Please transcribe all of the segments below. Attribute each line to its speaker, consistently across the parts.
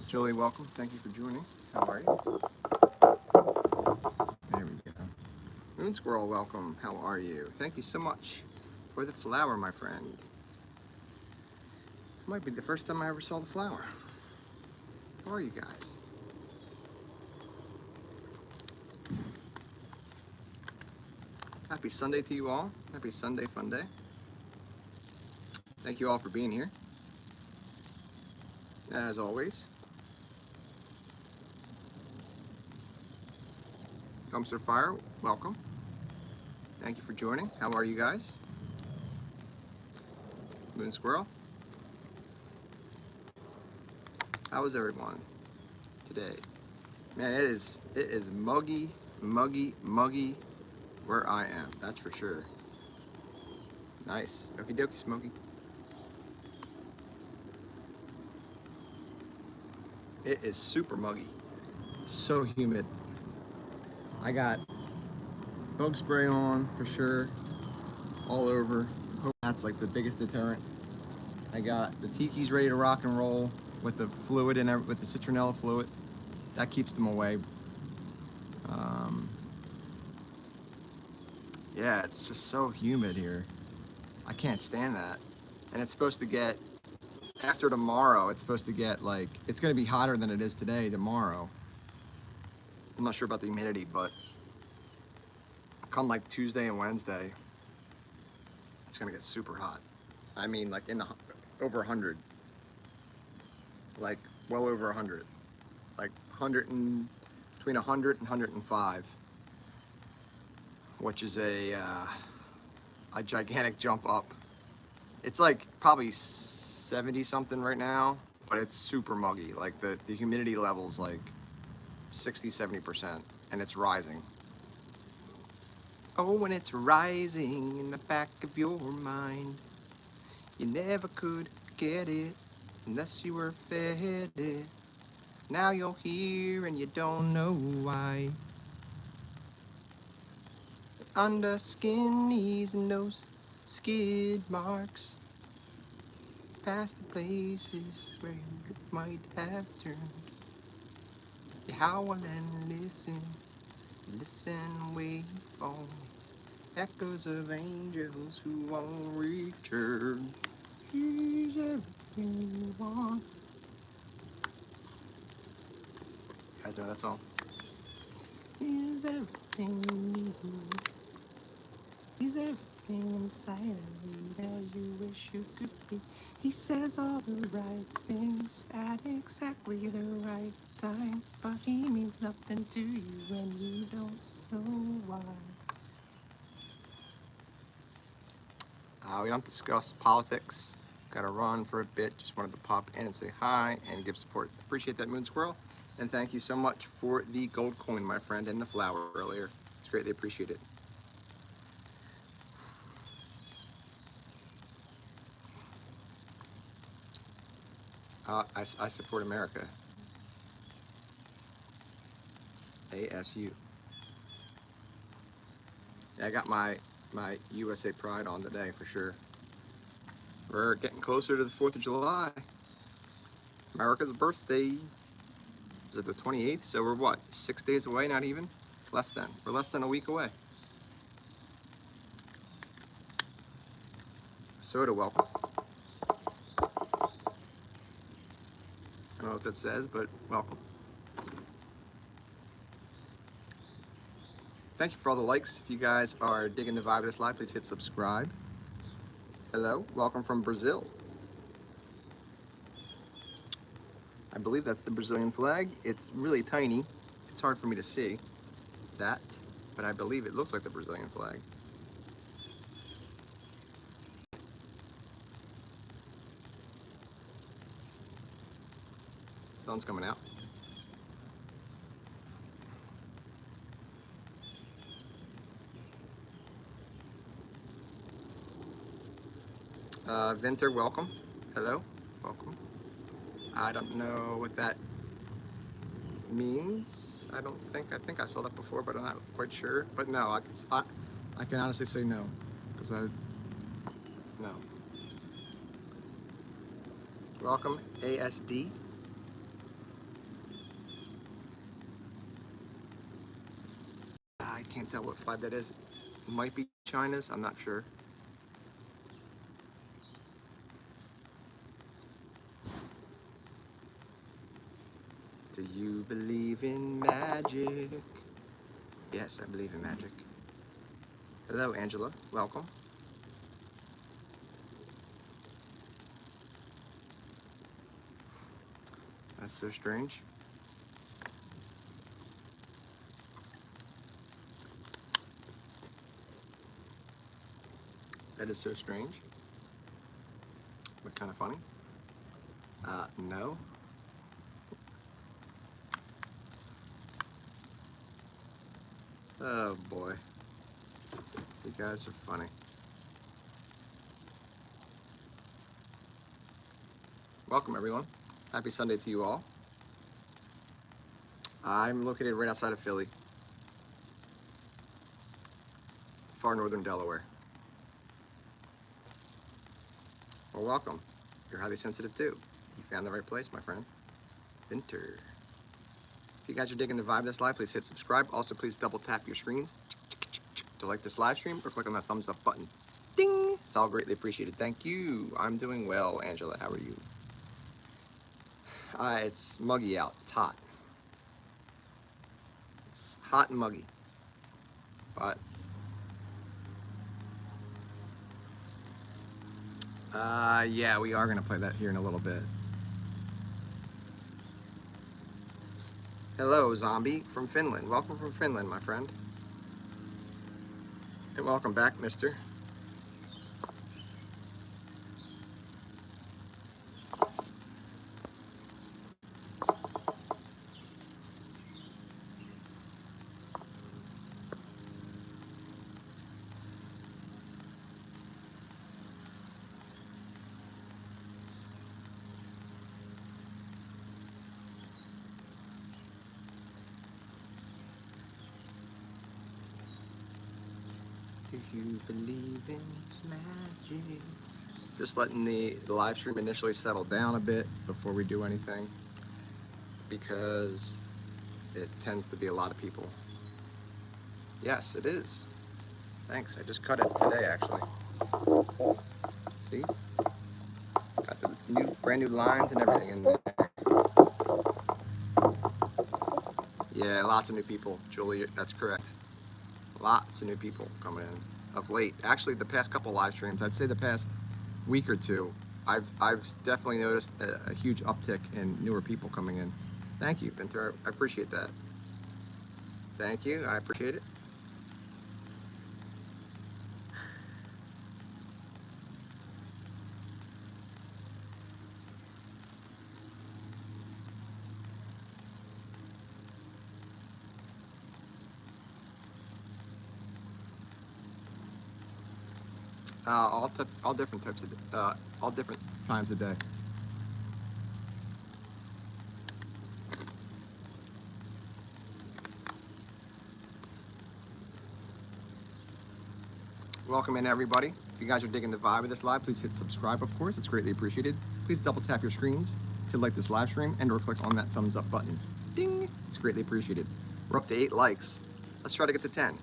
Speaker 1: Julie, welcome. Thank you for joining. How are you? There we go. Moon Squirrel, welcome. How are you? Thank you so much for the flower, my friend. It might be the first time I ever saw the flower. How are you guys? Happy Sunday to you all. Happy Sunday fun day. Thank you all for being here. As always. Dumpster Fire, welcome. Thank you for joining. How are you guys? Moon Squirrel. How is everyone today? Man, it is muggy where I am. That's for sure. Nice. Okie dokie, Smokey. It is super muggy. So humid. I got bug spray on for sure, all over. Hope that's like the biggest deterrent. I got the tikis ready to rock and roll with the fluid and with the citronella fluid. That keeps them away. Yeah, it's just so humid here. I can't stand that. And it's supposed to get, after tomorrow, it's supposed to get like, it's gonna be hotter than it is today tomorrow. I'm not sure about the humidity, but come like Tuesday and Wednesday, it's gonna get super hot. I mean, like in the over 100, like well over 100, like 100 and between 100 and 105, which is a gigantic jump up. It's like probably 70 something right now, but it's super muggy. Like the humidity level's like 60-70%, and it's rising. Oh, when it's rising in the back of your mind, you never could get it unless you were fed it. Now you're here and you don't know why. Under skin, knees, and those skid marks, past the places where you might have turned. You howl and listen, wait for me. Echoes of angels who won't return. Here's everything you want. You guys know that song? Here's everything you need. He's everything inside of you that you wish you could be. He says all the right things at exactly the right time, but he means nothing to you when you don't know why. We don't discuss politics. Gotta run for a bit. Just wanted to pop in and say hi and give support. Appreciate that, Moon Squirrel. And thank you so much for the gold coin, my friend, and the flower earlier. It's greatly appreciated. I support America. ASU. Yeah, I got my USA pride on today for sure. We're getting closer to the 4th of July. America's birthday. Is it the 28th? So we're what, 6 days away? Not even? Less than. We're less than a week away. Soda, welcome. I don't know what that says, but welcome. Thank you for all the likes. If you guys are digging the vibe of this live, please hit subscribe. Hello, welcome from Brazil. I believe that's the Brazilian flag. It's really tiny. It's hard for me to see that, but I believe it looks like the Brazilian flag. Sun's coming out. Vinter, welcome. Hello, welcome. I don't know what that means. I think I saw that before, but I'm not quite sure. But no, I can honestly say no, because no. Welcome, ASD. Can't tell what flag that is. It might be China's, I'm not sure. Do you believe in magic? Yes, I believe in magic. Hello, Angela. Welcome. That's so strange. That is so strange. But kind of funny. No. Oh boy. You guys are funny. Welcome everyone. Happy Sunday to you all. I'm located right outside of Philly. Far northern Delaware. Well, welcome. You're highly sensitive too. You found the right place, my friend. Vinter. If you guys are digging the vibe of this live, please hit subscribe. Also, please double tap your screens to like this live stream or click on that thumbs up button. Ding! It's all greatly appreciated. Thank you. I'm doing well, Angela. How are you? It's muggy out. It's hot. It's hot and muggy. But yeah, we are gonna play that here in a little bit. Hello, Zombie from Finland. Welcome from Finland, my friend. And welcome back, mister. Do you believe in magic? Just letting the live stream initially settle down a bit before we do anything, because it tends to be a lot of people. Yes, it is. Thanks. I just cut it today, actually. See? Got the brand new lines and everything in there. Yeah, lots of new people, Julie. That's correct. Lots of new people coming in of late. Actually, the past couple live streams, I'd say the past week or two, I've definitely noticed a huge uptick in newer people coming in. Thank you, Binter. I appreciate that. Thank you. I appreciate it. All different types of all different times a day. Welcome in, everybody. If you guys are digging the vibe of this live, please hit subscribe. Of course, it's greatly appreciated. Please double tap your screens to like this live stream and/or click on that thumbs up button. Ding! It's greatly appreciated. We're up to 8 likes. Let's try to get to 10.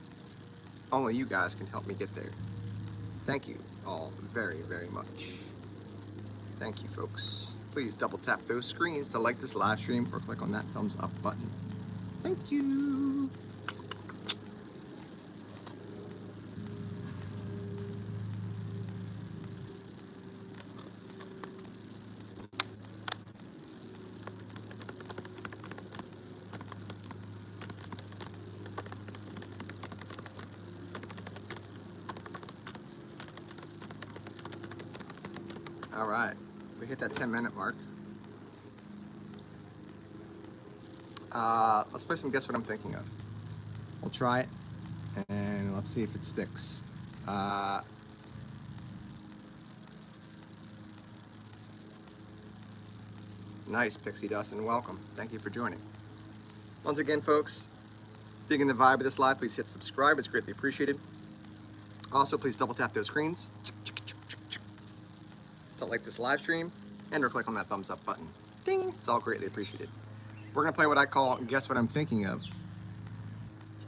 Speaker 1: Only you guys can help me get there. Thank you all very, very much. Thank you, folks. Please double tap those screens to like this live stream or click on that thumbs up button. Thank you. All right, we hit that 10-minute mark. Let's play some Guess What I'm Thinking Of. We'll try it, and let's see if it sticks. Nice, Pixie Dustin, welcome. Thank you for joining. Once again, folks, digging the vibe of this live, please hit subscribe. It's greatly appreciated. Also, please double tap those screens to like this live stream and/or click on that thumbs up button. Ding! It's all greatly appreciated. We're gonna play what I call Guess What I'm Thinking Of.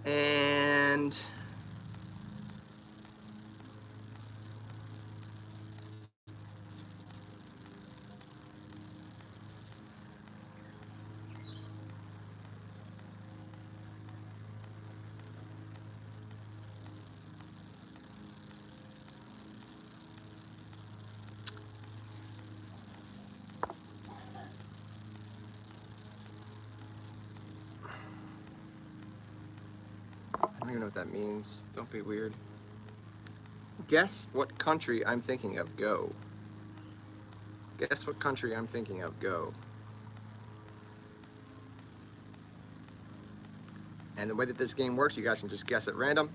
Speaker 1: And I don't even know what that means. Don't be weird. Guess what country I'm thinking of. Go. Guess what country I'm thinking of. Go. And the way that this game works, you guys can just guess at random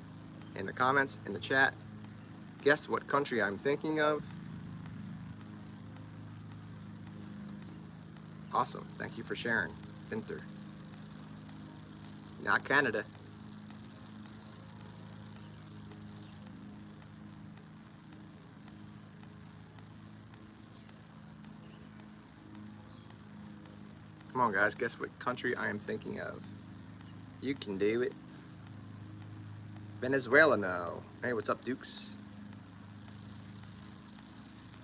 Speaker 1: in the comments, in the chat. Guess what country I'm thinking of. Awesome. Thank you for sharing, Vinter. Not Canada. Come on, guys. Guess what country I am thinking of. You can do it. Venezuela, no. Hey, what's up, Dukes?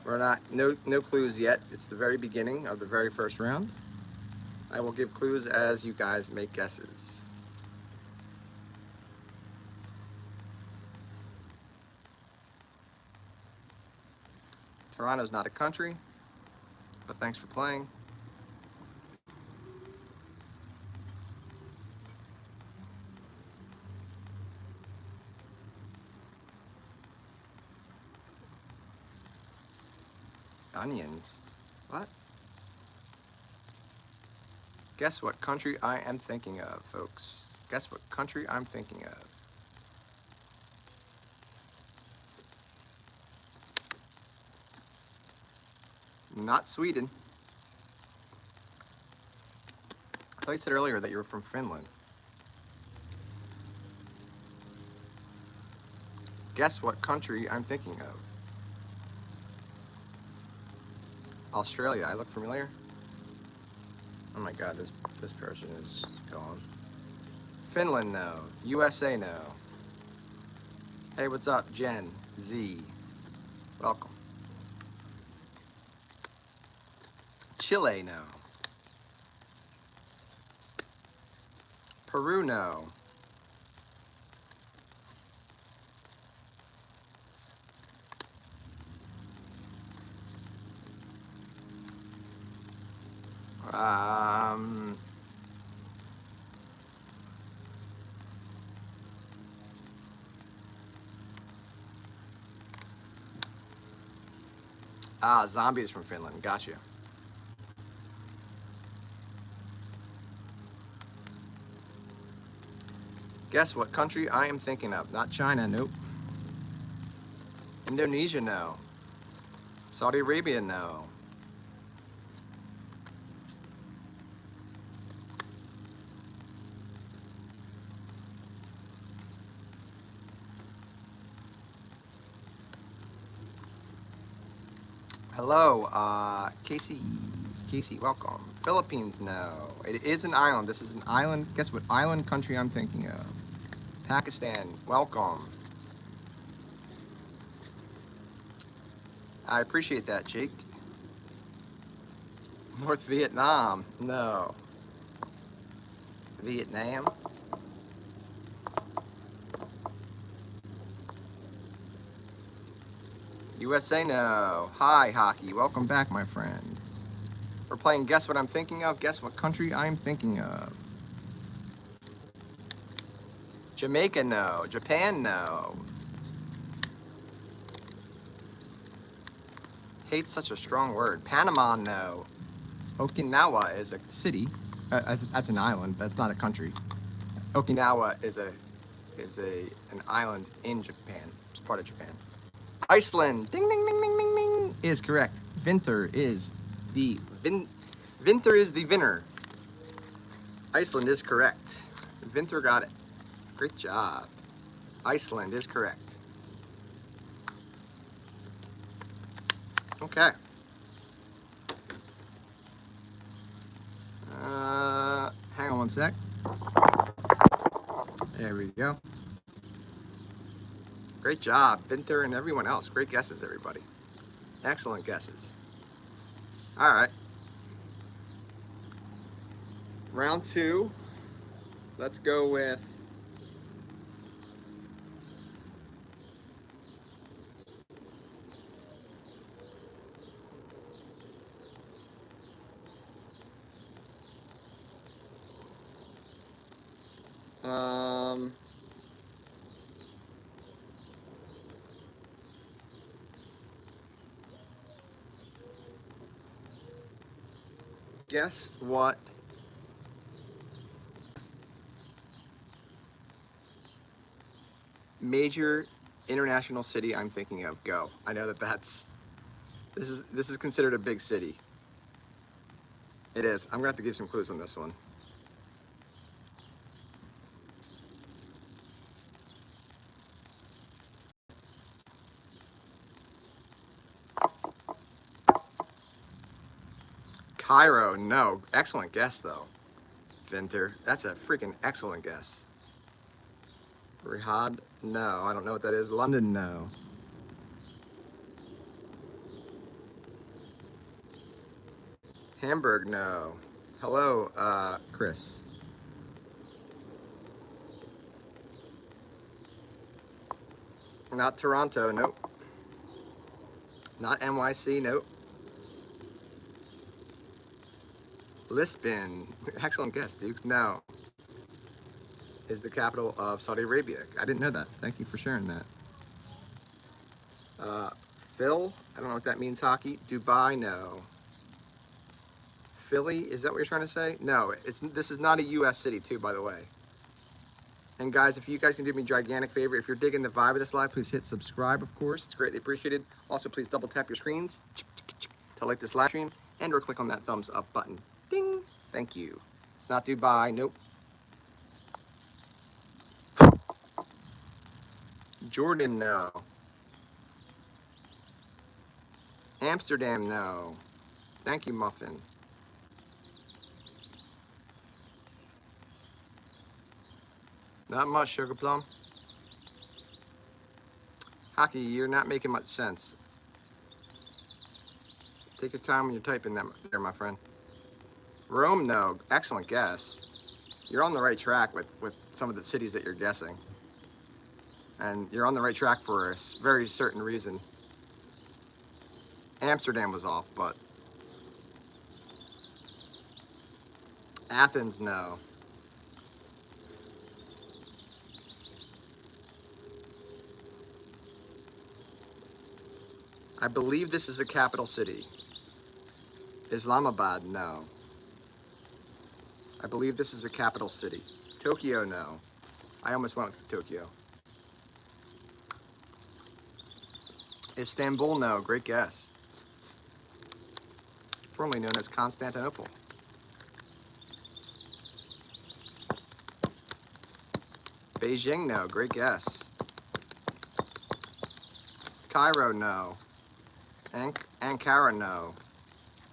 Speaker 1: We're not, no clues yet. It's the very beginning of the very first round. I will give clues as you guys make guesses. Toronto's not a country, but thanks for playing. Onions. What? Guess what country I am thinking of, folks. Guess what country I'm thinking of. Not Sweden. I thought you said earlier that you were from Finland. Guess what country I'm thinking of. Australia. I look familiar. Oh my god, this person is gone. Finland, no. USA, no. Hey, what's up, Jen Z? Welcome. Chile, no. Peru, no. Zombies from Finland. Gotcha. Guess what country I am thinking of? Not China, nope. Indonesia, no. Saudi Arabia, no. Hello, Casey. Casey, welcome. Philippines, no. It is an island. This is an island. Guess what island country I'm thinking of? Pakistan, welcome. I appreciate that, Jake. North Vietnam, no. Vietnam. USA, no. Hi, Hockey. Welcome back, my friend. We're playing Guess What I'm Thinking Of. Guess what country I'm thinking of. Jamaica, no. Japan, no. Hate's such a strong word. Panama, no. Okinawa is a city. That's an island. That's not a country. Okinawa is an island in Japan. It's part of Japan. Iceland, ding ding ding ding ding ding, is correct. Vinter is the winner. Iceland is correct. Vinter got it. Great job. Iceland is correct. Okay. Hang on one sec. There we go. Great job, Vinter and everyone else. Great guesses, everybody. Excellent guesses. All right. Round 2. Let's go with guess what major international city I'm thinking of. Go. I know that this is considered a big city. It is. I'm gonna have to give some clues on this one. Cairo, no. Excellent guess though, Vinter. That's a freaking excellent guess. Riyadh, no. I don't know what that is. London, no. Hamburg, no. Hello, Chris. Not Toronto, nope. Not NYC, nope. Lisbon, excellent guess, Duke. No. Is the capital of Saudi Arabia. I didn't know that. Thank you for sharing that. Phil, I don't know what that means, hockey. Dubai, no. Philly, is that what you're trying to say? No, this is not a U.S. city too, by the way. And guys, if you guys can do me a gigantic favor, if you're digging the vibe of this live, please hit subscribe, of course. It's greatly appreciated. Also, please double tap your screens to like this live stream and or click on that thumbs up button. Ding! Thank you. It's not Dubai, nope. Jordan, no. Amsterdam, no. Thank you, Muffin. Not much, Sugar Plum. Hockey, you're not making much sense. Take your time when you're typing that there, my friend. Rome, no. Excellent guess. You're on the right track with some of the cities that you're guessing. And you're on the right track for a very certain reason. Amsterdam was off, but Athens, no. I believe this is a capital city. Islamabad, no. I believe this is a capital city. Tokyo, no. I almost went with Tokyo. Istanbul, no. Great guess. Formerly known as Constantinople. Beijing, no. Great guess. Cairo, no. Ankara, no.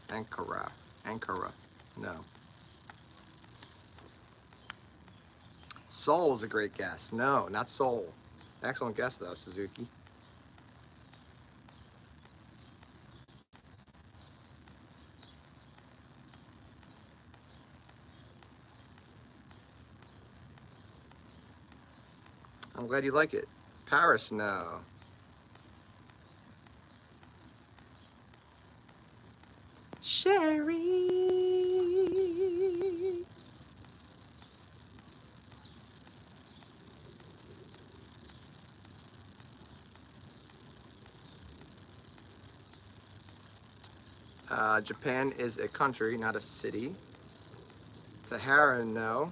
Speaker 1: Ankara, no. Seoul is a great guess. No, not Seoul. Excellent guess though, Suzuki. I'm glad you like it. Paris, no. Sherry. Japan is a country, not a city. Tehran, no.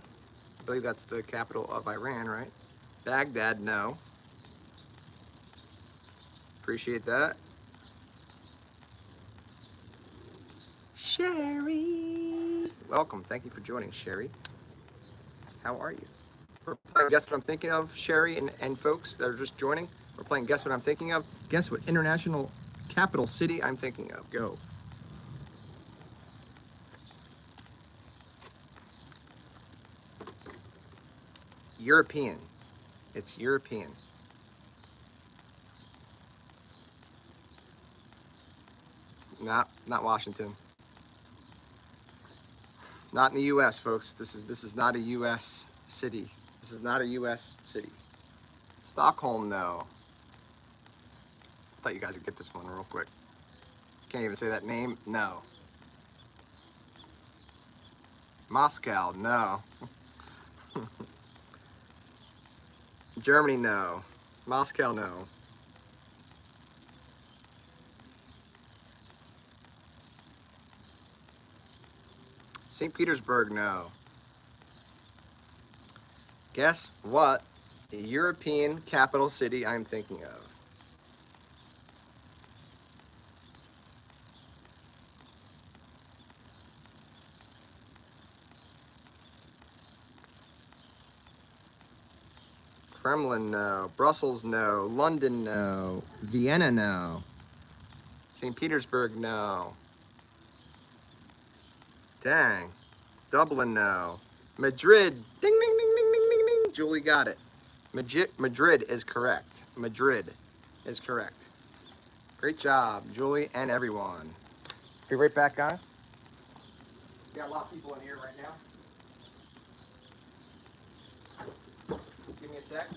Speaker 1: I believe that's the capital of Iran, right? Baghdad, no. Appreciate that. Sherry. Welcome. Thank you for joining, Sherry. How are you? We're playing Guess What I'm Thinking of, Sherry and folks that are just joining. We're playing Guess What I'm Thinking of. Guess what international capital city I'm thinking of. Go. European. It's European. It's not Washington. Not in the U.S., folks. This is not a U.S. city. This is not a U.S. city. Stockholm, no. I thought you guys would get this one real quick. Can't even say that name. No. Moscow, no. Germany, no. Moscow, no. St. Petersburg, no. Guess what European capital city I'm thinking of? Kremlin, no. Brussels, no. London, no. Vienna, no. St. Petersburg, no. Dang. Dublin, no. Madrid, ding, ding, ding, ding, ding, ding, ding. Julie got it. Madrid is correct. Madrid is correct. Great job, Julie and everyone. Be right back, guys. We got a lot of people in here right now. Give me a sec.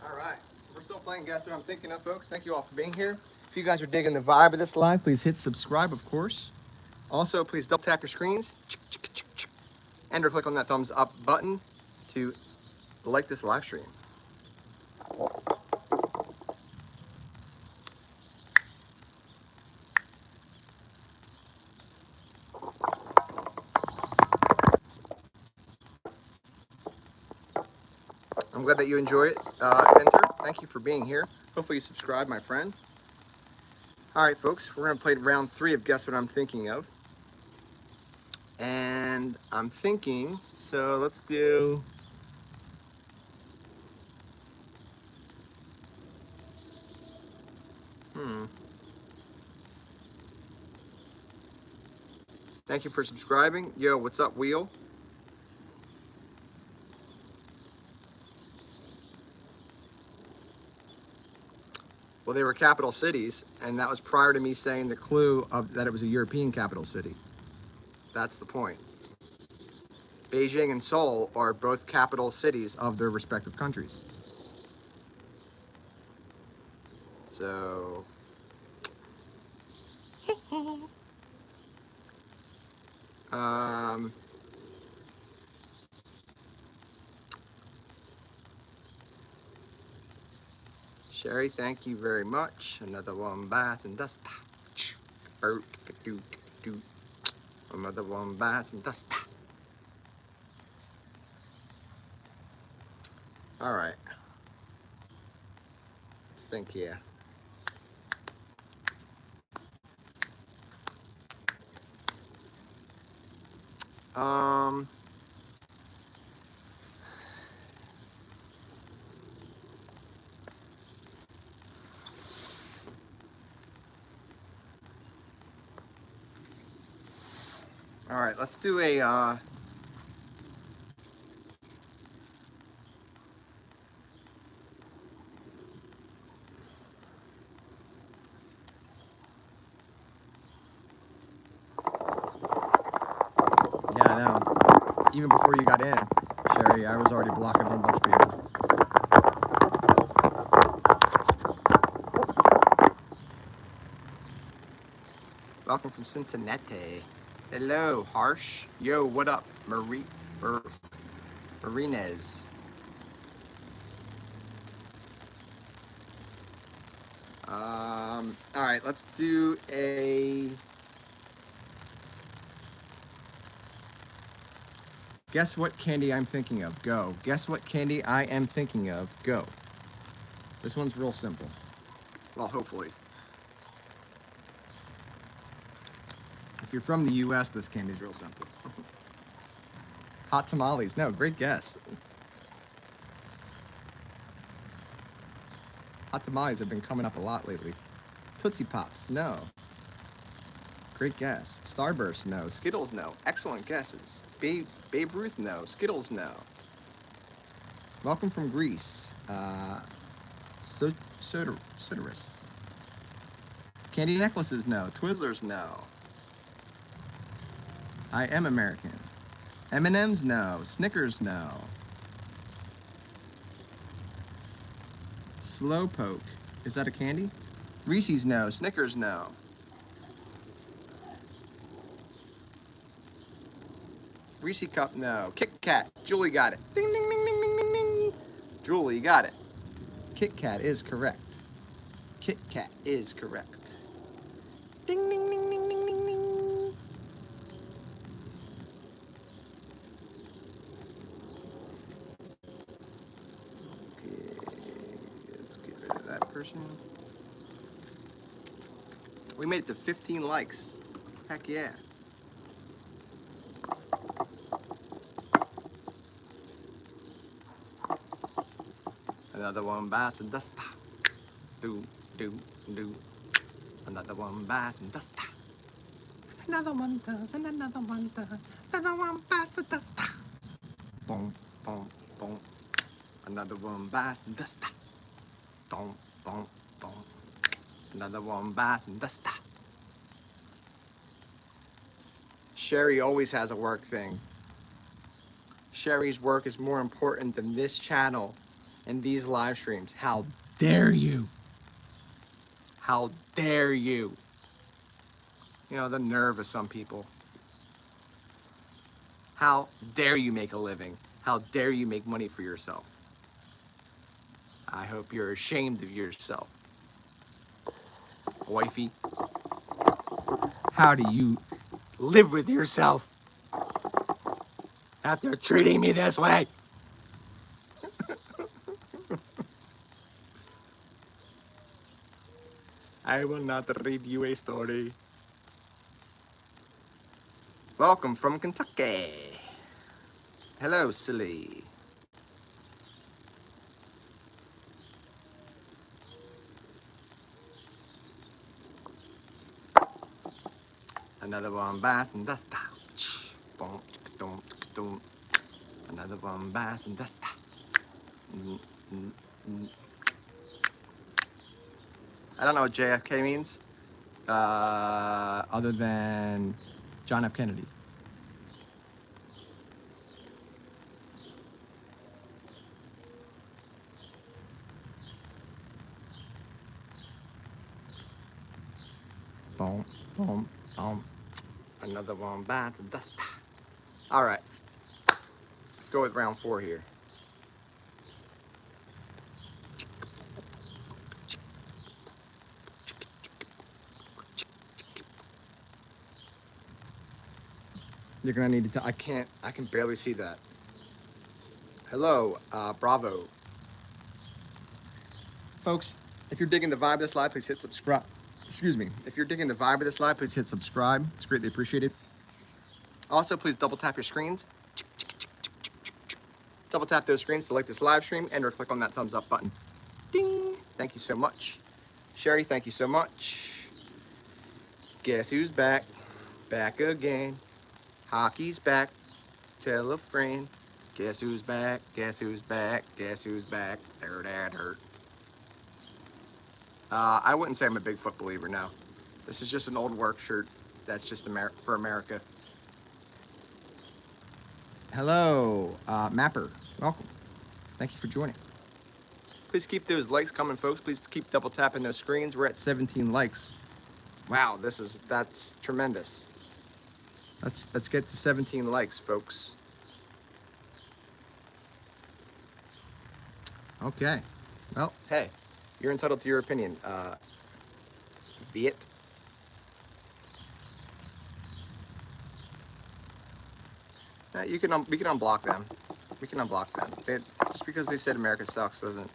Speaker 1: All right, we're still playing Guess What I'm Thinking Of, folks. Thank you all for being here. If you guys are digging the vibe of this live, please hit subscribe, of course. Also, please double tap your screens and or click on that thumbs up button to like this live stream. I'm glad that you enjoy it, Enter. Thank you for being here. Hopefully you subscribe, my friend. All right, folks, we're gonna play round 3 of Guess What I'm Thinking Of. And I'm thinking, so let's do, Thank you for subscribing. Yo, what's up, Wheel? Well, they were capital cities, and that was prior to me saying the clue of that it was a European capital city. That's the point. Beijing and Seoul are both capital cities of their respective countries. So, Sherry, thank you very much. Another one bites and dust. Another one bites and dust. All right. Let's think here. Um. All right. Let's do a. Yeah, I know. Even before you got in, Sherry, I was already blocking a whole bunch of people. Welcome from Cincinnati. Hello, Harsh. Yo, what up, Marinez? All right, let's do a. Guess what candy I'm thinking of? Go. Guess what candy I am thinking of? Go. This one's real simple. Well, hopefully. If you're from the US, this candy's real simple. Hot tamales. No, great guess. Hot tamales have been coming up a lot lately. Tootsie Pops. No. Great guess. Starburst. No. Skittles. No. Excellent guesses. Babe Ruth. No. Skittles. No. Welcome from Greece. Sodaris. Candy necklaces. No. Twizzlers. No. I am American. M&M's. No. Snickers. No. Slowpoke. Is that a candy? Reese's. No. Snickers. No. Reese Cup. No. Kit Kat. Julie got it. Ding ding ding ding ding ding ding. Julie got it. Kit Kat is correct. Kit Kat is correct. Ding ding ding ding ding ding ding. Okay, let's get rid of that person. We made it to 15 likes. Heck yeah. Another one bites and dust. Do. Another one bites and dust. Another one does, and another one does. Another one bites and dust. Boom, boom, boom. Another one bites and dust. Boom, boom, boom. Another one bites and dust. Sherry always has a work thing. Sherry's work is more important than this channel and these live streams. How dare you? How dare you? You know, the nerve of some people. How dare you make a living? How dare you make money for yourself? I hope you're ashamed of yourself. Wifey, how do you live with yourself after treating me this way? I will not read you a story. Welcome from Kentucky. Hello, silly. Another one bites and dust. Another one bites and dust. I don't know what JFK means, other than John F. Kennedy. Boom, boom, boom. Another one bites and dust. All right, let's go with round 4 here. You're gonna need to I can barely see that. Hello, Bravo. Folks, if you're digging the vibe of this live, please hit subscribe. Excuse me. If you're digging the vibe of this live, please hit subscribe. It's greatly appreciated. Also, please double tap your screens. Double tap those screens to like this live stream and or click on that thumbs up button. Ding! Thank you so much. Sherry, thank you so much. Guess who's back? Back again. Hockey's back. Tell a friend. Guess who's back? Guess who's back? Guess who's back? There, that hurt. I wouldn't say I'm a Bigfoot believer, no. This is just an old work shirt. That's just for America. Hello, Mapper. Welcome. Thank you for joining. Please keep those likes coming, folks. Please keep double tapping those screens. We're at 17 likes. Wow, that's tremendous. Let's get to 17 likes, folks. Okay. Well, hey, you're entitled to your opinion. Viet. We can unblock them. We can unblock them. Just because they said America sucks doesn't.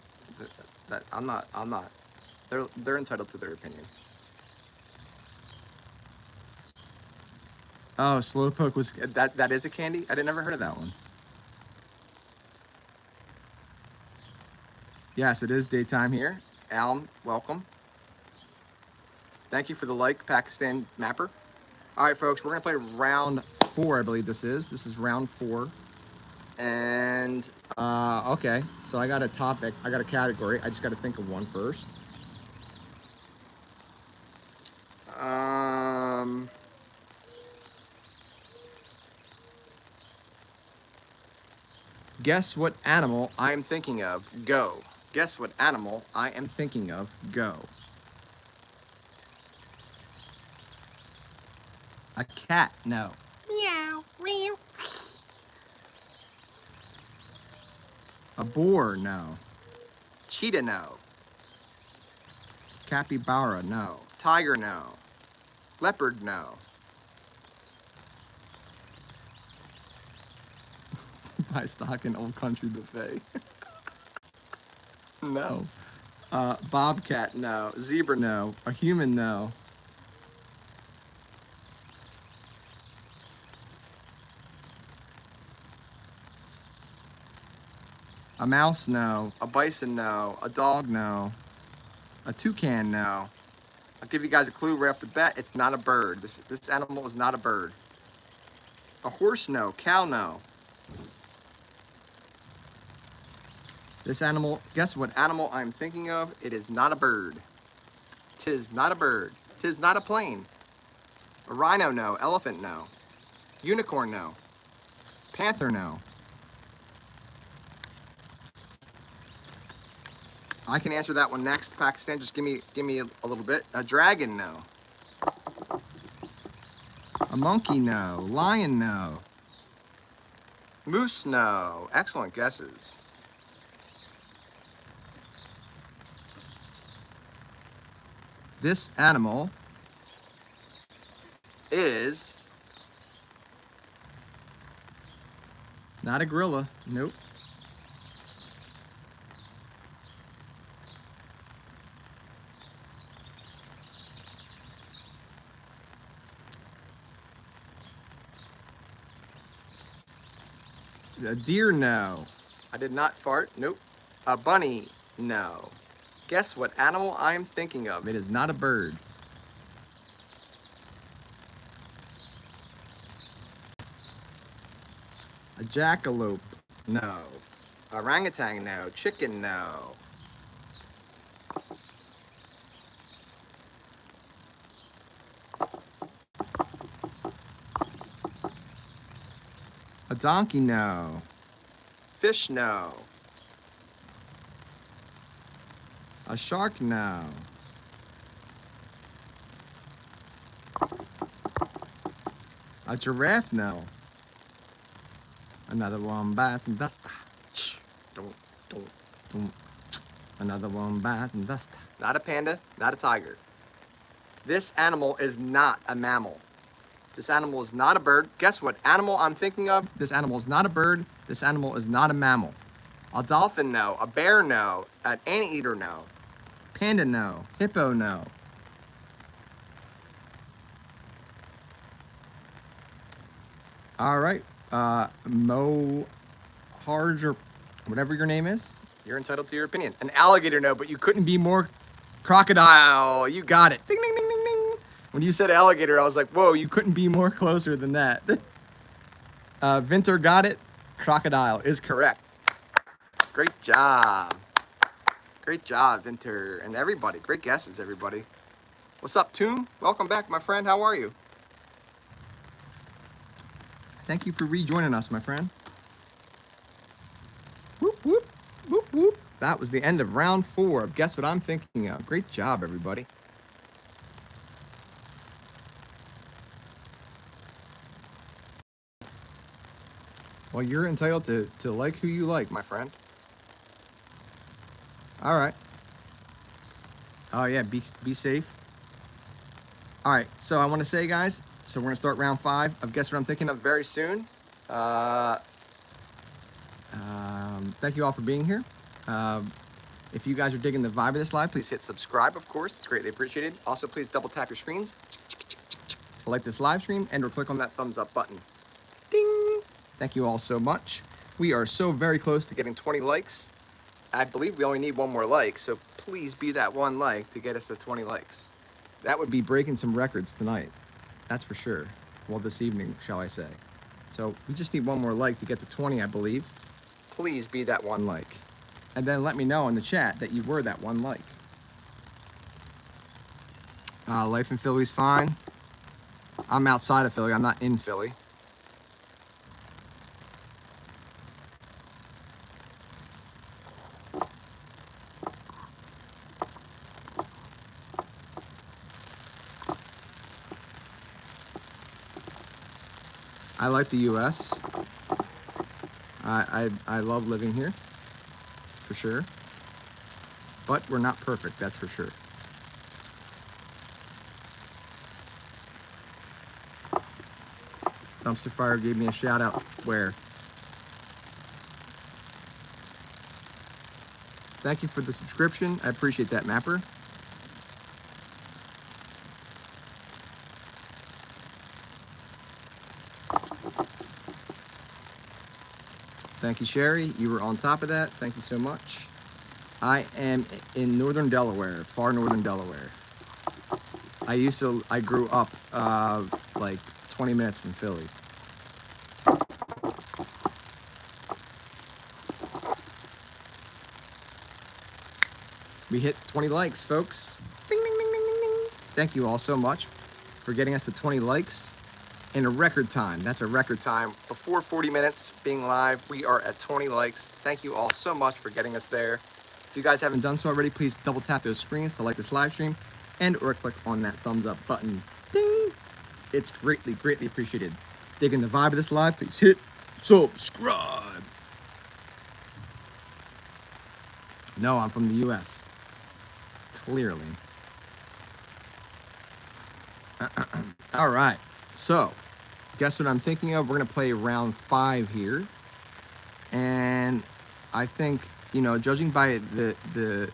Speaker 1: I'm not. They're entitled to their opinion. Oh, Slowpoke was that is a candy? I never heard of that one. Yes, it is daytime here. Alan, welcome. Thank you for the like, Pakistan Mapper. All right, folks, we're gonna play round 4, I believe this is. This is round 4. And, okay. So I got a topic, I got a category. I just gotta think of one first. Guess what animal I'm thinking of? Go. Guess what animal I am thinking of? Go. A cat, no. Meow, meow. A boar, no. Cheetah, no. Capybara, no. Tiger, no. Leopard, no. Buy stock in Old Country Buffet. No. Bobcat, no. Zebra, no. A human, no. A mouse, no. A bison, no. A dog, no. A toucan, no. I'll give you guys a clue right off the bat. It's not a bird. This animal is not a bird. A horse, no. Cow, no. This animal, guess what animal I'm thinking of? It is not a bird. 'Tis not a bird. 'Tis not a plane. A rhino, no. Elephant, no. Unicorn, no. Panther, no. I can answer that one next, Pakistan. Just give me a little bit. A dragon, no. A monkey, no. Lion, no. Moose, no. Excellent guesses. This animal is not a gorilla. Nope. A deer, no. I did not fart. Nope. A bunny, no. Guess what animal I'm thinking of? It is not a bird. A jackalope, no. Orangutan, no. Chicken, no. A donkey, no. Fish, no. A shark, no. A giraffe, no. Another one bites and dust. Don't. Another one bites and dust. Not a panda, not a tiger. This animal is not a mammal. This animal is not a bird. Guess what animal I'm thinking of? This animal is not a bird. This animal is not a mammal. A dolphin, no. A bear, no. An anteater, no. Panda, no. Hippo, no. All right. Mo Harge, or whatever your name is, you're entitled to your opinion. An alligator, no, but you couldn't be more crocodile. You got it. Ding, ding, ding, ding, ding. When you said alligator, I was like, whoa, you couldn't be more closer than that. Vinter got it. Crocodile is correct. Great job. Great job, Vinter, and everybody. Great guesses, everybody. What's up, Toon? Welcome back, my friend. How are you? Thank you for rejoining us, my friend. Whoop, whoop, whoop, whoop. That was the end of round 4 of Guess What I'm Thinking Of. Great job, everybody. Well, you're entitled to like who you like, my friend. All right. Oh, yeah, be safe. All right, so I want to say, guys, so we're going to start round 5 of Guess What I'm Thinking Of very soon. Thank you all for being here. If you guys are digging the vibe of this live, please hit subscribe, of course. It's greatly appreciated. Also, please double tap your screens to like this live stream and or click on that thumbs up button. Ding! Thank you all so much. We are so very close to getting 20 likes. I believe we only need 1 more like, so please be that 1 like to get us to 20 likes. That would be breaking some records tonight. That's for sure. Well, this evening, shall I say. So we just need 1 more like to get to 20, I believe. Please be that 1 like. And then let me know in the chat that you were that 1 like. Life in Philly's fine. I'm outside of Philly. I'm not in Philly. I like the U.S. I love living here, for sure. But we're not perfect, that's for sure. Dumpster Fire gave me a shout out. Where? Thank you for the subscription. I appreciate that, Mapper. Thank you, Sherry. You were on top of that. Thank you so much. I am in northern Delaware, far northern Delaware. I grew up like 20 minutes from Philly. We hit 20 likes, folks. Ding, ding, ding, ding, ding, ding. Thank you all so much for getting us to 20 likes in a record time. That's a record time. Before 40 minutes being live, we are at 20 likes. Thank you all so much for getting us there. If you guys haven't done so already, please double tap those screens to like this live stream and or click on that thumbs up button. Ding! It's greatly, greatly appreciated. Digging the vibe of this live, please hit subscribe. No, I'm from the U.S. Clearly. All right. So, guess what I'm thinking of? We're going to play round 5 here. And I think, you know, judging by the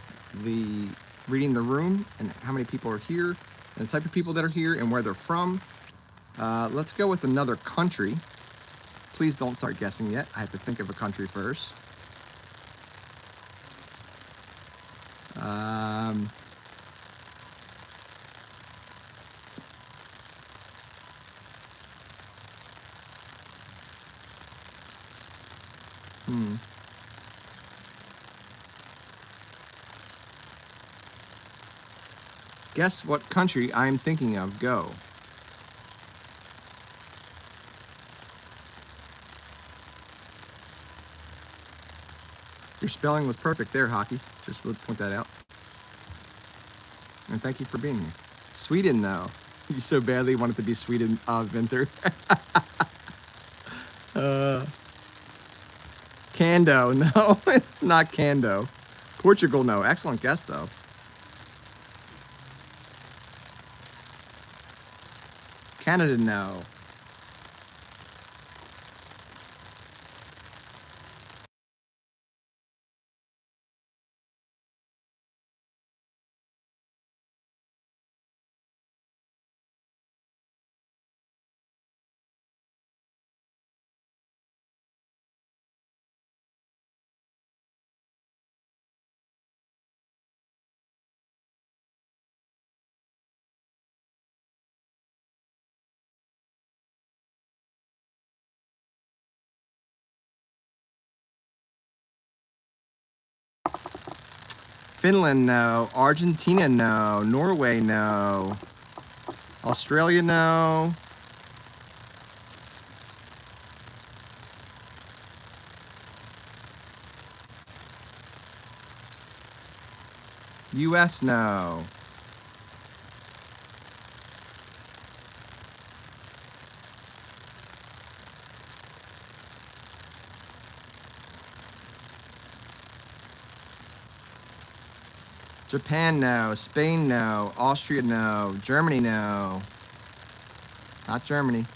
Speaker 1: reading the room and how many people are here and the type of people that are here and where they're from, let's go with another country. Please don't start guessing yet. I have to think of a country first. Guess what country I'm thinking of. Go. Your spelling was perfect there, Hockey. Just to point that out. And thank you for being here. Sweden, though. You so badly wanted to be Sweden, Vinter. Cando, no, not Cando. Portugal, no. Excellent guess, though. Canada, no. Finland, no. Argentina, no. Norway, no. Australia, no. US, no. Japan, no. Spain, no. Austria, no. Germany, no. Not Germany.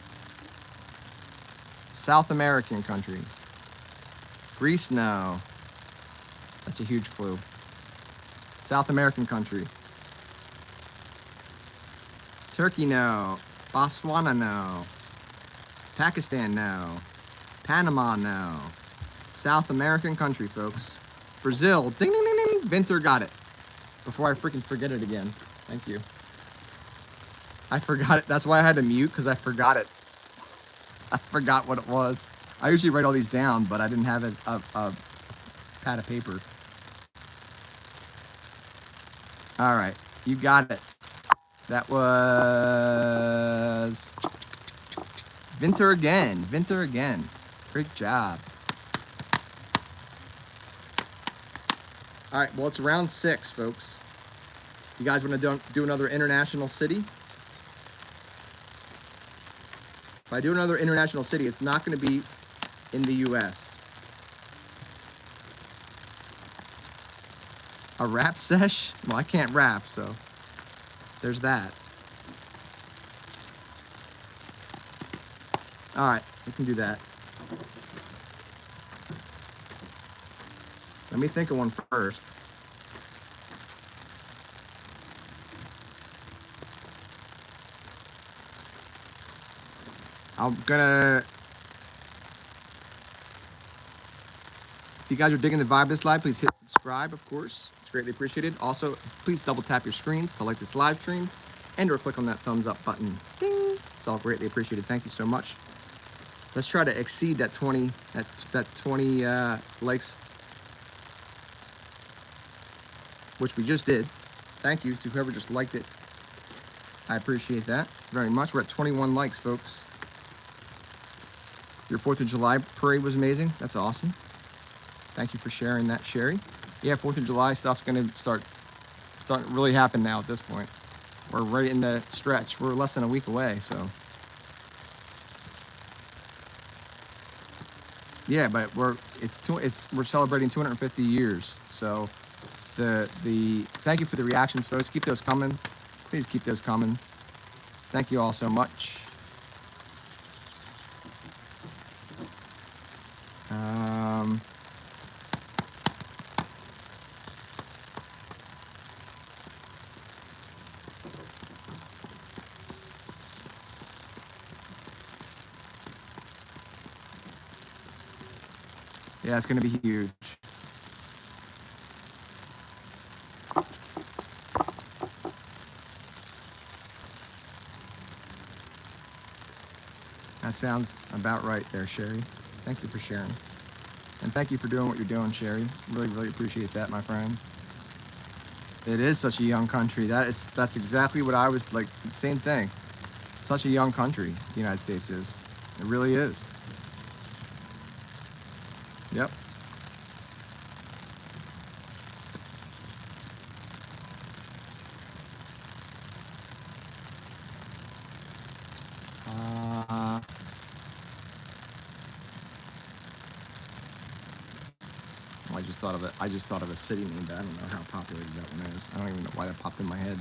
Speaker 1: South American country. Greece, no. That's a huge clue. South American country. Turkey, no. Botswana, no. Pakistan, no. Panama, no. South American country, folks. Brazil, ding, ding, ding, ding. Vinter got it. Before I freaking forget it again. Thank you. I forgot it. That's why I had to mute, because I forgot it. I forgot what it was. I usually write all these down, but I didn't have a pad of paper. All right, you got it. That was Vinter again. Vinter again. Great job. All right, well, it's round 6, folks. You guys want to do another international city? If I do another international city, it's not going to be in the US. A rap sesh? Well, I can't rap, so there's that. All right, we can do that. Let me think of one first. I'm gonna, if you guys are digging the vibe of this live, please hit subscribe, of course. It's greatly appreciated. Also, please double tap your screens to like this live stream and or click on that thumbs up button. Ding! It's all greatly appreciated. Thank you so much. Let's try to exceed that 20 likes, which we just did. Thank you to whoever just liked it. I appreciate that very much. We're at 21 likes, folks. Your 4th of July parade was amazing. That's awesome. Thank you for sharing that, Sherry. Yeah, 4th of July stuff's gonna start really happen now at this point. We're right in the stretch. We're less than a week away, so. Yeah, but we're celebrating 250 years. So thank you for the reactions, folks. Keep those coming. Please keep those coming. Thank you all so much. Yeah, it's gonna be huge. That sounds about right there, Sherry. Thank you for sharing. And thank you for doing what you're doing, Sherry. Really, really appreciate that, my friend. It is such a young country. That's exactly what I was like, same thing. Such a young country, the United States is. It really is. Yep. I just thought of a city name, but I don't know how populated that one is. I don't even know why that popped in my head.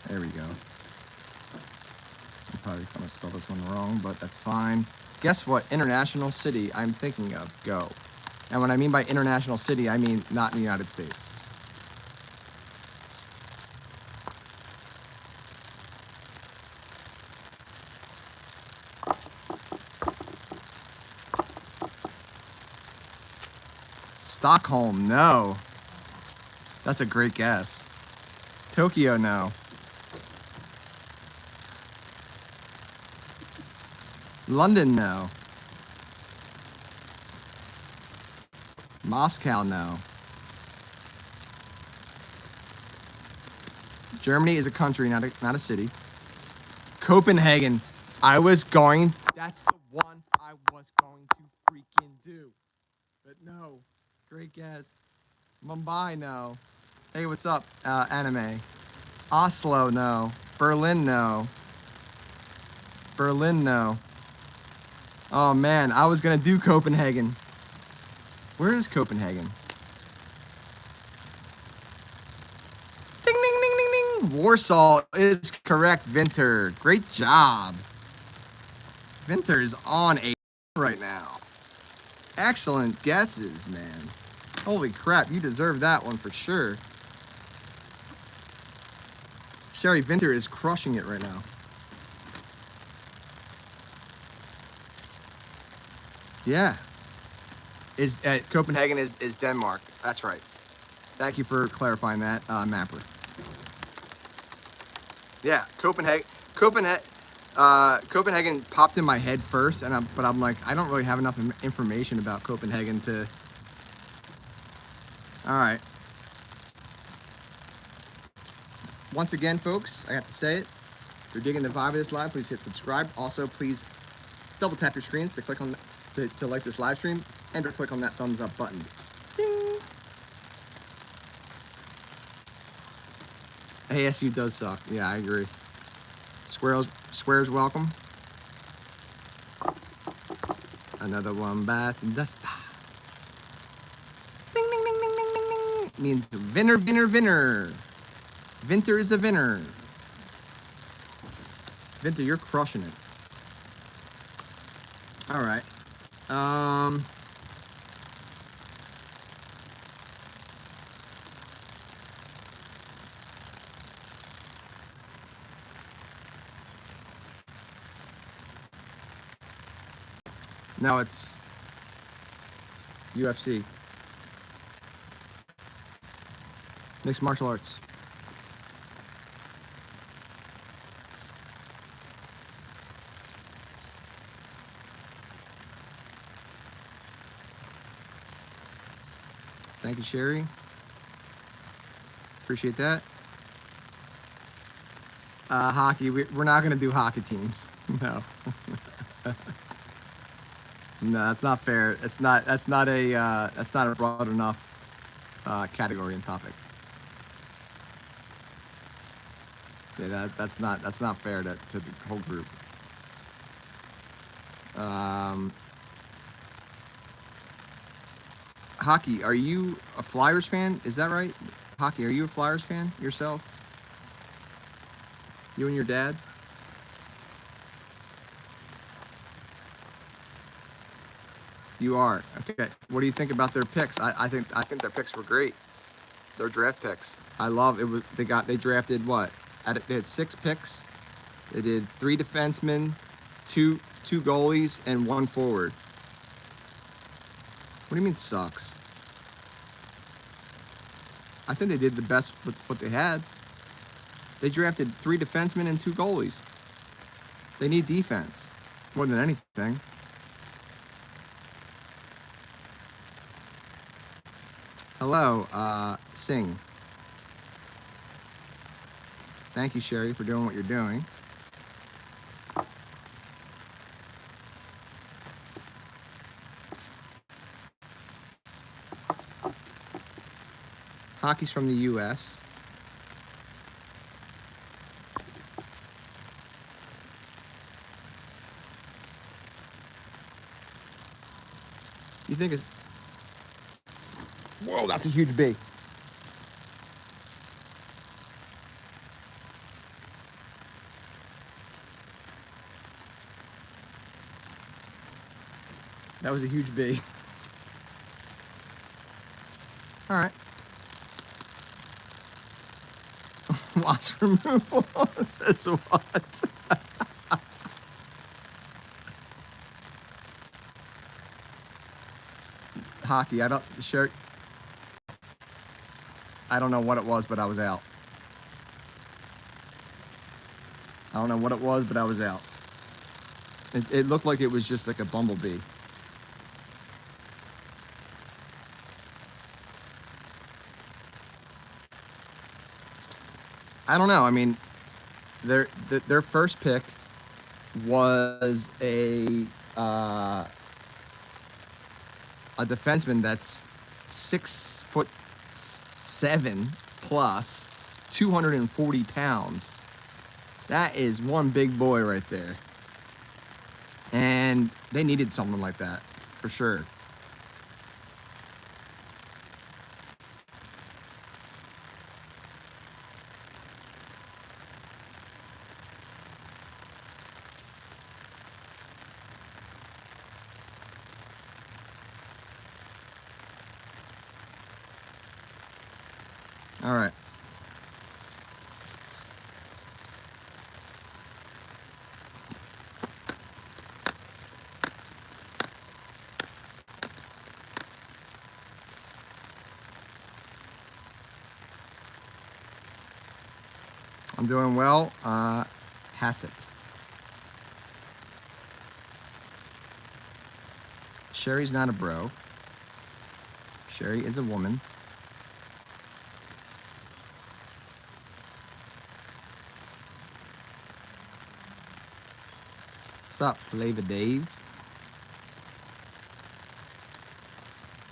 Speaker 1: There we go. I'm probably gonna spell this one wrong, but that's fine. Guess what international city I'm thinking of? Go. And when I mean by international city, I mean not in the United States. Stockholm, no. That's a great guess. Tokyo, no. London, no. Moscow, no. Germany is a country, not a city. Copenhagen. That's the one I was going to freaking do. But no. Great guess. Mumbai, no. Hey, what's up, anime? Oslo, no. Berlin, no. Berlin, no. Oh man, I was gonna do Copenhagen. Where is Copenhagen? Ding, ding, ding, ding, ding. Warsaw is correct, Vinter. Great job. Vinter is on a right now. Excellent guesses, man. Holy crap, you deserve that one for sure. Sherry Vinter is crushing it right now. Yeah. Copenhagen is Denmark. That's right. Thank you for clarifying that, Mapper. Yeah, Copenhagen popped in my head first, but I'm like, I don't really have enough information about Copenhagen to. All right. Once again, folks, I have to say it. If you're digging the vibe of this live, please hit subscribe. Also, please double tap your screens to click on to like this live stream and to click on that thumbs up button. Ding. ASU does suck. Yeah, I agree. Squares welcome. Another one bites the dust. Ding, ding, ding, ding, ding, ding, ding. Means winner, winner, winner. Vinter is a winner. Vinter, you're crushing it. All right. Now it's UFC. Mixed martial arts. Thank you, Sherry. Appreciate that. Hockey, we're not gonna do hockey teams. No. No, that's not fair. That's not a broad enough category and topic. Yeah, that's not fair to the whole group. Hockey, are you a Flyers fan? Is that right? Hockey, are you a Flyers fan yourself? You and your dad? You are. Okay. What do you think about their picks? I think their picks were great. Their draft picks. I love it. They drafted what? They had 6 picks. They did 3 defensemen, two goalies, and 1 forward. What do you mean sucks? I think they did the best with what they had. They drafted 3 defensemen and 2 goalies. They need defense more than anything. Hello, Singh. Thank you, Sherry, for doing what you're doing. Hockey's from the U.S. You think it's... Whoa, that's a huge B. That was a huge B. All right. Loss removal. Says what? Hockey. I don't know what it was, but I was out. I don't know what it was, but I was out. It looked like it was just like a bumblebee. I don't know. I mean, their first pick was a defenseman that's 6'7" plus, 240 pounds. That is one big boy right there. And they needed someone like that, for sure. All right. I'm doing well. Hassett. Sherry's not a bro. Sherry is a woman. What's up, Flavor Dave?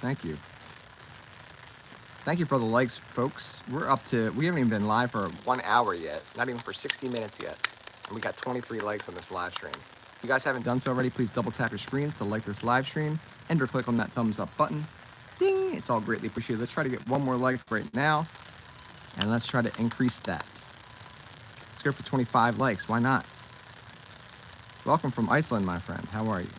Speaker 1: Thank you. Thank you for the likes, folks. We haven't even been live for 1 hour yet. Not even for 60 minutes yet. And we got 23 likes on this live stream. If you guys haven't done so already, please double tap your screens to like this live stream and or click on that thumbs up button. Ding! It's all greatly appreciated. Let's try to get one more like right now. And let's try to increase that. Let's go for 25 likes. Why not? Welcome from Iceland, my friend. How are you?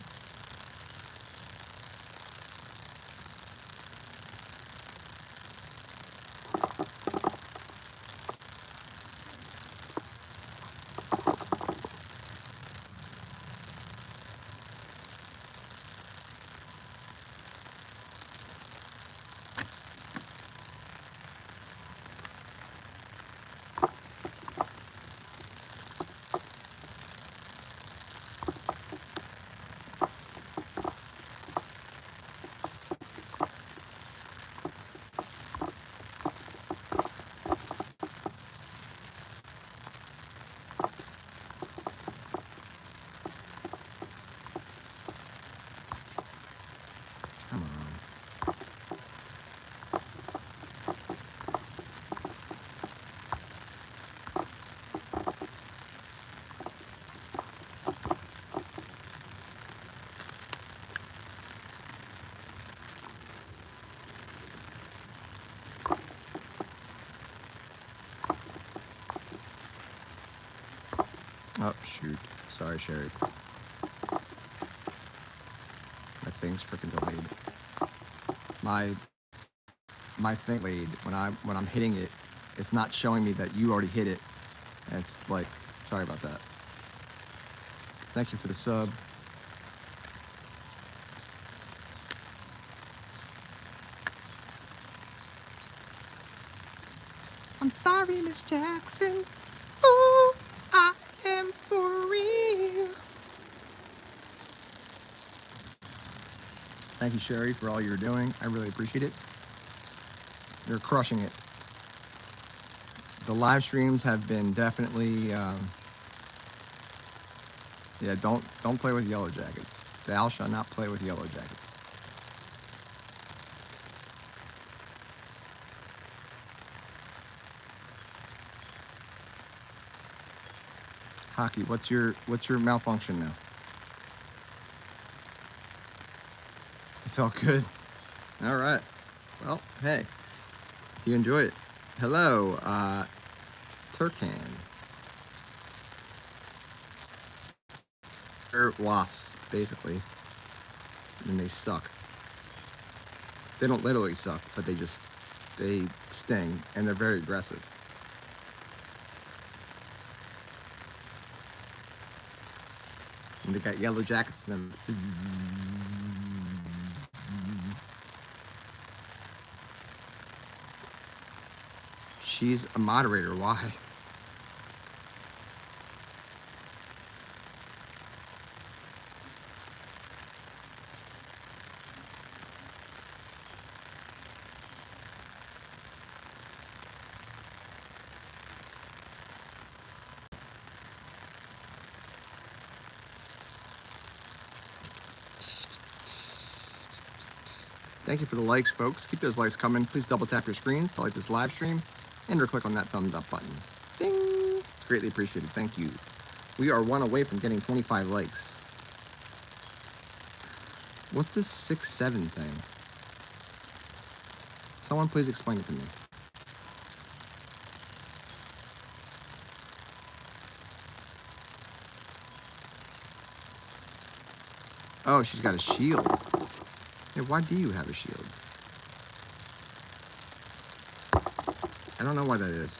Speaker 1: Come on. Oh, shoot. Sorry, Sherry. My thing's freaking delayed. My thing delayed when I'm hitting it, it's not showing me that you already hit it. And it's like, sorry about that. Thank you for the sub. I'm sorry, Miss Jackson. Ooh, I am for real. Thank you, Sherry, for all you're doing. I really appreciate it. You're crushing it. The live streams have been definitely, yeah, don't play with Yellow Jackets. Thou shall not play with Yellow Jackets. Hockey, what's your malfunction now? It felt good. All right. Well, hey, if you enjoy it. Hello, Turkan. They're wasps, basically. And they suck. They don't literally suck, but they sting, and they're very aggressive. And they got yellow jackets in them. She's a moderator, why? Thank you for the likes, folks. Keep those likes coming. Please double tap your screens to like this live stream and or click on that thumbs up button. Ding! It's greatly appreciated. Thank you. We are one away from getting 25 likes. What's this 6-7 thing? Someone please explain it to me. Oh, she's got a shield. Hey, why do you have a shield? I don't know why that is.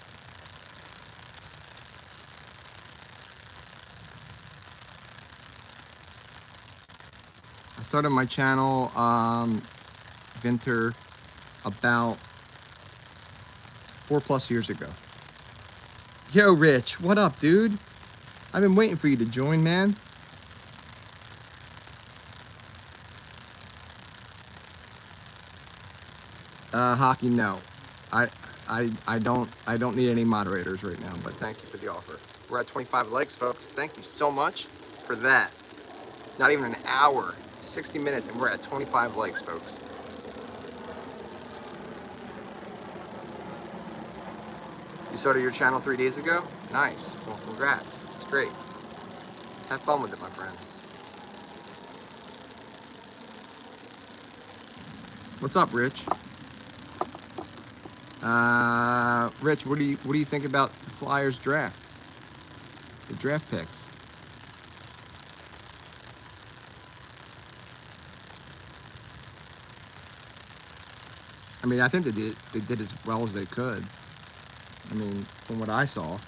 Speaker 1: I started my channel, Vinter, about 4+ years ago. Yo, Rich, what up, dude? I've been waiting for you to join, man. Hockey, no. I don't need any moderators right now, but thank you for the offer. We're at 25 likes, folks. Thank you so much for that. Not even an hour, 60 minutes, and we're at 25 likes, folks. You started your channel 3 days ago? Nice. Well, congrats. It's great. Have fun with it, my friend. What's up, Rich? Rich, what do you think about the Flyers draft? The draft picks. I mean, I think they did as well as they could. I mean, from what I saw.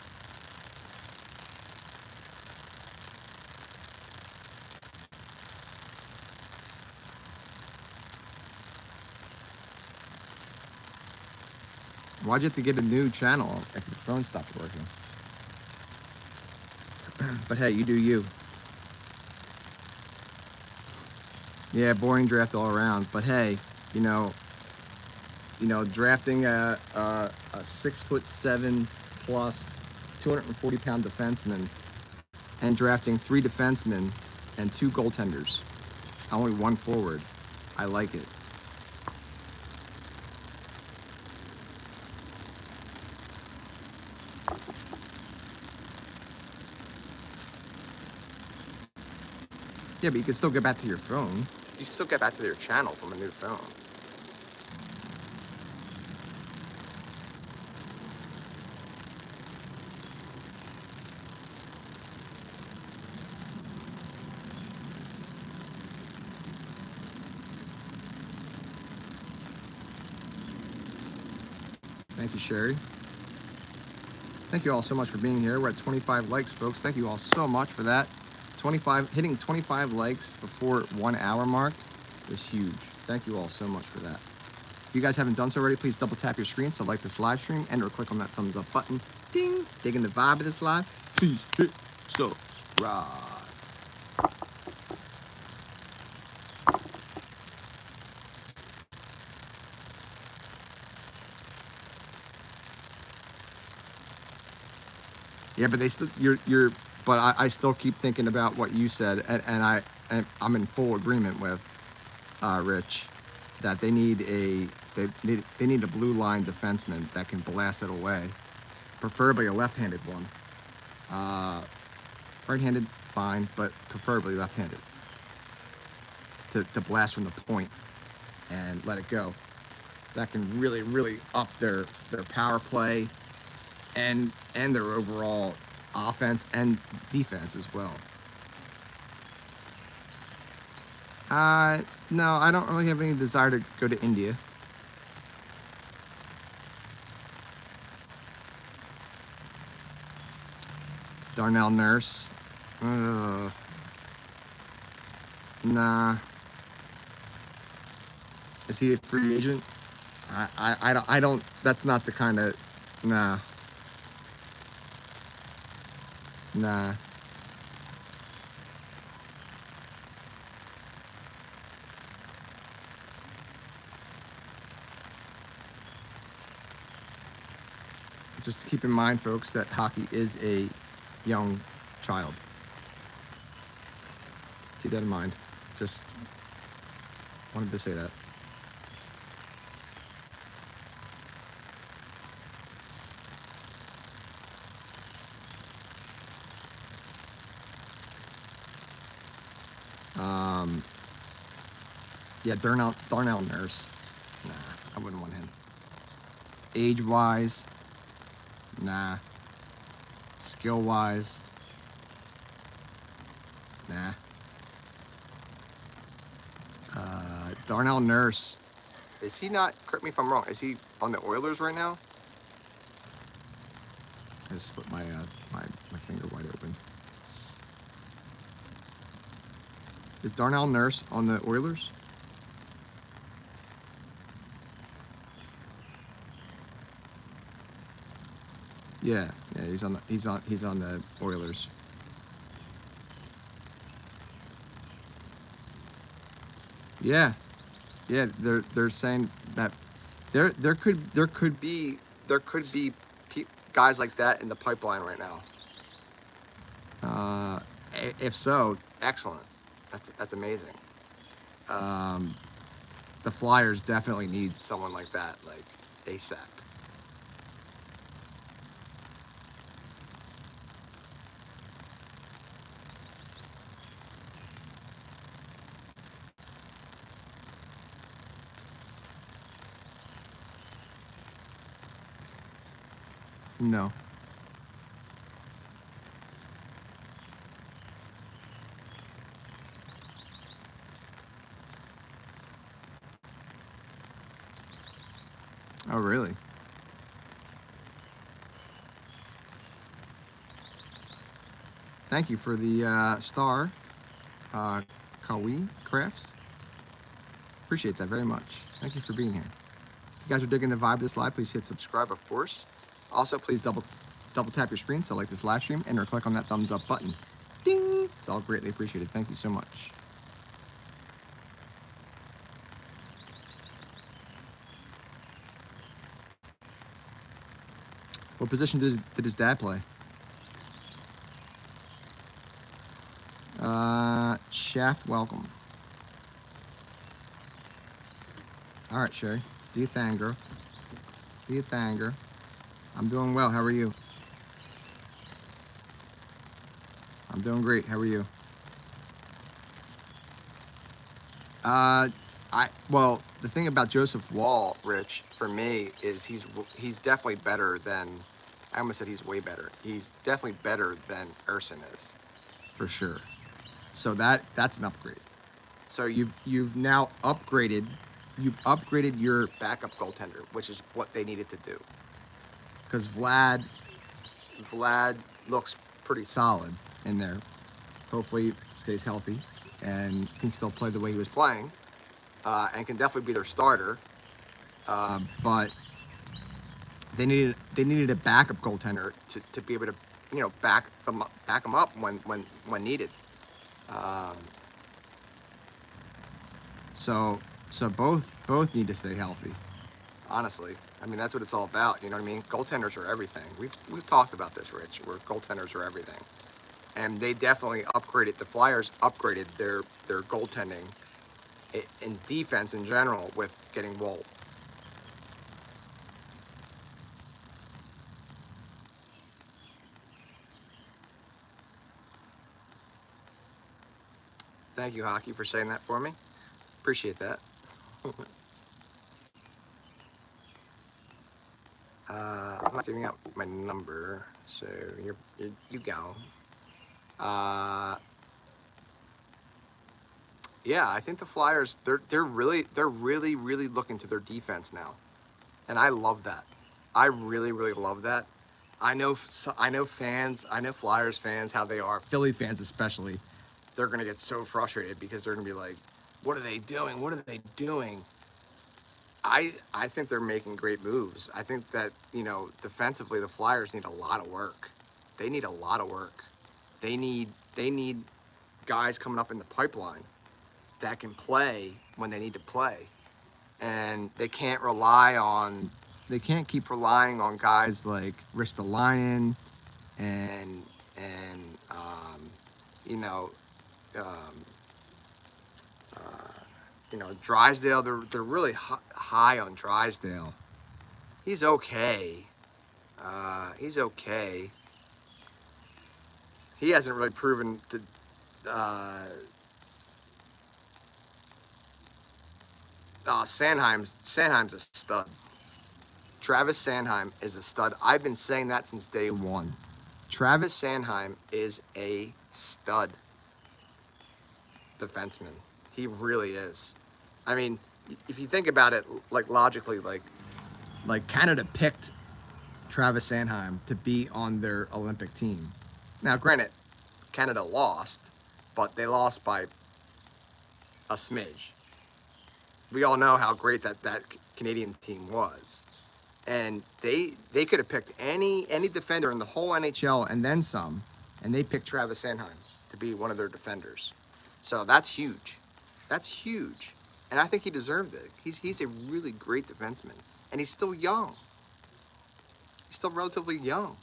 Speaker 1: Why'd you have to get a new channel if your phone stopped working? But hey, you do you. Yeah, boring draft all around. But hey, you know, drafting a 6'7" plus 240-pound defenseman and drafting 3 defensemen and 2 goaltenders, only 1 forward. I like it. Yeah, but you can still get back to your phone. You can still get back to your channel from a new phone. Thank you, Sherry. Thank you all so much for being here. We're at 25 likes, folks. Thank you all so much for that. Hitting 25 likes before 1 hour mark is huge. Thank you all so much for that. If you guys haven't done so already, please double tap your screens to like this live stream and or click on that thumbs up button. Ding! Digging the vibe of this live? Please hit subscribe. Yeah, but they still, but I still keep thinking about what you said, and I'm in full agreement with Rich that they need a blue line defenseman that can blast it away, preferably a left-handed one. Right-handed, fine, but preferably left-handed to blast from the point and let it go. That can really up their power play and their overall offense and defense as well. No, I don't really have any desire to go to India. Darnell Nurse. Nah. Is he a free agent? I don't, that's not the kind of, nah. Nah. Just keep in mind, folks, that hockey is a young child. Keep that in mind. Just wanted to say that. Yeah, Darnell Nurse. Nah, I wouldn't want him. Age-wise, nah. Skill-wise, nah. Darnell Nurse, is he not, correct me if I'm wrong, is he on the Oilers right now? I just put my finger wide open. Is Darnell Nurse on the Oilers? Yeah, he's on the Oilers. Yeah, they're saying that there could be guys like that in the pipeline right now. If so, excellent. That's amazing. The Flyers definitely need someone like that, like ASAP. No. Oh, really? Thank you for the star, Kawi Crafts. Appreciate that very much. Thank you for being here. If you guys are digging the vibe of this live, please hit subscribe, of course. Also, please double tap your screen to like this live stream and or click on that thumbs up button. Ding! It's all greatly appreciated. Thank you so much. What position did his dad play? Chef, welcome. All right, Sherry. Do your thing, girl. Do your thing, girl. I'm doing well. How are you? I'm doing great. How are you? Well, the thing about Joseph Wall, Rich, for me, is he's definitely better than, I almost said he's way better. He's definitely better than Urson is, for sure. So that's an upgrade. So you've now upgraded your backup goaltender, which is what they needed to do. Because Vlad looks pretty solid in there. Hopefully stays healthy and can still play the way he was playing, and can definitely be their starter. But they needed a backup goaltender to be able to, back them up when needed. So both need to stay healthy. Honestly, I mean, that's what it's all about. You know what I mean? Goaltenders are everything. We've talked about this, Rich. Where goaltenders are everything, and they definitely upgraded. The Flyers upgraded their goaltending in defense in general with getting Woll. Thank you, Hockey, for saying that for me. Appreciate that. I'm not giving out my number, so you go. Yeah, I think the Flyers they're really looking to their defense now, and I love that. I really love that. I know fans, I know Flyers fans how they are, Philly fans especially. They're gonna get so frustrated because they're gonna be like, "What are they doing? What are they doing?" I think they're making great moves. I think that, defensively the Flyers need a lot of work. They need a lot of work. They need guys coming up in the pipeline that can play when they need to play. And they can't keep relying on guys like Ristolainen and Drysdale. They're really high on Drysdale. He's okay. He's okay. He hasn't really proven to Sanheim's a stud. Travis Sanheim is a stud. I've been saying that since day one. Travis Sanheim is a stud defenseman. He really is. I mean, if you think about it, like logically, like Canada picked Travis Sanheim to be on their Olympic team. Now, granted, Canada lost, but they lost by a smidge. We all know how great that Canadian team was, and they could have picked any defender in the whole NHL and then some, and they picked Travis Sanheim to be one of their defenders. So that's huge. That's huge, and I think he deserved it. He's a really great defenseman, and he's still young. He's still relatively young.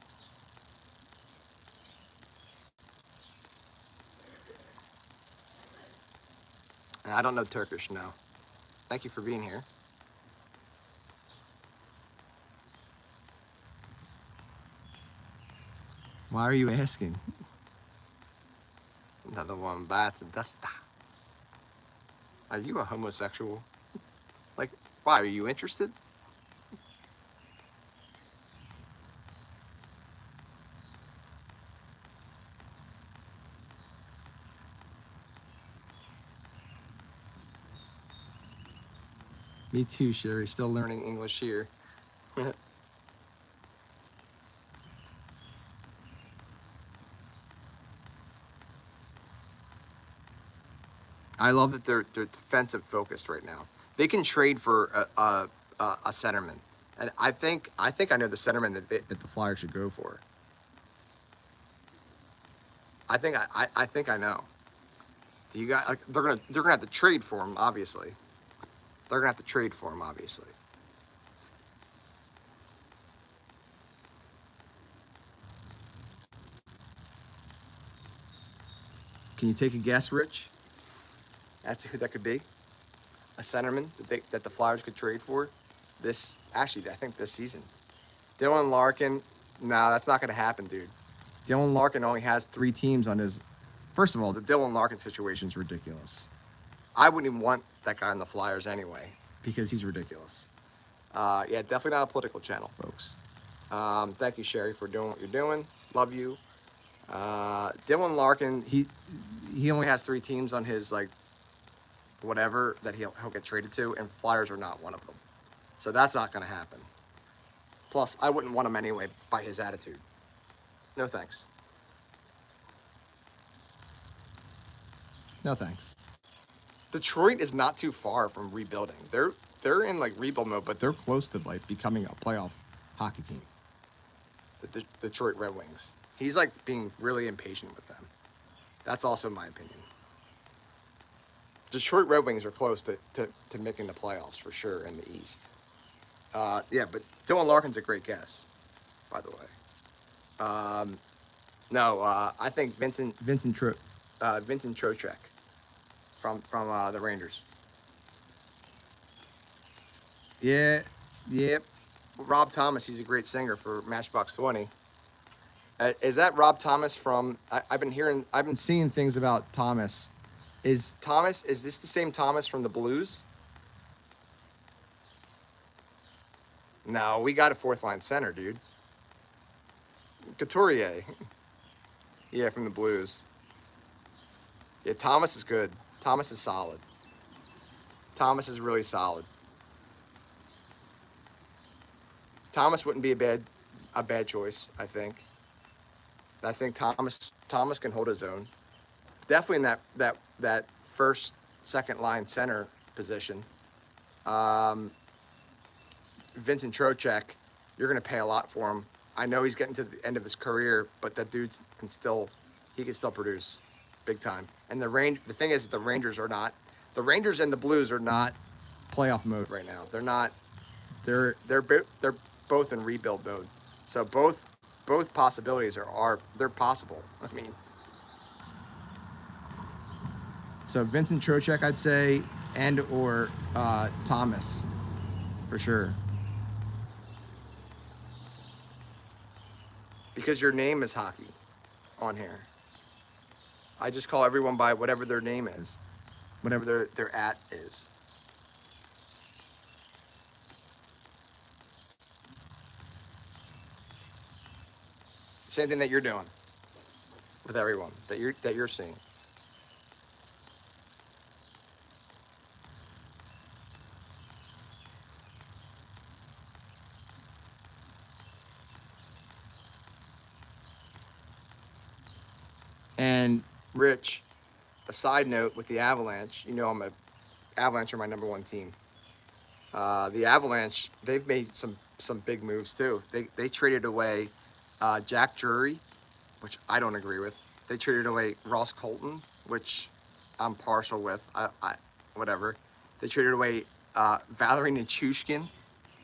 Speaker 1: I don't know Turkish, no. Thank you for being here. Why are you asking? Another one bites the dust. Are you a homosexual? Like, why? Are you interested? Me too, Sherry. Still learning English here. I love that they're defensive focused right now. They can trade for a centerman, and I think I know the centerman that the Flyers should go for. I think I know. Do you guys? Like, they're gonna have to trade for him, obviously. They're gonna have to trade for him, obviously. Can you take a guess, Rich, as to who that could be? A centerman that the Flyers could trade for I think this season. Dylan Larkin, no, that's not going to happen, dude. Dylan Larkin only has 3 teams on his. First of all, the Dylan Larkin situation is ridiculous. I wouldn't even want that guy on the Flyers anyway because he's ridiculous. Yeah, definitely not a political channel, folks. Thank you, Sherry, for doing what you're doing. Love you. Dylan Larkin, he only has 3 teams on his like whatever that he'll get traded to, and Flyers are not one of them. So that's not going to happen. Plus, I wouldn't want him anyway by his attitude. No thanks. No thanks. Detroit is not too far from rebuilding. They're in like rebuild mode, but they're close to like becoming a playoff hockey team. The Detroit Red Wings. He's like being really impatient with them. That's also my opinion. Detroit Red Wings are close to making the playoffs for sure in the East. Yeah, but Dylan Larkin's a great guess, by the way. No, I think Vincent Trocheck from the Rangers. Yeah, yep. Rob Thomas, he's a great singer for Matchbox 20. Is that Rob Thomas from? I've been seeing things about Thomas. Is this the same Thomas from the Blues? No, we got a 4th line center, dude. Couturier. Yeah, from the Blues. Yeah, Thomas is good. Thomas is solid. Thomas is really solid. Thomas wouldn't be a bad choice, I think. I think Thomas can hold his own. Definitely in that first, second line center position. Vincent Trocheck, you're going to pay a lot for him. I know he's getting to the end of his career, but that dude can still produce big time. And the thing is, the Rangers and the Blues are not playoff mode right now. They're not. They're both in rebuild mode. So both possibilities they're possible. I mean, so Vincent Trocheck, I'd say, and or Thomas, for sure. Because your name is hockey on here. I just call everyone by whatever their name is, whatever their at is. Same thing that you're doing with everyone that you're seeing. And Rich, a side note with the Avalanche, you know Avalanche are my number one team. The Avalanche, they've made some big moves too. They traded away Jack Drury, which I don't agree with. They traded away Ross Colton, which I'm partial with. I whatever. They traded away Valerie Nichushkin.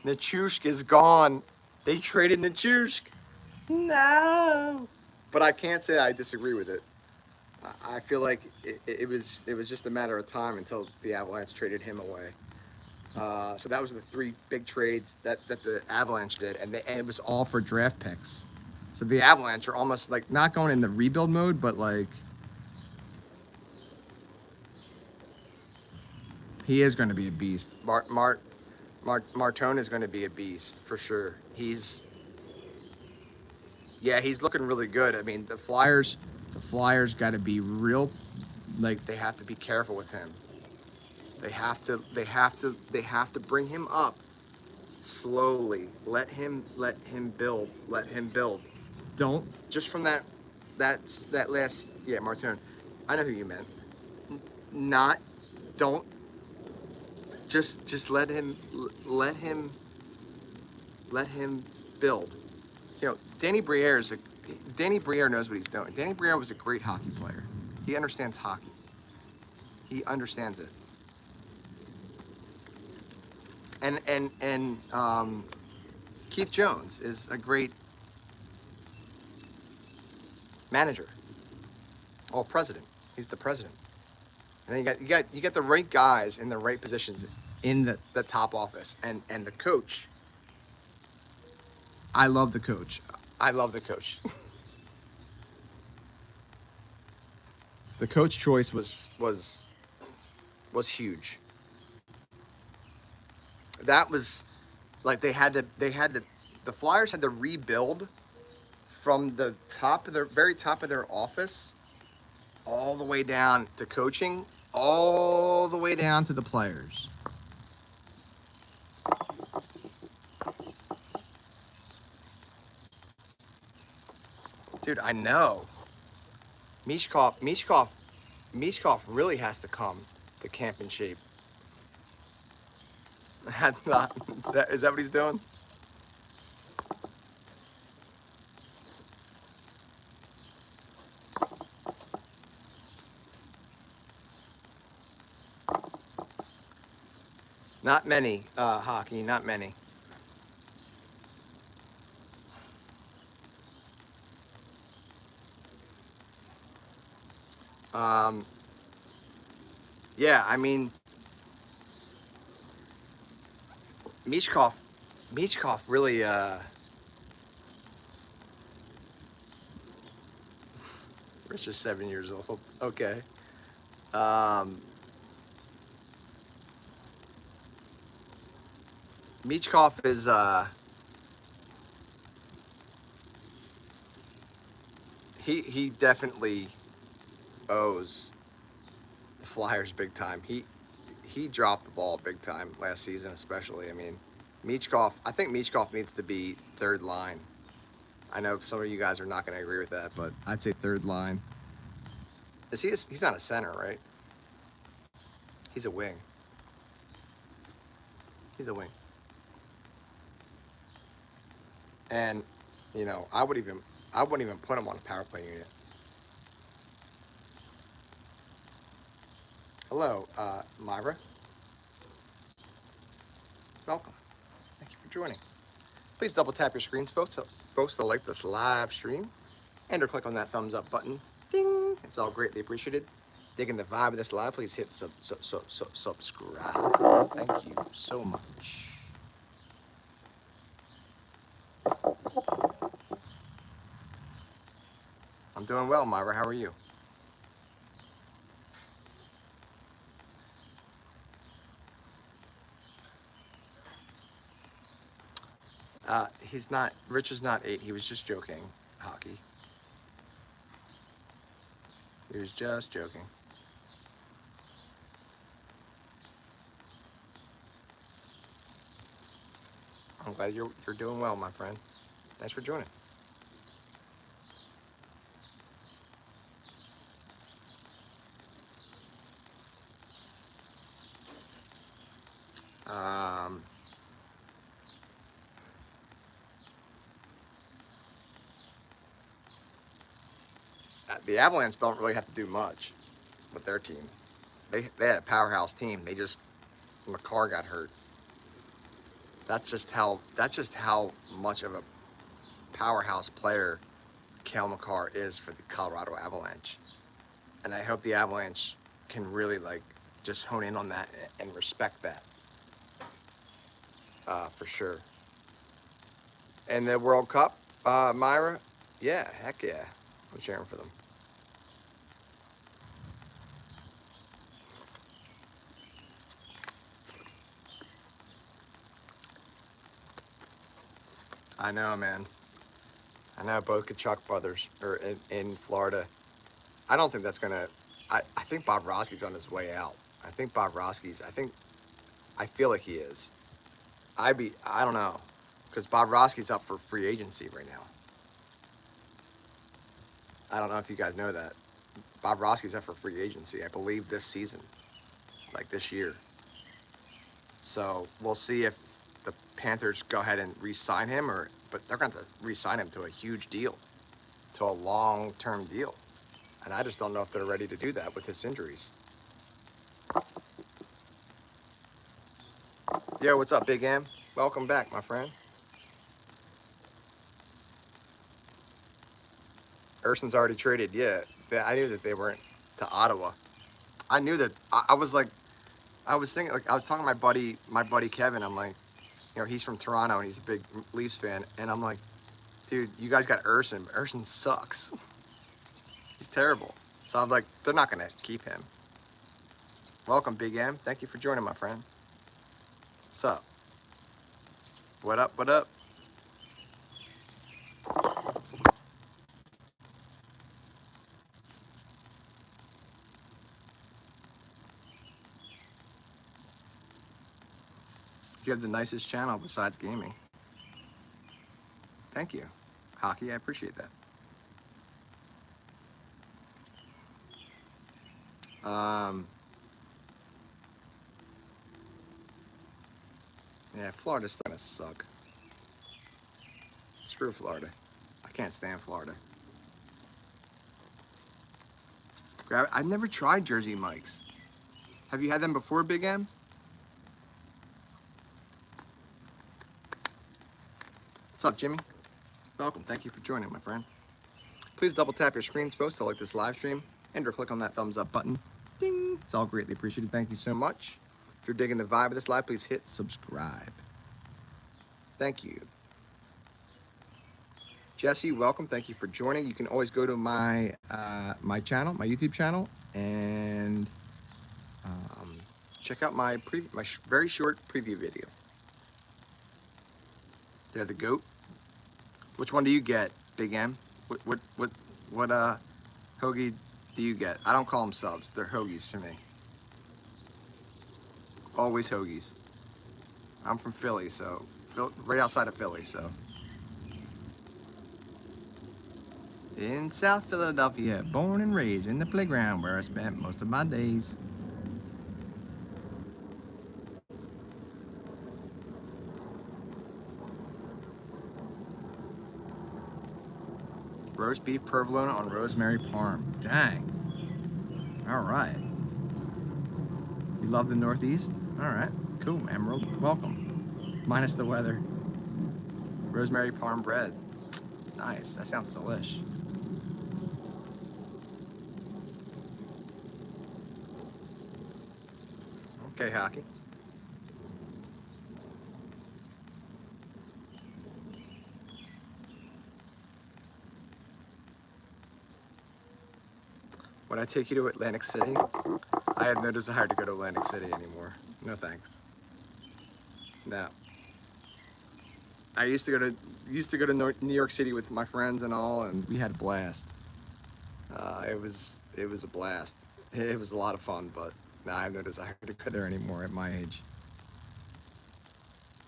Speaker 1: Nichushkin's gone. They traded Nichushk. No. But I can't say I disagree with it. I feel like it was just a matter of time until the Avalanche traded him away. So that was the three big trades that the Avalanche did, and it was all for draft picks. So the Avalanche are almost like not going in the rebuild mode, but like he is going to be a beast. Martone is going to be a beast for sure. He's looking really good. I mean, the Flyers got to be real, like they have to be careful with him. They have to bring him up slowly. Let him build. Don't just from that last Martone. I know who you meant. Not don't just let him build. You know, Danny Briere knows what he's doing. Danny Briere was a great hockey player. He understands hockey. He understands it. And Keith Jones is a great manager. Or president. He's the president. And then you got the right guys in the right positions in the top office. And the coach. I love the coach. The coach choice was huge. That was like the Flyers had to rebuild from the very top of their office all the way down to coaching, all the way down to the players. Dude, I know. Michkov really has to come to camp in shape. Is that what he's doing? Not many, hockey, not many. Yeah, I mean, Michkov really, Rich is 7 years old. Okay. Michkov is, he definitely owes the Flyers big time. He dropped the ball big time last season, especially. I mean, I think Michkov needs to be third line. I know some of you guys are not going to agree with that, but I'd say third line. He's not a center, right? He's a wing. And, you know, I wouldn't even put him on a power play unit. Hello, Myra. Welcome. Thank you for joining. Please double tap your screens, folks to like this live stream, and or click on that thumbs up button. Ding! It's all greatly appreciated. Digging the vibe of this live, please hit subscribe. Thank you so much. I'm doing well, Myra. How are you? Rich is not 8. He was just joking. Hockey. He was just joking. I'm glad you're doing well, my friend. Thanks for joining. The Avalanche don't really have to do much with their team. They had a powerhouse team. Makar got hurt. That's just how much of a powerhouse player Cale Makar is for the Colorado Avalanche. And I hope the Avalanche can really just hone in on that and respect that. For sure. And the World Cup, Myra, yeah, heck yeah. I'm cheering for them. I know, man. I know both Kachuk brothers are in Florida. I don't think that's gonna. I think Bobrovsky's on his way out. I feel like he is. I don't know, because Bobrovsky's up for free agency right now. I don't know if you guys know that. Bobrovsky's up for free agency, I believe, this season, this year. So we'll see if the Panthers go ahead and re-sign him, but they're going to re-sign him to a huge deal, to a long-term deal. And I just don't know if they're ready to do that with his injuries. Yo, what's up, Big M? Welcome back, my friend. Urson's already traded. Yeah, I knew that they weren't to Ottawa. I knew that. I was thinking, I was talking to my buddy Kevin. I'm like, he's from Toronto and he's a big Leafs fan. And I'm like, dude, you guys got Urson. Urson sucks. He's terrible. So I'm like, they're not going to keep him. Welcome, Big M. Thank you for joining, my friend. What's up? What up? What up? You have the nicest channel besides gaming. Thank you. Hockey, I appreciate that. Yeah, Florida's still gonna suck. Screw Florida. I can't stand Florida. I've never tried Jersey Mike's. Have you had them before, Big M? What's up, Jimmy? Welcome. Thank you for joining, my friend. Please double tap your screens, folks, to like this live stream, and or click on that thumbs up button. Ding! It's all greatly appreciated. Thank you so much. If you're digging the vibe of this live, please hit subscribe. Thank you. Jesse, welcome. Thank you for joining. You can always go to my my channel, my YouTube channel, and check out my very short preview video. They're the GOAT. Which one do you get, Big M? What hoagie do you get? I don't call them subs. They're hoagies to me. Always hoagies. I'm from Philly, so right outside of Philly, so. In South Philadelphia, born and raised in the playground where I spent most of my days. Roast beef provolone on rosemary parm. Dang. All right. You love the Northeast? All right. Cool, Emerald. Welcome. Minus the weather. Rosemary parm bread. Nice. That sounds delish. Okay, Hockey. When I take you to Atlantic City, I have no desire to go to Atlantic City anymore. No thanks. No. I used to go to New York City with my friends and all, and we had a blast. It was a blast. It was a lot of fun, but now I have no desire to go there anymore at my age.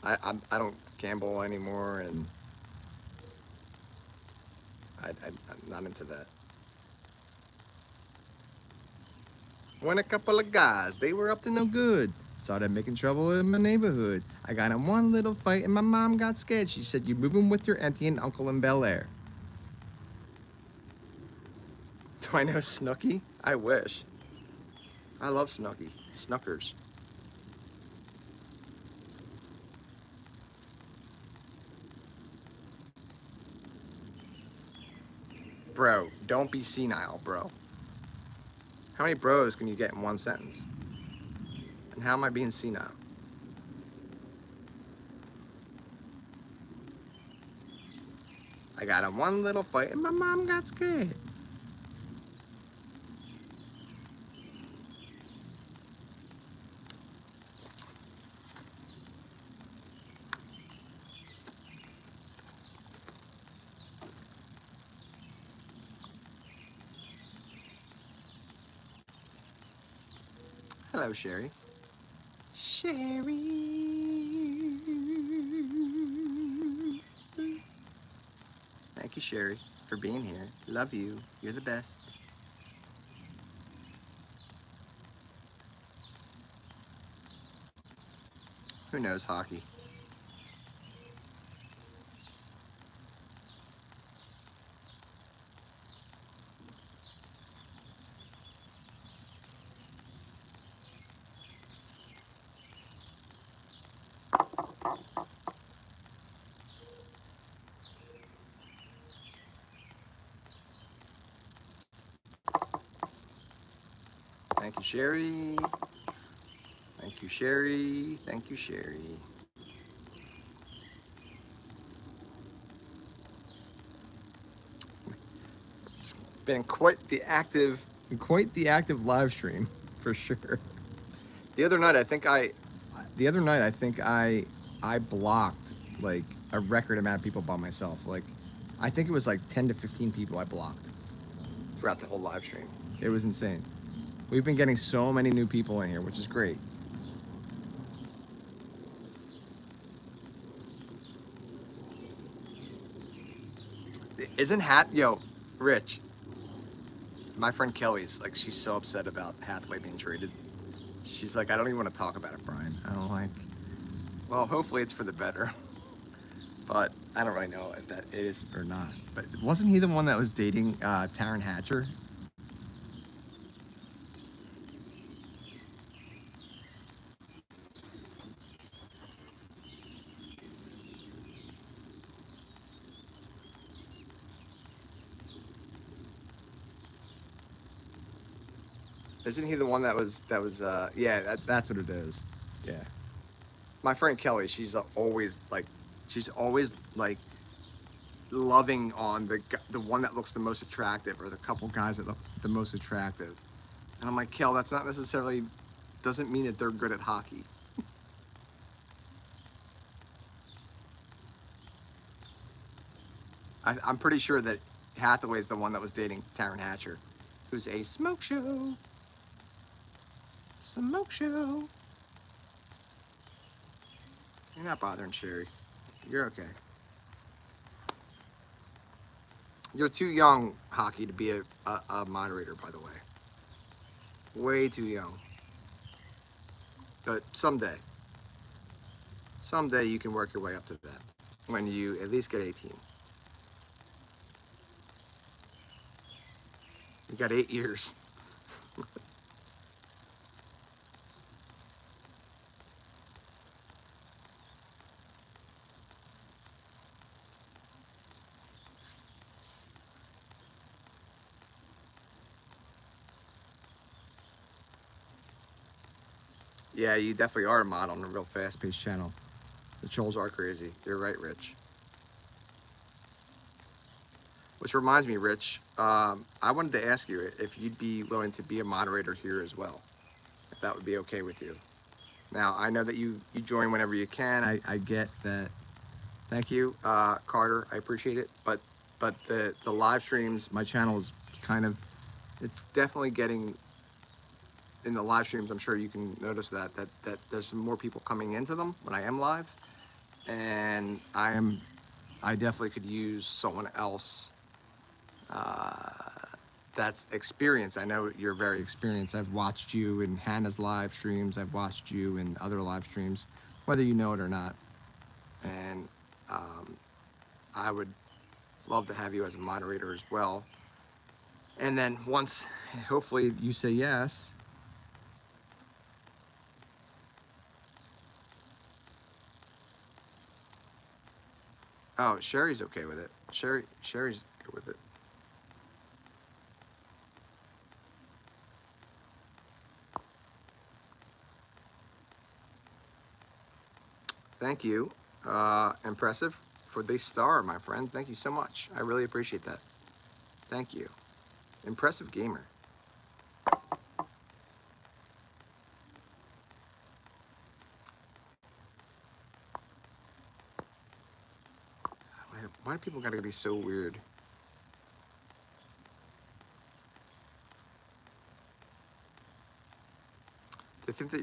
Speaker 1: I don't gamble anymore, and I'm not into that. When a couple of guys, they were up to no good. Started making trouble in my neighborhood. I got in one little fight and my mom got scared. She said, "You moving with your auntie and uncle in Bel Air." Do I know Snooky? I wish. I love Snooky. Snuckers. Bro, don't be senile, bro. How many bros can you get in one sentence? And how am I being senile? I got in one little fight and my mom got scared. Hello, Sherry. Sherry. Thank you, Sherry, for being here. Love you. You're the best. Who knows hockey? Thank you, Sherry. Thank you, Sherry. Thank you, Sherry. It's been quite the active live stream, for sure. The other night, I think I blocked like a record amount of people by myself. Like, I think it was like 10 to 15 people I blocked throughout the whole live stream. It was insane. We've been getting so many new people in here, which is great. Isn't Rich, my friend Kelly's like, she's so upset about Hathaway being traded. She's like, I don't even want to talk about it, Brian. I don't like, well, hopefully it's for the better. But I don't really know if that is or not. But wasn't he the one that was dating Taryn Hatcher? Isn't he the one that was yeah, that's what it is. Yeah. My friend Kelly, she's always like loving on the one that looks the most attractive, or the couple guys that look the most attractive. And I'm like, Kel, that's not necessarily, doesn't mean that they're good at hockey. I'm pretty sure that Hathaway's the one that was dating Taryn Hatcher, who's a smoke show. Smoke show. You're not bothering Sherry. You're okay. You're too young, Hockey, to be a moderator, by the way. Way too young. But someday you can work your way up to that when you at least get 18. You got 8 years. Yeah, you definitely are a mod on a real fast-paced channel. The trolls are crazy. You're right, Rich. Which reminds me, Rich, I wanted to ask you if you'd be willing to be a moderator here as well, if that would be okay with you. Now, I know that you join whenever you can. I get that Thank you, Carter. I appreciate it. But the live streams, my channel is kind of, it's definitely getting in the live streams. I'm sure you can notice that there's some more people coming into them when I am live, and I definitely could use someone else that's experienced. I know you're very experienced. I've watched you in Hannah's live streams. I've watched you in other live streams, whether you know it or not. And I would love to have you as a moderator as well. And then once, hopefully, you say yes. Oh, Sherry's okay with it. Sherry's good with it. Thank you, Impressive, for the star, my friend. Thank you so much. I really appreciate that. Thank you. Impressive gamer. Why do people gotta be so weird? They think that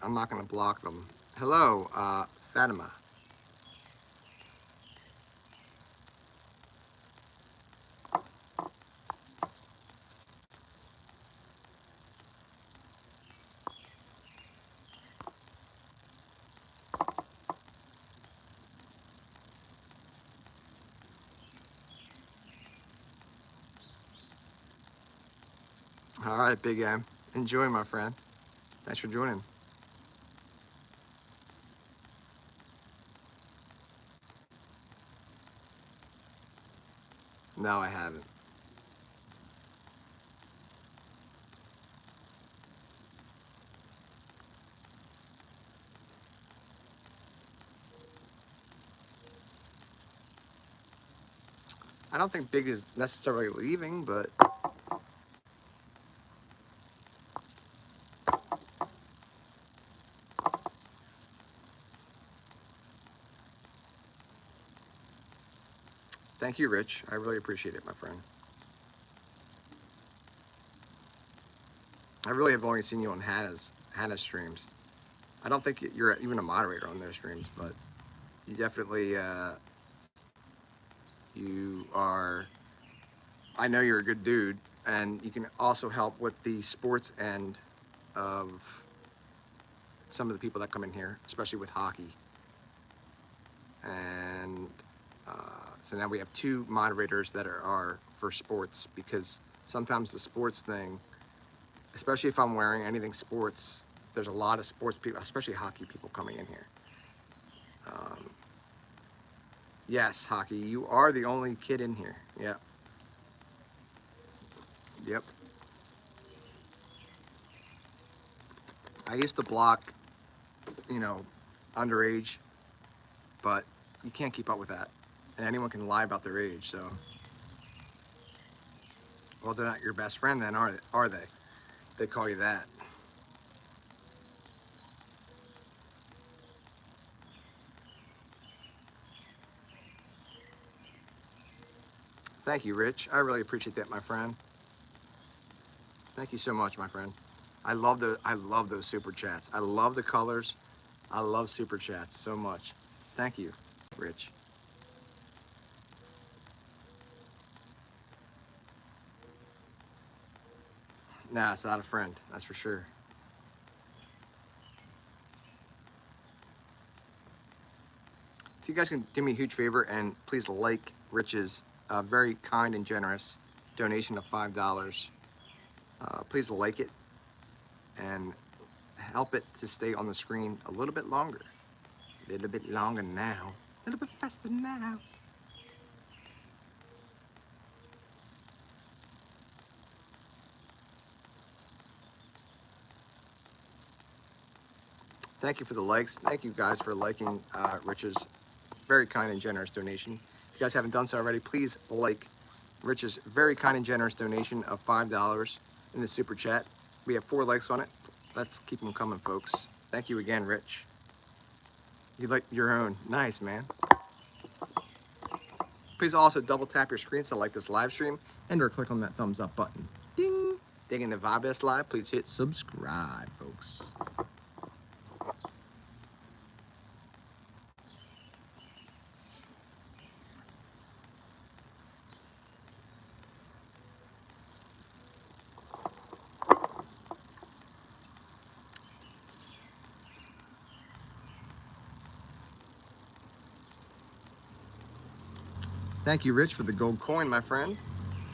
Speaker 1: I'm not gonna block them. Hello, Fatima. All right, Big M. Enjoy, my friend. Thanks for joining. No, I haven't. I don't think Big is necessarily leaving, but thank you, Rich. I really appreciate it, my friend. I really have only seen you on Hannah's streams. I don't think you're even a moderator on their streams, but you definitely you are. I know you're a good dude, and you can also help with the sports end of some of the people that come in here, especially with hockey. And so now we have two moderators that are for sports, because sometimes the sports thing, especially if I'm wearing anything sports, there's a lot of sports people, especially hockey people coming in here. Yes, hockey, you are the only kid in here. Yep. Yep. I used to block, underage, but you can't keep up with that. And anyone can lie about their age, so. Well, they're not your best friend then, are they? They call you that. Thank you, Rich. I really appreciate that, my friend. Thank you so much, my friend. I love those super chats. I love the colors. I love super chats so much. Thank you, Rich. Nah, it's not a friend, that's for sure. If you guys can do me a huge favor and please like Rich's very kind and generous donation of $5. Please like it and help it to stay on the screen a little bit longer. A little bit longer now. A little bit faster now. Thank you for the likes. Thank you guys for liking Rich's very kind and generous donation. If you guys haven't done so already, please like Rich's very kind and generous donation of $5 in the super chat. We have 4 likes on it. Let's keep them coming, folks. Thank you again, Rich. You like your own. Nice, man. Please also double tap your screens to like this live stream and or click on that thumbs up button. Ding! Digging the vibe of this live, please hit subscribe, folks. Thank you, Rich, for the gold coin, my friend.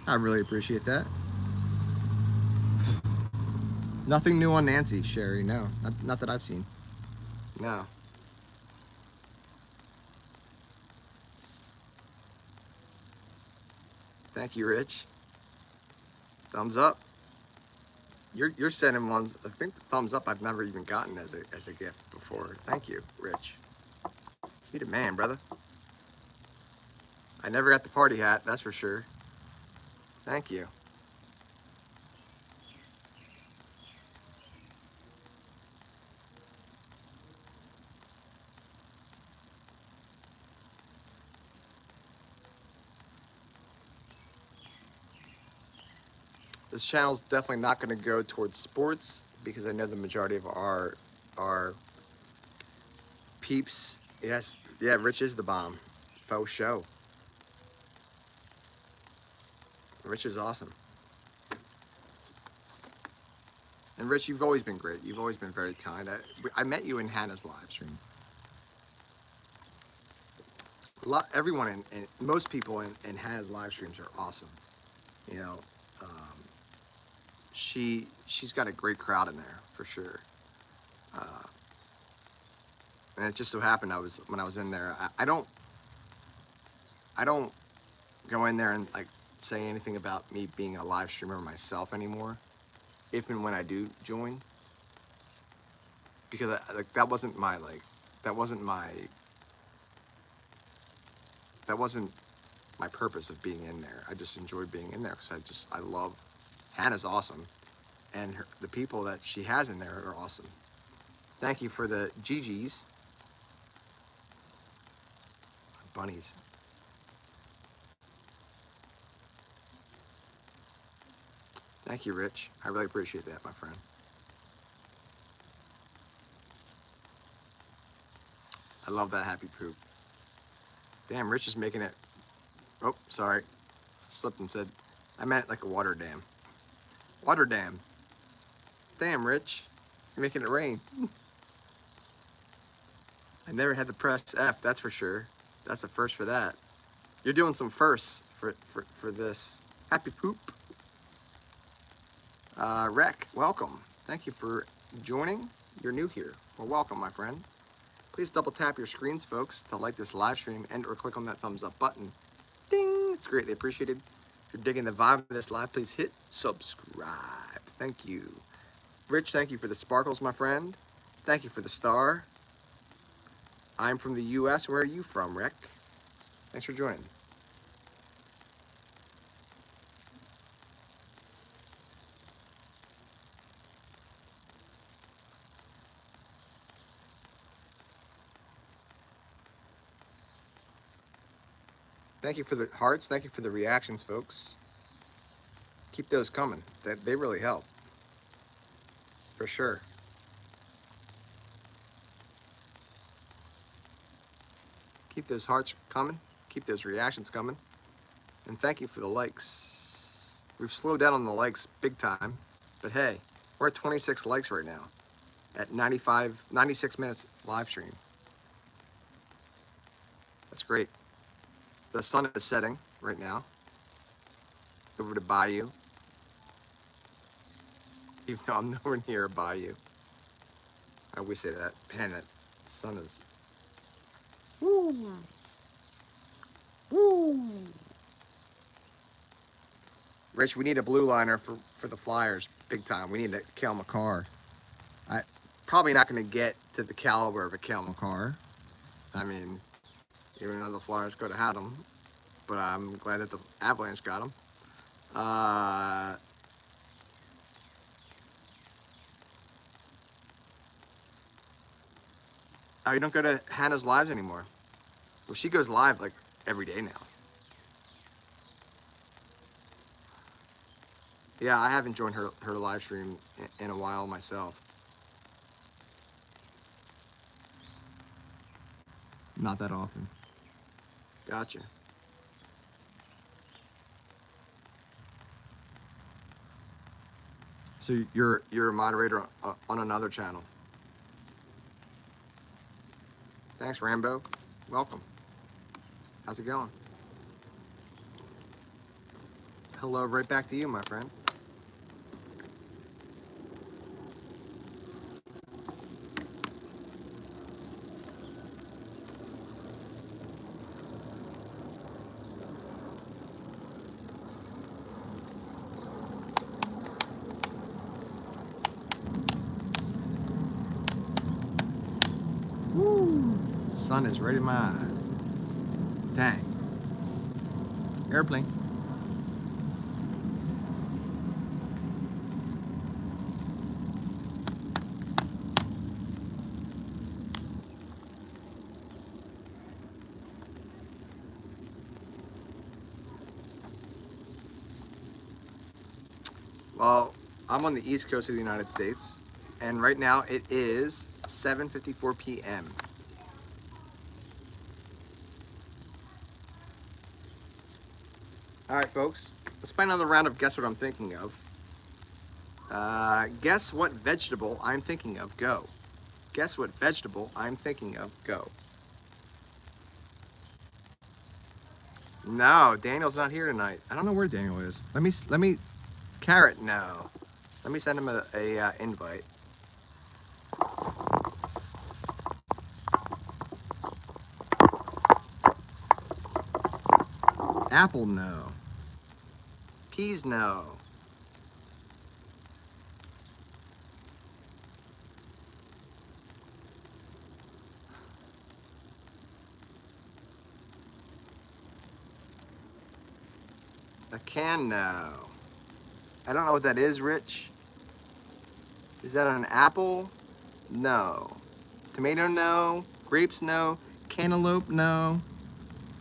Speaker 1: I really appreciate that. Nothing new on Nancy, Sherry. No, not that I've seen. No. Thank you, Rich. Thumbs up. You're sending ones. I think the thumbs up I've never even gotten as a gift before. Thank you, Rich. You the man, brother. I never got the party hat, that's for sure. Thank you. This channel's definitely not going to go towards sports because I know the majority of our peeps. Yes, yeah, Rich is the bomb. Faux show. Rich is awesome. And Rich, you've always been great. You've always been very kind. I met you in Hannah's live stream. Everyone and most people in Hannah's live streams are awesome. You know, she's got a great crowd in there for sure. And it just so happened when I was in there, I don't go in there and like say anything about me being a live streamer myself anymore, if and when I do join, because that wasn't my purpose of being in there. I just enjoyed being in there because I love Hannah's awesome, and the people that she has in there are awesome. Thank you for the GGs. Bunnies. Thank you, Rich. I really appreciate that, my friend. I love that happy poop. Damn, Rich is making it. Oh, sorry. Slipped and said, I meant like a water dam. Water dam. Damn, Rich. You're making it rain. I never had to press F, that's for sure. That's the first for that. You're doing some firsts for this. Happy poop. Rec, welcome. Thank you for joining. You're new here. Well, welcome, my friend. Please double tap your screens, folks, to like this live stream and or click on that thumbs up button. Ding! It's greatly appreciated. If you're digging the vibe of this live, please hit subscribe. Thank you. Rich, thank you for the sparkles, my friend. Thank you for the star. I'm from the U.S. Where are you from, Rec? Thanks for joining. Thank you for the hearts. Thank you for the reactions, folks. Keep those coming. They really help. For sure. Keep those hearts coming. Keep those reactions coming. And thank you for the likes. We've slowed down on the likes big time. But hey, we're at 26 likes right now. At 96 minutes live stream. That's great. The sun is setting right now. Over to Bayou. Even though I'm nowhere near a bayou. I always say that. Man, that sun is... Woo! Woo! Rich, we need a blue liner for the Flyers big time. We need a Cale Makar. I probably not going to get to the caliber of a Cale Makar. I mean, even though the Flyers could have had him, but I'm glad that the Avalanche got him. Oh, you don't go to Hannah's lives anymore? Well, she goes live like every day now. Yeah, I haven't joined her live stream in a while myself. Not that often. Gotcha. So you're a moderator on another channel. Thanks, Rambo. Welcome. How's it going? Hello, right back to you, my friend. Woo! Sun is right in my eyes. Dang. Airplane. Well, I'm on the East Coast of the United States, and right now it is 7:54 p.m. All right, folks, let's play another round of Guess What I'm Thinking Of. Guess what vegetable I'm thinking of. Go. Guess what vegetable I'm thinking of. Go. No, Daniel's not here tonight. I don't know where Daniel is. Let me. Carrot, no. Let me send him a invite. Apple, no. Peas, no. A can, no. I don't know what that is, Rich. Is that an apple? No. Tomato, no. Grapes, no. Cantaloupe, no.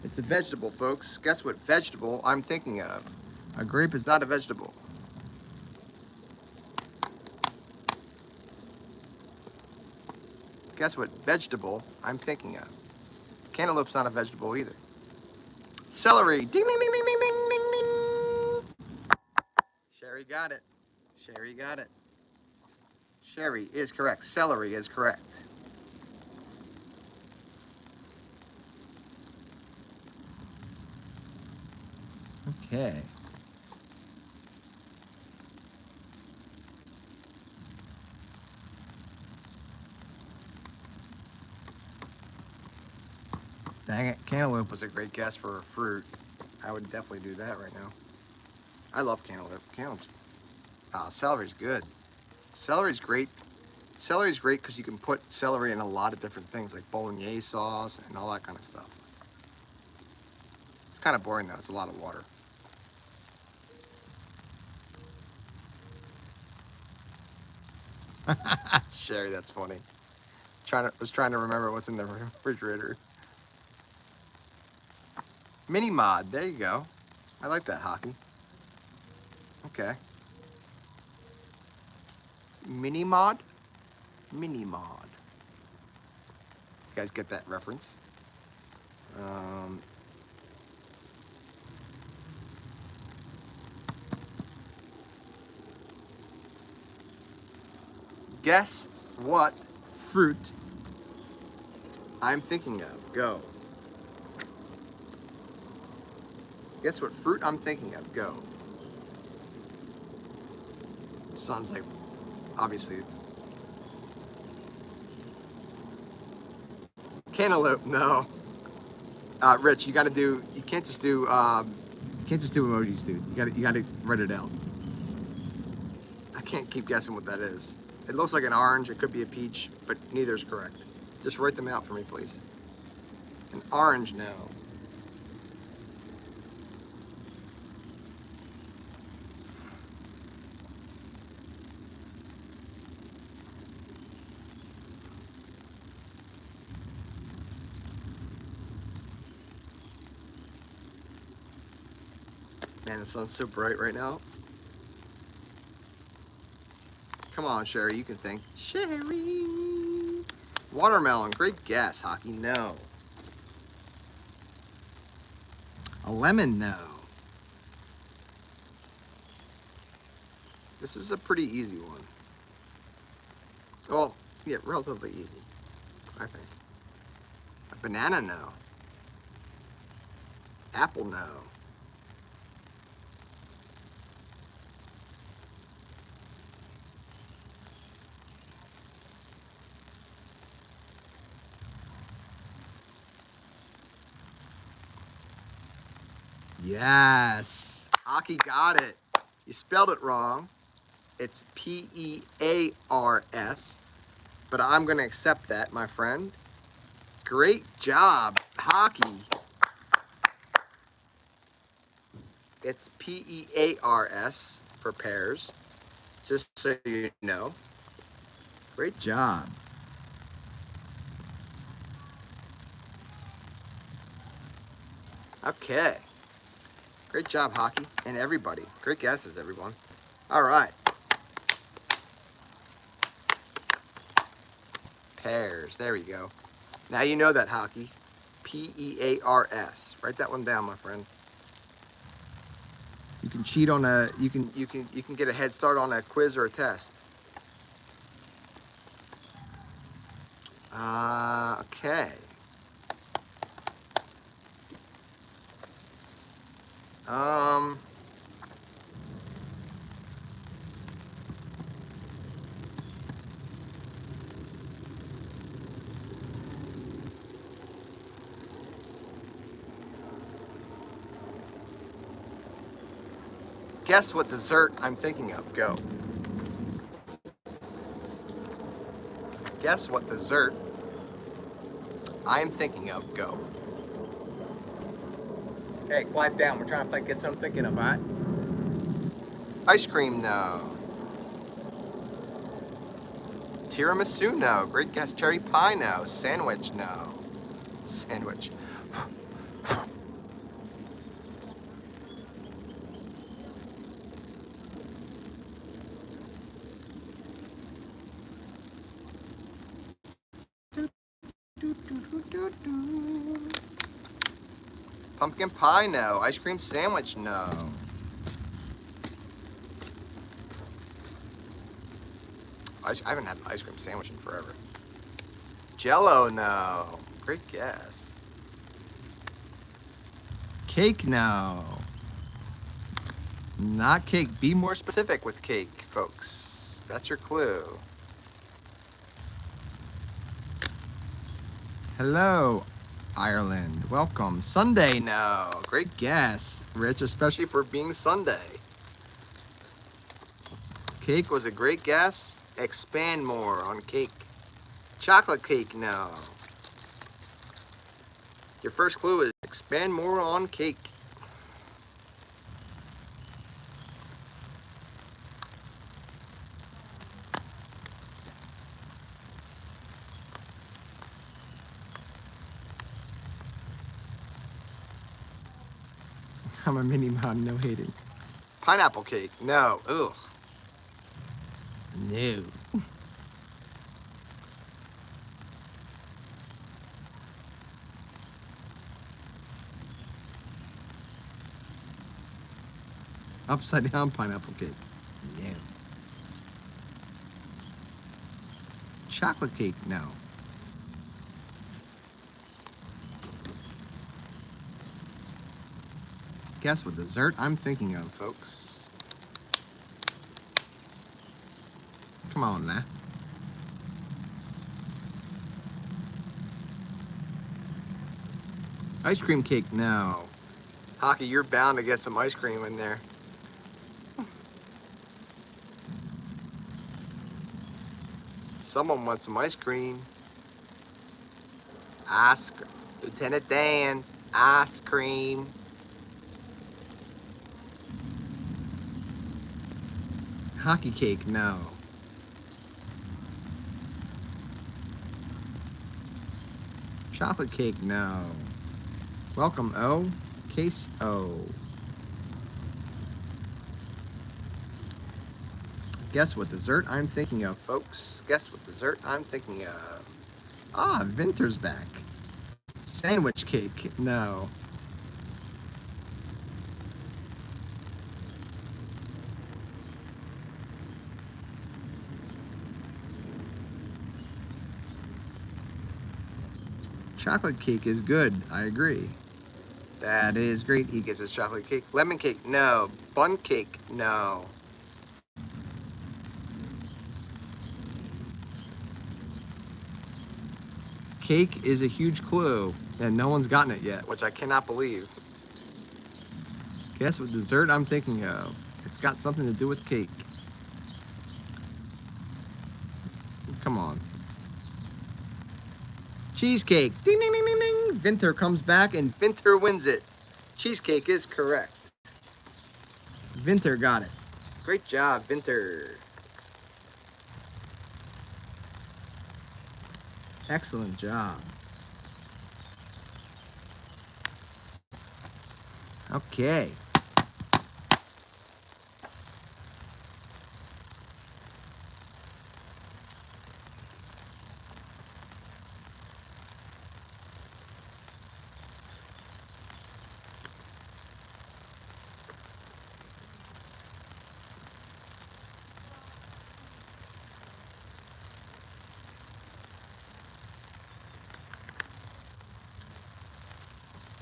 Speaker 1: It's a vegetable, folks. Guess what vegetable I'm thinking of? A grape is not a vegetable. Guess what vegetable I'm thinking of? Cantaloupe's not a vegetable either. Celery. Ding, ding, ding, ding, ding, ding, ding, ding. Sherry got it. Sherry got it. Sherry is correct. Celery is correct. Okay. Dang it, cantaloupe was a great guess for a fruit. I would definitely do that right now. I love cantaloupe. Cantaloup's, celery's good. Celery's great. Celery's great because you can put celery in a lot of different things like bolognese sauce and all that kind of stuff. It's kind of boring though, it's a lot of water. Sherry, that's funny. Was trying to remember what's in the refrigerator. Mini mod, there you go. I like that, hockey. Okay. Mini mod? Mini mod. You guys get that reference? Guess what fruit I'm thinking of. Go. Guess what fruit I'm thinking of. Go. Sounds like, obviously. Cantaloupe, no. Rich, you can't just do emojis, dude. You gotta write it out. I can't keep guessing what that is. It looks like an orange, it could be a peach, but neither is correct. Just write them out for me, please. An orange, no. Man, the sun's so bright right now. Come on, Sherry, you can think. Sherry. Watermelon, great guess. Hockey, no. A lemon, no. This is a pretty easy one. Well, yeah, relatively easy, I think. A banana, no. Apple, no. Yes. Hockey got it. You spelled it wrong. It's P-E-A-R-S. But I'm going to accept that, my friend. Great job, Hockey. It's P-E-A-R-S for pears, just so you know. Great job. Okay. Great job, Hockey, and everybody. Great guesses, everyone. All right. Pears. There we go. Now you know that, Hockey. P-E-A-R-S. Write that one down, my friend. You can cheat on you can get a head start on a quiz or a test. Okay. Guess what dessert I'm thinking of? Go. Guess what dessert I'm thinking of? Go. Hey, quiet down. We're trying to play Guess What I'm Thinking of, all right? Ice cream, no. Tiramisu, no. Great guess. Cherry pie, no. Sandwich, no. Sandwich. Pumpkin pie, no. Ice cream sandwich, no. I haven't had an ice cream sandwich in forever. Jello, no. Great guess. Cake, no. Not cake. Be more specific with cake, folks. That's your clue. Hello, Ireland. Welcome. Sunday, no. Great guess, Rich, especially for being Sunday. Cake was a great guess. Expand more on cake. Chocolate cake, no. Your first clue is expand more on cake. I'm a mini mod, no hating. Pineapple cake, no. Ugh. No. Upside down pineapple cake, no. Chocolate cake, no. Guess what dessert I'm thinking of, folks. Come on now. Ice cream cake, no. Hockey, you're bound to get some ice cream in there. Someone wants some ice cream. Ice cream. Lieutenant Dan, ice cream. Hockey cake, no. Chocolate cake, no. Welcome, O. Case O. Guess what dessert I'm thinking of, folks? Guess what dessert I'm thinking of? Ah, Vinter's back. Sandwich cake. No. Chocolate cake is good. I agree. That is great. He gives us chocolate cake. Lemon cake. No. Bun cake. No. Cake is a huge clue, and no one's gotten it yet, which I cannot believe. Guess what dessert I'm thinking of? It's got something to do with cake. Come on. Cheesecake. Ding, ding, ding, ding, ding. Vinter comes back, and Vinter wins it. Cheesecake is correct. Vinter got it. Great job, Vinter. Excellent job. Okay.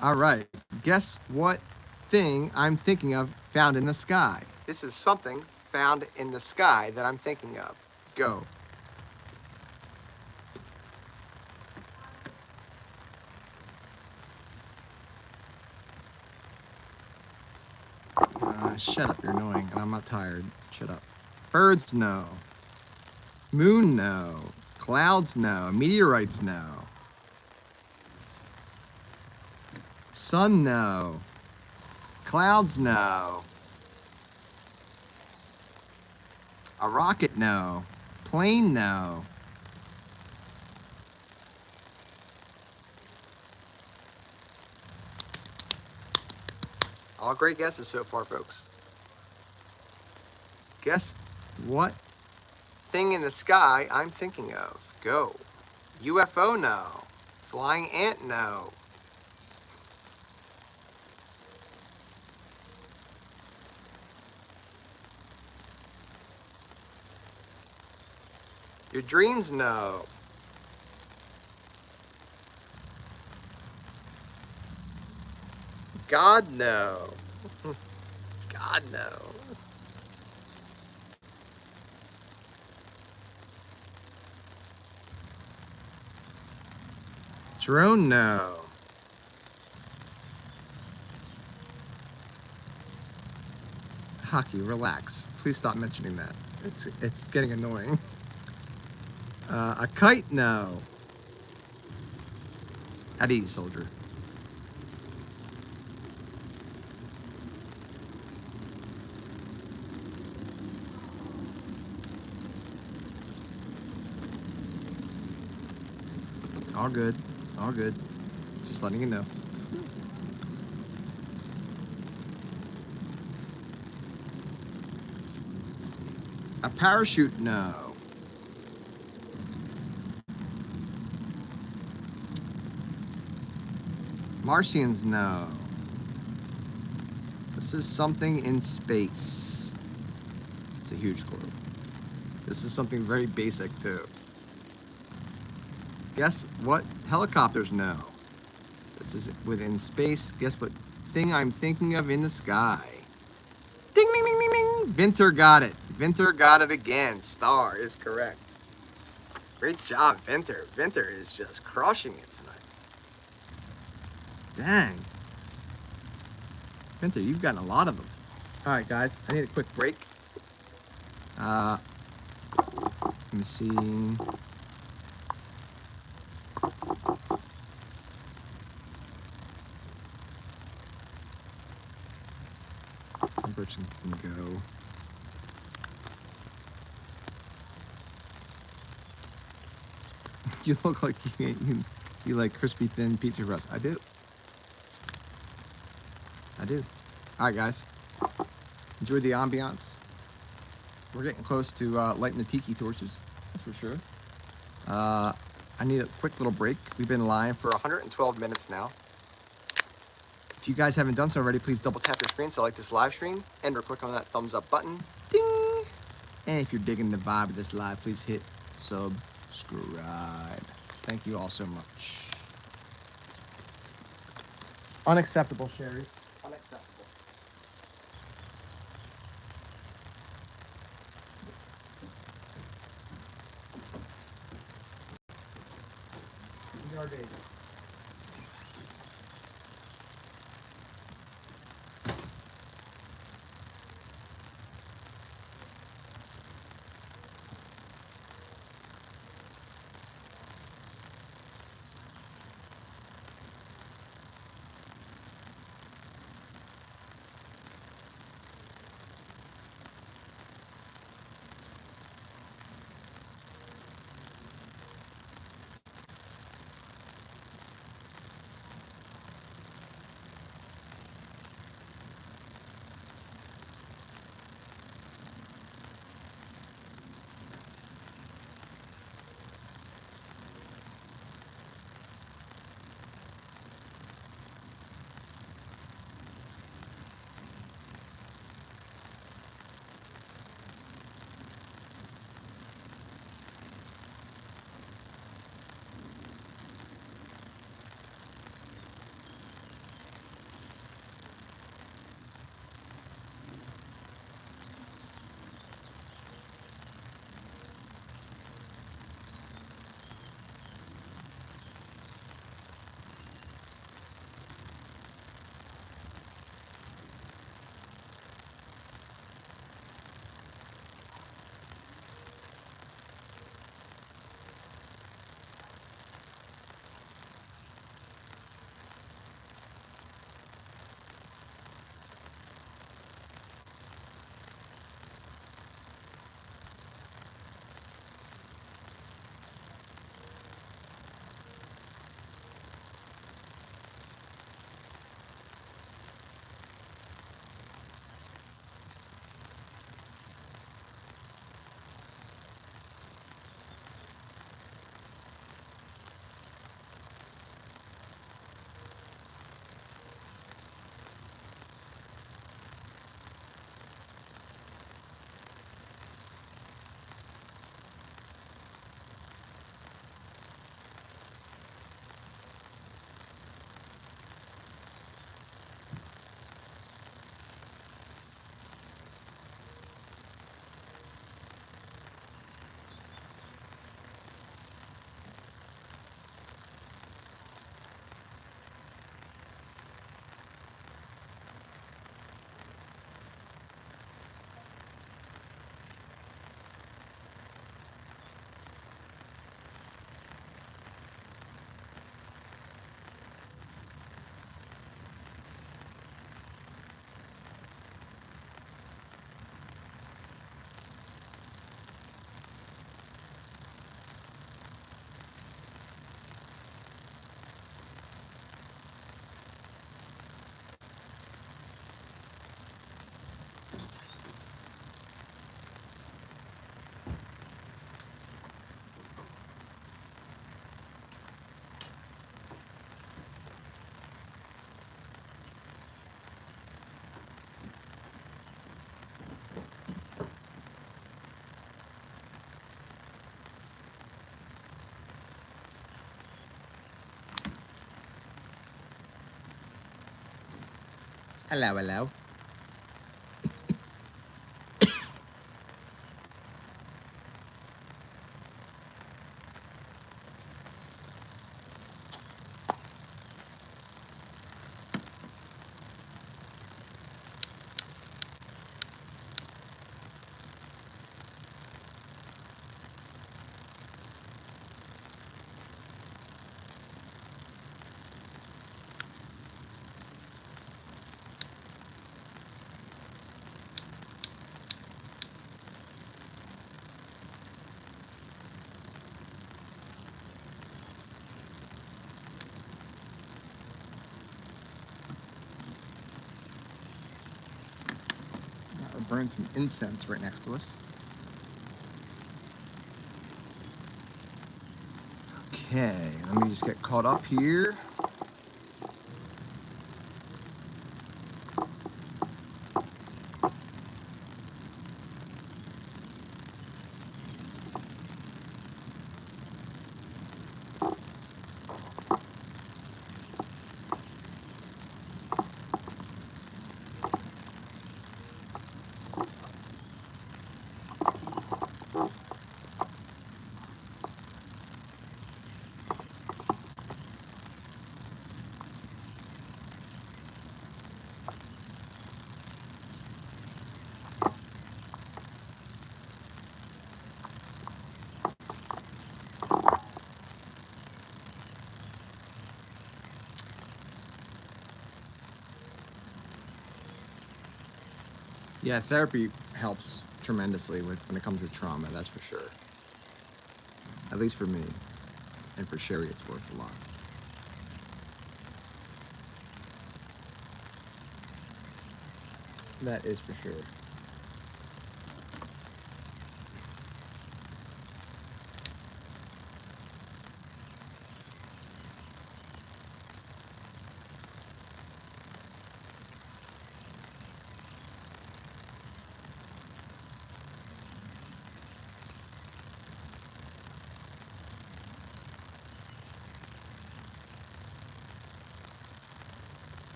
Speaker 1: All right. Guess what thing I'm thinking of found in the sky? This is something found in the sky that I'm thinking of. Go. Shut up, you're annoying, and I'm not tired. Shut up. Birds, no. Moon, no. Clouds, no. Meteorites, no. Sun, no. Clouds, no. A rocket, no. Plane, no. All great guesses so far, folks. Guess what thing in the sky I'm thinking of? Go. UFO, no. Flying ant, no. Your dreams, no. God, no. God, no. Drone, no. Hockey, relax. Please stop mentioning that. It's getting annoying. A kite, no. At ease, soldier. All good. All good. Just letting you know. A parachute, no. Martians, no. This is something in space. It's a huge clue. This is something very basic, too. Guess what? Helicopters, no. This is within space. Guess what thing I'm thinking of in the sky? Ding, ding, ding, ding, ding. Vinter got it. Vinter got it again. Star is correct. Great job, Vinter. Vinter is just crushing it tonight. Dang. Vinter, you've gotten a lot of them. All right, guys. I need a quick break. Let me see. Person can go. You look like you like crispy thin pizza crust. I do. I do. All right, guys. Enjoy the ambiance. We're getting close to lighting the tiki torches, that's for sure. I need a quick little break. We've been live for 112 minutes now. If you guys haven't done so already, please double tap your screen so like this live stream and or click on that thumbs up button. Ding! And if you're digging the vibe of this live, please hit subscribe. Thank you all so much. Unacceptable, Sherry. Unacceptable. Garbage. Hello, hello. Burn some incense right next to us. Okay, let me just get caught up here. Yeah, therapy helps tremendously when it comes to trauma, that's for sure. At least for me. And for Sherry, it's worth a lot. That is for sure.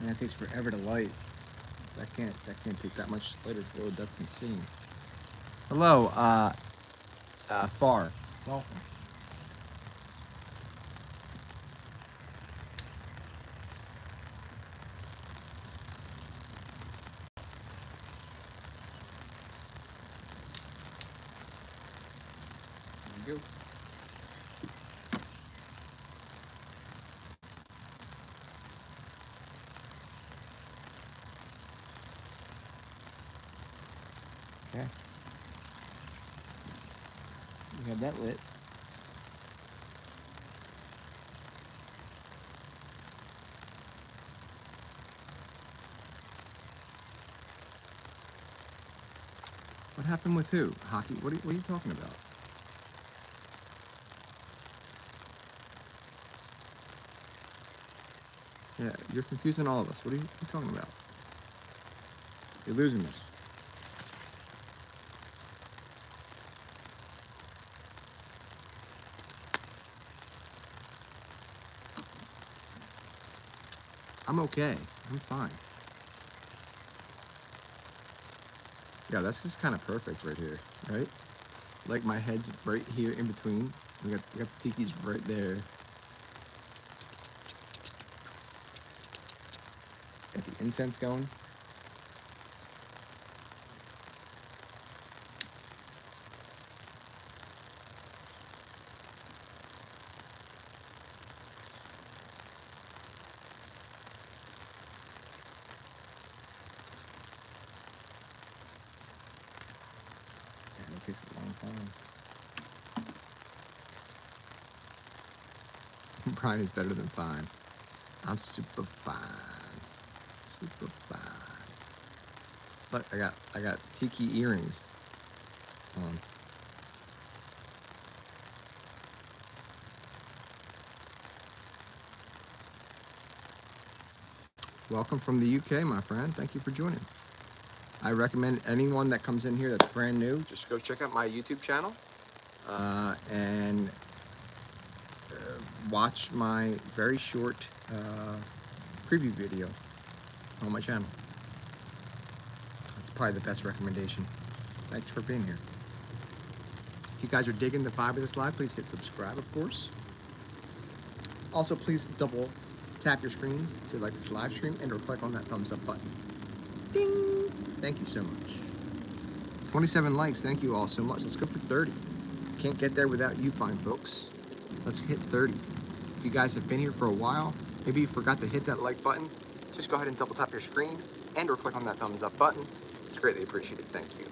Speaker 1: And it takes forever to light. That can't take that much lighter fluid. That's insane. Hello, Far. Welcome. There you go. Okay. We have that lit. What happened with who? Hockey? What are you talking about? Yeah, you're confusing all of us. What are you talking about? You're losing us. I'm okay. I'm fine. Yeah, this is kind of perfect right here, right? Like my head's right here in between. We got the tiki's right there. Got the incense going. Damn, it takes a long time. Brian is better than fine. I'm super fine. Super fine. Look, I got tiki earrings on. Welcome from the UK, my friend. Thank you for joining. I recommend anyone that comes in here that's brand new, just go check out my YouTube channel and watch my very short preview video on my channel. That's probably the best recommendation. Thanks for being here. If you guys are digging the vibe of this live, please hit subscribe, of course. Also, please double tap your screens to like this live stream and or click on that thumbs up button. Ding! Thank you so much. 27 likes, thank you all so much. Let's go for 30. Can't get there without you fine folks. Let's hit 30. If you guys have been here for a while, maybe you forgot to hit that like button, just go ahead and double tap your screen and or click on that thumbs up button. It's greatly appreciated. Thank you.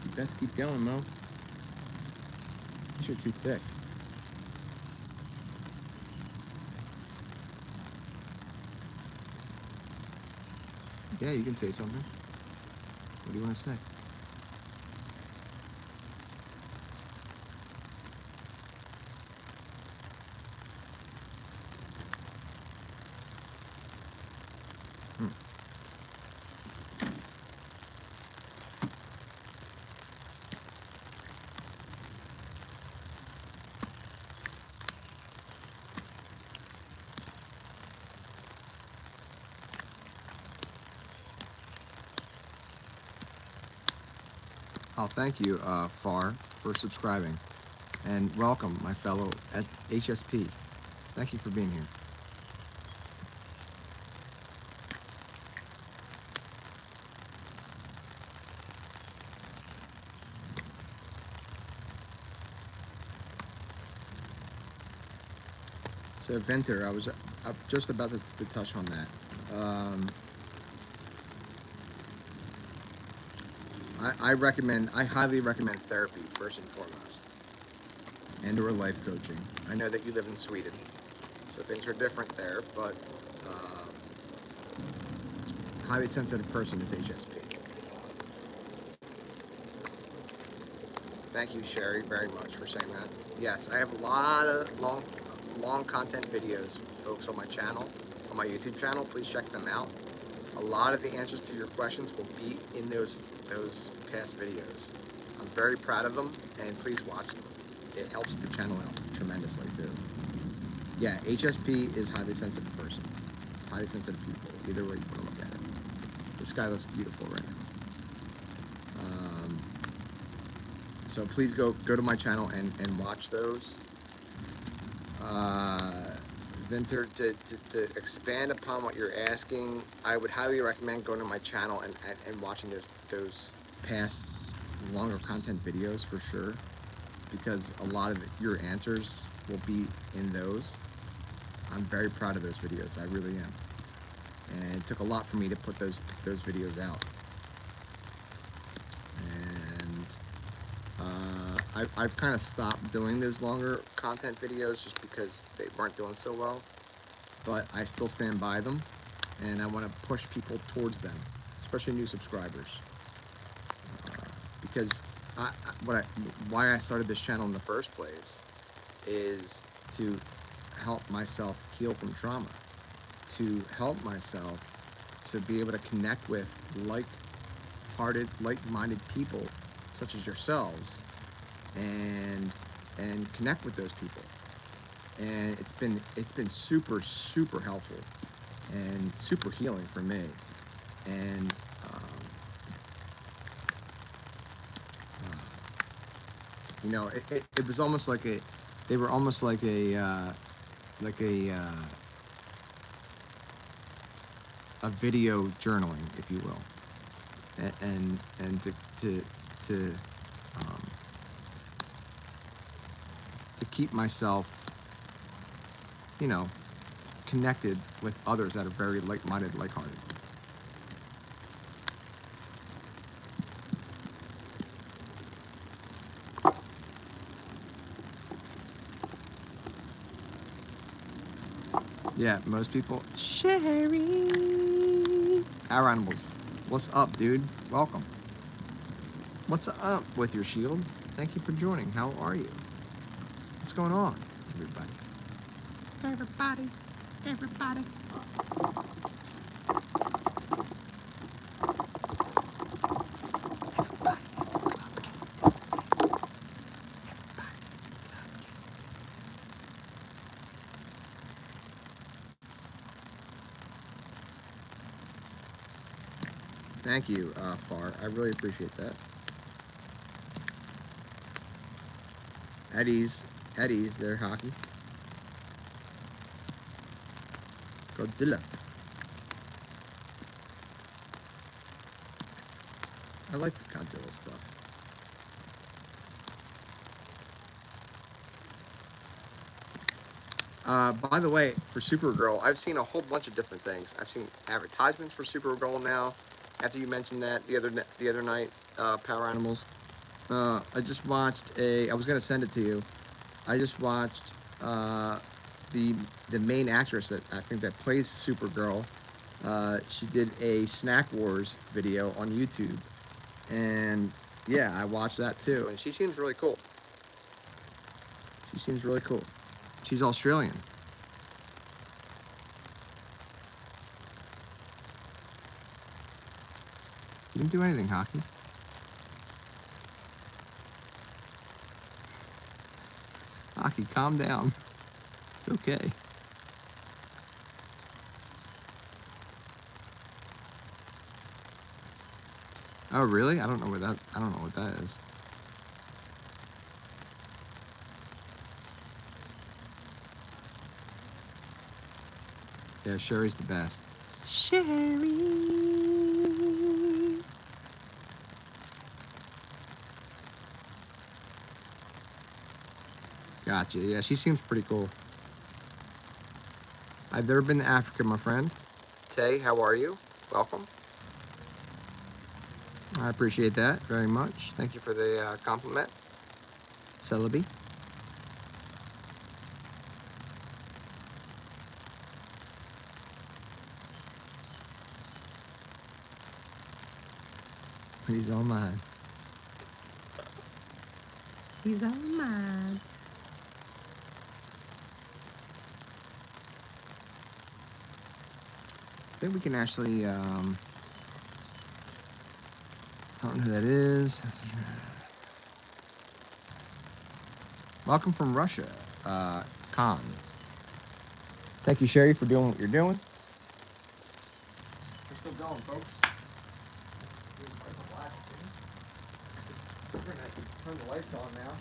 Speaker 1: You best keep going, Mo. You're too thick. Yeah, you can say something. What do you want to say? Oh, thank you, Far, for subscribing. And welcome, my fellow at HSP. Thank you for being here. So, Venter, I was just about to touch on that. I highly recommend therapy first and foremost, and or life coaching. I know that you live in Sweden, so things are different there, but highly sensitive person is HSP. Thank you, Sherry, very much for saying that. Yes, I have a lot of long content videos, folks, on my channel, on my YouTube channel. Please check them out. A lot of the answers to your questions will be in those past videos. I'm very proud of them, and please watch them. It helps the channel out tremendously too. Yeah, HSP is highly sensitive person. Highly sensitive people, either way you want to look at it. This guy looks beautiful right now. So please go to my channel and watch those. Vinter, to expand upon what you're asking, I would highly recommend going to my channel and watching those past longer content videos for sure, because a lot of your answers will be in those. I'm very proud of those videos, I really am. And it took a lot for me to put those videos out. And I've kind of stopped doing those longer content videos just because they weren't doing so well, but I still stand by them, and I want to push people towards them, especially new subscribers, because why I started this channel in the first place is to help myself heal from trauma, to help myself to be able to connect with like-hearted, like-minded people such as yourselves, and connect with those people. And it's been super helpful and super healing for me. And you know, it was almost like they were almost like a video journaling, if you will, and to keep myself, you know, connected with others that are very like-minded, like-hearted. Yeah, most people. Sherry! Our animals. What's up, dude? Welcome. What's up with your shield? Thank you for joining. How are you? What's going on, everybody? Everybody. Everybody. Thank you, Far. I really appreciate that. Eddie's there, hockey. Godzilla. I like the Godzilla stuff. By the way, for Supergirl, I've seen a whole bunch of different things. I've seen advertisements for Supergirl now. After you mentioned that the other night, Power Animals. I just watched I was gonna send it to you. I just watched the main actress that I think that plays Supergirl. She did a Snack Wars video on YouTube, and yeah, I watched that too. And she seems really cool. She seems really cool. She's Australian. You didn't do anything, Hockey. Hockey, calm down. It's okay. Oh, really? I don't know what that is. Yeah, Sherry's the best. Sherry. Gotcha. Yeah, she seems pretty cool. I've never been to Africa, my friend. Tay, how are you? Welcome. I appreciate that very much. Thank you for the compliment. Celebi. He's all mine. He's all mine. I think we can actually, I don't know who that is. Welcome from Russia, Khan. Thank you, Sherry, for doing what you're doing. We're still going, folks. We're gonna turn the lights on now.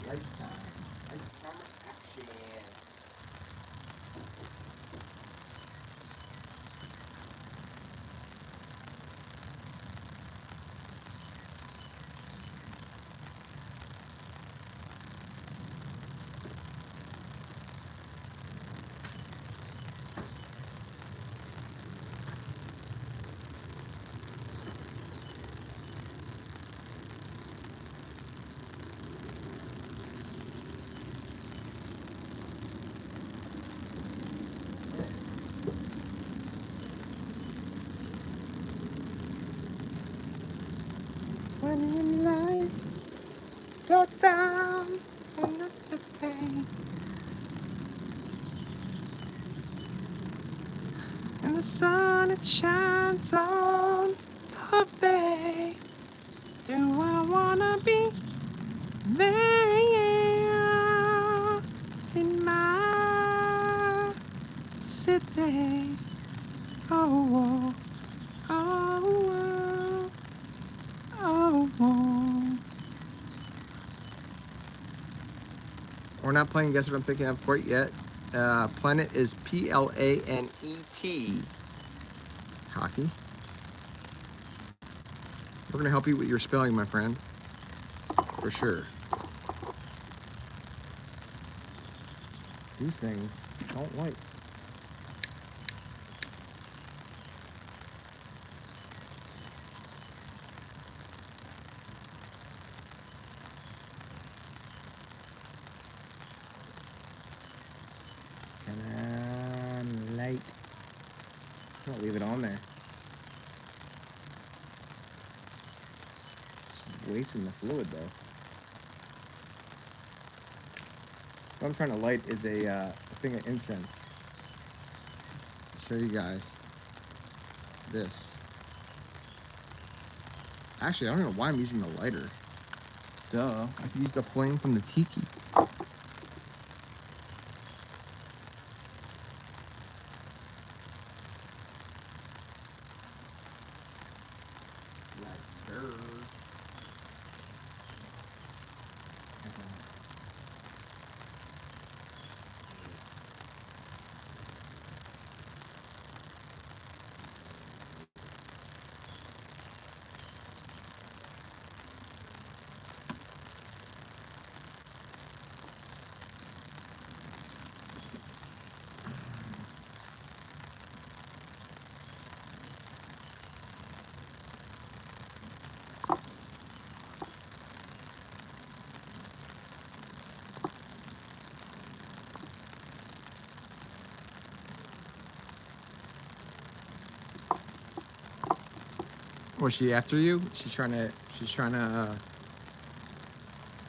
Speaker 1: Lights time. Lights, camera, action. When the lights go down in the city and the sun it shines on the bay, do I wanna be there in my city? Oh, oh, oh, oh, oh. We're not playing Guess What I'm Thinking Of quite yet. Planet is Planet. Hockey. We're going to help you with your spelling, my friend. For sure. These things don't like. Come on, light. I'll leave it on there. Just wasting the fluid, though. What I'm trying to light is a thing of incense. I'll show you guys this. Actually, I don't know why I'm using the lighter. Duh, I could use the flame from the tiki. Was she after you? She's trying to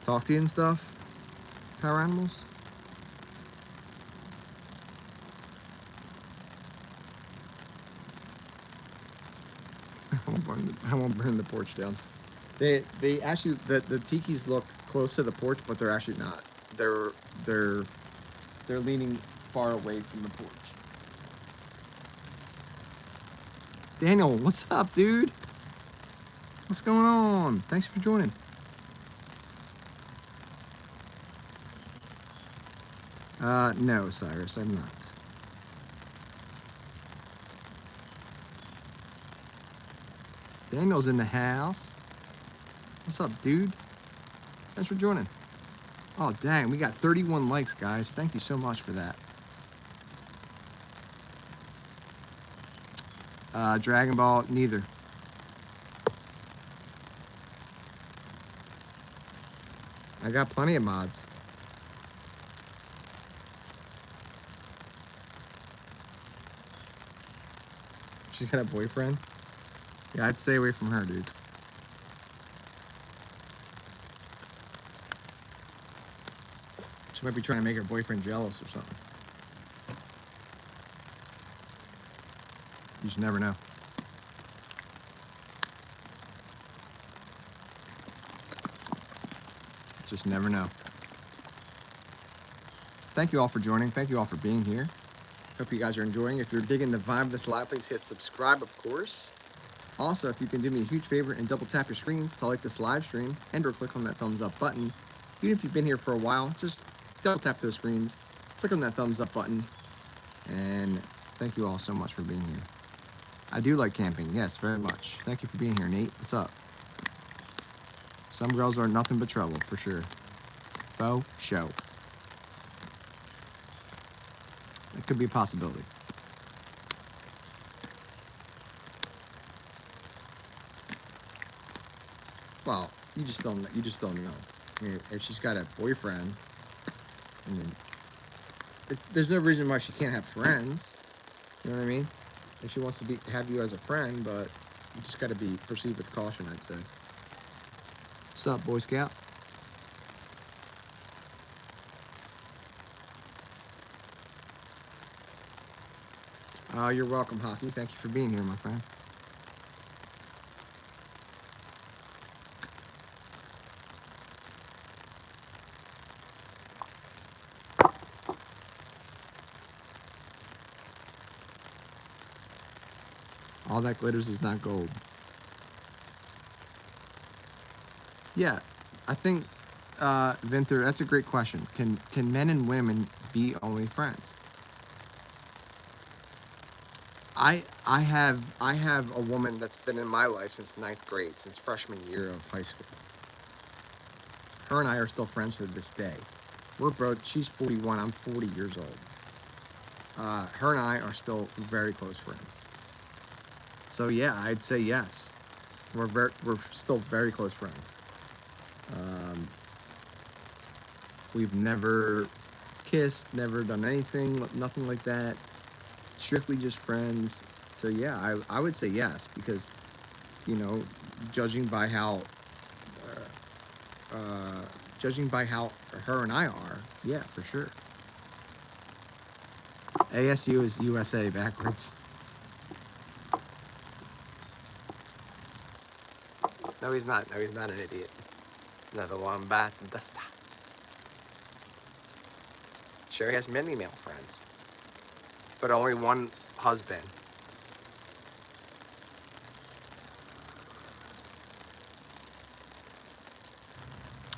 Speaker 1: talk to you and stuff? Power animals? I won't burn the porch down. They actually the tikis look close to the porch, but they're actually not. They're leaning far away from the porch. Daniel, what's up, dude? What's going on? Thanks for joining. No, Cyrus, I'm not. Daniel's in the house. What's up, dude? Thanks for joining. Oh, dang, we got 31 likes, guys. Thank you so much for that. Dragon Ball, neither. I got plenty of mods. She's got a boyfriend? Yeah, I'd stay away from her, dude. She might be trying to make her boyfriend jealous or something. You just never know. Just never know. Thank you all for joining. Thank you all for being here. Hope you guys are enjoying. If you're digging the vibe of this live, please hit subscribe, of course. Also, if you can do me a huge favor and double tap your screens to like this live stream and or click on that thumbs up button. Even if you've been here for a while, just double tap those screens, click on that thumbs up button, and thank you all so much for being here. I do like camping, yes, very much. Thank you for being here, Nate. What's up? Some girls are nothing but trouble, for sure. Faux show. It could be a possibility. Well, you just don't know. I mean, if she's got a boyfriend, I mean, there's no reason why she can't have friends. You know what I mean? If she wants to have you as a friend, but you just got to proceed with caution, I'd say. What's up, Boy Scout? You're welcome, Hockey. Thank you for being here, my friend. All that glitters is not gold. Yeah, I think, Vinther, that's a great question. Can men and women be only friends? I have a woman that's been in my life since 9th grade, since freshman year of high school. Her and I are still friends to this day. She's 41, I'm 40 years old. Her and I are still very close friends. So yeah, I'd say yes. We're still very close friends. We've never kissed, never done anything, nothing like that. Strictly just friends. So yeah, I would say yes, because, you know, judging by how her and I are, yeah, for sure. ASU is USA backwards. No, he's not. No, he's not an idiot. Another one bites the dust. Sherry has many male friends, but only one husband.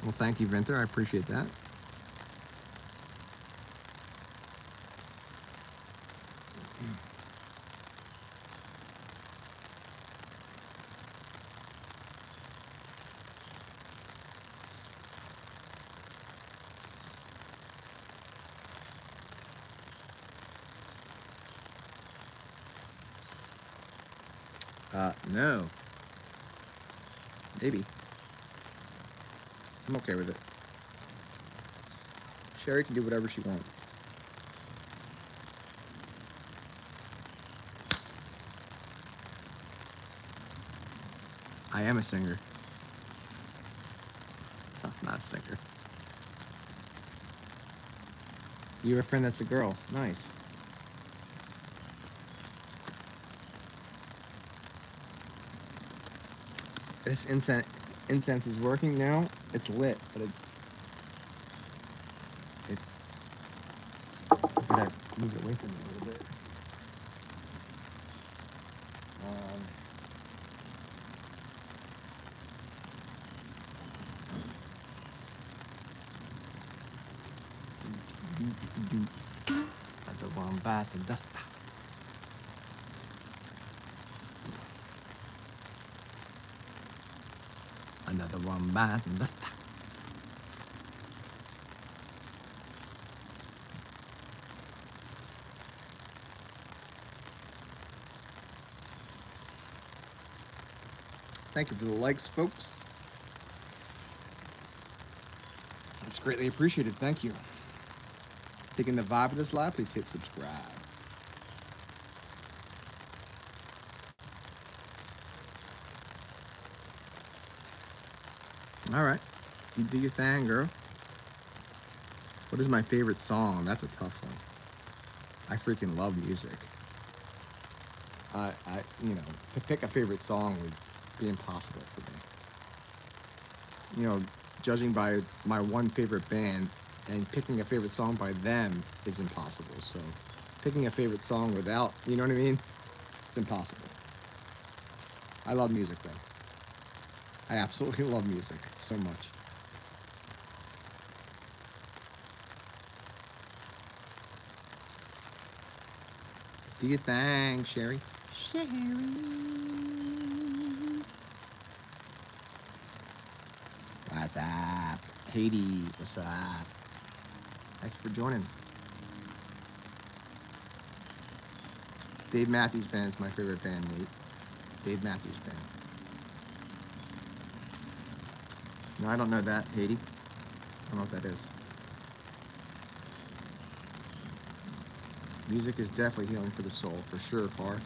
Speaker 1: Well, thank you, Vinther. I appreciate that. No. Maybe. I'm okay with it. Sherry can do whatever she wants. I am a singer. Not a singer. You have a friend that's a girl. Nice. This incense is working now. It's lit, but it's I gotta move it away from me a little bit. Another one bites the dust. Another one bites the dust. Thank you for the likes, folks. It's greatly appreciated. Thank you. Digging the vibe of this live, please hit subscribe. All right. You do your thing, girl. What is my favorite song? That's a tough one. I freaking love music. You know, to pick a favorite song would be impossible for me. You know, judging by my one favorite band and picking a favorite song by them is impossible. So picking a favorite song without, you know what I mean? It's impossible. I love music though. I absolutely love music so much. Do your thing, Sherry. Sherry. What's up? Haiti, what's up? Thank you for joining. Dave Matthews Band is my favorite band, Nate. Dave Matthews Band. No, I don't know that, Haiti. I don't know what that is. Music is definitely healing for the soul, for sure, Far.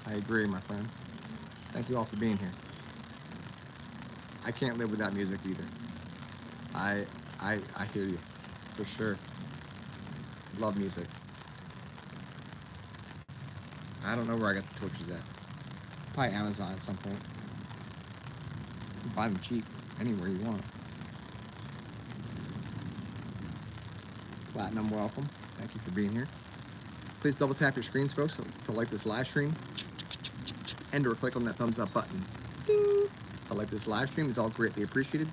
Speaker 1: I agree, my friend. Thank you all for being here. I can't live without music either. I hear you, for sure. Love music. I don't know where I got the torches at. Probably Amazon at some point. You can buy them cheap anywhere you want. Platinum, welcome. Thank you for being here. Please double tap your screens, folks, to like this live stream. And or click on that thumbs up button. Ding! To like this live stream is all greatly appreciated.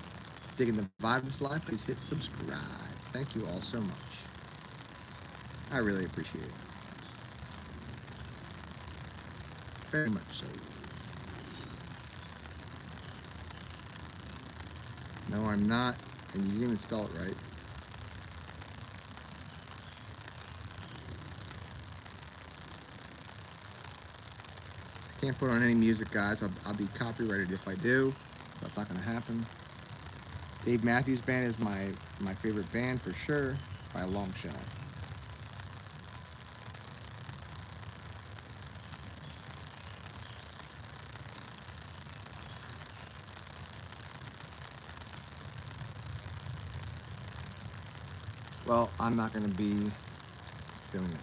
Speaker 1: Digging the vibe of this live, please hit subscribe. Thank you all so much. I really appreciate it. Very much so. No, I'm not, and you didn't even spell it right. I can't put on any music, guys. I'll be copyrighted if I do. That's not gonna happen. Dave Matthews Band is my favorite band for sure, by a long shot. Well, I'm not going to be doing that.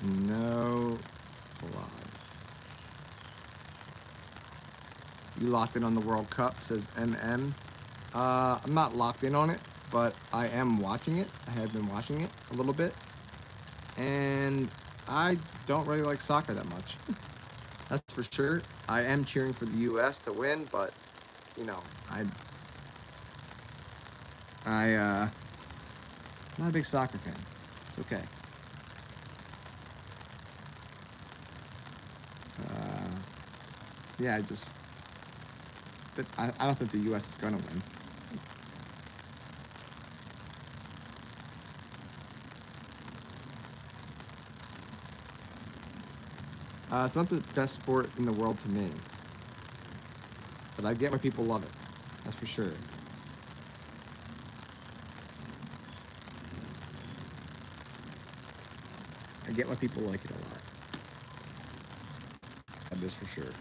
Speaker 1: No blood. You locked in on the World Cup, says MM. I'm not locked in on it, but I am watching it. I have been watching it a little bit. And I don't really like soccer that much. That's for sure. I am cheering for the U.S. to win, but, you know, I'm not a big soccer fan. It's okay. Yeah, I don't think the U.S. is going to win. It's not the best sport in the world to me, but I get why people love it. That's for sure. I get why people like it a lot. That is for sure.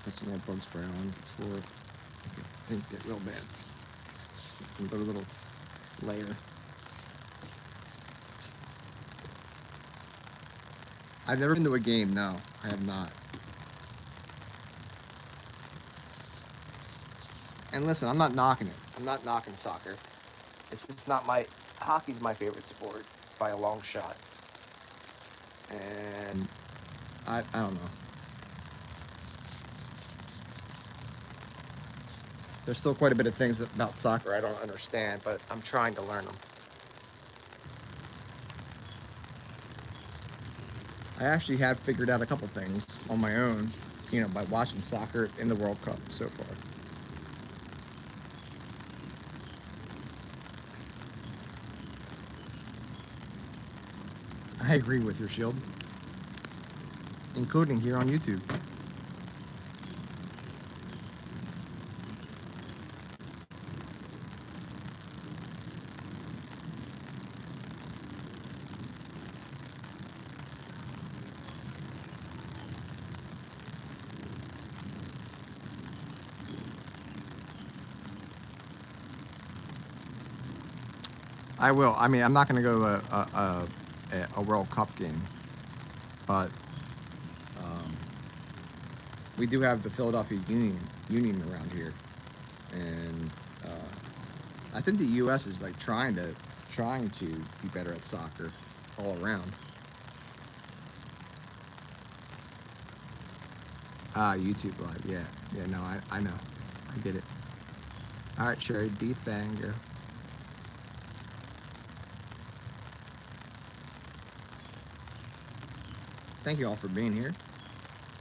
Speaker 1: Put some more bug spray on before things get real bad. Another little layer. I've never been to a game, no, I have not. And listen, I'm not knocking it. I'm not knocking soccer. It's just not my, hockey's my favorite sport by a long shot. And I don't know. There's still quite a bit of things about soccer I don't understand, but I'm trying to learn them. I actually have figured out a couple things on my own, you know, by watching soccer in the World Cup so far. I agree with your Shield, including here on YouTube. I will. I mean, I'm not going to go to a World Cup game, but we do have the Philadelphia Union around here, and I think the U.S. is like trying to be better at soccer all around. YouTube Live, yeah, no, I know, I get it. All right, Sherry, be thanger. Thank you all for being here.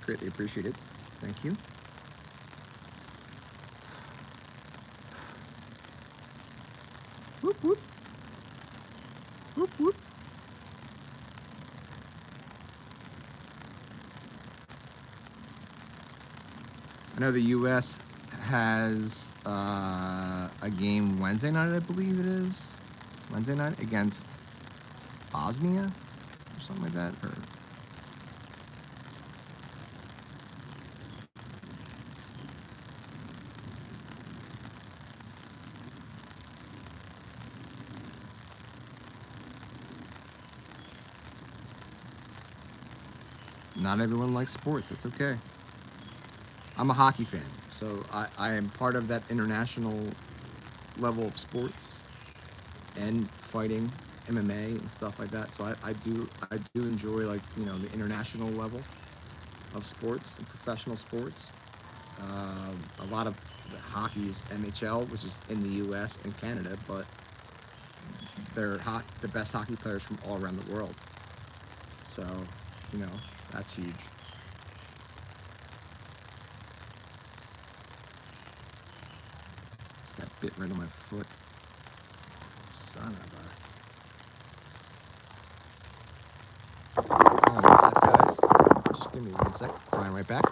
Speaker 1: Greatly appreciate it. Thank you. Whoop, whoop. Whoop, whoop. I know the U.S. has a game Wednesday night, I believe it is. Wednesday night against Bosnia or something like that. Or not everyone likes sports. It's okay. I'm a hockey fan, so I am part of that international level of sports and fighting, MMA and stuff like that. So I do enjoy, like, you know, the international level of sports and professional sports. A lot of hockey is NHL, which is in the U.S. and Canada, but they're the best hockey players from all around the world. So, you know, that's huge. Just got bit right on my foot. Son of a... Hold on 1 sec, guys. Just give me 1 sec. Brian, right back.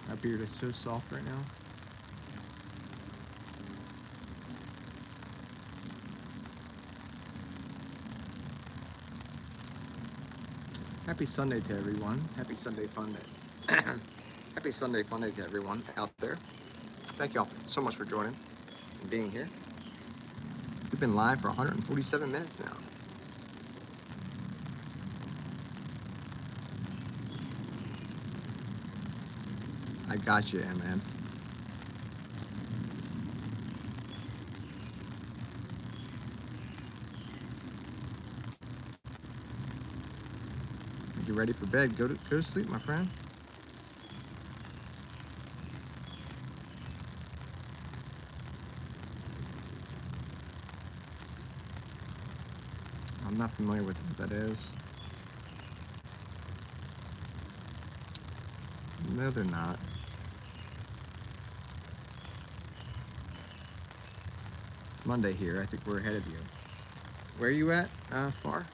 Speaker 1: My beard is so soft right now. Happy Sunday to everyone. Happy Sunday fun day. Happy Sunday fun day to everyone out there. Thank you all so much for joining and being here. We've been live for 147 minutes now. I got you, man. Get ready for bed. Go to sleep, my friend. I'm not familiar with what that is. No, they're not. It's Monday here. I think we're ahead of you. Where are you at, Far?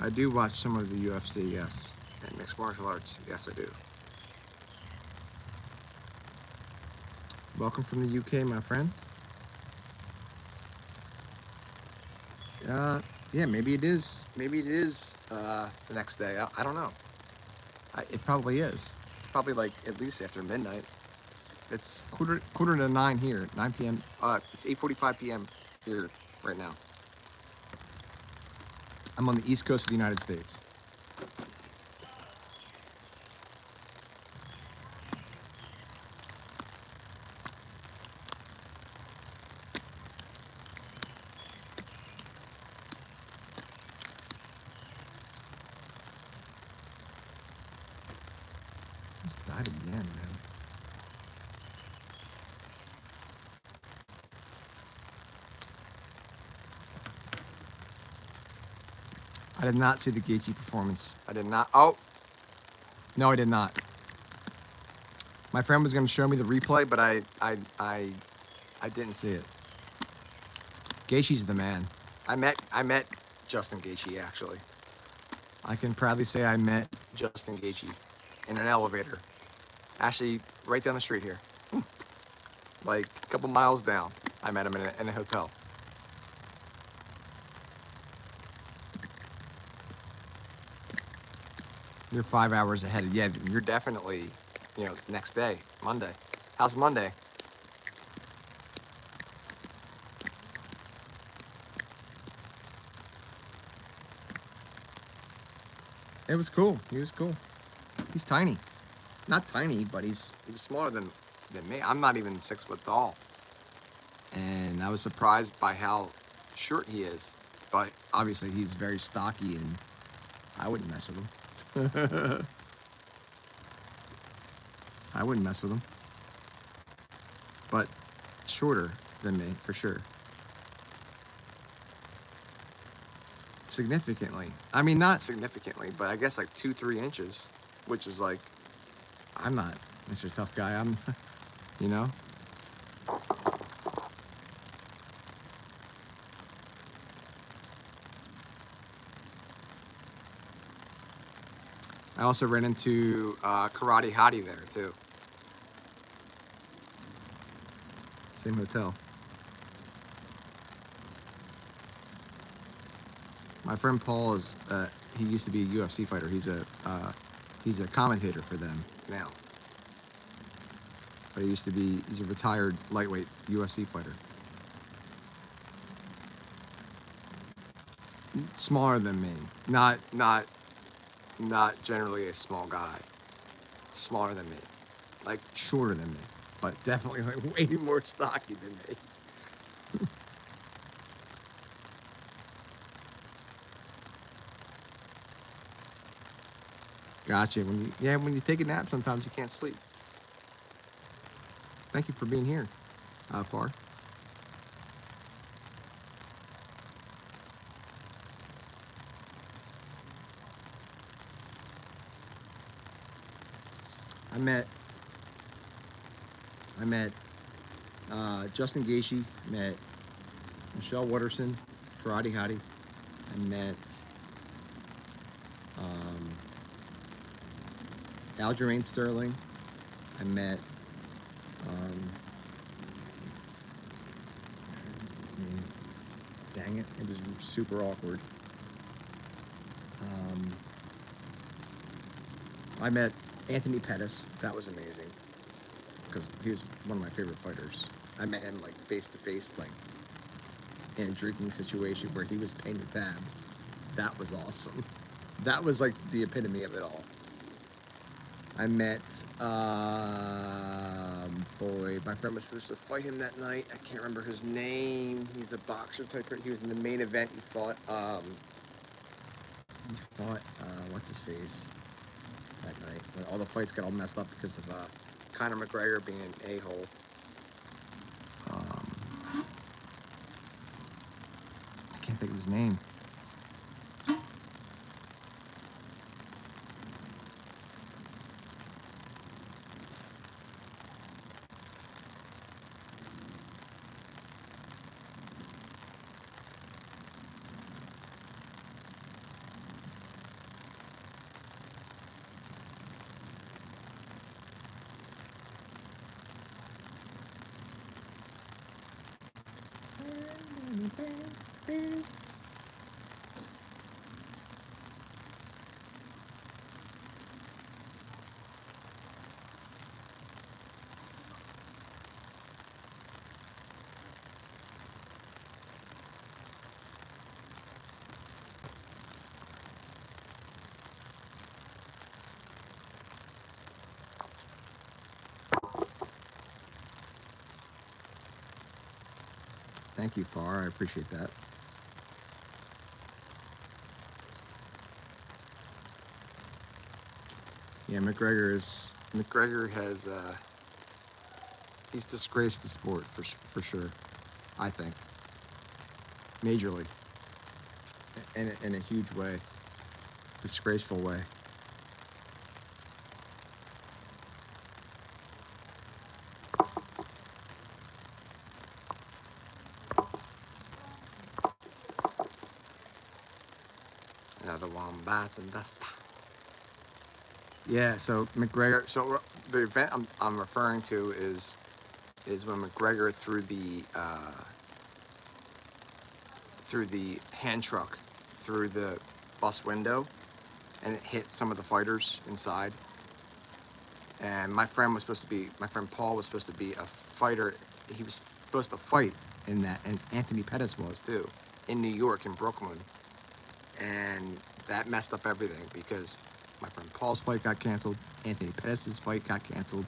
Speaker 1: I do watch some of the UFC, yes. And mixed martial arts, yes I do. Welcome from the UK, my friend. Yeah, maybe it is. Maybe it is the next day. I don't know. It probably is. It's probably like at least after midnight. It's quarter to 9 here, 9 p.m. It's 8:45 p.m. here right now. I'm on the East Coast of the United States. Just died again, man. I did not see the Gaethje performance. I did not. Oh, no, I did not. My friend was going to show me the replay, but I didn't see it. Gaethje's the man. I met Justin Gaethje actually. I can proudly say I met Justin Gaethje in an elevator. Actually, right down the street here. Like a couple miles down. I met him in a hotel. You're 5 hours ahead. Yeah, you're definitely, next day, Monday. How's Monday? It was cool. He was cool. He's tiny. Not tiny, but he was smaller than me. I'm not even 6 foot tall. And I was surprised by how short he is. But obviously he's very stocky and I wouldn't mess with him. I wouldn't mess with him. But shorter than me, for sure. Significantly. I mean, not significantly, but I guess like 2-3 inches, which is like, I'm not Mr. Tough Guy. I'm, you know? I also ran into Karate Hottie there too. Same hotel. My friend Paul is, he used to be a UFC fighter. He's a commentator for them now. But he's a retired lightweight UFC fighter. Smaller than me. Not generally a small guy. Smaller than me. Like shorter than me. But definitely like way more stocky than me. Gotcha. When you take a nap, sometimes you can't sleep. Thank you for being here, Far. I met Justin Gaethje, met Michelle Watterson, Karate Hottie. I met Aljamain Sterling. I met what's his name? Dang it, it was super awkward. I met Anthony Pettis. That was amazing because he was one of my favorite fighters. I met him like face to face, like in a drinking situation where he was paying the tab. That was awesome. That was like the epitome of it all. I met, boy, my friend was supposed to fight him that night. I can't remember his name. He's a boxer type. He was in the main event. What's his face that night. When all the fights got all messed up because of Conor McGregor being an a-hole. I can't think of his name. Thank you, Far. I appreciate that. Yeah, McGregor has he's disgraced the sport for sure. I think majorly, in a huge way, disgraceful way. The wombats and dust. Yeah, so McGregor. So the event I'm referring to is when McGregor threw the hand truck through the bus window, and it hit some of the fighters inside. And my friend Paul was supposed to be a fighter. He was supposed to fight in that, and Anthony Pettis was too, in New York, in Brooklyn. And that messed up everything because my friend Paul's fight got canceled. Anthony Pettis' fight got canceled.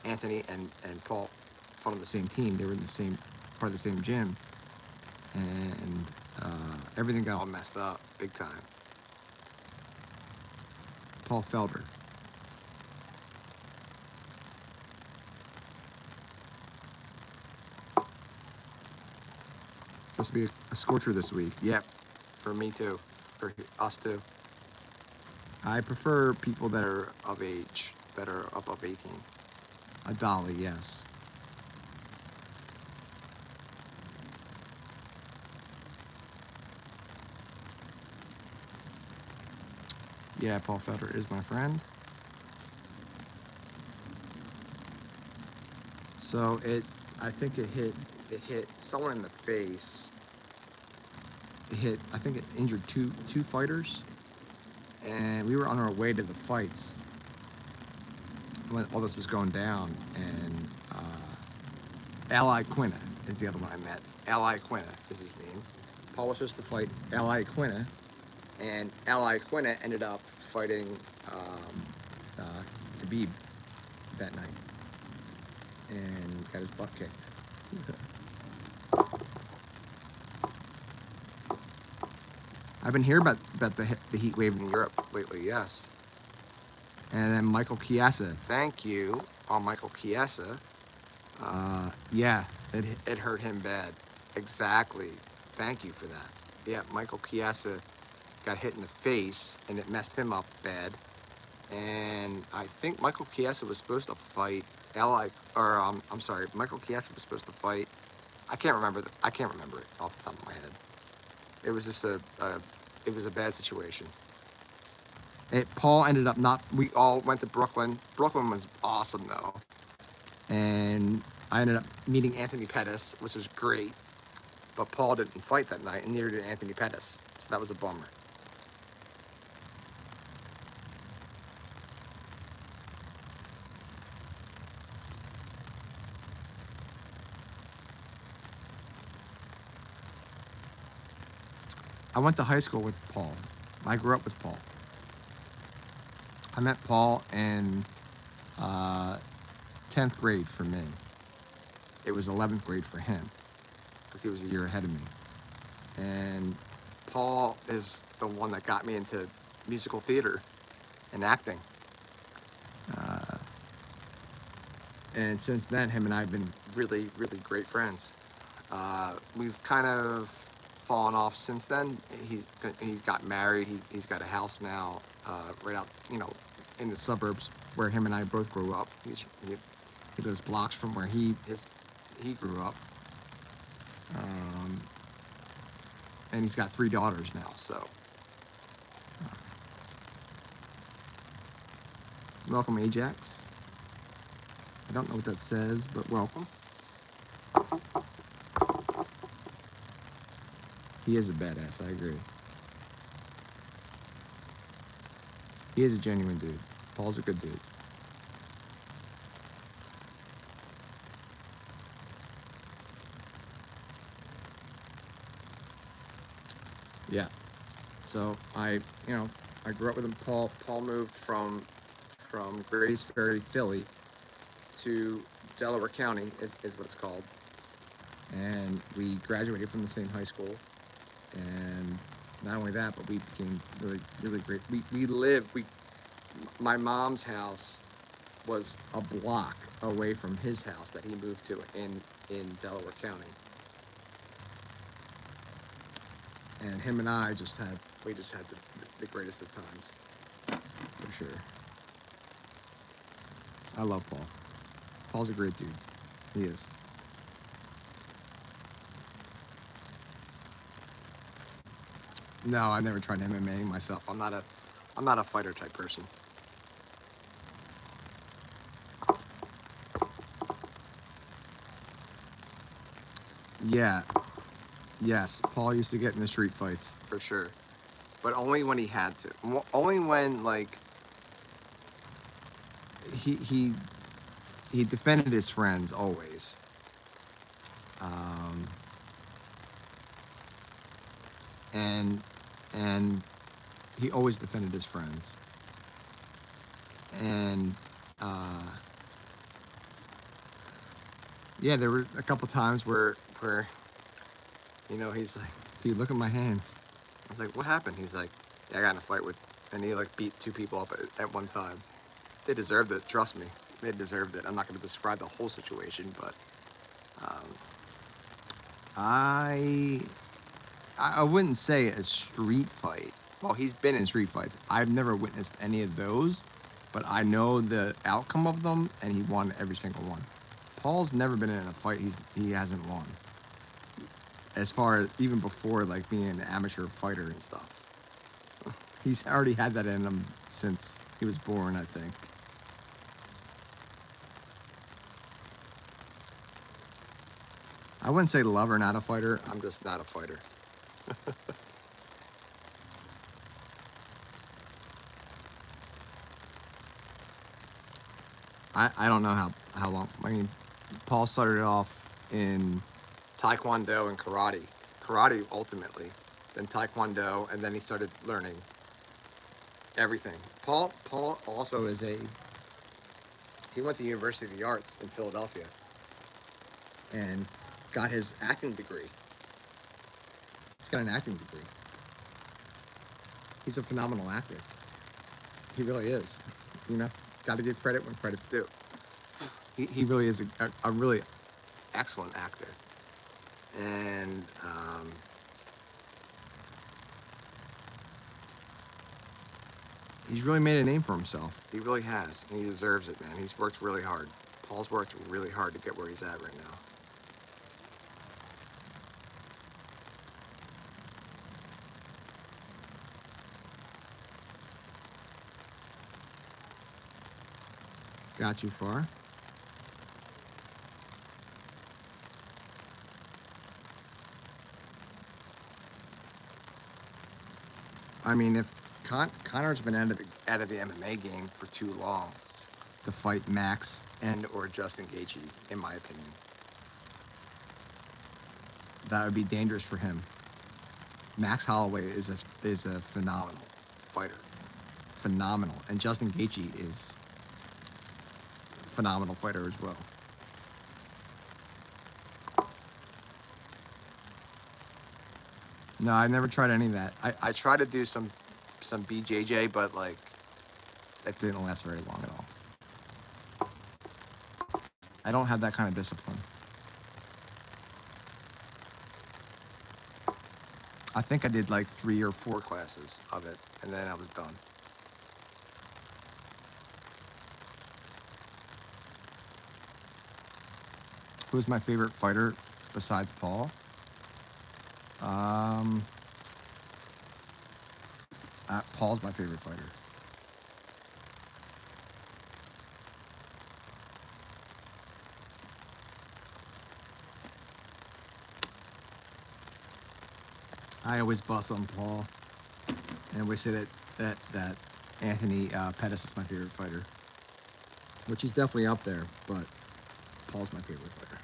Speaker 1: Anthony and Paul fought on the same team. They were in the same part of the same gym, and everything got all messed up big time. Paul Felder. Supposed to be a scorcher this week. Yep, for me too, for us too. I prefer people that are of age, that are above 18. A dolly, yes. Yeah, Paul Felder is my friend. So I think it hit someone in the face. I think it injured two fighters, and we were on our way to the fights when all this was going down, and Ally Quinna is the other one I met. Ally Quinna is his name. Paul was supposed to fight Ally Quinna, and Ally Quinna ended up fighting Khabib that night, and got his butt kicked. I've been hearing about the heat wave in Europe lately, yes. And then Michael Chiesa, thank you, Michael Chiesa. Yeah, it hurt him bad. Exactly. Thank you for that. Yeah, Michael Chiesa got hit in the face, and it messed him up bad. And I think Michael Chiesa was supposed to fight Michael Chiesa was supposed to fight. I can't remember it off the top of my head. It was just it was a bad situation. Paul ended up we all went to Brooklyn. Brooklyn was awesome though. And I ended up meeting Anthony Pettis, which was great. But Paul didn't fight that night, and neither did Anthony Pettis. So that was a bummer. I went to high school with Paul. I grew up with Paul. I met Paul in 10th grade for me. It was 11th grade for him because he was a year ahead of me. And Paul is the one that got me into musical theater and acting. And since then, him and I have been really, really great friends. We've kind of fallen off since then. He's got married. He's got a house now, right out, in the suburbs where him and I both grew up. He lives blocks from where he grew up. And he's got 3 daughters now. So, welcome, Ajax. I don't know what that says, but welcome. He is a badass, I agree. He is a genuine dude. Paul's a good dude. Yeah. So I grew up with him. Paul moved from Grays Ferry, Philly, to Delaware County, is what it's called. And we graduated from the same high school. And not only that, but we became really, really great. My mom's house was a block away from his house that he moved to in Delaware County. And him and I just had the greatest of times, for sure. I love Paul. Paul's a great dude. He is. No, I've never tried MMA myself. I'm not a fighter type person. Yeah. Yes, Paul used to get in the street fights, for sure. But only when he had to. Only when, like, he defended his friends always. And he always defended his friends. And yeah, there were a couple times where he's like, dude, look at my hands. I was like, what happened? He's like, yeah, I got in a fight with, and he like beat 2 people up at one time. They deserved it, trust me. They deserved it. I'm not going to describe the whole situation, but I wouldn't say a street fight. Well, he's been in street fights. I've never witnessed any of those, but I know the outcome of them, and he won every single one. Paul's never been in a fight he hasn't won. As far as even before, like, being an amateur fighter and stuff. He's already had that in him since he was born, I think. I wouldn't say love or not a fighter. I'm just not a fighter. I don't know how long. I mean, Paul started off in Taekwondo and karate. Karate ultimately, then Taekwondo, and then he started learning everything. Paul also he went to University of the Arts in Philadelphia and got his acting degree. He's got an acting degree. He's a phenomenal actor. He really is. Got to give credit when credit's due. He really is a really excellent actor. And he's really made a name for himself. He really has, and he deserves it, man. He's worked really hard. Paul's worked really hard to get where he's at right now. Got you far. I mean, if Conor's been out of the MMA game for too long to fight Max and or Justin Gaethje, in my opinion. That would be dangerous for him. Max Holloway is a phenomenal fighter. phenomenal. And Justin Gaethje is a phenomenal fighter as well. No, I've never tried any of that. I tried to do some BJJ, but like it didn't last very long at all. I don't have that kind of discipline. I think I did like 3 or 4 classes of it, and then I was done. Who's my favorite fighter besides Paul? Paul's my favorite fighter. I always bust on Paul, and we say that Anthony Pettis is my favorite fighter, which he's definitely up there, but Paul's my favorite fighter.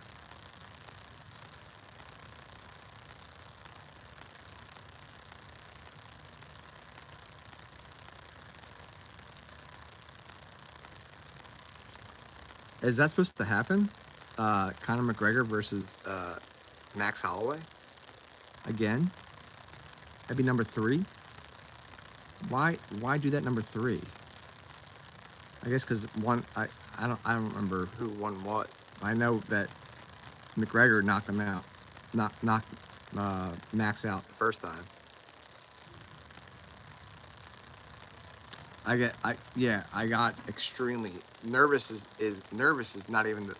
Speaker 1: Is that supposed to happen? Conor McGregor versus Max Holloway? Again? That'd be number 3? Why do that number 3? I guess because I don't remember who won what. I know that McGregor knocked him out. Knocked Max out the first time. I got extremely nervous. Nervous is not even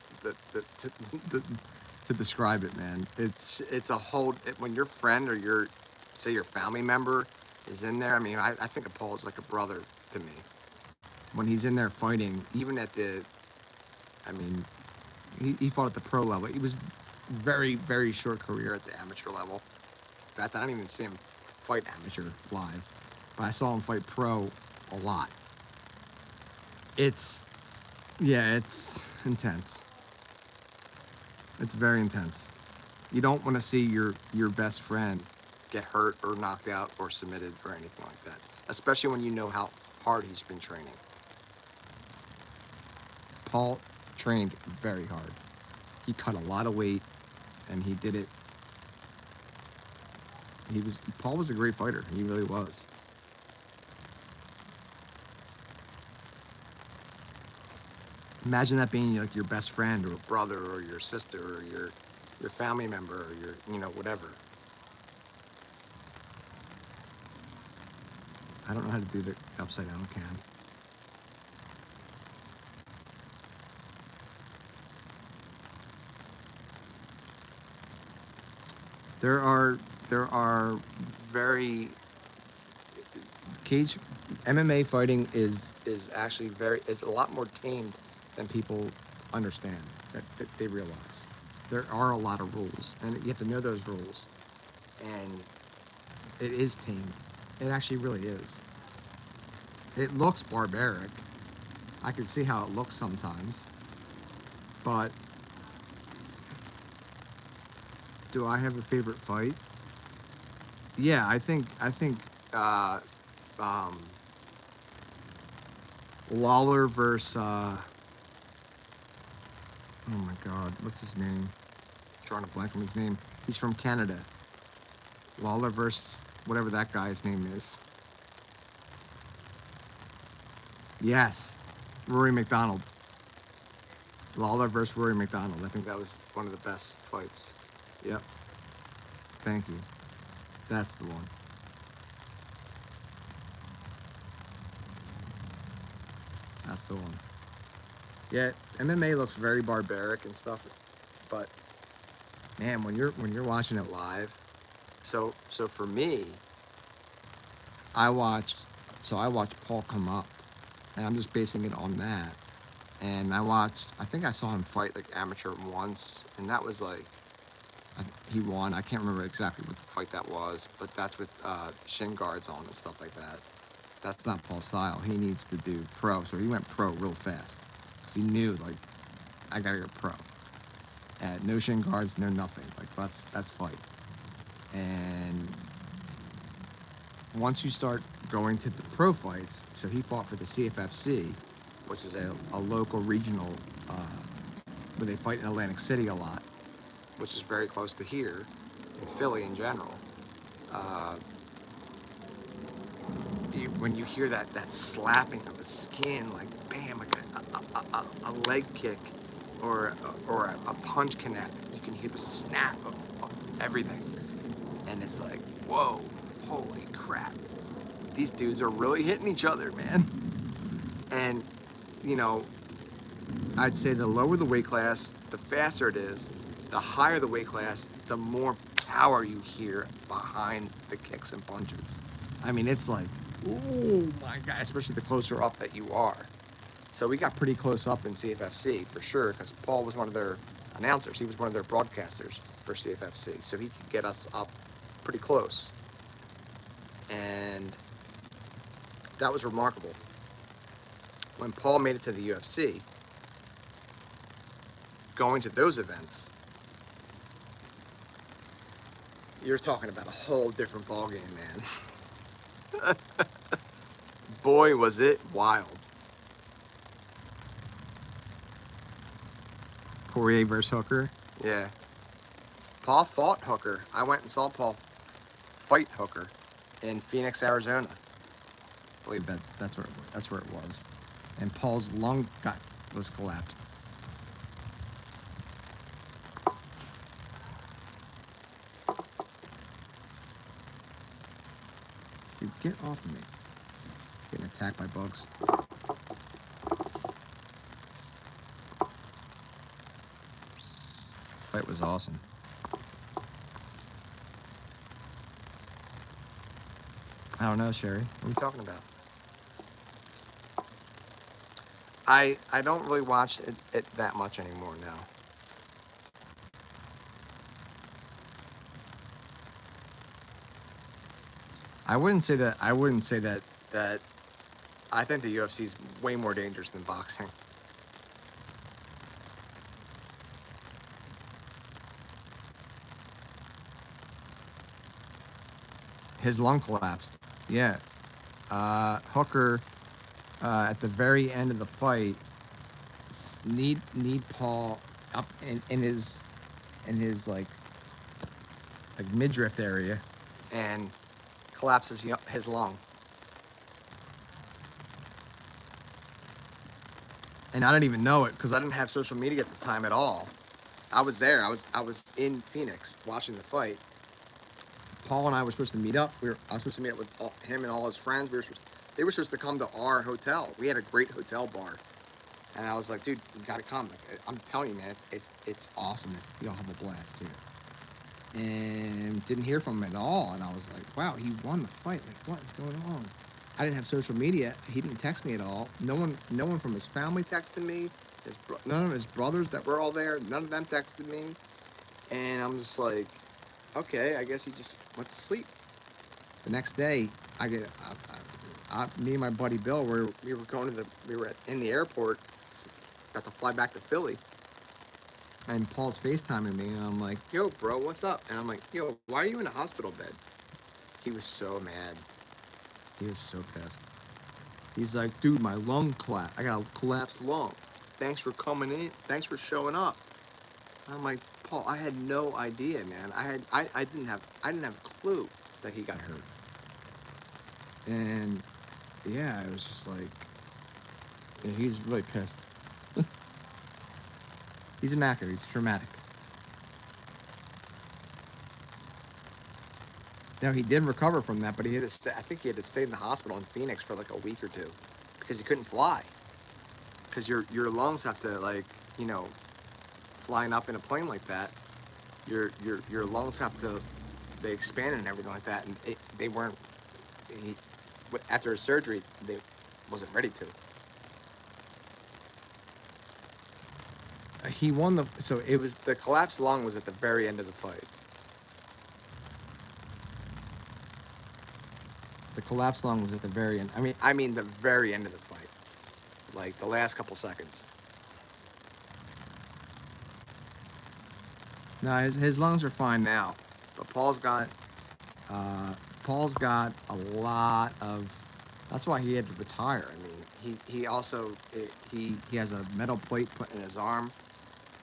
Speaker 1: to describe it, man. It's a whole, when your friend or your family member is in there. I mean, I think of Paul as like a brother to me. When he's in there fighting, even at the, I mean, he fought at the pro level. He was very, very short career at the amateur level. In fact, I didn't even see him fight amateur live, but I saw him fight pro a lot. It's intense. It's very intense. You don't want to see your best friend get hurt or knocked out or submitted or anything like that, especially when you know how hard he's been training. Paul trained very hard. He cut a lot of weight, and he did it. Paul was a great fighter. He really was. Imagine that being like your best friend or a brother or your sister or your family member or your, whatever. I don't know how to do the upside down cam. There are very cage MMA fighting is actually is a lot more tamed than people understand, that they realize. There are a lot of rules, and you have to know those rules. And it is tamed. It actually really is. It looks barbaric. I can see how it looks sometimes. But do I have a favorite fight? Yeah, I think Lawler versus oh my God, what's his name? I'm trying to blank on his name. He's from Canada. Lawler versus whatever that guy's name is. Yes, Rory McDonald. Lawler versus Rory McDonald. I think that was one of the best fights. Yep. Thank you. That's the one. That's the one. Yeah, MMA looks very barbaric and stuff, but man, when you're watching it live, so for me, I watched Paul come up, and I'm just basing it on that. And I think I saw him fight like amateur once, and that was like, he won. I can't remember exactly what the fight that was, but that's with shin guards on and stuff like that. That's not Paul's style. He needs to do pro, so he went pro real fast. Because he knew, like, I gotta go pro. No shin guards, no nothing. Like, that's fight. And once you start going to the pro fights. So he fought for the CFFC, which is a local regional where they fight in Atlantic City a lot, which is very close to here in Philly in general. When you hear that slapping of the skin, like bam, like a leg kick or a punch connect, you can hear the snap of everything, and it's like, whoa, holy crap, these dudes are really hitting each other, man. And you know, I'd say the lower the weight class, the faster it is. The higher the weight class, the more power you hear behind the kicks and punches. I mean, it's like, oh my God, especially the closer up that you are. So we got pretty close up in CFFC for sure, because Paul was one of their announcers. He was one of their broadcasters for CFFC. So he could get us up pretty close. And that was remarkable. When Paul made it to the UFC, going to those events, you're talking about a whole different ballgame, man. Boy, was it wild. Poirier versus Hooker. Yeah. Paul fought Hooker. I went and saw Paul fight Hooker in Phoenix, Arizona. I believe that's where it was. And Paul's lung was collapsed. Dude, get off of me. Getting attacked by bugs. Fight was awesome. I don't know, Sherry. What are we talking about? I don't really watch it that much anymore now. I wouldn't say that I think the UFC is way more dangerous than boxing. His lung collapsed. Yeah. Hooker at the very end of the fight need Paul up in his like midriff area and collapses his lung. And I didn't even know it because I didn't have social media at the time at all. I was there. I was in Phoenix watching the fight. Paul and I were supposed to meet up. I was supposed to meet up with him and all his friends. They were supposed to come to our hotel. We had a great hotel bar, and I was like, dude, you gotta come. Like, I'm telling you, man, it's awesome. You'll have a blast too. And didn't hear from him at all. And I was like, wow, he won the fight. Like, what is going on? I didn't have social media. He didn't text me at all. No one from his family texted me. None of his brothers that were all there, none of them texted me. And I'm just like, okay, I guess he just went to sleep. The next day, me and my buddy Bill, we were in the airport, got to fly back to Philly. And Paul's FaceTiming me, and I'm like, yo, bro, what's up? And I'm like, yo, why are you in a hospital bed? He was so mad. He was so pissed. He's like, dude, my lung collapsed. I got a collapsed lung. Thanks for coming in. Thanks for showing up. And I'm like, Paul, I had no idea, man. I didn't have a clue that he got hurt. And yeah, it was just like, yeah, he's really pissed. He's an actor. He's dramatic. Now he did recover from that, but I think he had to stay in the hospital in Phoenix for like a week or two because he couldn't fly. Because your lungs have to, like, you know, flying up in a plane like that, your lungs have to, they expand and everything like that, and they weren't. After his surgery, they wasn't ready to. He won so it was, the collapsed lung was at the very end of the fight. The collapsed lung was at the very end. I mean the very end of the fight. Like the last couple seconds. No, his lungs are fine now. But Paul's Paul's got a lot of. That's why he had to retire. I mean, he also he has a metal plate put in his arm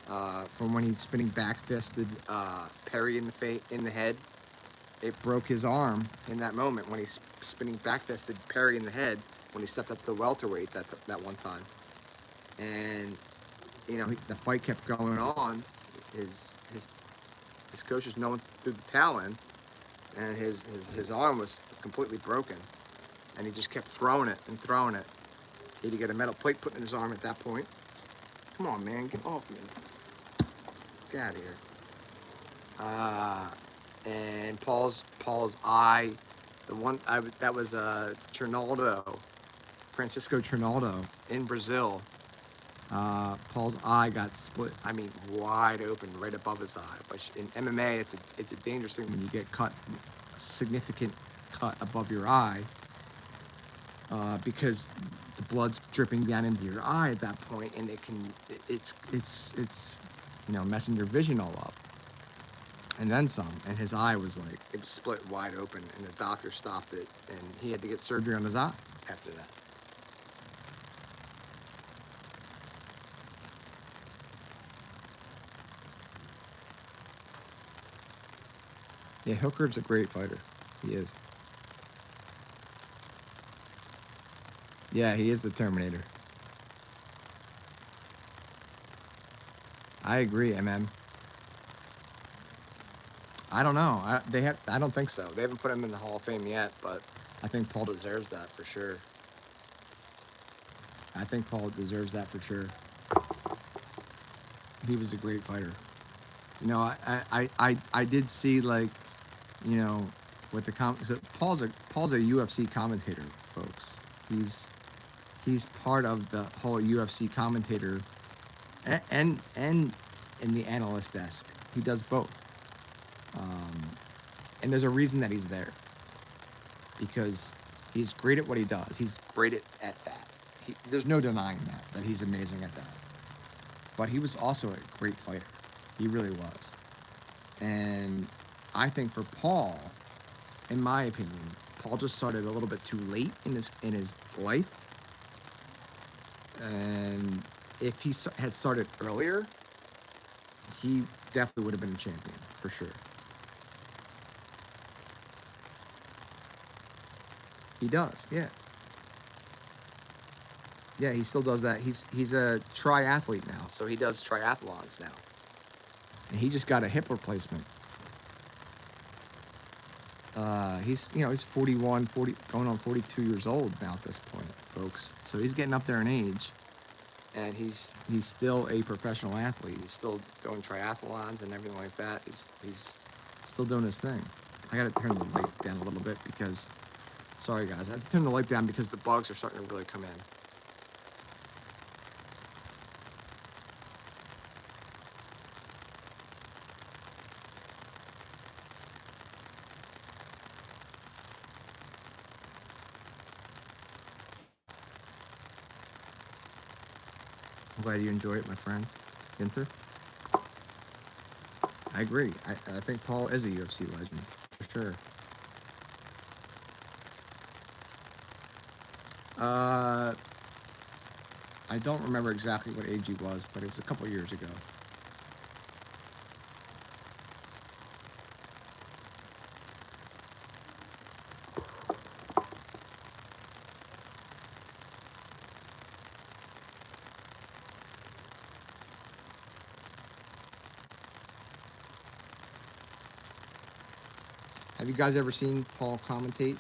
Speaker 1: from when he's spinning back fisted Perry in the head. It broke his arm in that moment when he's spinning back fisted Perry in the head when he stepped up to welterweight that one time. And you know, the fight kept going on. His coach just no one threw the towel in, and his arm was completely broken, and he just kept throwing it and throwing it. He had to get a metal plate put in his arm at that point. Come on, man, get off me. Get out of here. And Paul's eye, the one that was Trinaldo, Francisco Trinaldo in Brazil. Paul's eye got split. I mean, wide open, right above his eye. But in MMA, it's a dangerous thing when you get cut, a significant cut above your eye, because the blood's dripping down into your eye at that point, and it's you know, messing your vision all up. And then some. And his eye was like, it was split wide open, and the doctor stopped it, and he had to get surgery on his eye after that. Yeah, Hooker's a great fighter. He is. Yeah, he is the Terminator. I agree, MM. I don't know. I don't think so. They haven't put him in the Hall of Fame yet, but I think Paul deserves that for sure. I think Paul deserves that for sure. He was a great fighter. You know, I did see, like, you know, with the so Paul's a UFC commentator, folks. He's part of the whole UFC commentator and in the analyst desk. He does both. And there's a reason that he's there, because he's great at what he does. He's great at that. There's no denying that he's amazing at that. But he was also a great fighter. He really was. And I think for Paul, in my opinion, Paul just started a little bit too late in his life. And if he had started earlier, he definitely would have been a champion, for sure. He does, yeah. Yeah, he still does that. He's a triathlete now, so he does triathlons now. And he just got a hip replacement. He's 41, going on 42 years old now at this point, folks. So he's getting up there in age, and he's still a professional athlete. He's still doing triathlons and everything like that. He's still doing his thing. I gotta turn the light down a little bit because, sorry guys, I have to turn the light down because the bugs are starting to really come in. I'm glad you enjoy it, my friend, Gunther. I agree. I think Paul is a UFC legend, for sure. I don't remember exactly what age he was, but it was a couple years ago. Have you guys ever seen Paul commentate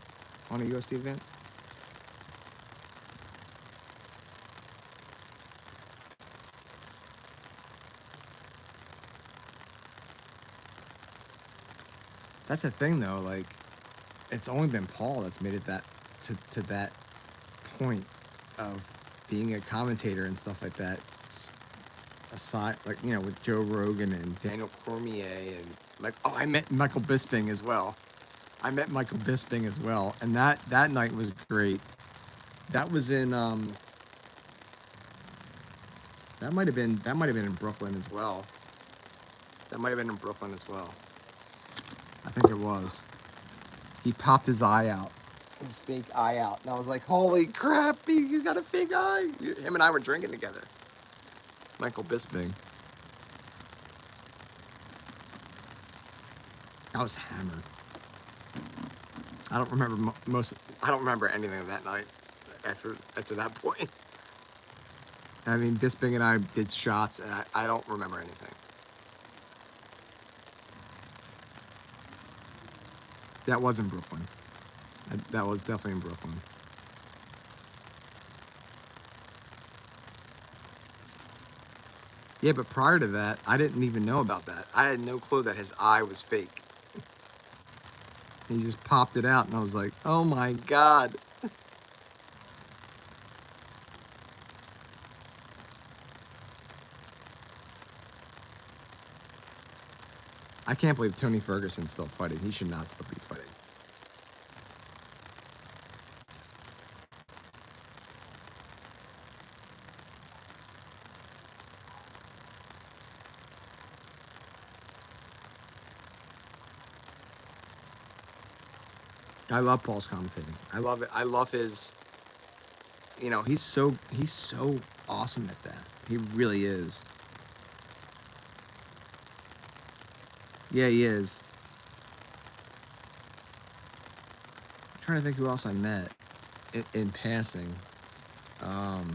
Speaker 1: on a UFC event? That's the thing, though. Like, it's only been Paul that's made it that to that point of being a commentator and stuff like that. Aside, like, you know, with Joe Rogan and Daniel Cormier and I met Michael Bisping as well. And that night was great. That was in that might have been in Brooklyn as well. I think it was. he popped his eye out, his fake eye out, and I was like, holy crap, you got a fake eye. Him and I were drinking together. Michael Bisping. I was hammered. I don't remember I don't remember anything of that night after that point. I mean, Bisping and I did shots, and I don't remember anything. That was in Brooklyn. That was definitely in Brooklyn. Yeah, but prior to that, I didn't even know about that. I had no clue that his eye was fake. He just popped it out, and I was like, oh my God. I can't believe Tony Ferguson's still fighting. He should not still be fighting. I love Paul's commentating. I love it. I love his, you know, he's so awesome at that. He really is. Yeah, he is. I'm trying to think who else I met in passing. I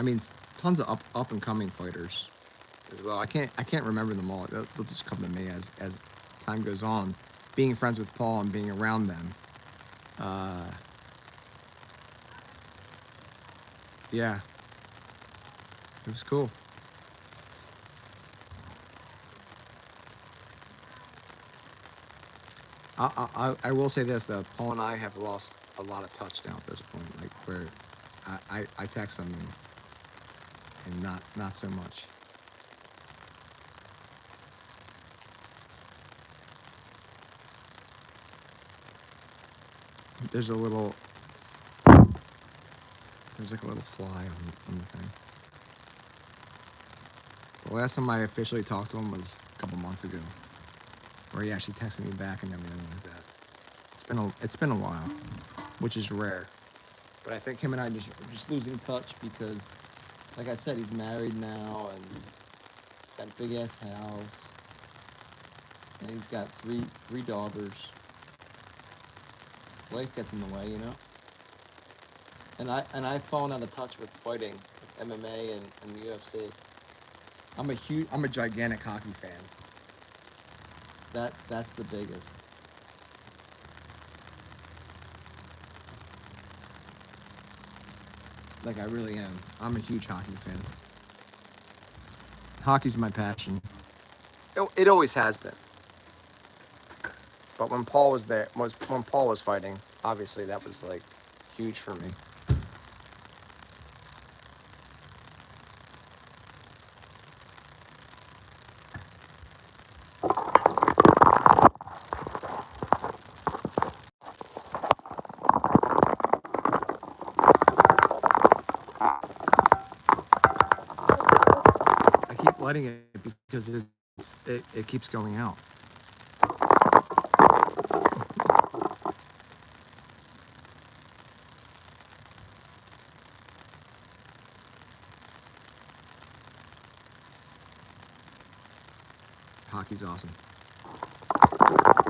Speaker 1: mean, tons of up and coming fighters as well. I can't remember them all. They'll just come to me as time goes on. Being friends with Paul and being around them. Yeah, it was cool. I will say this though, Paul and I have lost a lot of touch now at this point. Like where I text him and not so much. There's like a little fly on the thing. The last time I officially talked to him was a couple months ago, where he actually texted me back and everything like that. It's been a while, which is rare. But I think him and I are just losing touch because, like I said, he's married now and got a big ass house, and he's got three daughters. Life gets in the way, you know. And I've fallen out of touch with fighting, with MMA and the UFC. I'm a gigantic hockey fan. That's the biggest. Like I really am. I'm a huge hockey fan. Hockey's my passion. It always has been. But when Paul was there, when Paul was fighting, obviously that was like huge for me. I keep letting it because it keeps going out. Hockey's awesome.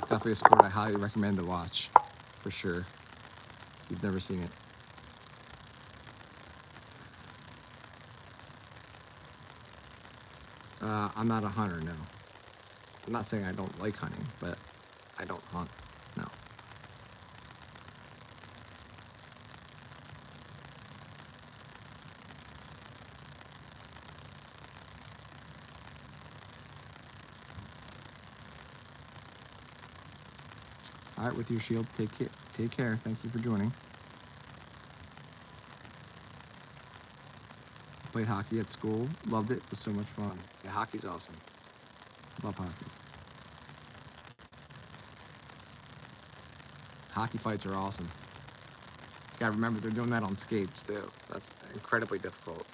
Speaker 1: Definitely a sport I highly recommend to watch, for sure. If you've never seen it. I'm not a hunter, no. I'm not saying I don't like hunting, but I don't hunt, no. All right, with your shield, take care. Thank you for joining. Played hockey at school, loved it. It was so much fun. Yeah, hockey's awesome. Love hockey. Hockey fights are awesome. Gotta remember they're doing that on skates too. So that's incredibly difficult.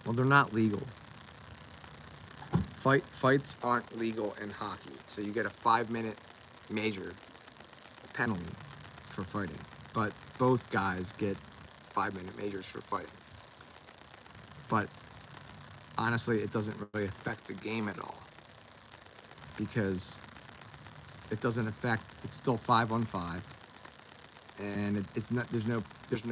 Speaker 1: Well, they're not legal. Fights aren't legal in hockey, so you get a 5-minute major penalty for fighting. But both guys get 5-minute majors for fighting. But honestly, it doesn't really affect the game at all, because it doesn't affect. It's still 5-on-5, and it's not. There's no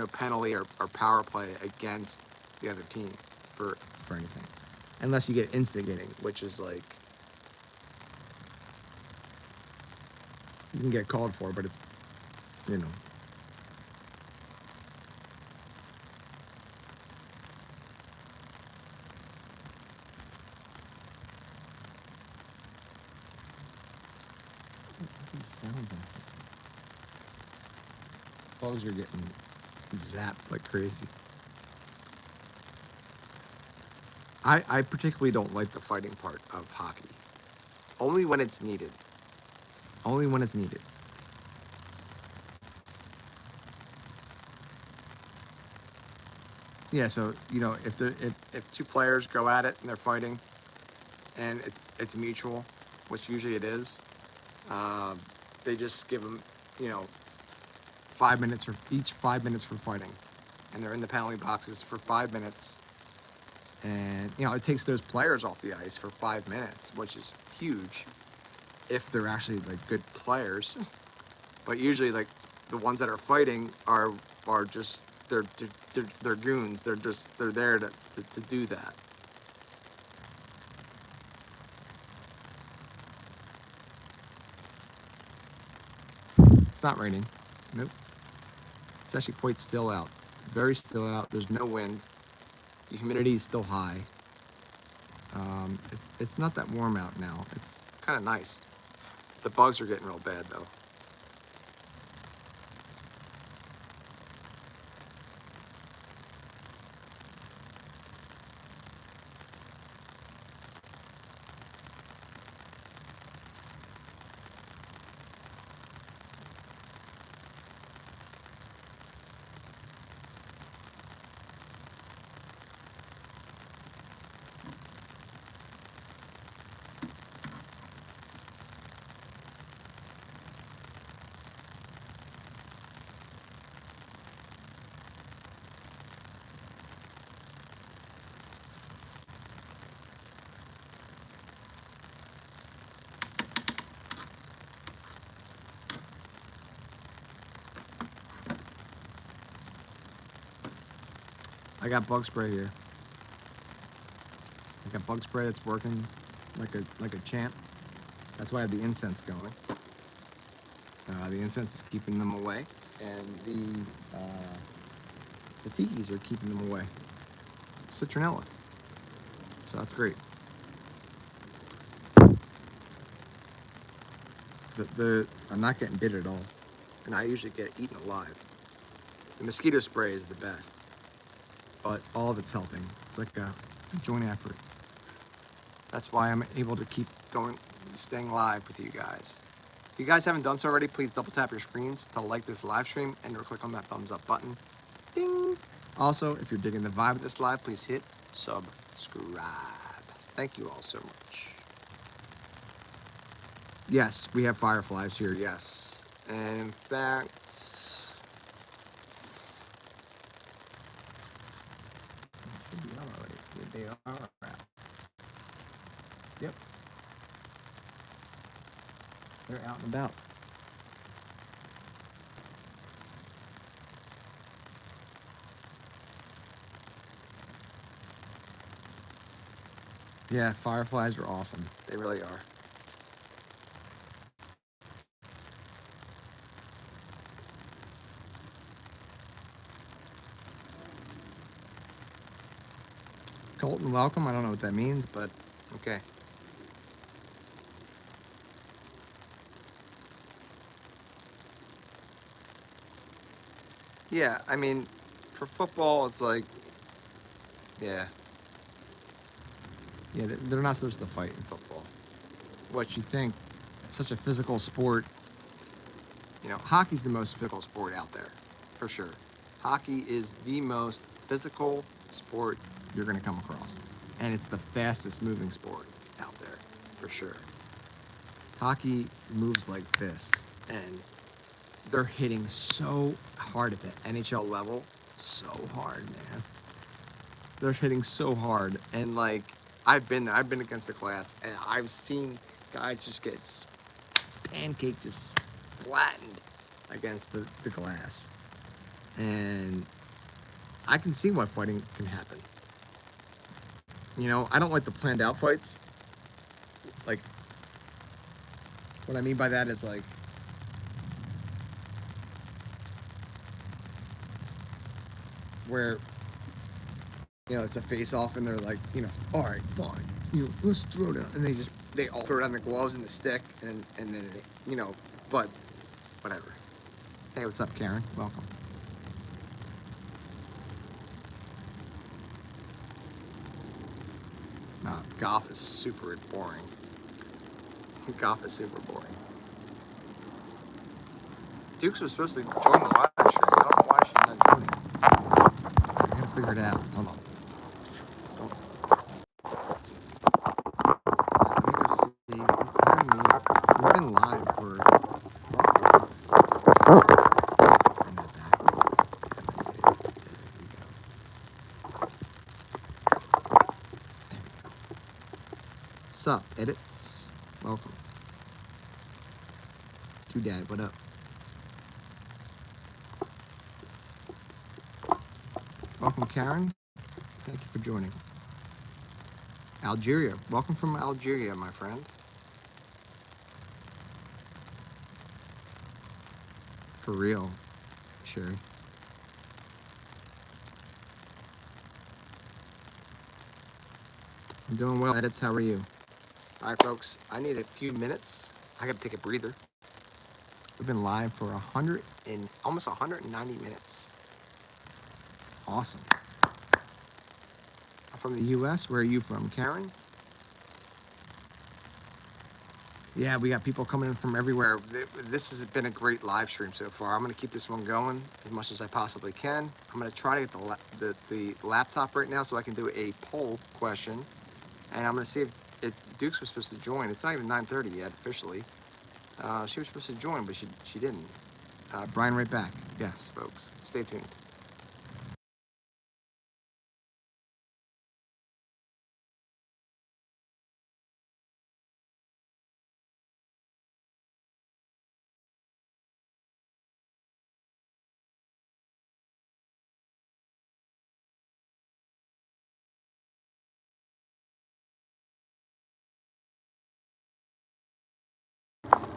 Speaker 1: penalty or power play against the other team for anything, unless you get instigating, which is like you can get called for, but it's, you know. These sounds out here. Bugs are getting zapped like crazy. I particularly don't like the fighting part of hockey. Only when it's needed. Only when it's needed. Yeah, so if two players go at it and they're fighting, and it's mutual, which usually it is, they just give them 5 minutes for each, 5 minutes for fighting, and they're in the penalty boxes for 5 minutes, and it takes those players off the ice for 5 minutes, which is huge if they're actually like good players. But usually, like, the ones that are fighting are just they're goons. They're there to do that. It's not raining. Nope. It's actually quite still out. Very still out. There's no wind. The humidity is still high. It's not that warm out now. It's kind of nice. The bugs are getting real bad though. I got bug spray here. I got bug spray that's working like a champ. That's why I have the incense going. The incense is keeping them away, and the tikis are keeping them away. Citronella. So that's great. I'm not getting bit at all, and I usually get eaten alive. The mosquito spray is the best, but all of it's helping. It's like a joint effort. That's why I'm able to keep going, staying live with you guys. If you guys haven't done so already, please double tap your screens to like this live stream and click on that thumbs up button. Ding! Also, if you're digging the vibe of this live, please hit subscribe. Thank you all so much. Yes, we have fireflies here, yes. And in fact, they are out. Yep. They're out and about. Yeah, fireflies are awesome. They really are. Colton, welcome. I don't know what that means, but okay. Yeah, I mean, for football, it's like, yeah. Yeah, they're not supposed to fight in football. What you think, it's such a physical sport. Hockey's the most physical sport out there, for sure. Hockey is the most physical sport you're going to come across. And it's the fastest moving sport out there, for sure. Hockey moves like this, and they're hitting so hard at the NHL level. So hard, man. They're hitting so hard. And like, I've been there, I've been against the glass, and I've seen guys just get pancaked, just flattened against the glass. And I can see why fighting can happen. You know, I don't like the planned out fights. Like, what I mean by that is like, where, you know, it's a face off and they're like, you know, all right, fine, you know, let's throw down. And they all throw down the gloves and the stick and then, you know, but whatever. Hey, what's up, Karen? Welcome. Golf is super boring. Golf is super boring. Dukes was supposed to join the live stream. I don't know why she's not joining. I gotta figure it out. Hold on. Let me go see. Pardon me. We've been live for and then back. And then there we go. Sup, edits? Welcome. To Dad, what up? Welcome, Karen. Thank you for joining. Algeria. Welcome from Algeria, my friend. For real, Sherry. I'm doing well. Edits, how are you? All right, folks. I need a few minutes. I gotta take a breather. We've been live for almost 190 minutes. Awesome. I'm from the U.S. Where are you from, Karen? Yeah, we got people coming in from everywhere. This has been a great live stream so far. I'm going to keep this one going as much as I possibly can. I'm going to try to get the laptop right now so I can do a poll question. And I'm going to see if Dukes was supposed to join. It's not even 9:30 yet officially. She was supposed to join, but she didn't. Brian, right back. Yes, folks. Stay tuned.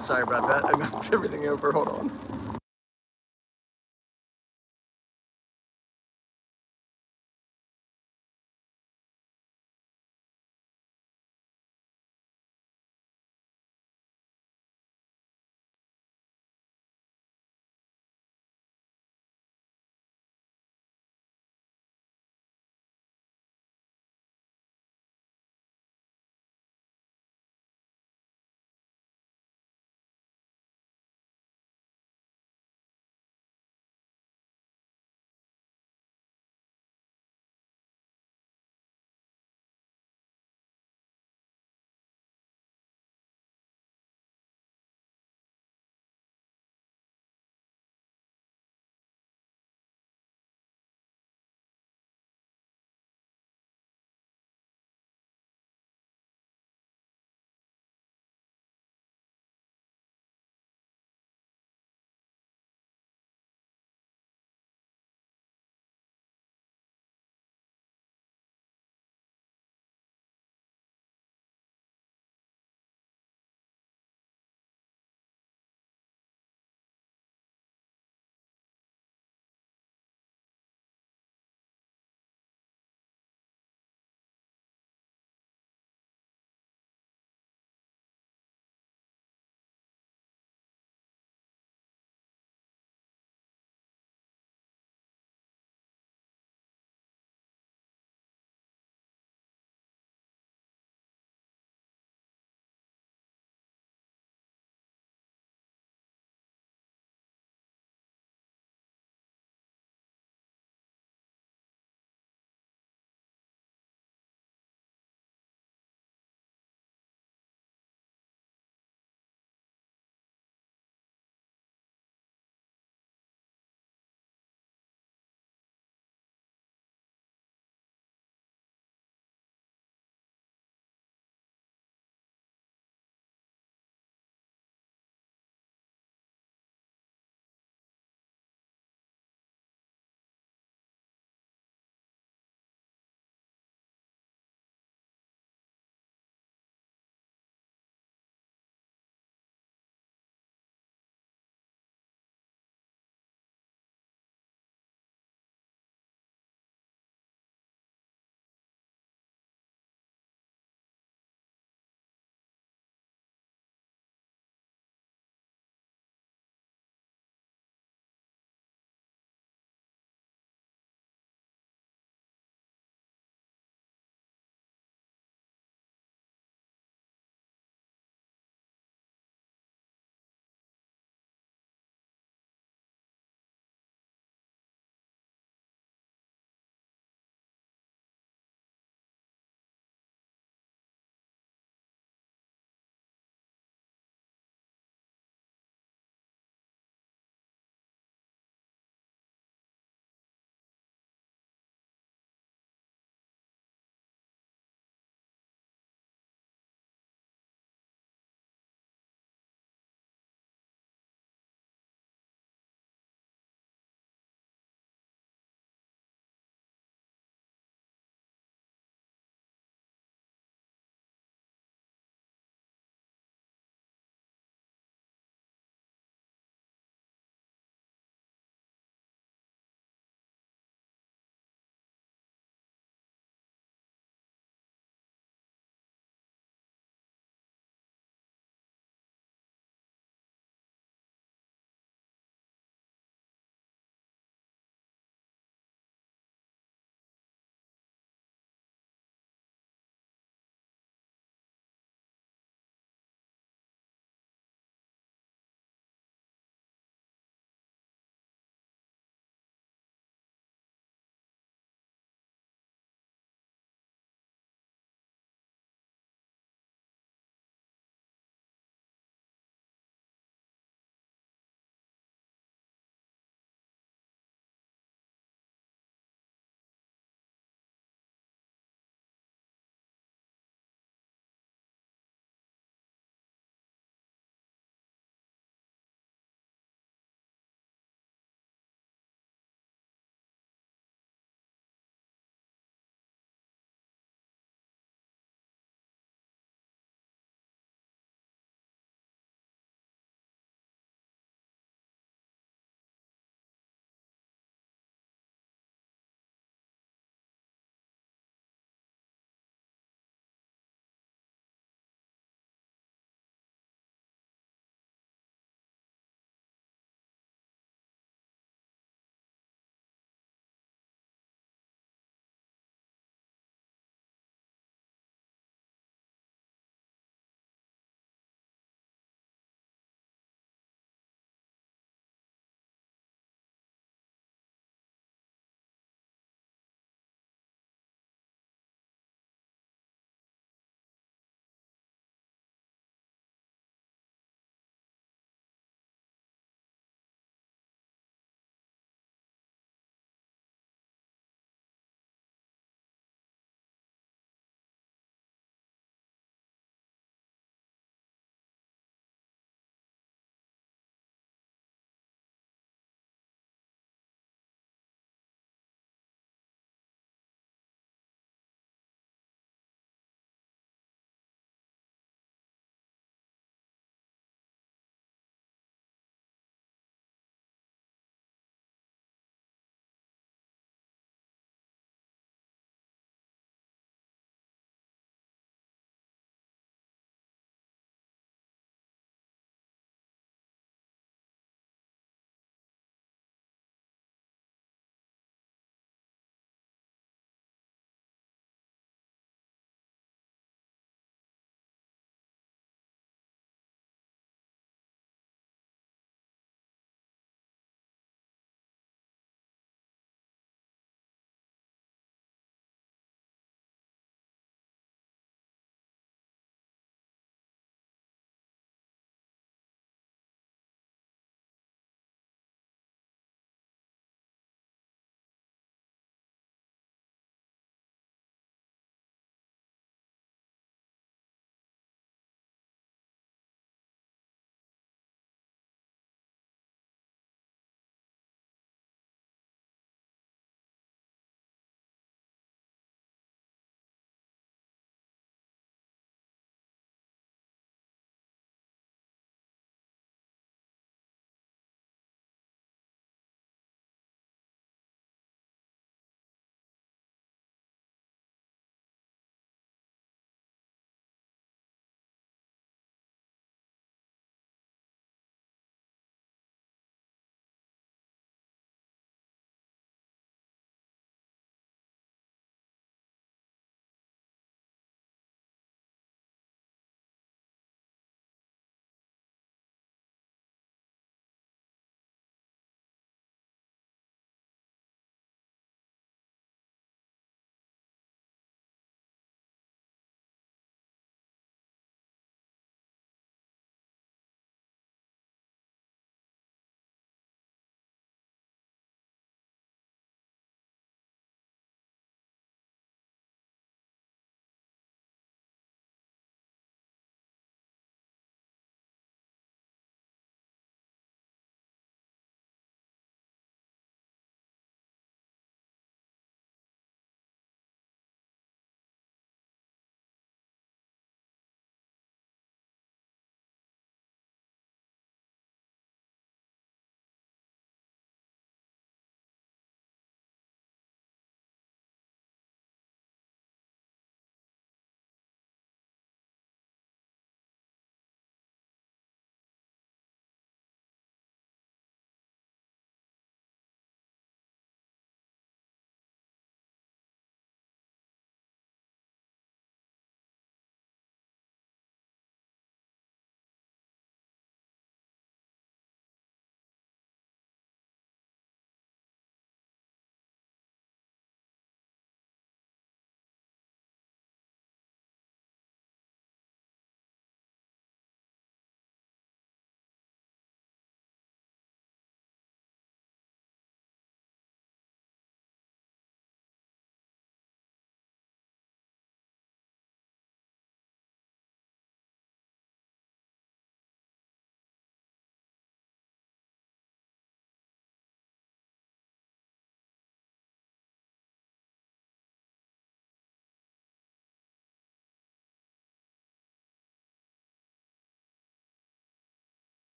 Speaker 1: Sorry about that. I knocked everything over. Hold on.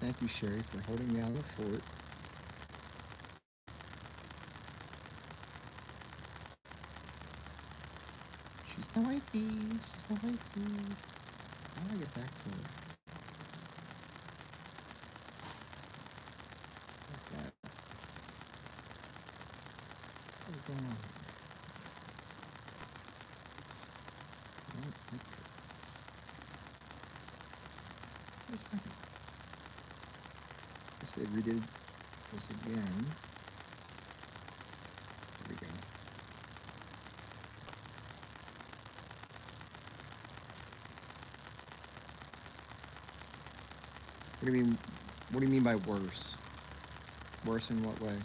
Speaker 1: Thank you, Sherry, for holding down the fort. She's my wifey. She's my wifey. How do I get back to her? Like that. What's going on? I don't like this. What's happening? Guess they redid this again. There we go. What do you mean? What do you mean by worse? Worse in what way?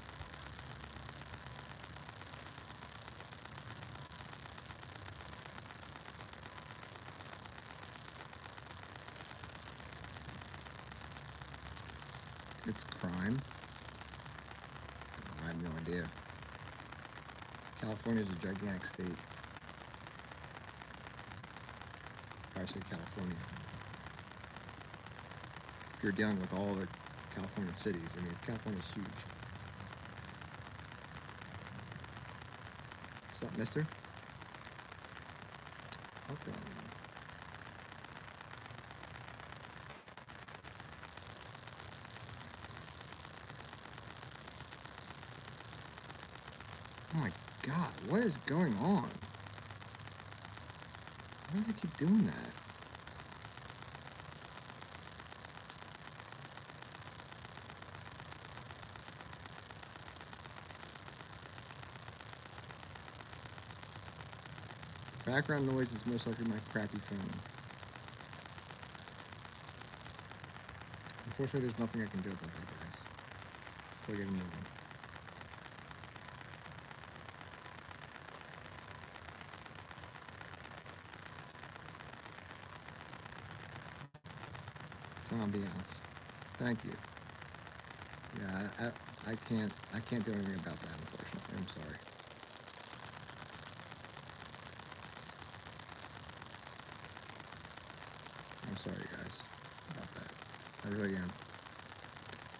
Speaker 1: It's crime. I have no idea. California is a gigantic state. I say California. If you're dealing with all the California cities, I mean, California's huge. What's up, mister? Welcome. Oh my god, what is going on? Why does it keep doing that? Background noise is most likely my crappy phone. Unfortunately, there's nothing I can do about that, guys. Until I get a new one. It's ambiance. Thank you. Yeah, I can't do anything about that, unfortunately. I'm sorry. I'm sorry, guys, about that. I really am.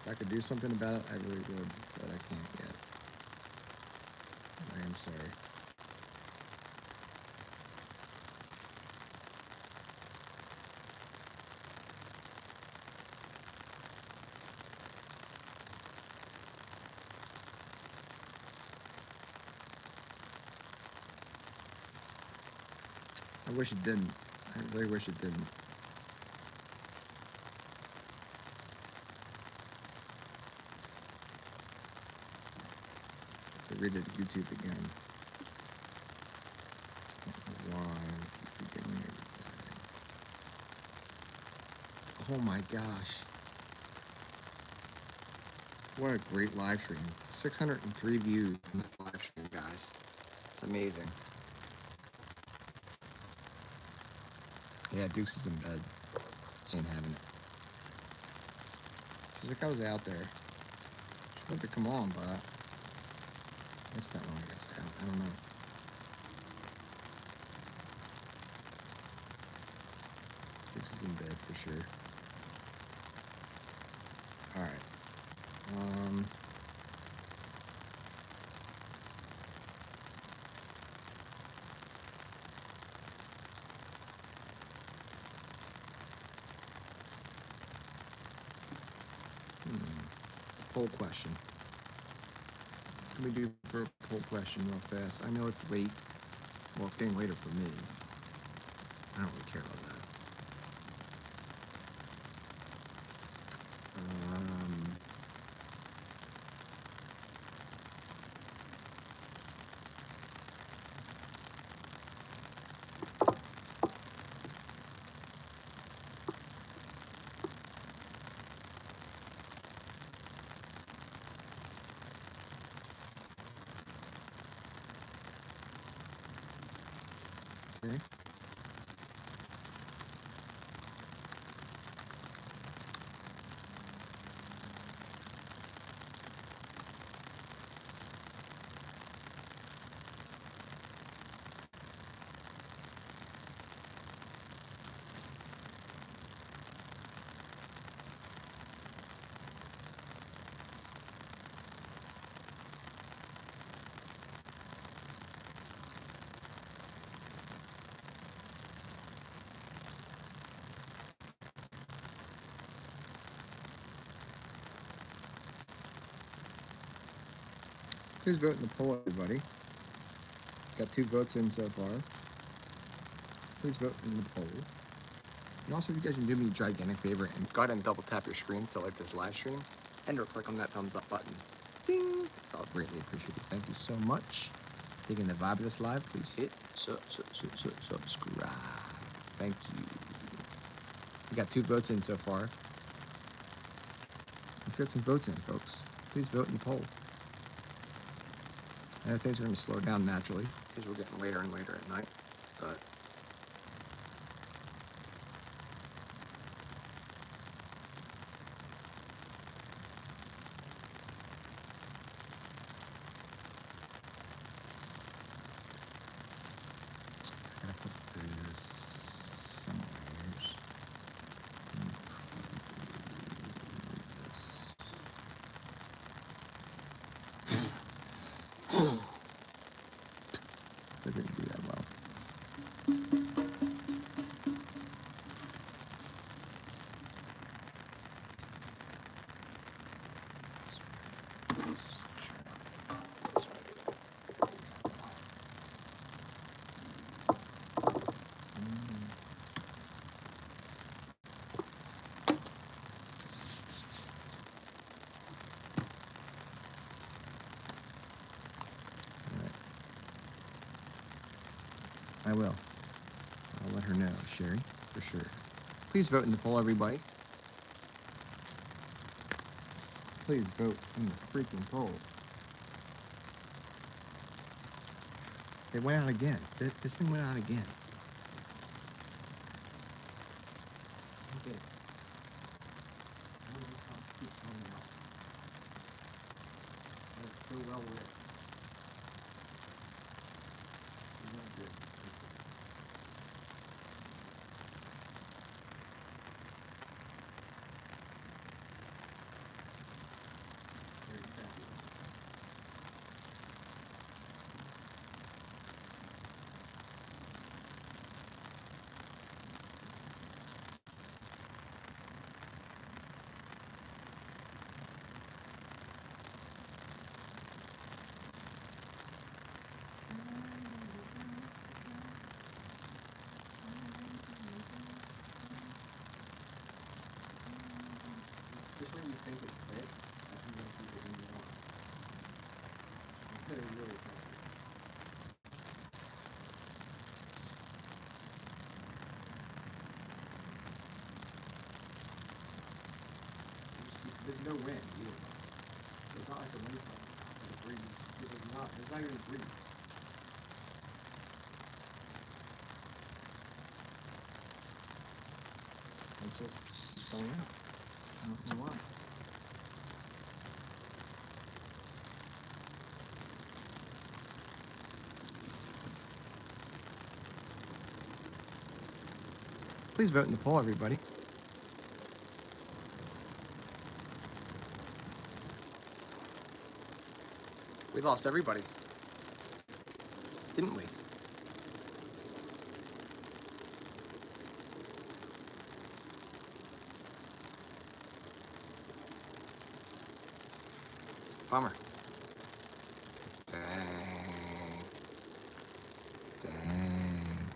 Speaker 1: If I could do something about it, I really would, but I can't yet. I am sorry. I wish it didn't. I really wish it didn't. I redid YouTube again. I don't know why I keep doing everything. Oh my gosh. What a great live stream. 603 views in this live stream, guys. It's amazing. Yeah, Dukes is in bed. She ain't having it. She's like, I was out there. She wanted to come on, but I missed that one, I guess. I don't know. Dukes is in bed for sure. Alright. Poll question. What can we do for a poll question real fast? I know it's late. Well, it's getting later for me. I don't really care about that. Okay. Please vote in the poll, everybody. Got 2 votes in so far. Please vote in the poll. And also, if you guys can do me a gigantic favor and go ahead and double tap your screens to like this live stream, and or click on that thumbs up button. Ding! So I'll greatly appreciate it. Thank you so much. Digging the vibe of this live, please hit subscribe. Thank you. We got 2 votes in so far. Let's get some votes in, folks. Please vote in the poll. And things are going to slow down naturally because we're getting later and later at night. But I gotta put this somewhere. That didn't do that well. I will. I'll let her know, Sherry, for sure. Please vote in the poll, everybody. Please vote in the freaking poll. It went out again. This thing went out again. Okay. I don't know how it keeps going out. But it's so well lit. It's not good. Very fabulous. Just when you think it's lit, that's when you keep it in the on. They're really fast. There's no wind either. So it's not like the wind's not there's a breeze. There's not even a breeze. It's just going out. I don't know why. Please vote in the poll, everybody. We lost everybody, didn't we? Bummer. Dang. Dang.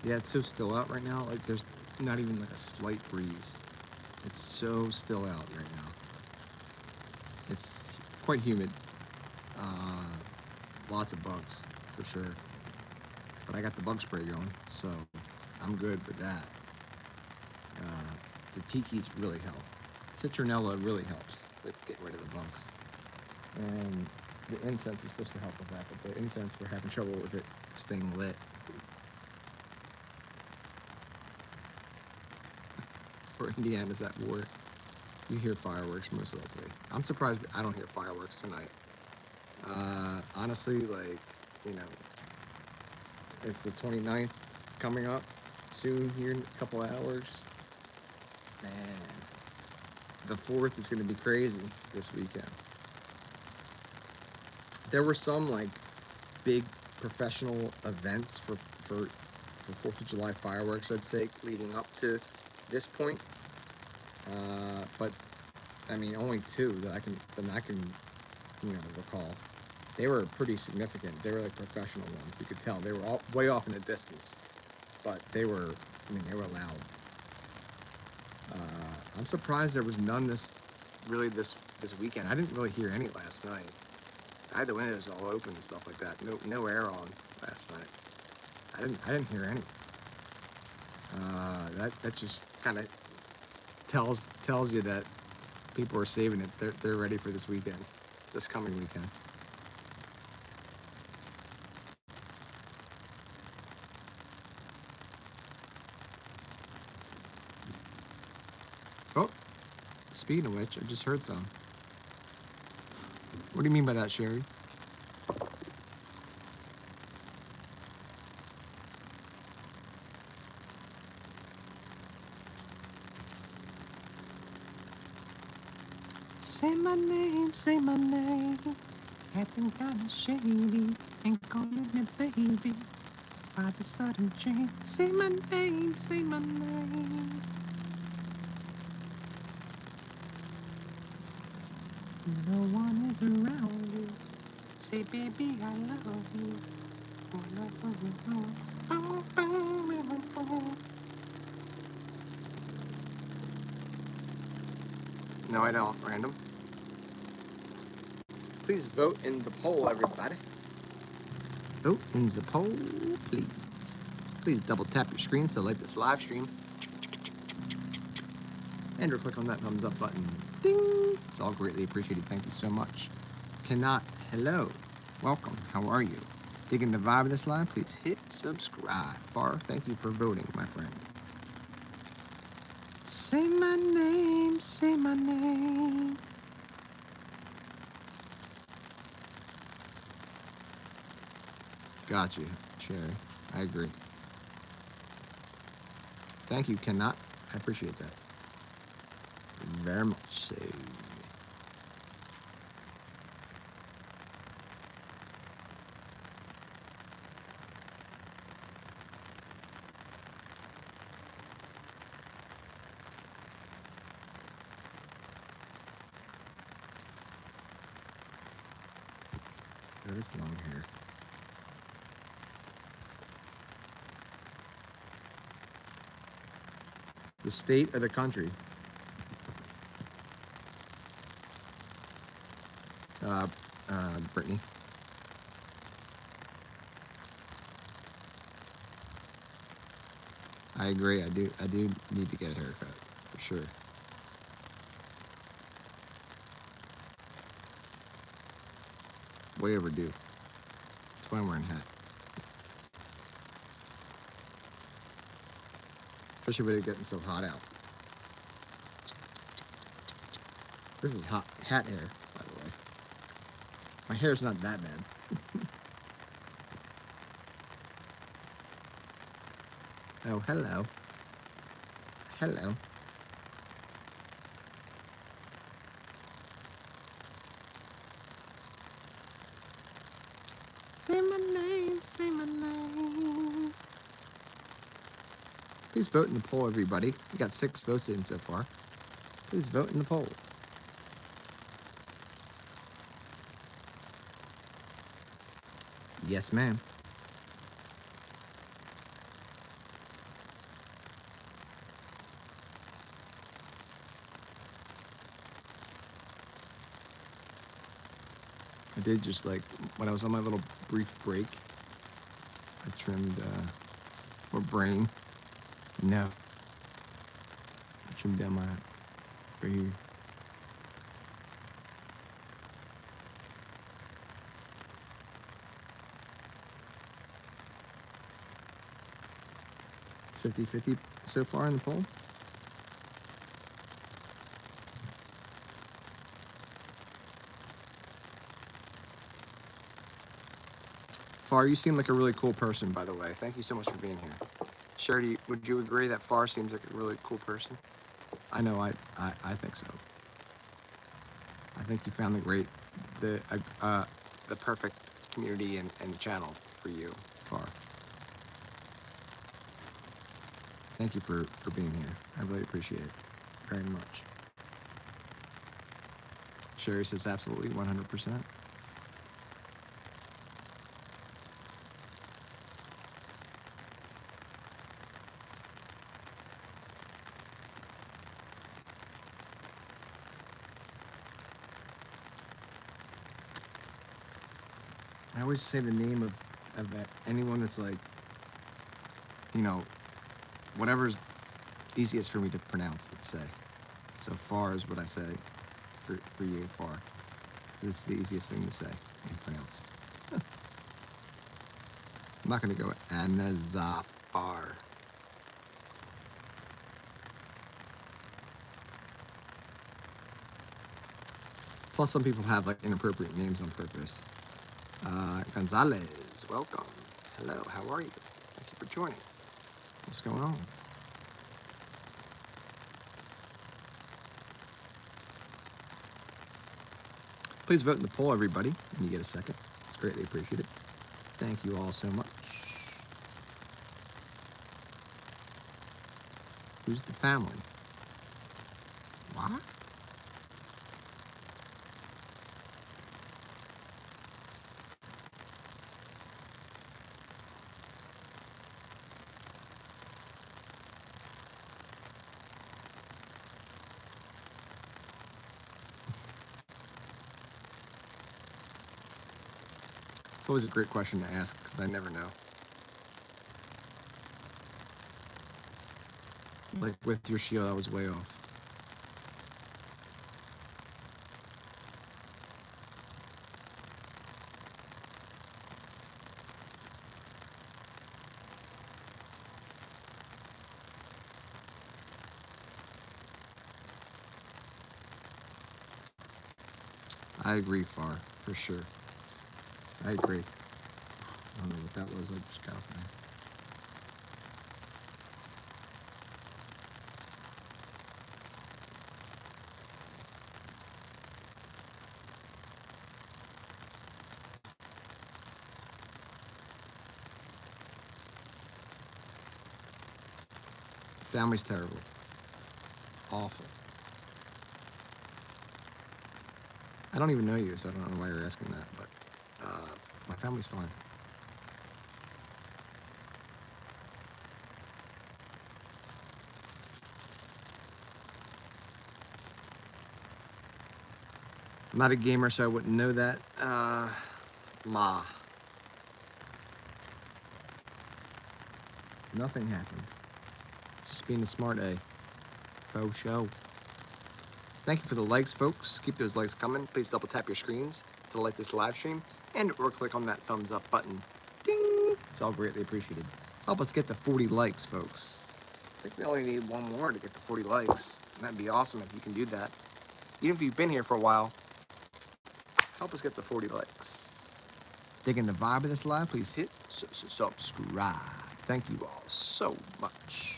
Speaker 1: Yeah, it's so still out right now. Like there's not even like a slight breeze. It's so still out right now. It's quite humid. Lots of bugs for sure. But I got the bug spray going, so I'm good with that. The tikis really help. Citronella really helps with getting rid of the bugs. And the incense is supposed to help with that, but the incense, we're having trouble with it staying lit. Where Indiana's at war. You hear fireworks most likely. I'm surprised I don't hear fireworks tonight. Honestly, like, you know, it's the 29th coming up soon here in a couple hours. And the 4th is going to be crazy this weekend. There were some like big professional events for 4th of July fireworks, I'd say, leading up to this point. But I mean, only two that I can recall. They were pretty significant. They were like professional ones. You could tell they were all way off in the distance, but they were loud. I'm surprised there was none this weekend. I didn't really hear any last night. I had the windows all open and stuff like that. No air on last night. I didn't hear any. That just kind of tells you that people are saving it. They're ready for this weekend, this coming weekend. Oh, speaking of which, I just heard some. What do you mean by that, Sherry? Say my name, acting kinda shady, ain't calling me baby, by the sudden change. Say my name, no one is around you, say baby I love you, No, I don't. Random. Please vote in the poll, everybody. Vote in the poll, please. Please double tap your screen to like this live stream. And or click on that thumbs up button. Ding! It's all greatly appreciated. Thank you so much. Cannot, hello. Welcome. How are you? Digging the vibe of this live? Please hit subscribe. Far, thank you for voting, my friend. Say my name, say my name. Got you, Sherry. I agree. Thank you, Cannot. I appreciate that. Very much so. That is long hair. The state or the country? Brittany. I agree. I do need to get a haircut for sure. Way overdue. That's why I'm wearing a hat. Especially with it getting so hot out. This is hot hat hair, by the way. My hair's not that bad. Oh, hello. Hello. Say my name, say my name. Please vote in the poll, everybody. We got 6 votes in so far. Please vote in the poll. Yes, ma'am. I did just like, when I was on my little brief break, I trimmed, or brain. No. I trimmed down my, right here. It's 50-50 so far in the poll. Far, you seem like a really cool person, by the way. Thank you so much for being here. Sherry, would you agree that Far seems like a really cool person? I know, I think so. I think you found the perfect community and channel for you, Far. Thank you for being here. I really appreciate it very much. Sherry says absolutely 100%. I always say the name of anyone that's like, you know, whatever's easiest for me to pronounce, let's say. So Far is what I say for you, Far. It's the easiest thing to say and pronounce. I'm not going to go Anazafar. Plus, some people have like inappropriate names on purpose. Gonzalez, welcome. Hello, how are you? Thank you for joining. What's going on? Please vote in the poll, everybody, when you get a second. It's greatly appreciated. Thank you all so much. Who's the family? What? It's always a great question to ask because I never know. Like with your shield, I was way off. I agree, Far, for sure. I agree. I don't know what that was. I just got there. Family's terrible. Awful. I don't even know you, so I don't know why you're asking that, but my family's fine. I'm not a gamer, so I wouldn't know that. Ma. Nothing happened. Just being a smart A. Faux show. Thank you for the likes, folks. Keep those likes coming. Please double tap your screens to like this live stream or click on that thumbs up button. Ding! It's all greatly appreciated. Help us get to 40 likes, folks. I think we only need one more to get to 40 likes. And that'd be awesome if you can do that. Even if you've been here for a while, help us get to 40 likes. Digging the vibe of this live, please hit subscribe. Thank you all so much.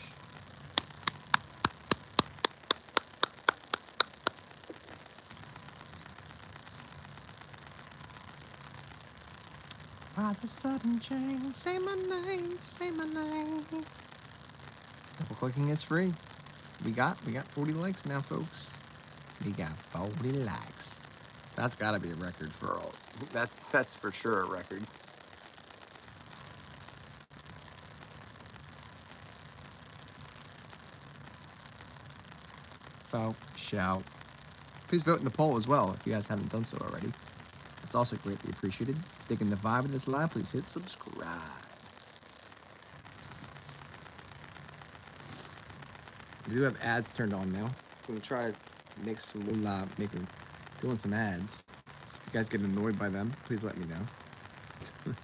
Speaker 1: By the sudden change, say my name, say my name. Double clicking is free. We got 40 likes now, folks. We got 40 likes. That's got to be a record for all. That's for sure a record. Faux shout. Please vote in the poll as well if you guys haven't done so already. It's also greatly appreciated. Digging the vibe of this live, please hit subscribe. We do have ads turned on now. I'm gonna try to make some moolah, doing some ads. So if you guys get annoyed by them, please let me know.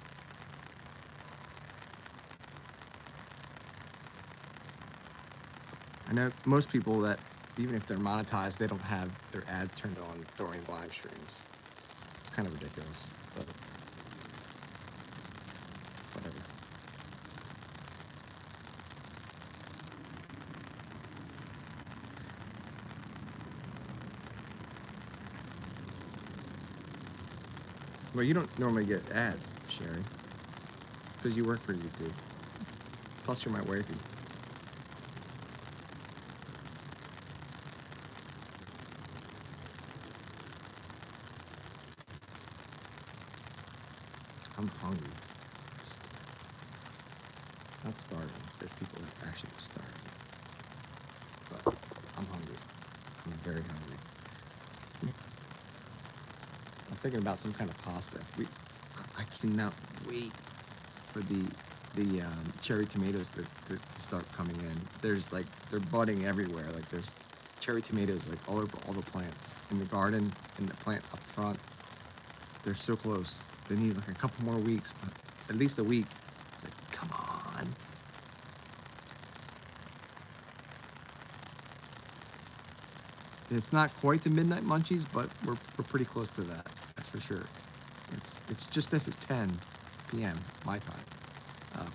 Speaker 1: I know most people that, even if they're monetized, they don't have their ads turned on during live streams. It's kind of ridiculous, but whatever. Well, you don't normally get ads, Sherry, because you work for YouTube. Plus, you're my wifey. I'm hungry. Not starving. There's people that actually are starving. But I'm hungry. I'm very hungry. I'm thinking about some kind of pasta. I cannot wait for the cherry tomatoes to start coming in. There's like, they're budding everywhere. Like there's cherry tomatoes like all over all the plants in the garden, in the plant up front. They're so close. They need like a couple more weeks, but at least a week. It's like, come on. It's not quite the midnight munchies, but we're pretty close to that. That's for sure. It's just after 10 p.m. my time.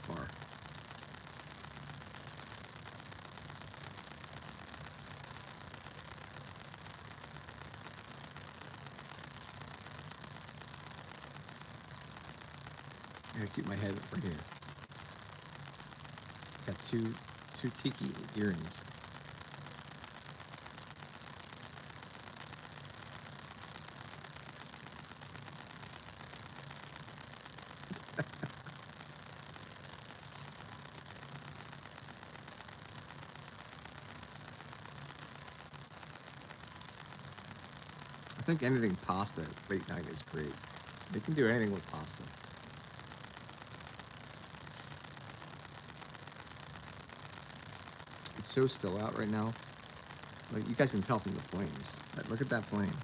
Speaker 1: Far. I gotta keep my head right here. Got two tiki earrings. I think anything pasta late night is great. They can do anything with pasta. It's so still out right now. Like you guys can tell from the flames. Look at that flame.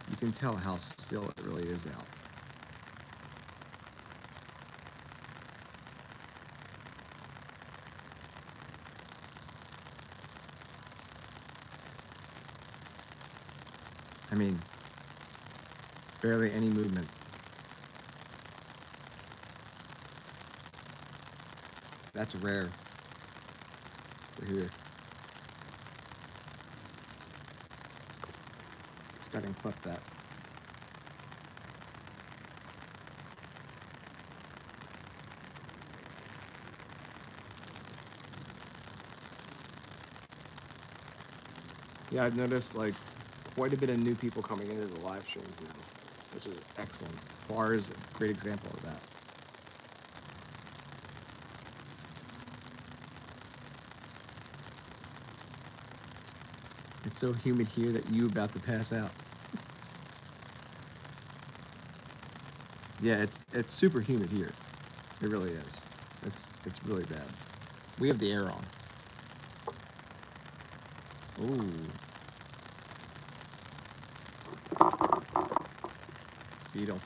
Speaker 1: You can tell how still it really is out. I mean, barely any movement. That's rare for here. Just gotta clip that. Yeah, I've noticed like quite a bit of new people coming into the live streams now, which is excellent. FAR is a great example of that. It's so humid here that you about to pass out. Yeah, it's super humid here. It really is. It's really bad. We have the air on. Ooh. Beetle.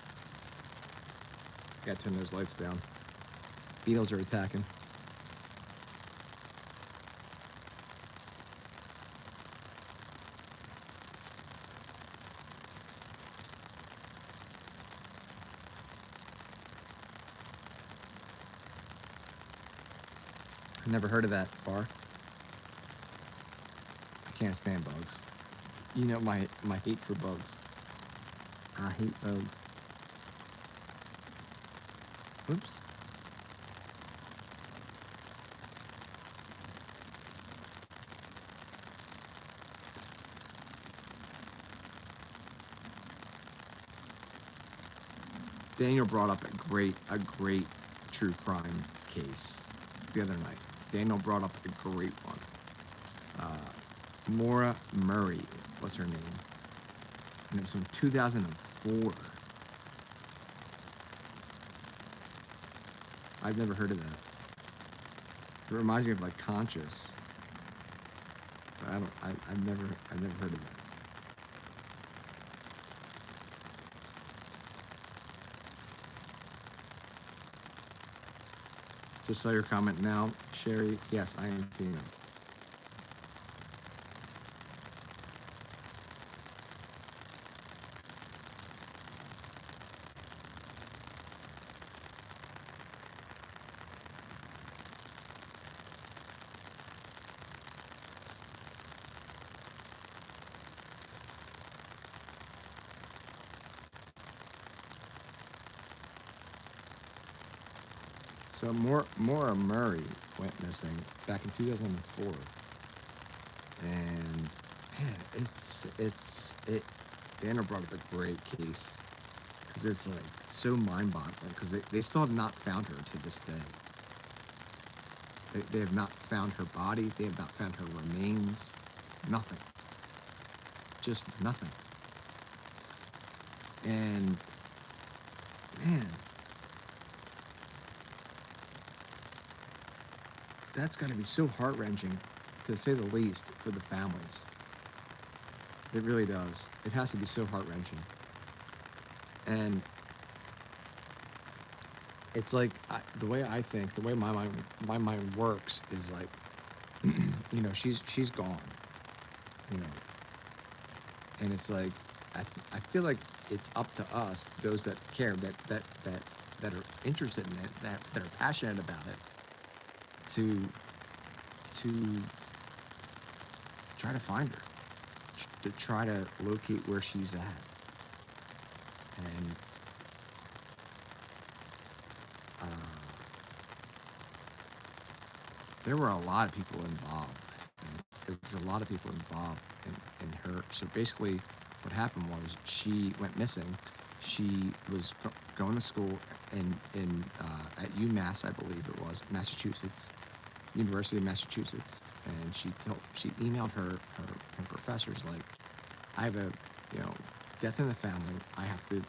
Speaker 1: Gotta turn those lights down. Beetles are attacking. I've never heard of that FAR. I can't stand bugs. You know my hate for bugs. I hate bugs. Oops. Daniel brought up a great true crime case the other night. Daniel brought up a great one. Maura Murray was her name. And it was from 2004. I've never heard of that. It reminds me of like Conscious. But I've never heard of that. Just saw your comment now, Sherry. Yes, I am female. So Maura Murray went missing back in 2004, and man, it. Dana brought up a great case because it's like so mind-boggling because they still have not found her to this day. They have not found her body. They have not found her remains. Nothing. Just nothing. And man, that's got to be so heart-wrenching, to say the least, for the families. It really does. It has to be so heart-wrenching. And it's like the way I think, the way my mind works is like, you know, she's gone, you know, and it's like I feel like it's up to us, those that care, that are interested in it, that are passionate about it, to try to find her, to try to locate where she's at, and there were a lot of people involved. I think there was a lot of people involved in her. So basically, what happened was she went missing. She was going to school in at UMass, I believe it was, Massachusetts, University of Massachusetts, and she emailed her professors like, I have a, you know, death in the family. I have to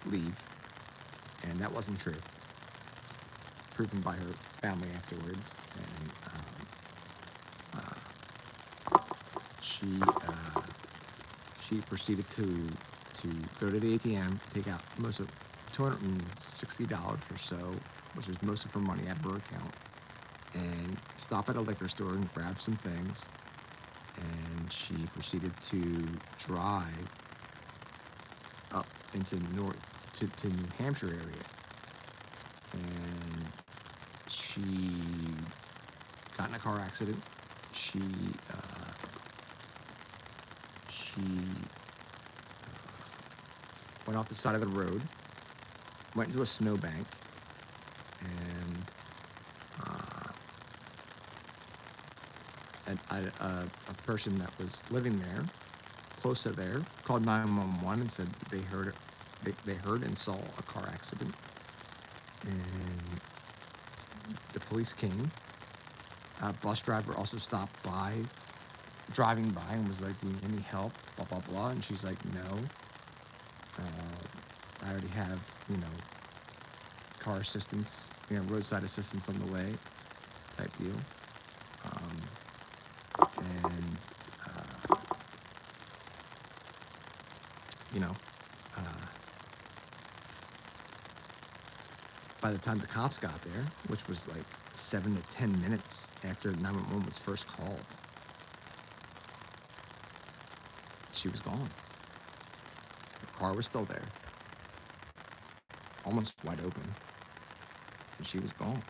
Speaker 1: leave, and that wasn't true. Proven by her family afterwards, and she proceeded to go to the ATM, take out most of $260 or so, which was most of her money out of her account, and stop at a liquor store and grab some things, and she proceeded to drive up into to New Hampshire area, and she got in a car accident. She went off the side of the road, went into a snowbank, and a person that was living there, close to there, called 911 and said they heard and saw a car accident, and the police came. A bus driver also stopped by, driving by, and was like, do you need any help, blah, blah, blah. And she's like, no. I already have, you know, car assistance, you know, roadside assistance on the way, type deal. You know, by the time the cops got there, which was like 7 to 10 minutes after 911 was first called, she was gone. Her car was still there, almost wide open, and she was gone.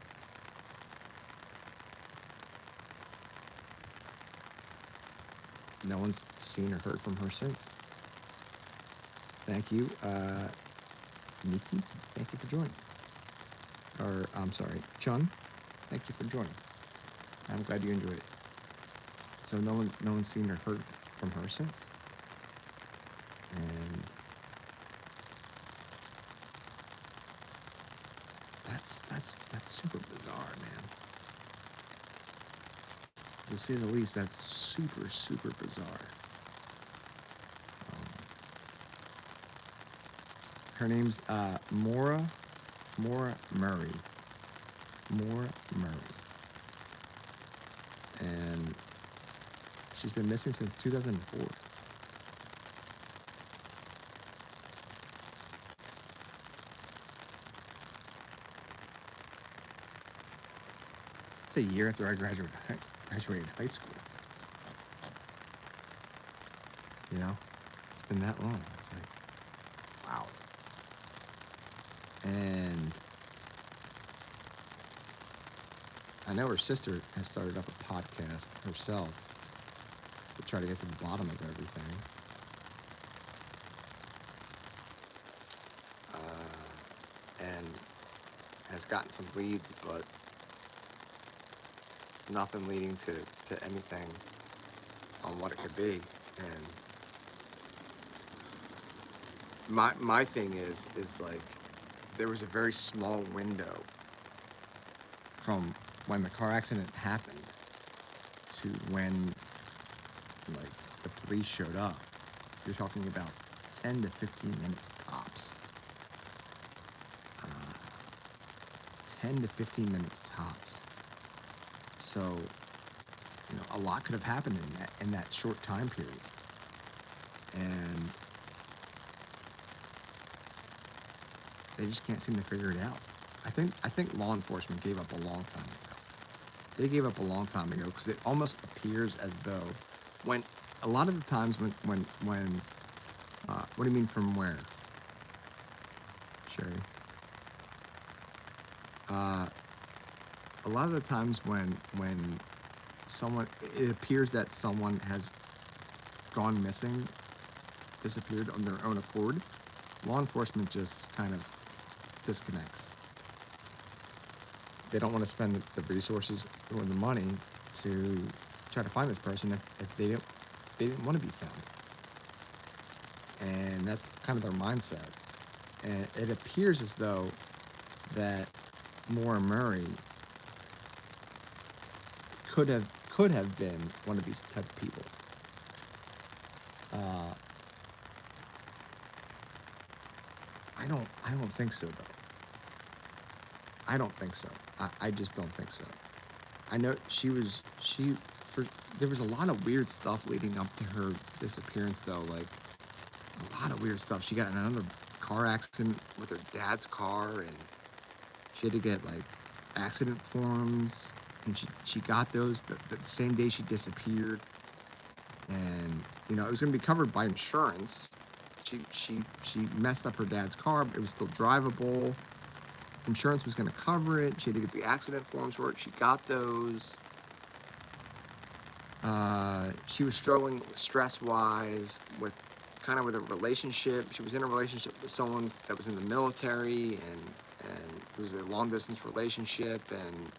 Speaker 1: No one's seen or heard from her since. Thank you, Nikki. Thank you for joining. Or, I'm sorry, Chun. Thank you for joining. I'm glad you enjoyed it. So no one's seen or heard from her since. And that's super bizarre, man. To say the least, that's super, super bizarre. Her name's Maura Murray. Maura Murray. And she's been missing since 2004. It's a year after I graduated high school. You know? It's been that long. It's like, wow. And I know her sister has started up a podcast herself to try to get to the bottom of everything. And has gotten some leads, but nothing leading to anything on what it could be. And my thing is like, there was a very small window from when the car accident happened to when like the police showed up. You're talking about 10 to 15 minutes tops. 10 to 15 minutes tops. So, you know, a lot could have happened in that short time period. And they just can't seem to figure it out. I think law enforcement gave up a long time ago. They gave up a long time ago because it almost appears as though when a lot of the times when what do you mean from where, Sherry? A lot of the times when someone, it appears that someone has gone missing, disappeared on their own accord, law enforcement just kind of disconnects. They don't want to spend the resources or the money to try to find this person if they didn't want to be found. And that's kind of their mindset. And it appears as though that Maura Murray could have been one of these type of people. I don't think so though. I don't think so. I just don't think so. I know there was a lot of weird stuff leading up to her disappearance though, like a lot of weird stuff. She got in another car accident with her dad's car, and she had to get like accident forms, and she got those the same day she disappeared. And you know, it was going to be covered by insurance. She messed up her dad's car, but it was still drivable. Insurance was going to cover it. She had to get the accident forms for it. She got those. She was struggling stress-wise with a relationship. She was in a relationship with someone that was in the military, and it was a long-distance relationship, and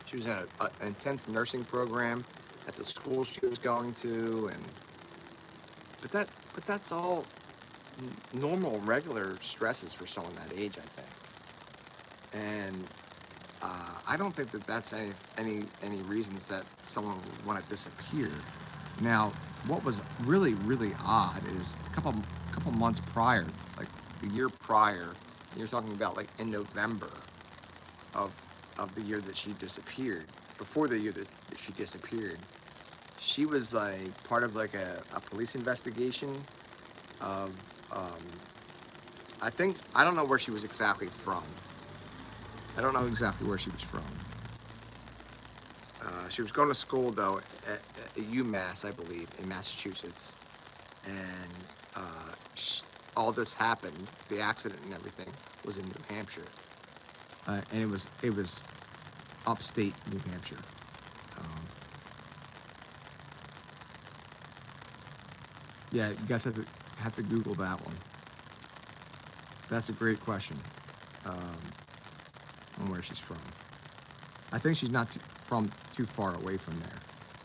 Speaker 1: she was in an intense nursing program at the school she was going to, but that's all normal, regular stresses for someone that age, I think. And I don't think that's any reasons that someone would want to disappear. Now, what was really, really odd is a couple months prior, like the year prior, you're talking about like in November of the year that she disappeared, before the year that she disappeared, she was like part of like a police investigation of I don't know where she was exactly from. I don't know exactly where she was from. She was going to school though at UMass, I believe, in Massachusetts, and all this happened. The accident and everything was in New Hampshire, and it was upstate New Hampshire. Yeah, you guys have to Google that one. That's a great question, on where she's from. I think she's not too far away from there,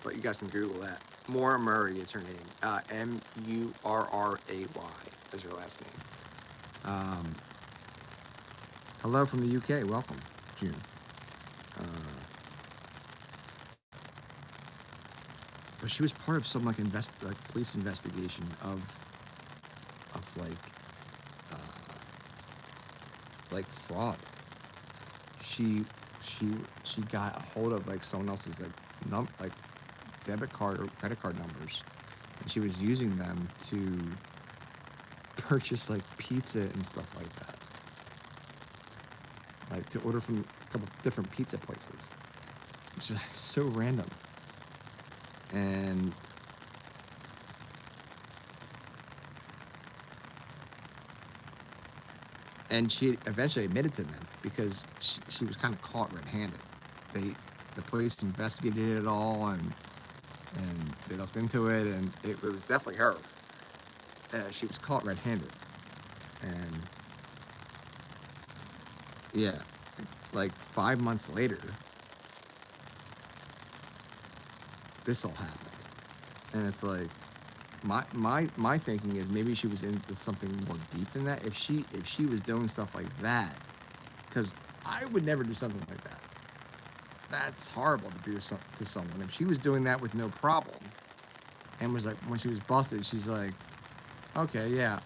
Speaker 1: but you guys can Google that. Maura Murray is her name. Murray is her last name. Hello from the UK. Welcome, June. But she was part of some like police investigation of like fraud. She got a hold of like someone else's like debit card or credit card numbers, and she was using them to purchase like pizza and stuff like that, like to order from a couple different pizza places, which is like, so random. And she eventually admitted to them because she was kind of caught red-handed. The police investigated it all, and they looked into it, and it was definitely her. She was caught red-handed, and yeah, like 5 months later, this all happened. And it's like, my thinking is maybe she was into something more deep than that. If she was doing stuff like that, because I would never do something like that. That's horrible to do to someone. If she was doing that with no problem, and was like, when she was busted, she's like, okay, yeah,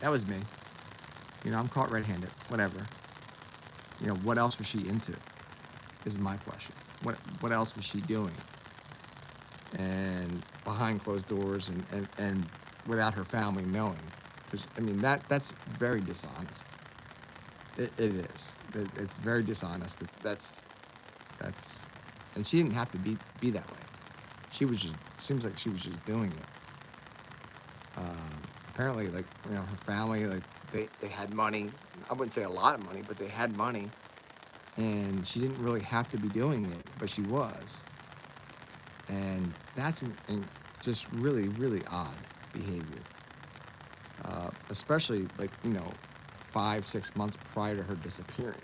Speaker 1: that was me. I'm caught red-handed. Whatever. What else was she into? Is my question. What else was she doing? And behind closed doors and without her family knowing, because that's very dishonest. It is. It's very dishonest. That's and she didn't have to be that way. She was just, seems like she was just doing it. Apparently, like, her family, like, they had money. I wouldn't say a lot of money, but they had money, and she didn't really have to be doing it, but she was. And that's just really, really odd behavior. Especially, like, 5, 6 months prior to her disappearing.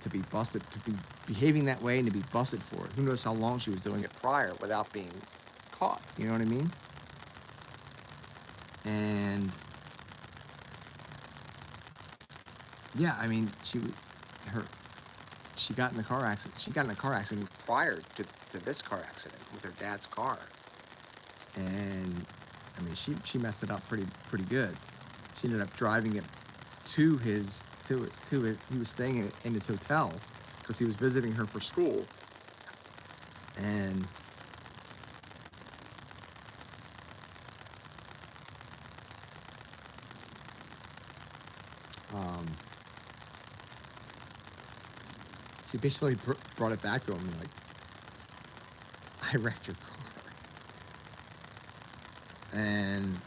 Speaker 1: To be busted, to be behaving that way and to be busted for it. Who knows how long she was doing it prior without being caught, you know what I mean? And yeah, she got in a car accident. She got in a car accident prior to this car accident with her dad's car. And she messed it up pretty good. She ended up driving it to his he was staying in his hotel because he was visiting her for school. And she basically brought it back to him, like, I wrecked your car. And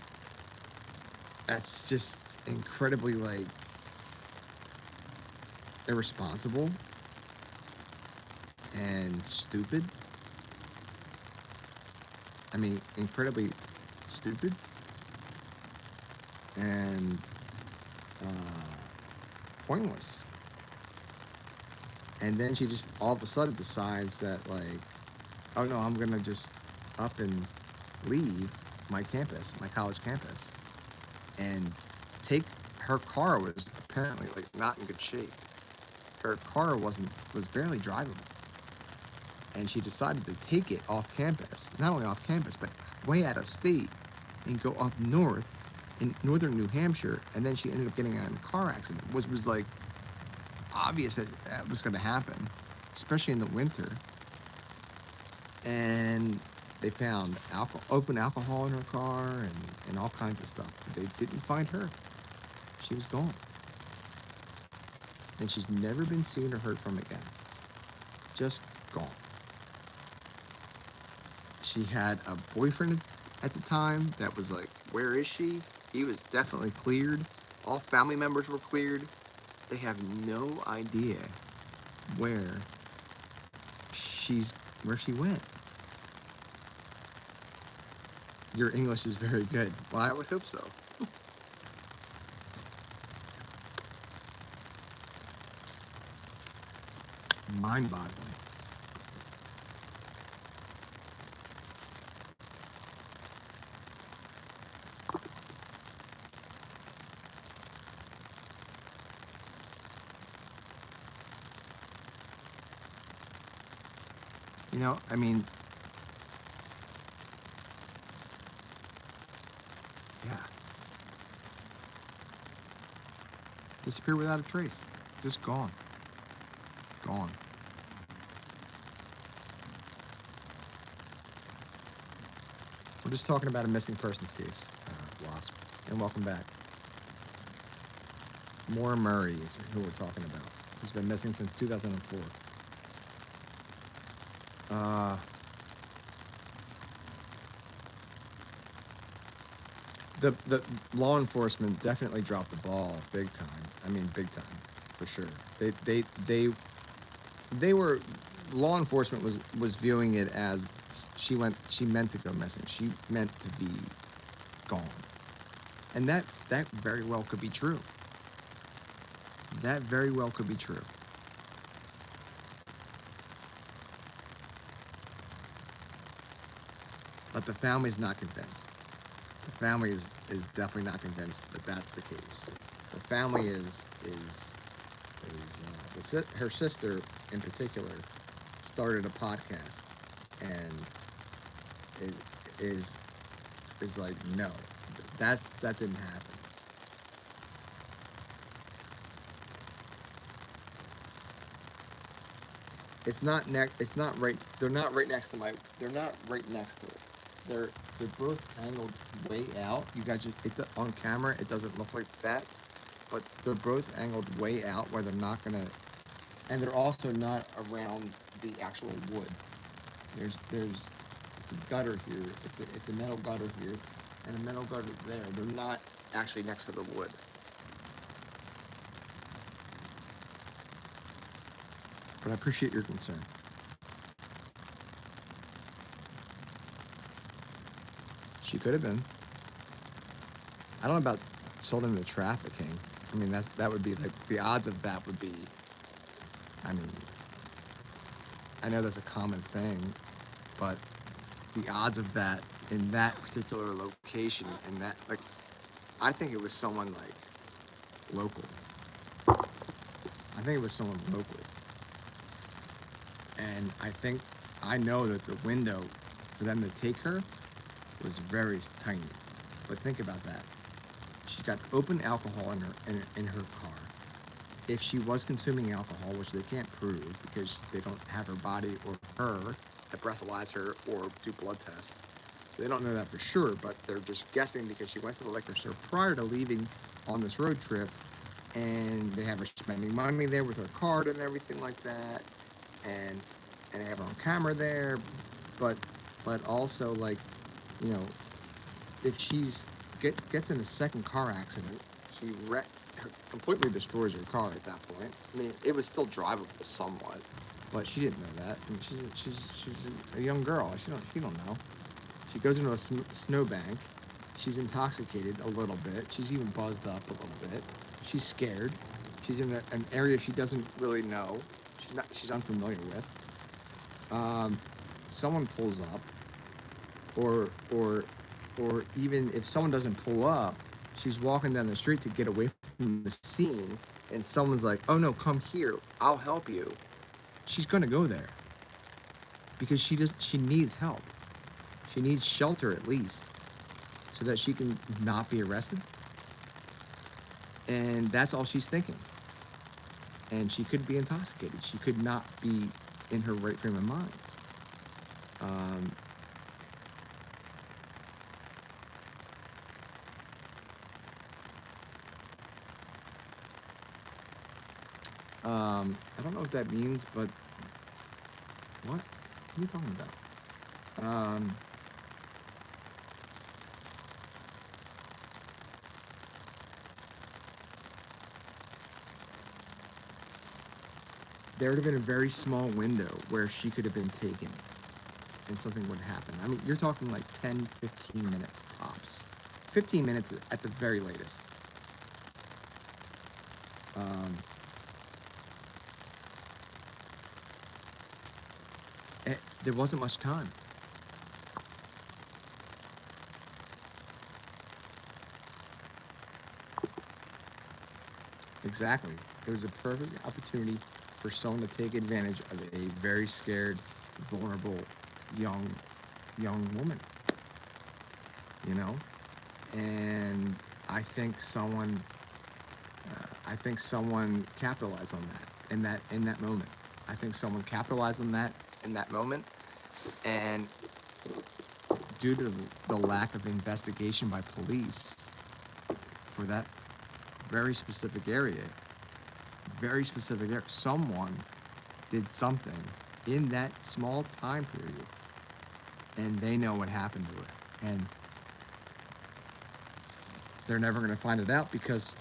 Speaker 1: that's just incredibly, like, irresponsible and stupid. Incredibly stupid and pointless. And then she just all of a sudden decides that, like, oh no, I'm gonna just up and leave my college campus, and take her car was apparently, like, not in good shape. Her car was barely drivable. And she decided to take it off campus, not only off campus, but way out of state, and go up north in northern New Hampshire. And then she ended up getting in a car accident, which was, like, obvious that was going to happen, especially in the winter. And they found open alcohol in her car and all kinds of stuff. But they didn't find her. She was gone. And she's never been seen or heard from again. Just gone. She had a boyfriend at the time that was like, where is she? He was definitely cleared. All family members were cleared. They have no idea where she went. Your English is very good. Well, I would hope so. Mind-boggling. Yeah. Disappeared without a trace. Just gone. Gone. We're just talking about a missing persons case, Wasp. And welcome back. Maura Murray is who we're talking about, who's been missing since 2004. The law enforcement definitely dropped the ball big time. Big time, for sure. They were, law enforcement was viewing it as she meant to go missing. She meant to be gone. And that very well could be true. That very well could be true. But the family's not convinced. The family is definitely not convinced that that's the case. The family her sister in particular started a podcast, and it is like, no, that didn't happen. It's not it's not right. They're not right next to my. They're not right next to it. They're both angled way out. You guys just on camera it doesn't look like that, but they're both angled way out where they're not gonna, and they're also not around the actual wood. There's it's a gutter here. It's a metal gutter here, and a metal gutter there. They're not actually next to the wood. But I appreciate your concern. She could have been. I don't know about sold into trafficking. I mean, that would be like, the odds of that would be, I mean, I know that's a common thing, but the odds of that in that particular location, and that, like, I think it was someone like local. I think it was someone local. And I know that the window for them to take her was very tiny. But think about that. She's got open alcohol in her car. If she was consuming alcohol, which they can't prove because they don't have her body or her to breathalyze her or do blood tests, so they don't know that for sure, but they're just guessing because she went to the liquor store prior to leaving on this road trip, and they have her spending money there with her card and everything like that, and they have her on camera there, but also, like, you know, if she's gets in a second car accident, she completely destroys her car at that point. I mean, it was still drivable somewhat, but she didn't know that. And she's a young girl. She don't know. She goes into a snowbank. She's intoxicated a little bit. She's even buzzed up a little bit. She's scared. She's in an area she doesn't really know. She's unfamiliar with. Someone pulls up, or even if someone doesn't pull up, she's walking down the street to get away from the scene, and someone's like, "Oh no, come here, I'll help you." She's gonna go there because she needs help. She needs shelter at least, so that she can not be arrested. And that's all she's thinking. And she could be intoxicated. She could not be in her right frame of mind. I don't know what that means, but what are you talking about? There would have been a very small window where she could have been taken and something would happen. I mean, you're talking like 10, 15 minutes tops. 15 minutes at the very latest. There wasn't much time. Exactly. It was a perfect opportunity for someone to take advantage of a very scared, vulnerable, young woman. You know, and I think someone capitalized on that in that moment. I think someone capitalized on that in that moment, and due to the lack of investigation by police for that very specific area, someone did something in that small time period, and they know what happened to her, and they're never going to find it out because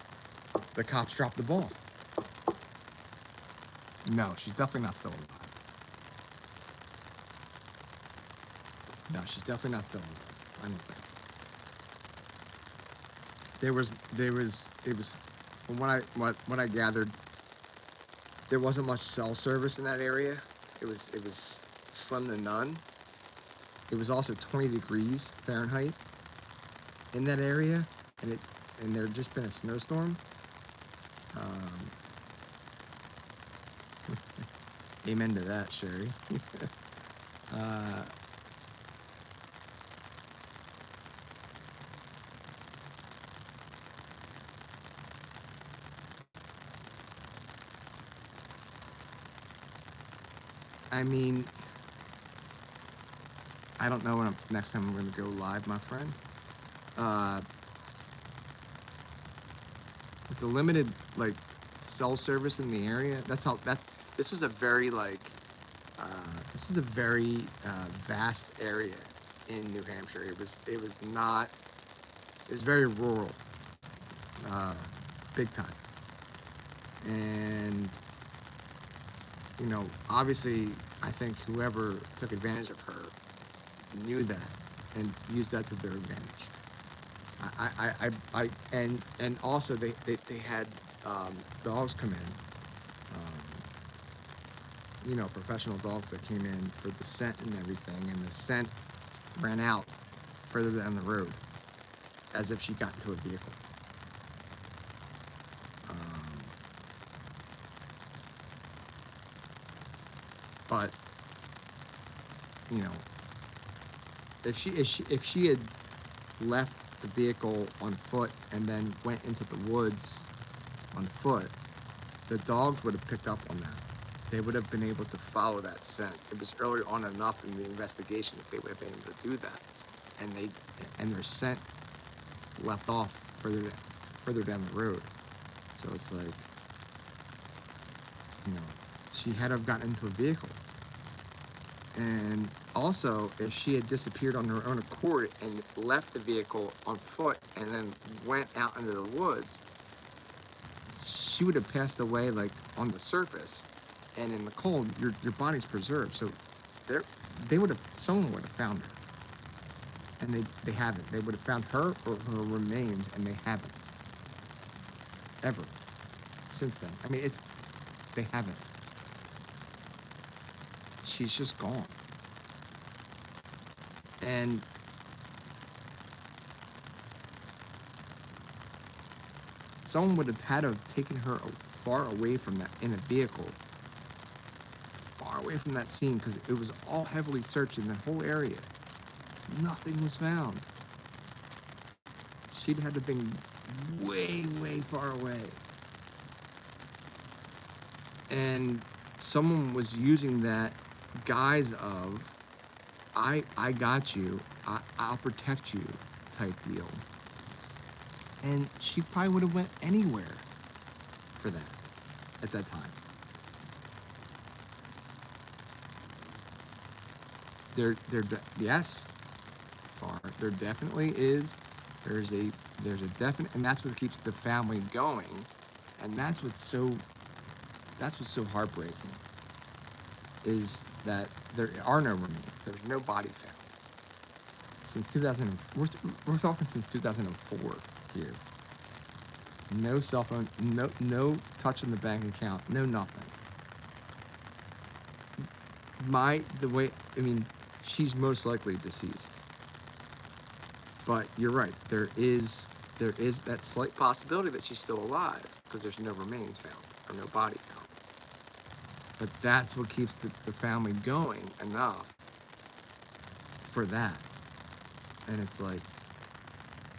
Speaker 1: the cops dropped the ball. No, she's definitely not still alive. No, she's definitely not still alive. I don't think. It was from what I gathered there wasn't much cell service in that area. It was slim to none. It was also 20 degrees Fahrenheit in that area, and there had just been a snowstorm. Um, Amen to that, Sherry. uh, I mean, I don't know when next time I'm going to go live, my friend. Uh, with the limited like cell service in the area, this was a very this was a very vast area in New Hampshire. It was very rural, big time. And you know, obviously, I think whoever took advantage of her knew that and used that to their advantage. And also they had dogs come in, you know, professional dogs that came in for the scent and everything, and the scent ran out further down the road as if she got into a vehicle. But you know, if she had left the vehicle on foot and then went into the woods on foot, the dogs would have picked up on that. They would have been able to follow that scent. It was early on enough in the investigation that they would have been able to do that, and their scent left off further down the road. So it's like, you know, she had to have gotten into a vehicle. And also, if she had disappeared on her own accord and left the vehicle on foot and then went out into the woods, she would have passed away like on the surface. And in the cold, your body's preserved. So someone would have found her. And they haven't. They would have found her or her remains, and they haven't. Ever. Since then. I mean, they haven't. She's just gone. And someone would have had to have taken her far away from that in a vehicle, far away from that scene, because it was all heavily searched in the whole area. Nothing was found. She'd had to have been way, way far away. And someone was using that guise of, I got you, I'll protect you type deal. And she probably would have went anywhere for that at that time. Yes, far. There definitely is. There's a definite, and that's what keeps the family going, and that's what's so heartbreaking, is that there are no remains. There's no body found since 2000. We're talking since 2004 here. No cell phone, no touching the bank account, no nothing. She's most likely deceased. But you're right, there is that slight possibility that she's still alive, because there's no remains found or no body found. But that's what keeps the family going enough for that. And it's like,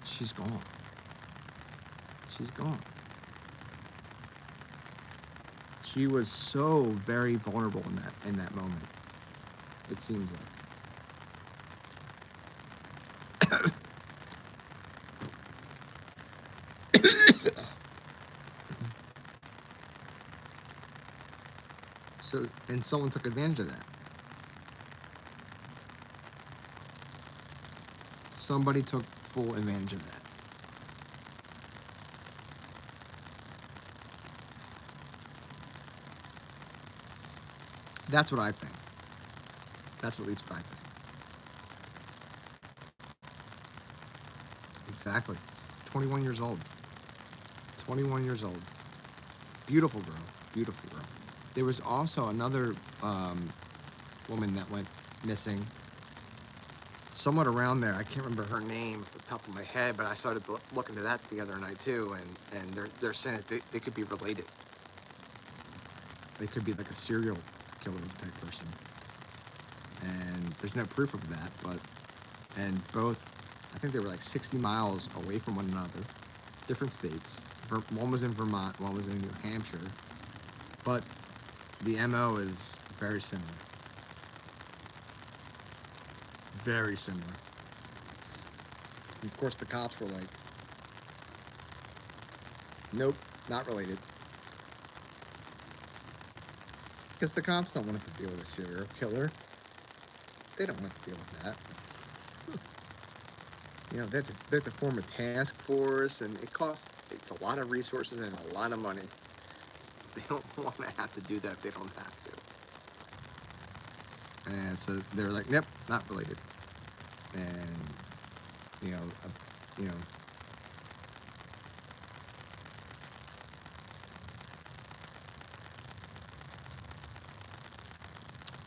Speaker 1: she's gone. She's gone. She was so very vulnerable in that moment, it seems like. So, and someone took advantage of that. Somebody took full advantage of that. That's what I think. That's at least what I think. Exactly. 21 years old. 21 years old. Beautiful girl. Beautiful girl. There was also another woman that went missing. Somewhat around there, I can't remember her name off the top of my head, but I started looking to that the other night too, and they're saying that they could be related. They could be like a serial killer type person, and there's no proof of that. But and both, I think they were like 60 miles away from one another, different states. One was in Vermont, one was in New Hampshire, but the MO is very similar. Very similar. And of course, the cops were like, nope, not related. Because the cops don't want to deal with a serial killer. They don't want to deal with that. You know, they have to form a task force, and it's a lot of resources and a lot of money. They don't want to have to do that if they don't have to. And so they're like, nope, not related. And, you know,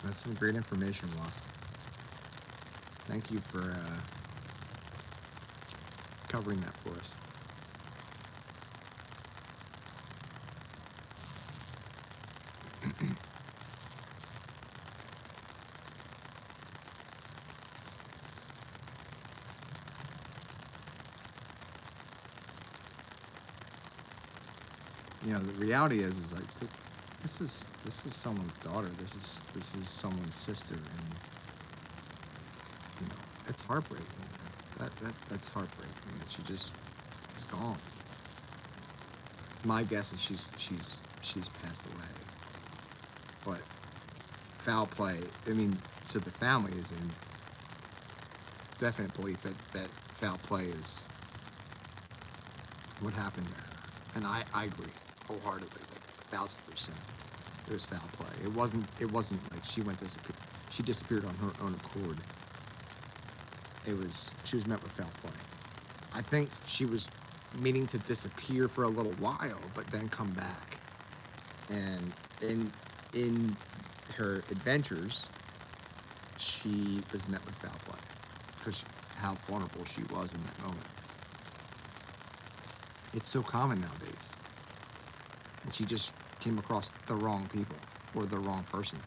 Speaker 1: that's some great information, Wasp. Thank you for covering that for us. You know, the reality is like this is someone's daughter. This is someone's sister, and you know, it's heartbreaking. That's heartbreaking that she just is gone. My guess is she's passed away. But foul play. I mean, so the family is in definite belief that foul play is what happened there, and I agree wholeheartedly, like 1,000%. It was foul play. It wasn't like she disappeared on her own accord. She was met with foul play. I think she was meaning to disappear for a little while, but then come back. And in her adventures, she was met with foul play because how vulnerable she was in that moment. It's so common nowadays. And she just came across the wrong people or the wrong person.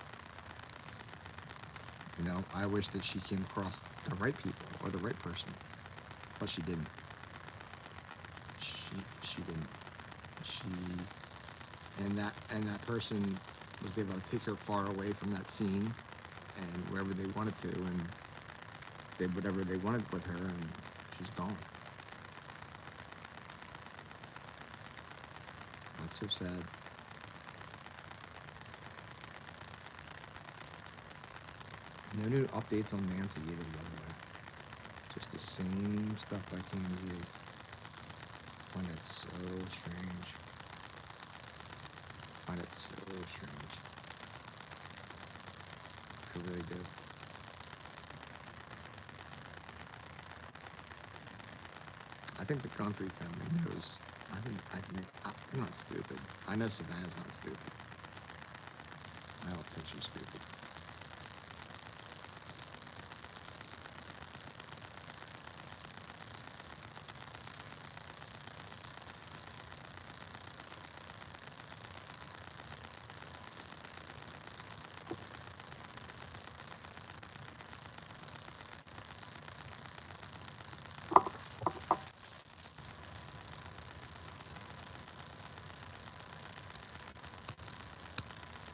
Speaker 1: You know, I wish that she came across the right people or the right person, but she didn't. She didn't. And that person was able to take her far away from that scene and wherever they wanted to, and did whatever they wanted with her, and she's gone. That's so sad. No new updates on Nancy either, by the way. Just the same stuff by TMZ. I find that so strange. I find it so strange. I really do. I think the Guntry family knows. I'm not stupid. I know Savannah's not stupid. I don't think she's stupid.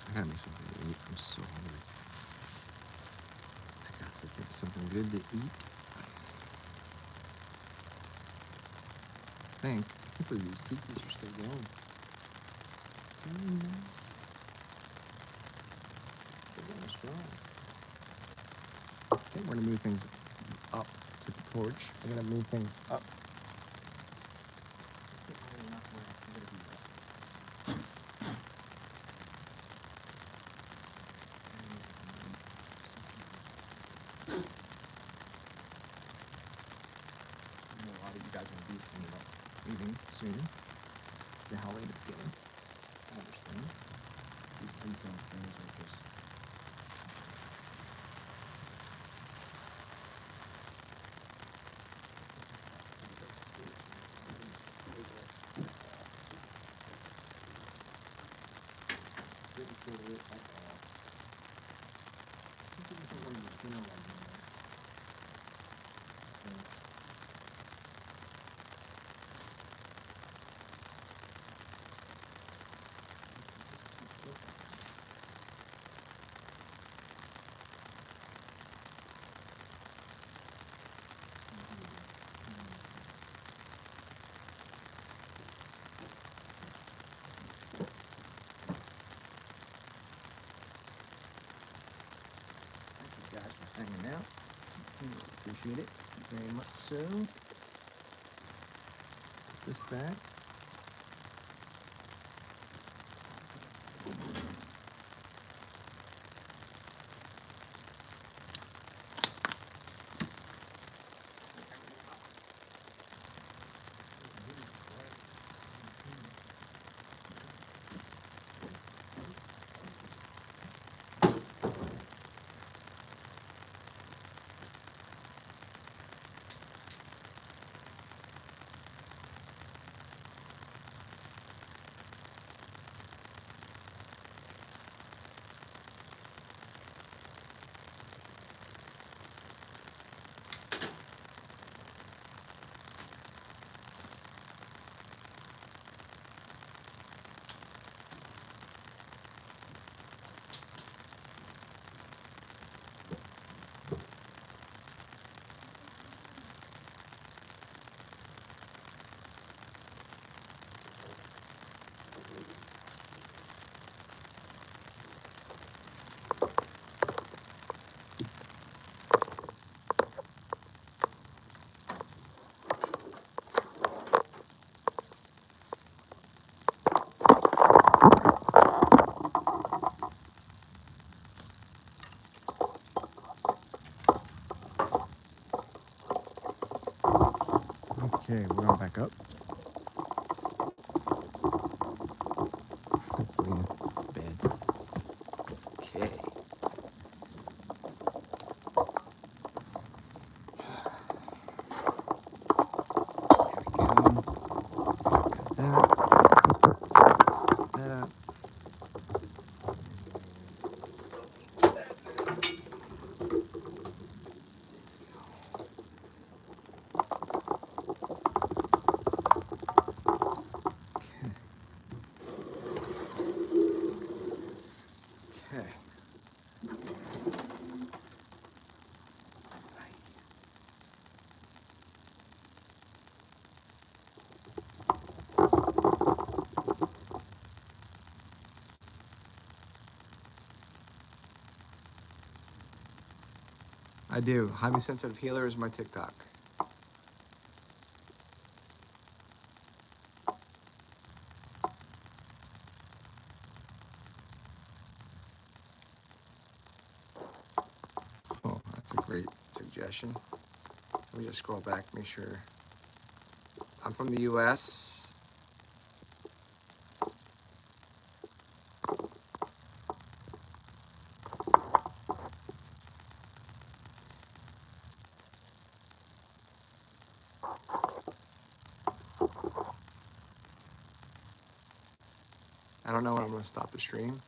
Speaker 1: I gotta make something to eat. I'm so hungry. I got to think of something good to eat. I can't believe these tikis are still going. They're going strong. I think we're gonna move things up to the porch. We're gonna move things up. Leaving soon. See how late it's getting. I understand.
Speaker 2: These incense things are just. Didn't say it at all. Some people think I'm the thinner one there. So. Thank you guys for hanging out. Appreciate it very much so. Put this back. Okay, we're going back up. Let's lay in bed. Okay. There we go. Let's put that up. Okay. I do. Highly Sensitive Healer is my TikTok. Oh, that's a great suggestion. Let me just scroll back, make sure. I'm from the US. I don't know when I'm going to stop the stream.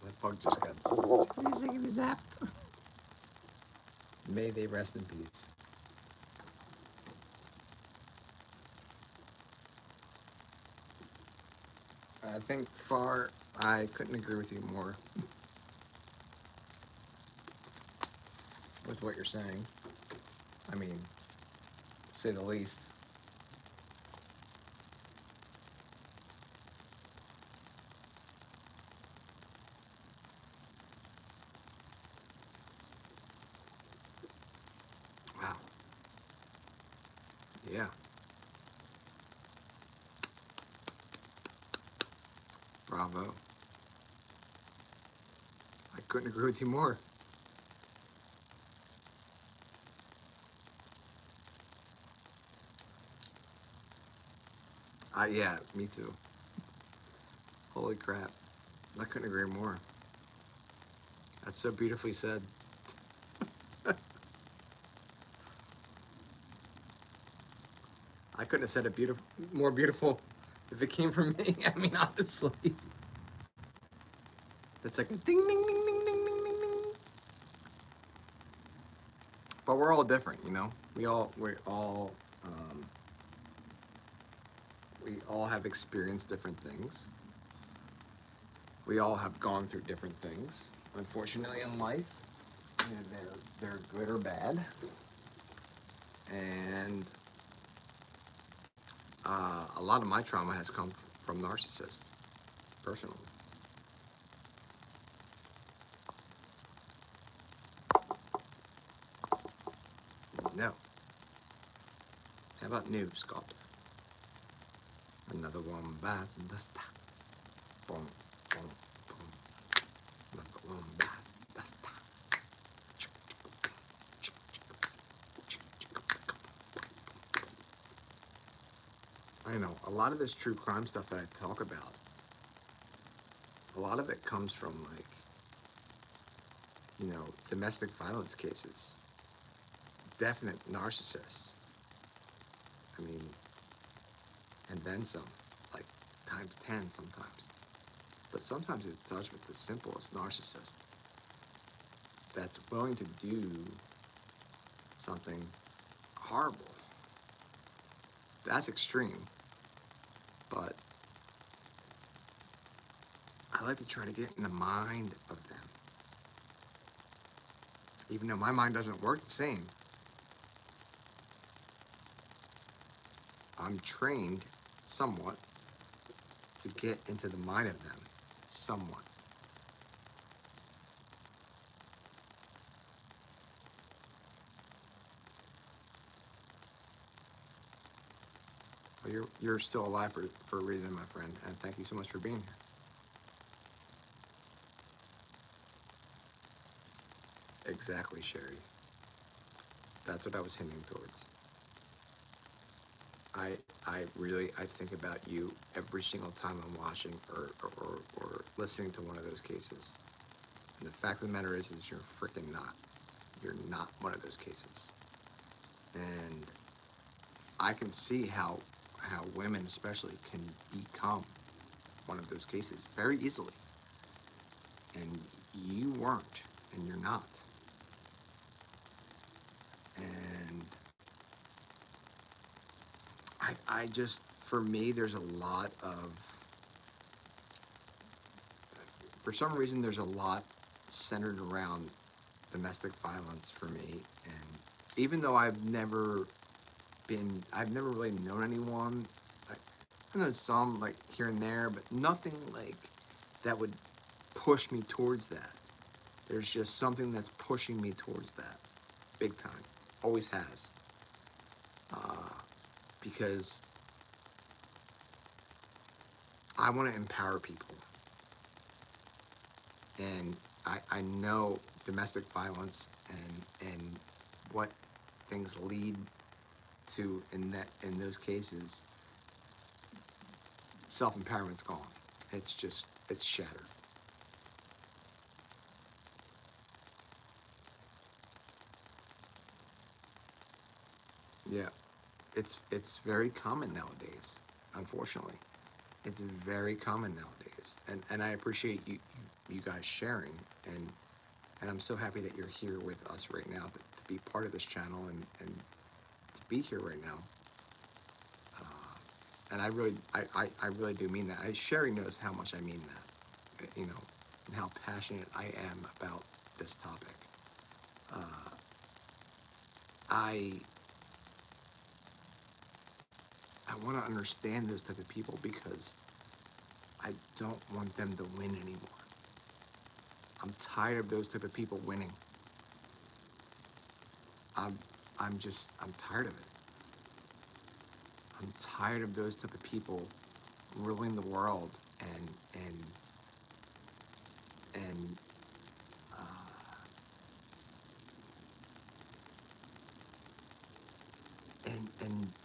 Speaker 2: That bug just got zapped. May they rest in peace. I think far, I couldn't agree with you more with what you're saying. I mean, to say the least. Yeah. Bravo. I couldn't agree with you more. Yeah, me too. Holy crap. I couldn't agree more. That's so beautifully said. I couldn't have said it more beautiful if it came from me. I mean, honestly. It's like a ding, ding, ding, ding, ding, ding, ding, ding. But we're all different, you know. We all have experienced different things. We all have gone through different things. Unfortunately, in life, you know, they're good or bad, and a lot of my trauma has come from narcissists, personally. No. How about new, Scott? Another one bites the dust. Boom, boom, boom. Another one bites the dust. I know, a lot of this true crime stuff that I talk about, a lot of it comes from, like, you know, domestic violence cases. Definite narcissists. I mean, and then some, like times 10 sometimes. But sometimes it starts with the simplest narcissist that's willing to do something horrible. That's extreme. But I like to try to get in the mind of them. Even though my mind doesn't work the same, I'm trained somewhat to get into the mind of them, somewhat. Well, you're still alive for a reason, my friend, and thank you so much for being here. Exactly, Sherry. That's what I was hinting towards. I think about you every single time I'm watching or listening to one of those cases. And the fact of the matter is you're freaking not. You're not one of those cases. And I can see how women especially can become one of those cases very easily. And you weren't, and you're not. And I just, for me, there's a lot of, for some reason, there's a lot centered around domestic violence for me. And even though I've never really known anyone, like, I know some, like, here and there, but nothing, like, that would push me towards that. There's just something that's pushing me towards that, big time. Always has. Because I want to empower people. And I know domestic violence and what things lead to in those cases. Self-empowerment's gone. It's shattered. Yeah, it's very common nowadays. Unfortunately, it's very common nowadays, and I appreciate you guys sharing, and I'm so happy that you're here with us right now to be part of this channel and to be here right now. And I really do mean that. Sherry knows how much I mean that, you know, and how passionate I am about this topic. I want to understand those type of people because I don't want them to win anymore. I'm tired of those type of people winning. I'm tired of it. I'm tired of those type of people ruling the world and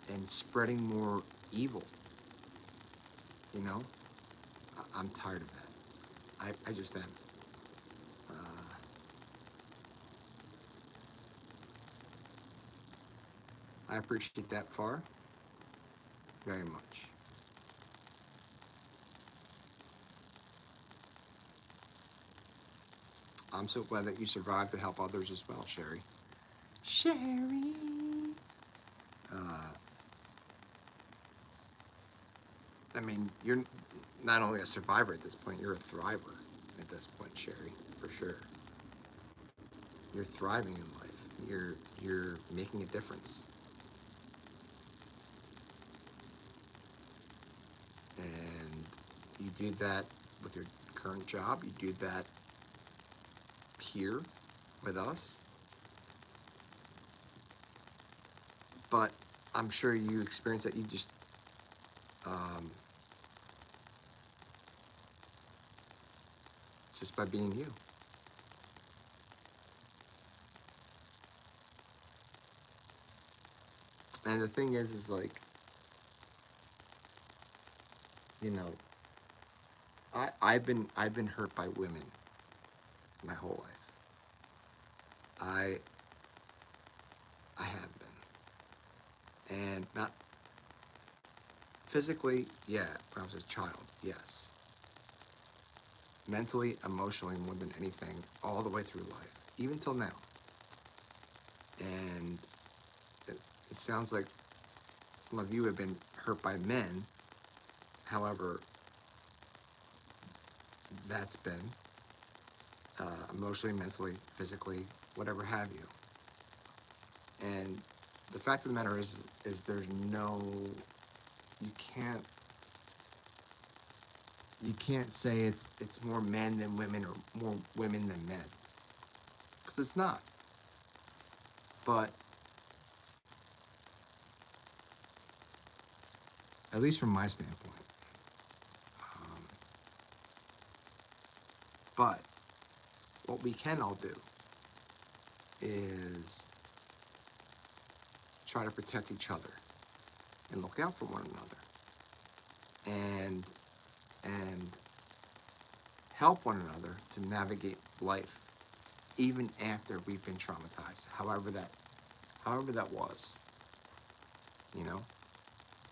Speaker 2: and spreading more evil. You know, I'm tired of that. I just am. Uh, I appreciate that far very much. I'm so glad that you survived to help others as well, Sherry. Sherry. Uh, I mean, you're not only a survivor at this point, you're a thriver at this point, Sherry, for sure. You're thriving in life. You're making a difference. And you do that with your current job, you do that here with us. But I'm sure you experience that you just by being you. And the thing is like, you know, I've been hurt by women my whole life. I have been. And not physically, yeah, when I was a child, yes. Mentally, emotionally, more than anything, all the way through life, even till now. And it sounds like some of you have been hurt by men. However, that's been emotionally, mentally, physically, whatever have you. And the fact of the matter is there's no, you can't say it's more men than women or more women than men, because it's not. But at least from my standpoint. But what we can all do is try to protect each other and look out for one another and help one another to navigate life even after we've been traumatized, however that was, you know.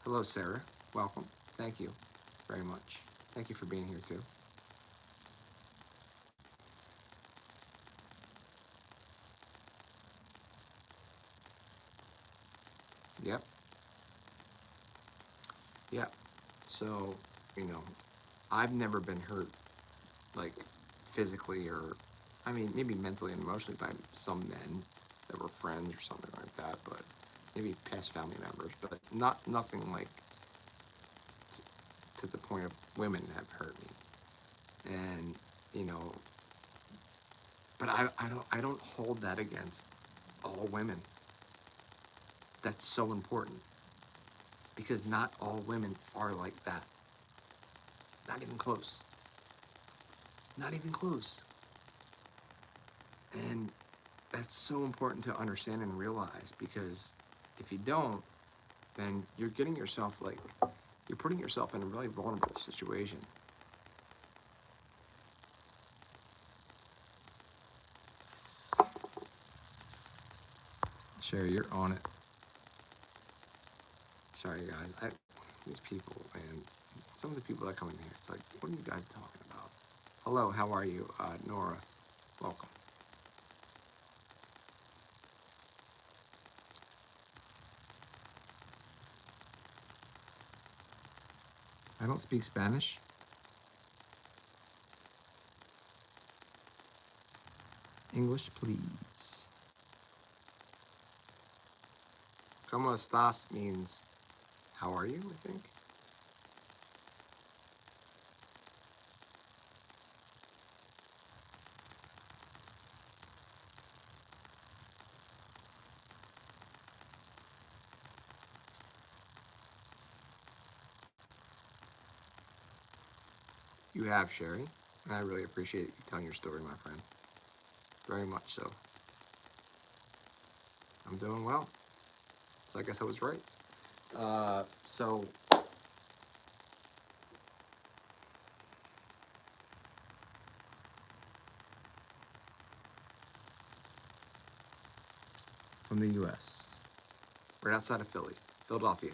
Speaker 2: Hello, Sarah. Welcome. Thank you very much. Thank you for being here too. Yep. Yep. So, you know, I've never been hurt, like, physically or, I mean, maybe mentally and emotionally by some men that were friends or something like that, but maybe past family members, but nothing like to the point of women have hurt me. And, you know, but I don't hold that against all women. That's so important, because not all women are like that. Not even close. Not even close. And that's so important to understand and realize, because if you don't, then you're getting yourself, like, you're putting yourself in a really vulnerable situation. Sherry, you're on it. Sorry, guys. These people, man, some of the people that come in here, it's like, what are you guys talking about? Hello, how are you? Nora, welcome. I don't speak Spanish. English, please. ¿Cómo estás means, how are you, I think. You have, Sherry, and I really appreciate you telling your story, my friend. Very much so. I'm doing well. So I guess I was right. So from the U.S., right outside of Philly, Philadelphia.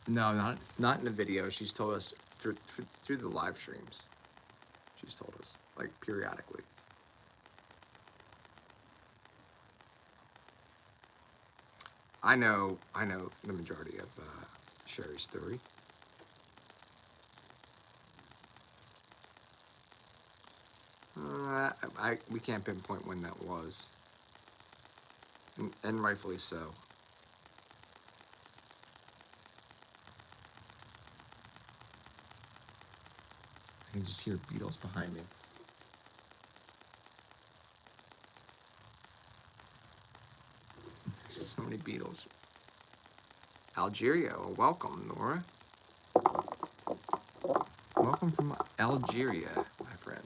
Speaker 2: No, not in the video. She's told us through the live streams. She's told us like periodically. I know the majority of Sherry's story. We can't pinpoint when that was, and rightfully so. I can just hear beetles behind me. So many beetles. Algeria, well, welcome, Nora. Welcome from Algeria, my friend.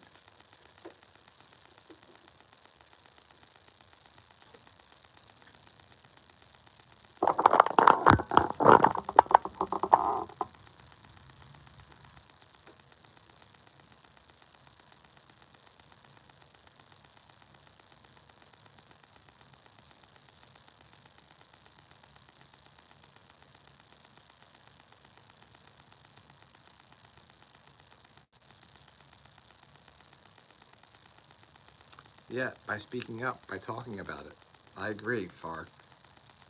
Speaker 2: Yeah, by speaking up, by talking about it. I agree, Far.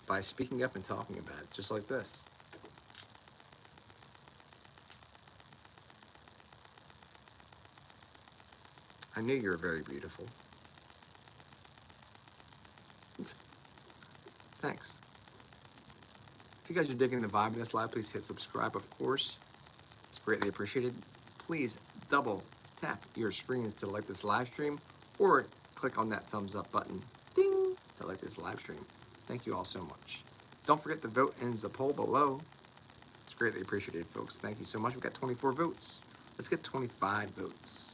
Speaker 2: By speaking up and talking about it, just like this. I knew you were very beautiful. Thanks. If you guys are digging the vibe in this live, please hit subscribe, of course. It's greatly appreciated. Please double tap your screens to like this live stream, or click on that thumbs up button, ding, to like this live stream. Thank you all so much. Don't forget to vote in the poll below. It's greatly appreciated, folks. Thank you so much. We got 24 votes. Let's get 25 votes.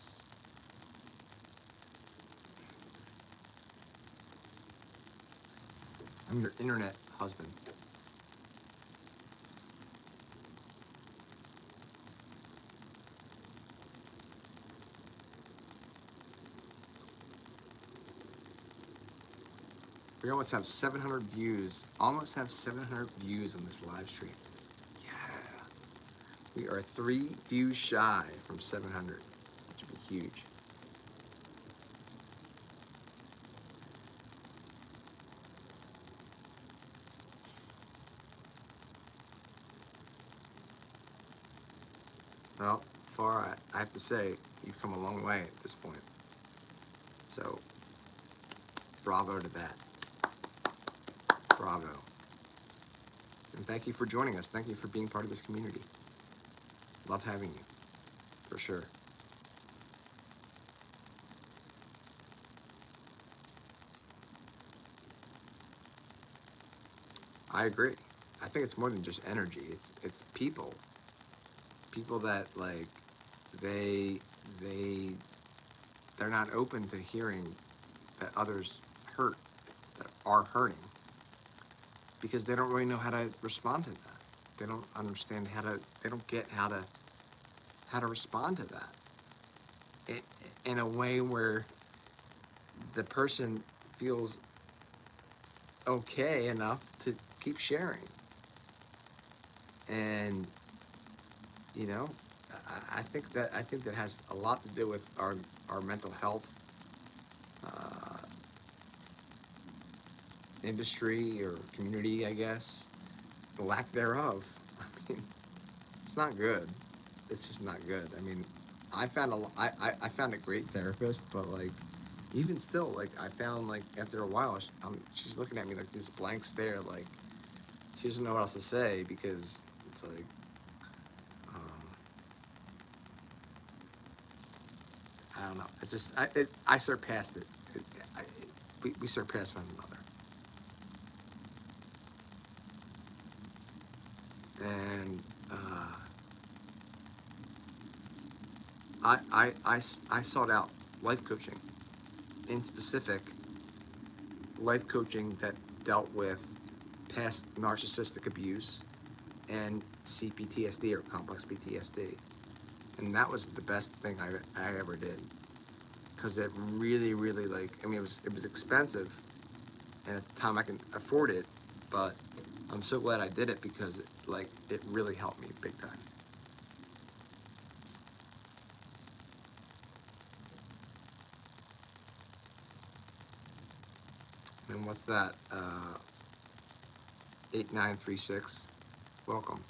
Speaker 2: I'm your internet husband. We almost have 700 views. Almost have 700 views on this live stream. Yeah. We are 3 views shy from 700, which would be huge. Well, Far, I have to say, you've come a long way at this point. So, bravo to that. Bravo. And thank you for joining us. Thank you for being part of this community. Love having you, for sure. I agree. I think it's more than just energy. It's people. People that like they're not open to hearing that others hurt, that are hurting, because they don't really know how to respond to that. They don't understand they don't get how to respond to that in a way where the person feels okay enough to keep sharing. And you know, I think that has a lot to do with our mental health industry or community, I guess, the lack thereof. I mean, it's not good. It's just not good. I mean, I found a great therapist, but like, even still, like, I found like after a while, she's looking at me like this blank stare, like she doesn't know what else to say, because it's like, I don't know. I surpassed it. We surpassed one another. And I sought out life coaching, in specific, life coaching that dealt with past narcissistic abuse and CPTSD, or complex PTSD. And that was the best thing I ever did, because it really, really, like, I mean, it was expensive, and at the time I can afford it, but I'm so glad I did it, because it really helped me big time. And what's that? 8936. Welcome.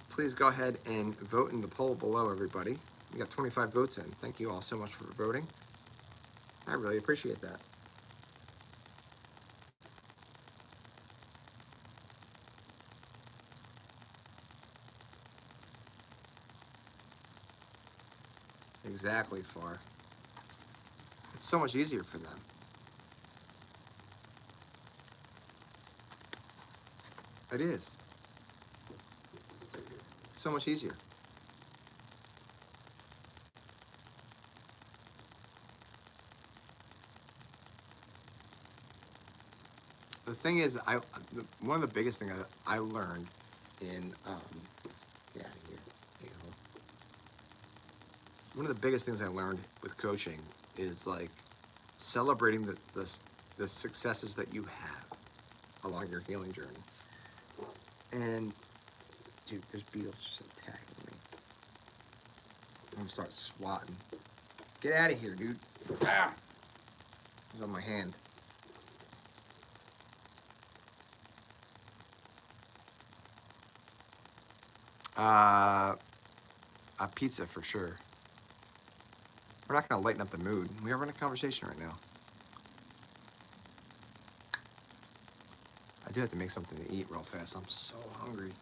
Speaker 2: Please go ahead and vote in the poll below, everybody. We got 25 votes in. Thank you all so much for voting. I really appreciate that. Exactly, Far. It's so much easier for them. It is. It's so much easier. The thing is, one of the biggest things I learned in, yeah, here, you know, one of the biggest things I learned with coaching is like celebrating the successes that you have along your healing journey. And dude, there's beetles just attacking me. I'm gonna start swatting. Get out of here, dude. Ah! It's on my hand. A pizza for sure. We're not gonna lighten up the mood. We're having a conversation right now. I do have to make something to eat real fast. I'm so hungry.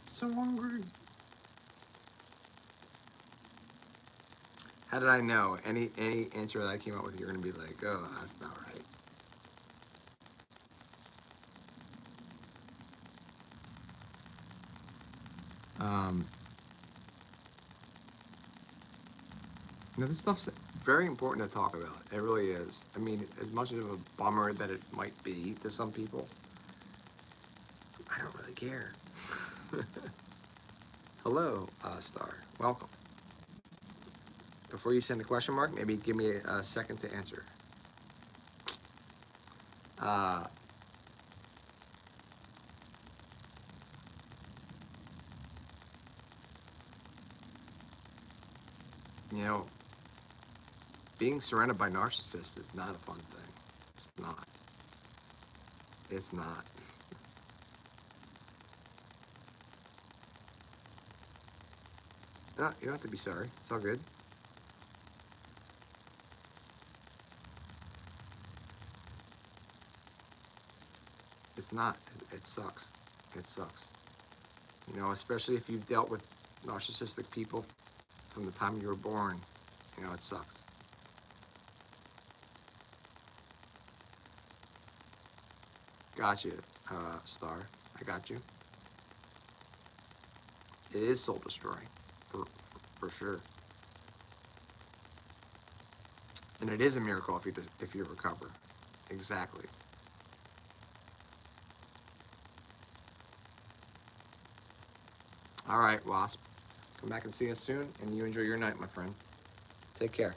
Speaker 2: So hungry. How did I know? Any answer that I came up with, you're gonna be like, oh, that's not right. This stuff's very important to talk about. It really is. I mean, as much of a bummer that it might be to some people, I don't really care. Hello, Star. Welcome. Before you send a question mark, maybe give me a second to answer. You know, being surrounded by narcissists is not a fun thing. It's not. It's not. No, you don't have to be sorry. It's all good. It's not. It sucks. It sucks. You know, especially if you've dealt with narcissistic people from the time you were born. You know, it sucks. Got you, Star. I got you. It is soul destroying, for sure. And it is a miracle if you recover. Exactly. All right, Wasp. Come back and see us soon, and you enjoy your night, my friend. Take care.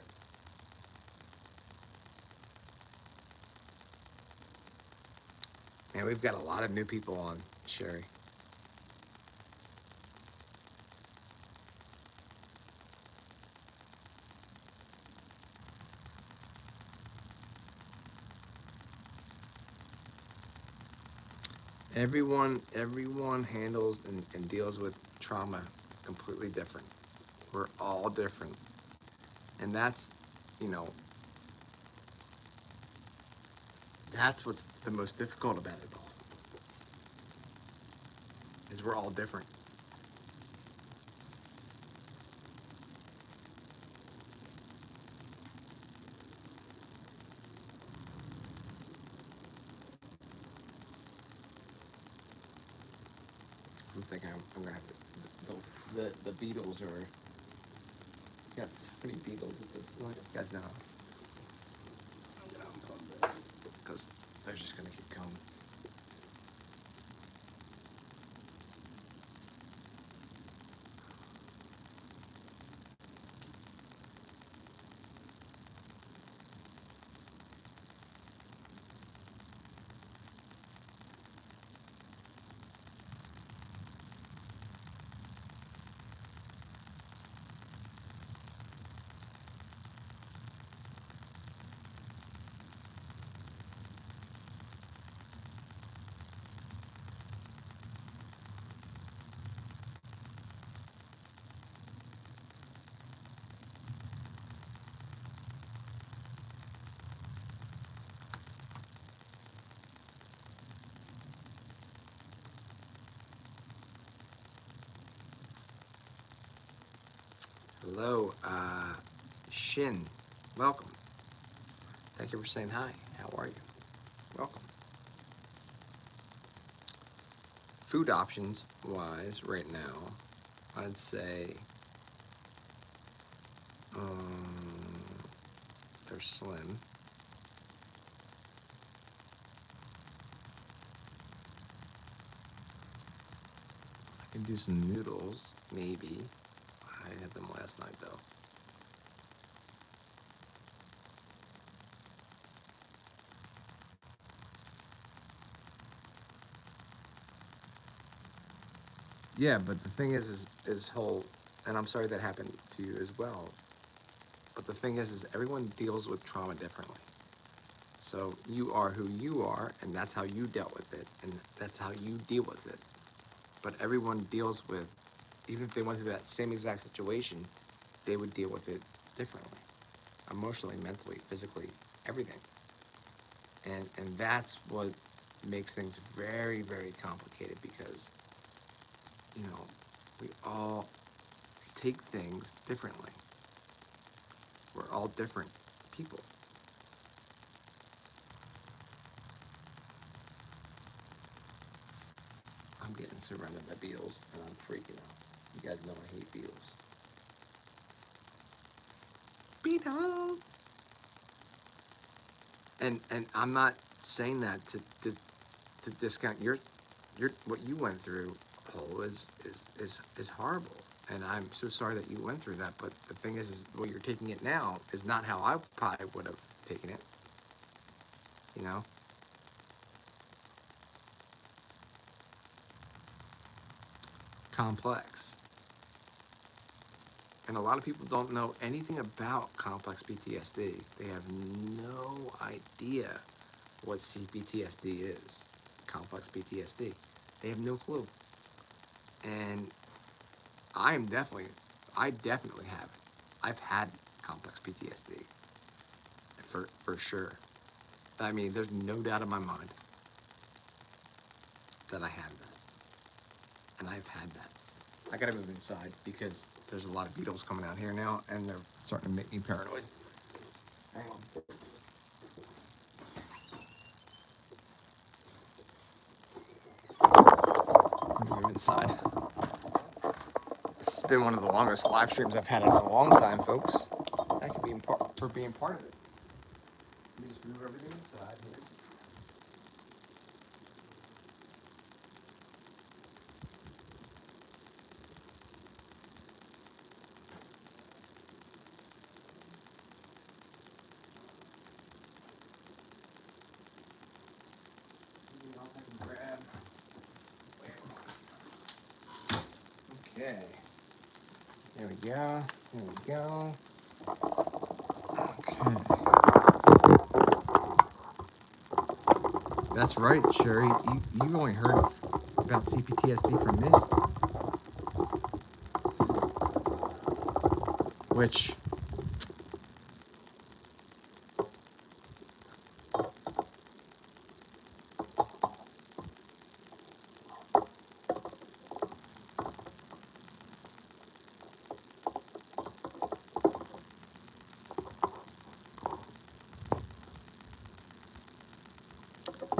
Speaker 2: Man, we've got a lot of new people on, Sherry. Everyone handles and deals with trauma completely different. We're all different. And that's, you know, that's what's the most difficult about it all. Is we're all different. thinking I'm gonna have to. The Beatles are. Got so many Beatles at this point. You guys know. I'm gonna unplug this because they're just gonna keep going. Hello, Shin. Welcome. Thank you for saying hi. How are you? Welcome. Food options wise, right now, I'd say they're slim. I can do some noodles, maybe. I had them last night though. Yeah, but the thing is whole, and I'm sorry that happened to you as well. But the thing is everyone deals with trauma differently. So you are who you are, and that's how you dealt with it, and that's how you deal with it. But everyone deals with, even if they went through that same exact situation, they would deal with it differently, emotionally, mentally, physically, everything. And that's what makes things very, very complicated because, you know, we all take things differently. We're all different people. I'm getting surrounded by beetles and I'm freaking out. You guys know I hate beetles. Beetles! And I'm not saying that to discount your what you went through. Whole is horrible, and I'm so sorry that you went through that. But the thing is what you're taking it now is not how I probably would have taken it. You know. Complex. And a lot of people don't know anything about complex PTSD. They have no idea what CPTSD is, complex PTSD. They have no clue. And I definitely have it. I've had complex PTSD, for sure. I mean, there's no doubt in my mind that I have that. And I've had that. I gotta move inside because there's a lot of beetles coming out here now and they're starting to make me paranoid. Hang on. Move inside. This has been one of the longest live streams I've had in a long time, folks. That could be for being part of it. Let me just move everything inside here. Anything else I can grab? Okay. There we go. There we go. Okay. That's right, Sherry. You've only heard about CPTSD from me. Which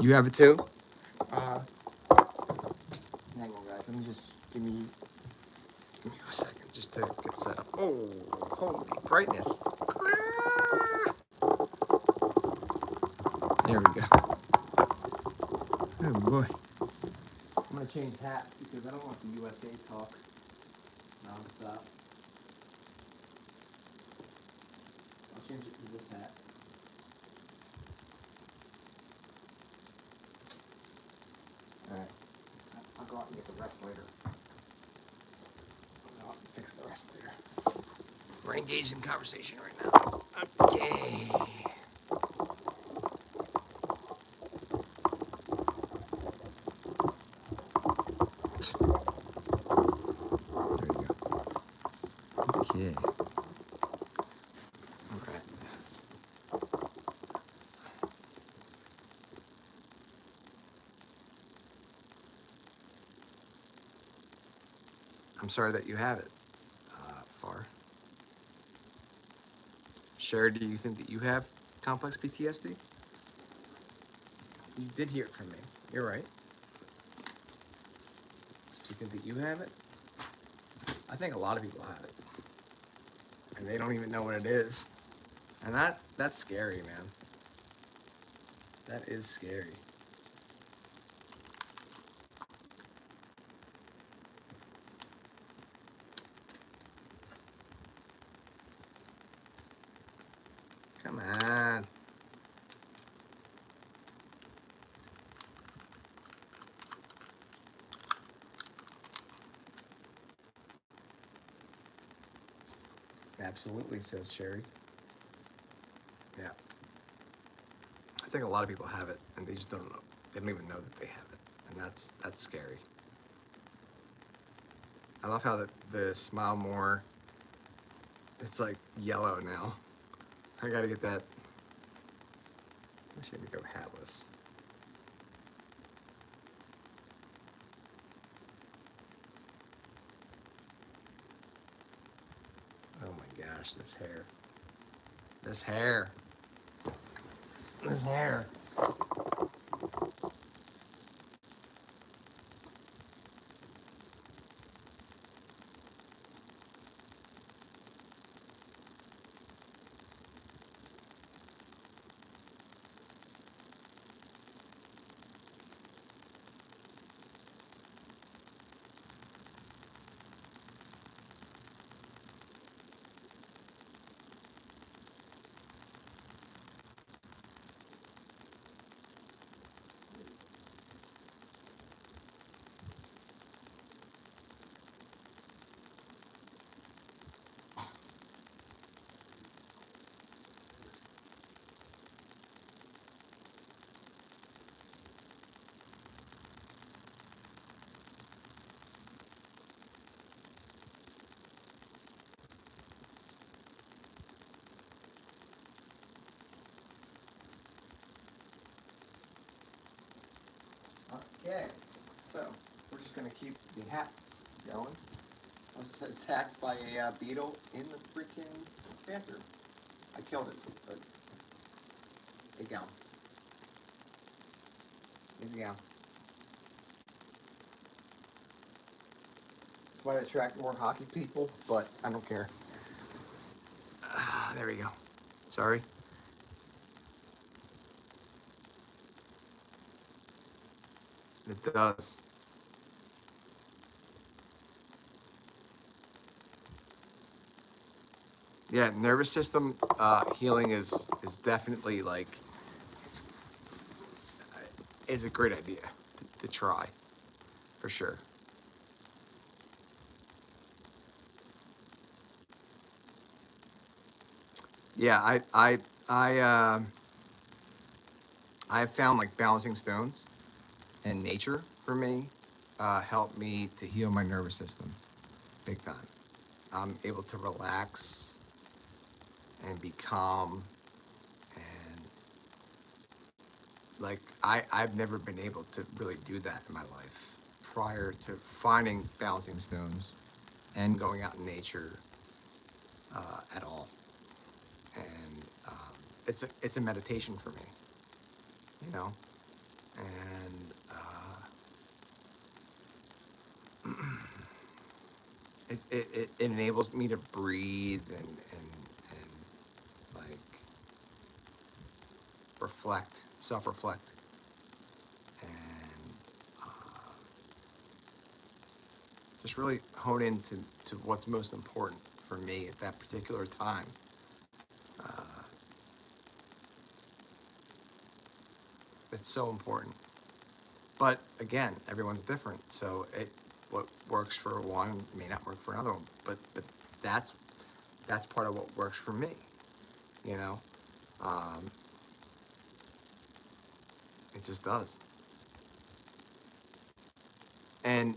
Speaker 2: you have it too? Hang on, guys. Let me just to get set up. Oh, holy brightness.
Speaker 1: There we go. Oh boy. I'm gonna change hats because I don't want the USA talk nonstop. I'll change it to this hat. Alright. I'll go out and get the rest later. I'll go out and fix the rest later.
Speaker 2: We're engaged in conversation right now. Okay.
Speaker 1: There you go. Okay.
Speaker 2: Alright. I'm sorry that you have it, Far. Sherry, do you think that you have complex PTSD? You did hear it from me. You're right. Do you think that you have it? I think a lot of people have it. And they don't even know what it is. And that's scary, man. That is scary. Come on. Absolutely, says Sherry. Yeah. I think a lot of people have it and they just don't know. They don't even know that they have it. And that's scary. I love how the Smile More, it's like yellow now. I gotta get that. I wish I could go hatless. Oh my gosh, this hair. This hair. This hair. Okay, so we're just gonna keep the hats going. I was attacked by a beetle in the freaking bathroom. I killed it, but it gone. It's gone. This might attract more hockey people, but I don't care. There we go. Sorry. It does. Yeah, nervous system healing is definitely like is a great idea to try, for sure. Yeah, I found like balancing stones and nature for me helped me to heal my nervous system big time. I'm able to relax and be calm and like I've never been able to really do that in my life prior to finding balancing stones and going out in nature at all. And it's a meditation for me, you know, and it enables me to breathe and like reflect, self-reflect, and just really hone into to what's most important for me at that particular time. Uh, it's so important. But again, everyone's different, so what works for one may not work for another one. But that's part of what works for me. You know, um, it just does. And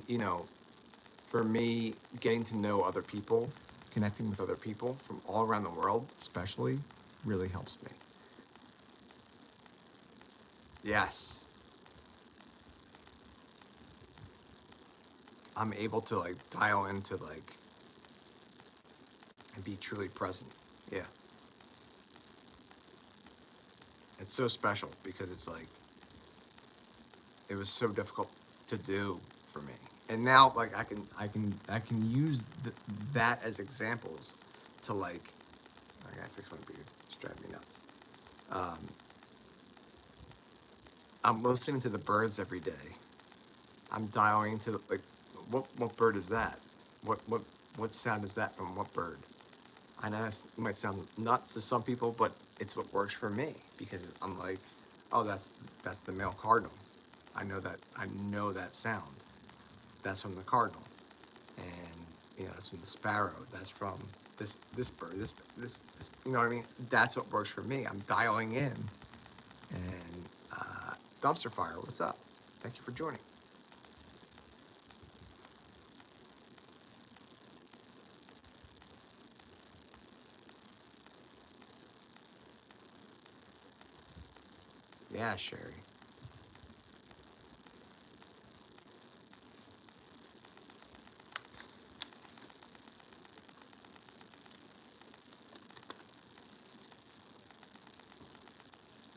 Speaker 2: you know, for me, getting to know other people, connecting with other people from all around the world, especially, really helps me. Yes, I'm able to like dial into like and be truly present. Yeah, it's so special because it's like it was so difficult to do for me, and now like I can use that as examples to like I gotta fix my beard. It's driving me nuts. Um, I'm listening to the birds every day. I'm dialing into like what bird is that? What sound is that from what bird? I know it might sound nuts to some people, but it's what works for me because I'm like, oh, that's the male cardinal. I know that sound. That's from the cardinal, and you know that's from the sparrow. That's from this bird. This you know what I mean? That's what works for me. I'm dialing in, and dumpster fire. What's up? Thank you for joining. Yeah, Sherry.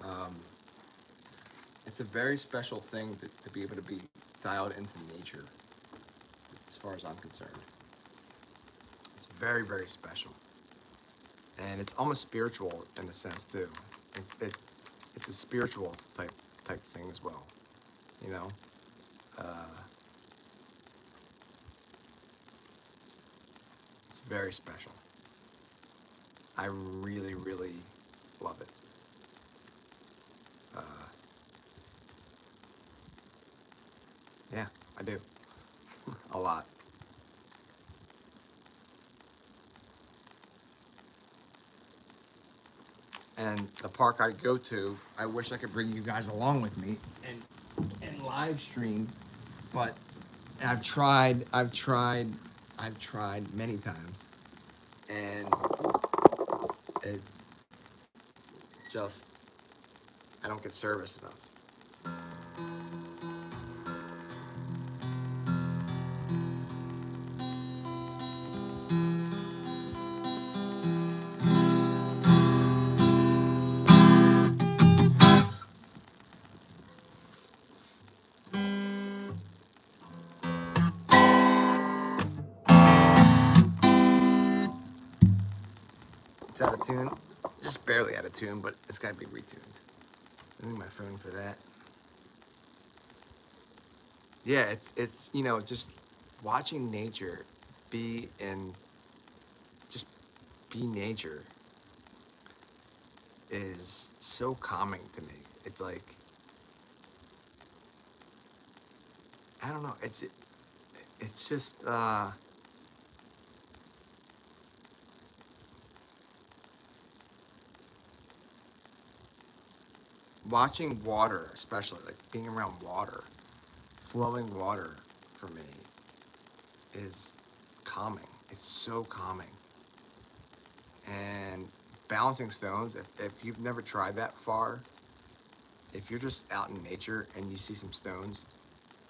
Speaker 2: Um, it's a very special thing to be able to be dialed into nature, as far as I'm concerned. It's very, very special, and it's almost spiritual in a sense too. It's a spiritual type thing as well. You know, uh, it's very special. I really, really love it. Uh, yeah, I do a lot. And the park I go to, I wish I could bring you guys along with me and live stream, but I've tried many times, and it just I don't get service enough. It's out of tune, just barely out of tune, but it's got to be retuned. I need my phone for that. Yeah, it's you know just watching nature be in just be nature is so calming to me. It's like I don't know. It's just watching water, especially like being around water, flowing water for me is calming. It's so calming. And balancing stones, if you've never tried that far, if you're just out in nature and you see some stones,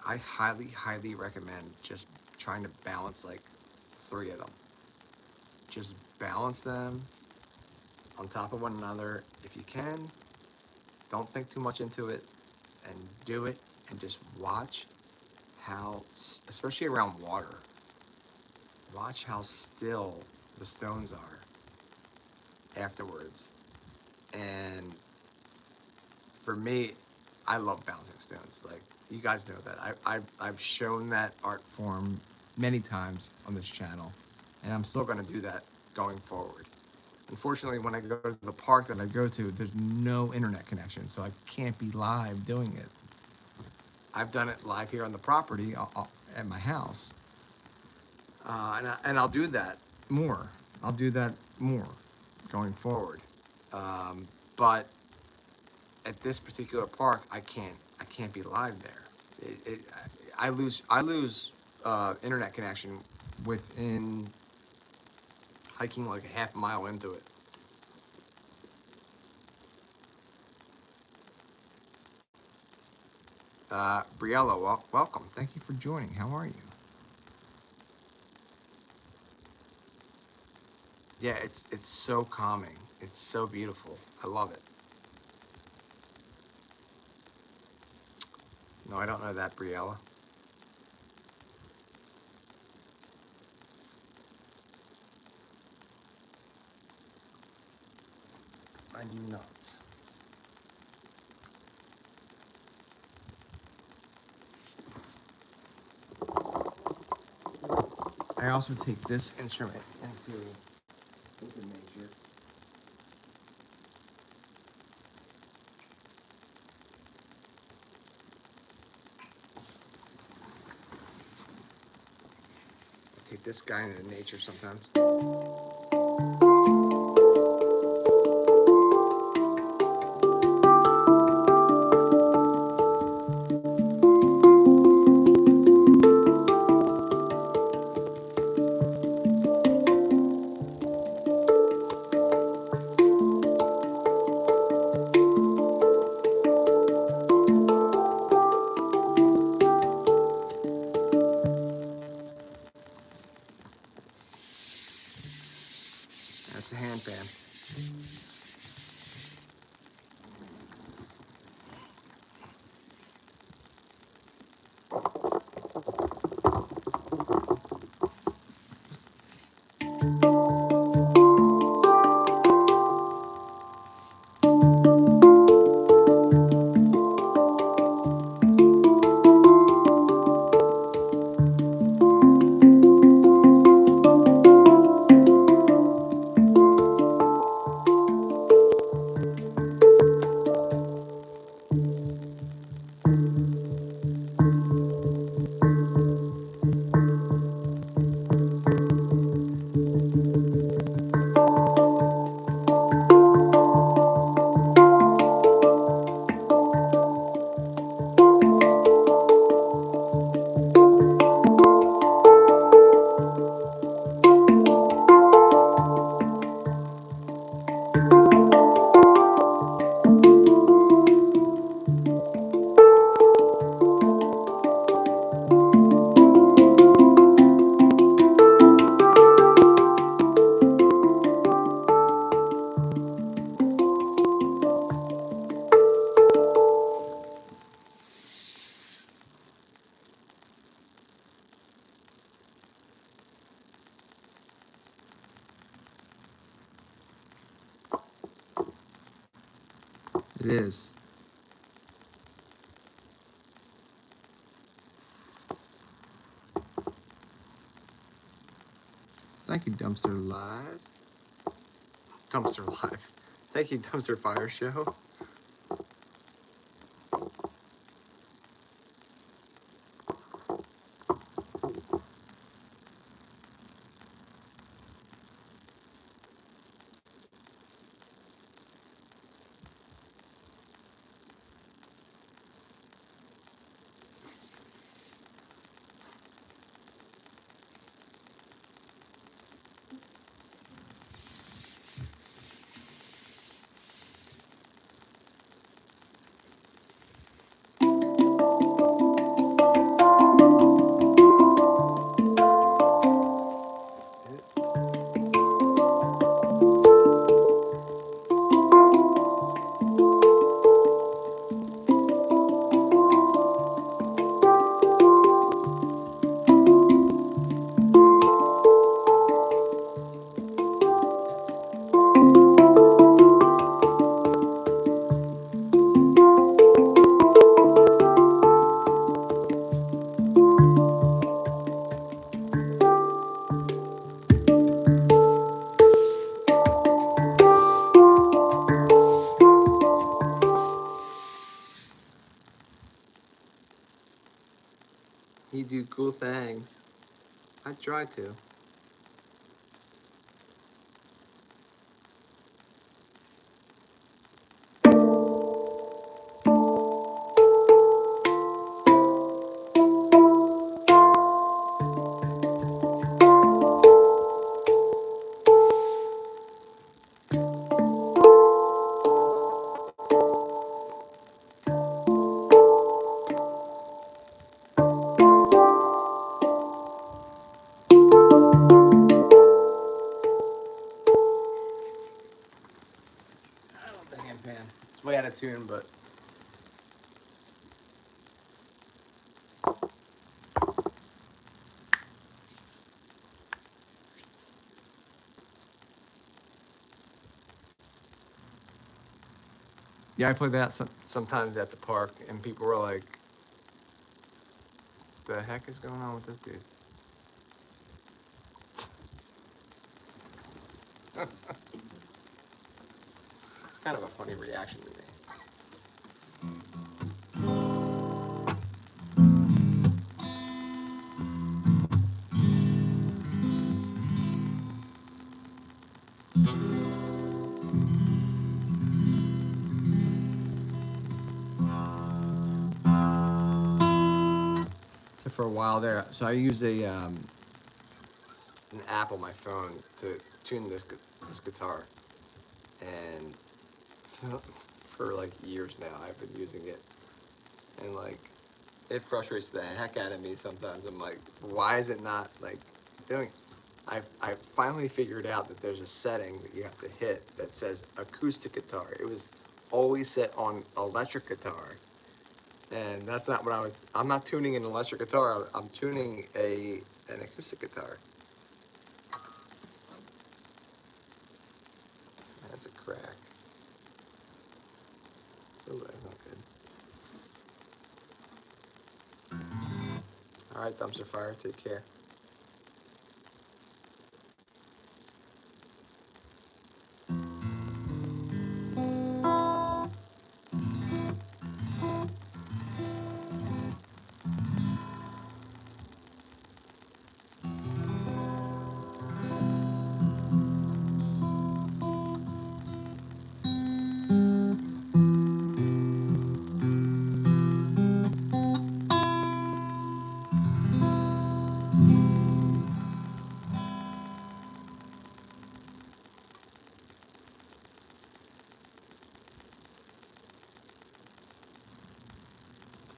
Speaker 2: I highly, highly recommend just trying to balance like three of them. Just balance them on top of one another if you can. Don't think too much into it and do it and just watch how, especially around water, watch how still the stones are afterwards. And for me, I love bouncing stones. Like, you guys know that. I've shown that art form many times on this channel, and I'm still going to do that going forward. Unfortunately, when I go to the park that I go to, there's no internet connection, so I can't be live doing it. I've done it live here on the property at my house, and I'll do that more. I'll do that more going forward. But at this particular park, I can't be live there. I lose internet connection within hiking like a half mile into it. Briella, welcome. Thank you for joining. How are you? Yeah, it's so calming. It's so beautiful. I love it. No, I don't know that, Briella. I do not. I also take this instrument into nature. I take this guy into nature sometimes. That's a hand pan. It is. Thank you, Dumpster Live. Dumpster Live. Thank you, Dumpster Fire Show. do cool things. I try to. The handpan. It's way out of tune, but yeah, I play that sometimes at the park, and people were like, "The heck is going on with this dude?" It's kind of a funny reaction to me. So for a while there, so I use an app on my phone to tune this guitar, and for like years now I've been using it, and like it frustrates the heck out of me sometimes. I'm like, why is it not like doing? I finally figured out that there's a setting that you have to hit that says acoustic guitar. It was always set on electric guitar, and that's not what I'm not tuning an electric guitar. I'm tuning an acoustic guitar. That's a crack. Ooh, that's not good. All right, Thumbs of Fire, take care.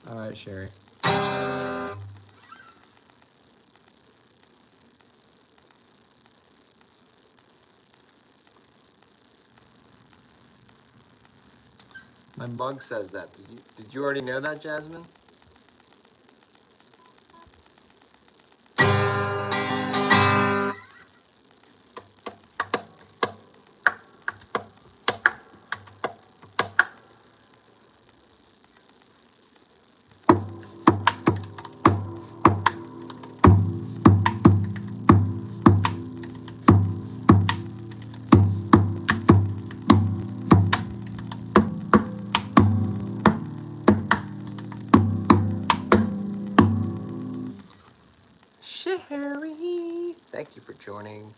Speaker 2: All right, Sherry. My mug says that. Did you already know that, Jasmine? Sherry! Thank you for joining,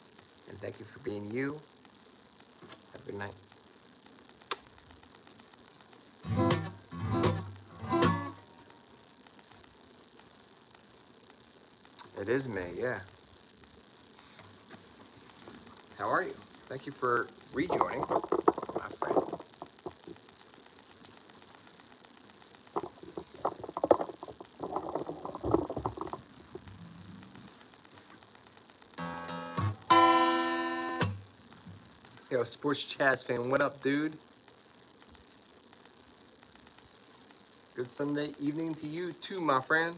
Speaker 2: and thank you for being you. Have a good night. It is May, yeah. How are you? Thank you for rejoining, my friend. Yo, Sports Jazz fan, what up, dude? Good Sunday evening to you too, my friend.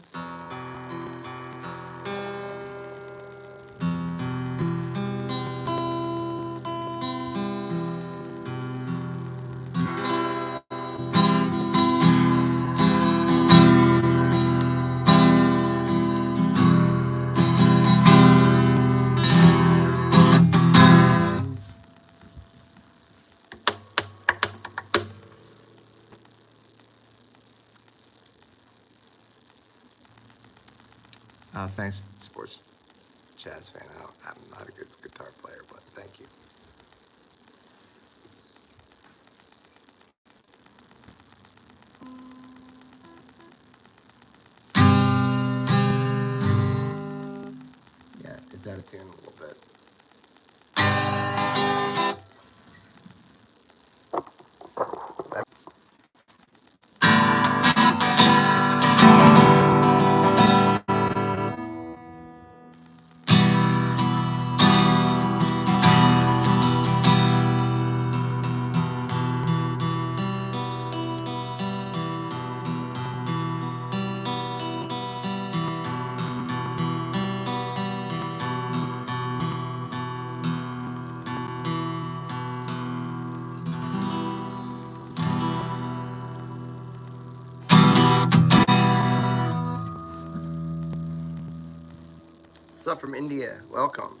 Speaker 1: Thanks.
Speaker 2: Sports jazz fan. I'm not a good guitar player, but thank you. Yeah, it's out of tune a little bit. What's up from India? Welcome.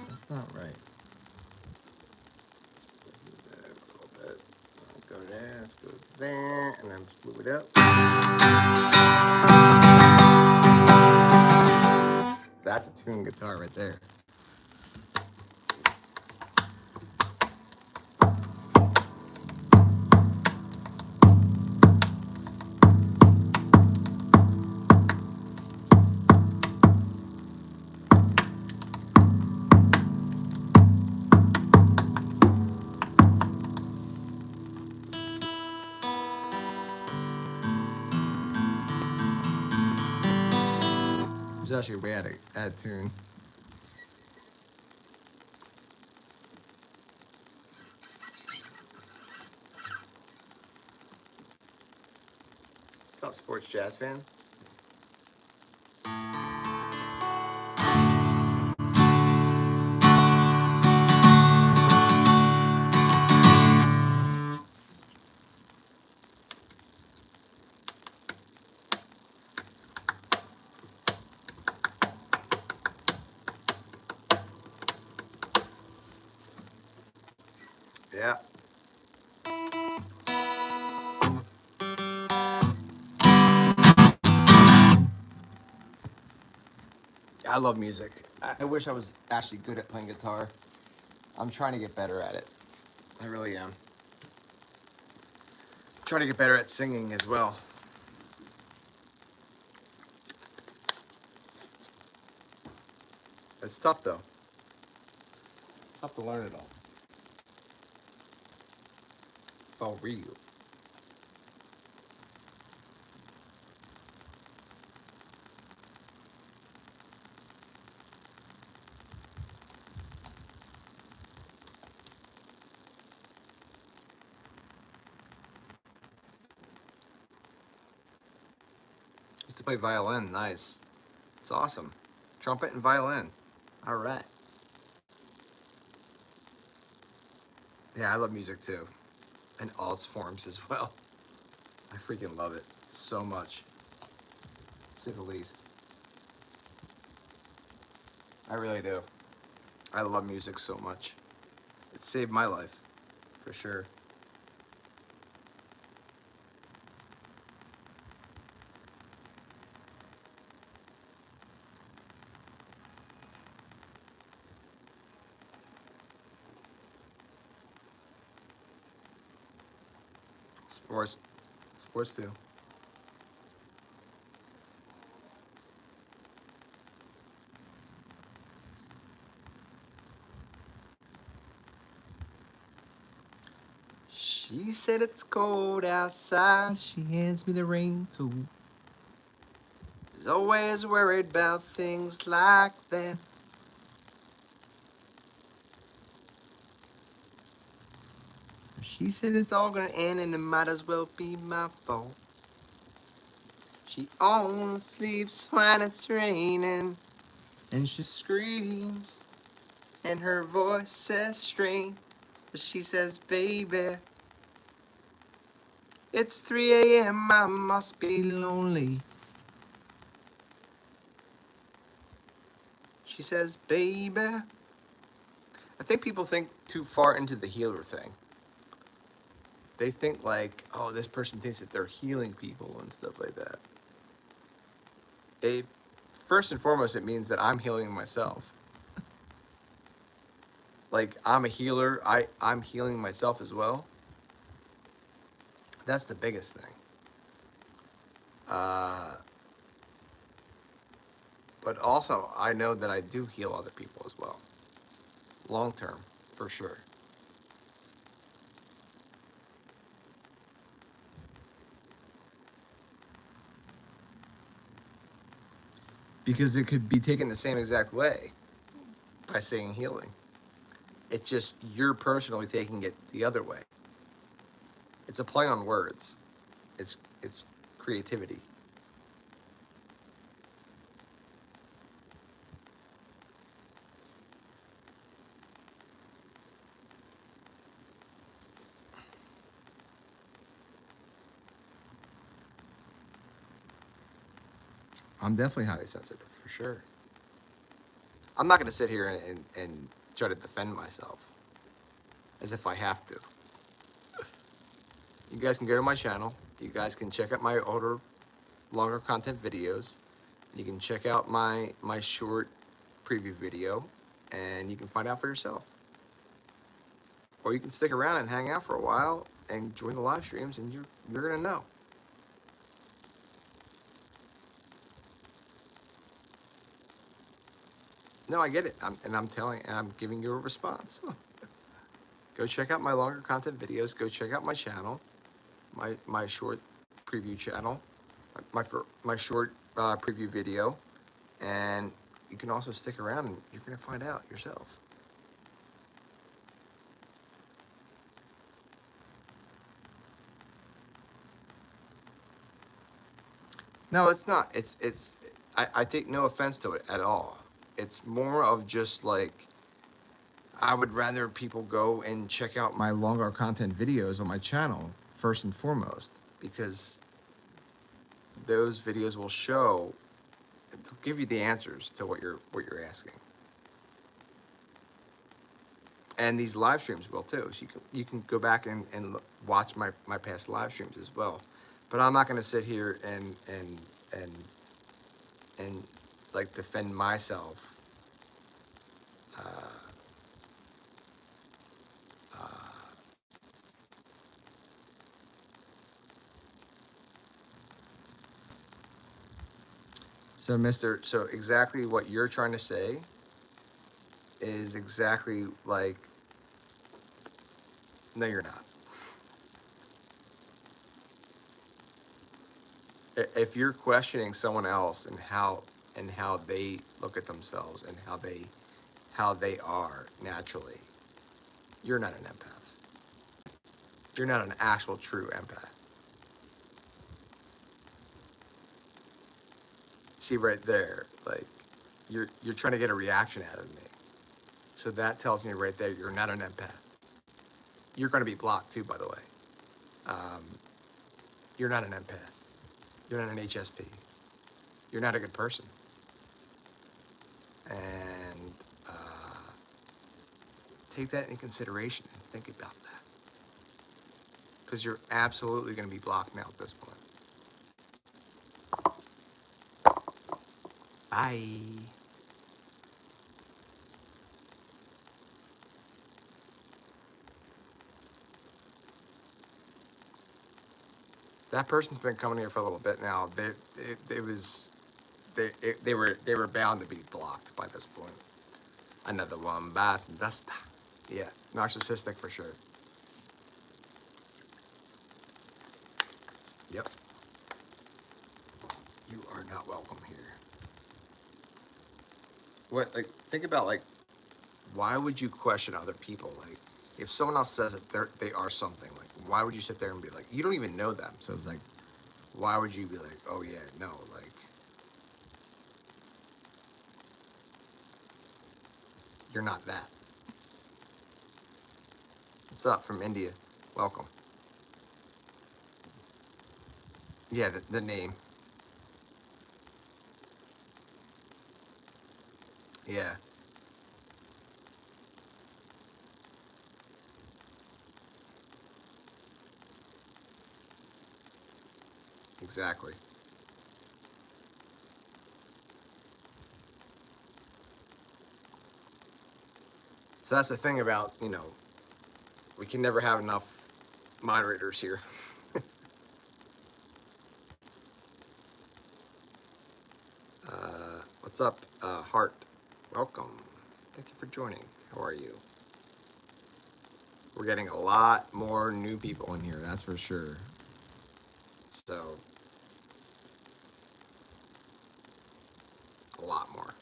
Speaker 1: That's not right.
Speaker 2: Let's move that a little bit. Let's go there. Let's go there, and then move it up. That's a tuned guitar right there. It's actually way out of tune. What's up, sports jazz fan? Yeah. I love music. I wish I was actually good at playing guitar. I'm trying to get better at it. I really am. Trying to get better at singing as well. It's tough though. It's tough to learn it all. For real. Used to play violin. Nice. It's awesome. Trumpet and violin. All right. Yeah, I love music too. In all its forms as well. I freaking love it so much. To say the least. I really do. I love music so much. It saved my life. For sure. Sports. Sports too. She said it's cold outside.
Speaker 1: She hands me the raincoat.
Speaker 2: She's always worried about things like that.
Speaker 1: She said
Speaker 2: It's all gonna end and it might as well be my fault. She only sleeps when it's raining.
Speaker 1: and she
Speaker 2: Screams And her voice says strange, but she says, baby, it's 3 a.m., I must be lonely. She says, baby. I think people think too far into the healer thing. They think like, oh, this person thinks that they're healing people and stuff like that. First and foremost, it means that I'm healing myself. Like, I'm a healer. I'm healing myself as well. That's the biggest thing. But also, I know that I do heal other people as well. Long term, for sure. Because it could be taken the same exact way by saying healing. It's just you're personally taking it the other way. It's a play on words. It's creativity. I'm definitely highly sensitive, for sure. I'm not going to sit here and try to defend myself as if I have to. You guys can go to my channel. You guys can check out my older, longer content videos. You can check out my short preview video, and you can find out for yourself. Or you can stick around and hang out for a while and join the live streams, and you're gonna know. No, I get it. I'm giving you a response. Go check out my longer content videos. Go check out my channel, my short preview channel, my short preview video, and you can also stick around and you're gonna find out yourself. No, it's not. I take no offense to it at all. It's more of just like, I would rather people go and check out my longer content videos on my channel first and foremost, because those videos will show, to give you the answers to what you're asking. And these live streams will too. So you can go back and watch my past live streams as well. But I'm not going to sit here and like defend myself. So exactly what you're trying to say is exactly like, no, you're not. If you're questioning someone else and how they look at themselves and how they are naturally, you're not an empath. You're not an actual true empath. See right there, like you're trying to get a reaction out of me. So that tells me right there you're not an empath. You're going to be blocked too, by the way. You're not an empath. You're not an HSP. You're not a good person. And take that in consideration and think about that. Because you're absolutely going to be blocked now at this point. Bye. That person's been coming here for a little bit now. They were bound to be blocked by this point. Another one bites the dust. Yeah, narcissistic for sure. Yep. You are not welcome here. What, like, think about, like, why would you question other people? Like, if someone else says that they are something, like, why would you sit there and be like, you don't even know them? So it's like, why would you be like, oh yeah, no, like, you're not that. What's up from India? Welcome. Yeah, the name. Yeah. Exactly. So that's the thing about, we can never have enough moderators here. What's up, Hart? Welcome. Thank you for joining. How are you? We're getting a lot more new people in here, that's for sure. So, a lot more.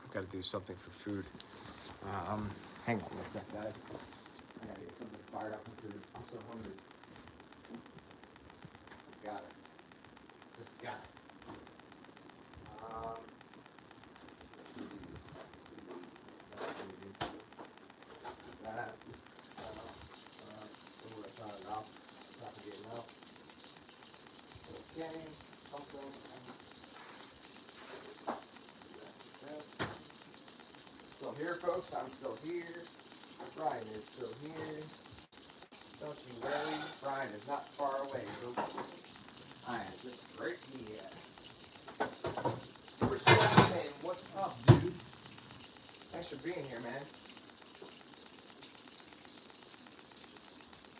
Speaker 2: I've got to do something for food. Hang on a sec, guys. I gotta get something fired up for food. I'm so hungry. Got it. Just got it. Let's do these. That's easy. That. What do I try it out? It's not getting out. Okay. Something. Still here, folks. I'm still here. Brian is still here. Don't you worry. Brian is not far away, folks. I am just right here. Hey, what's up, dude? Thanks for being here, man.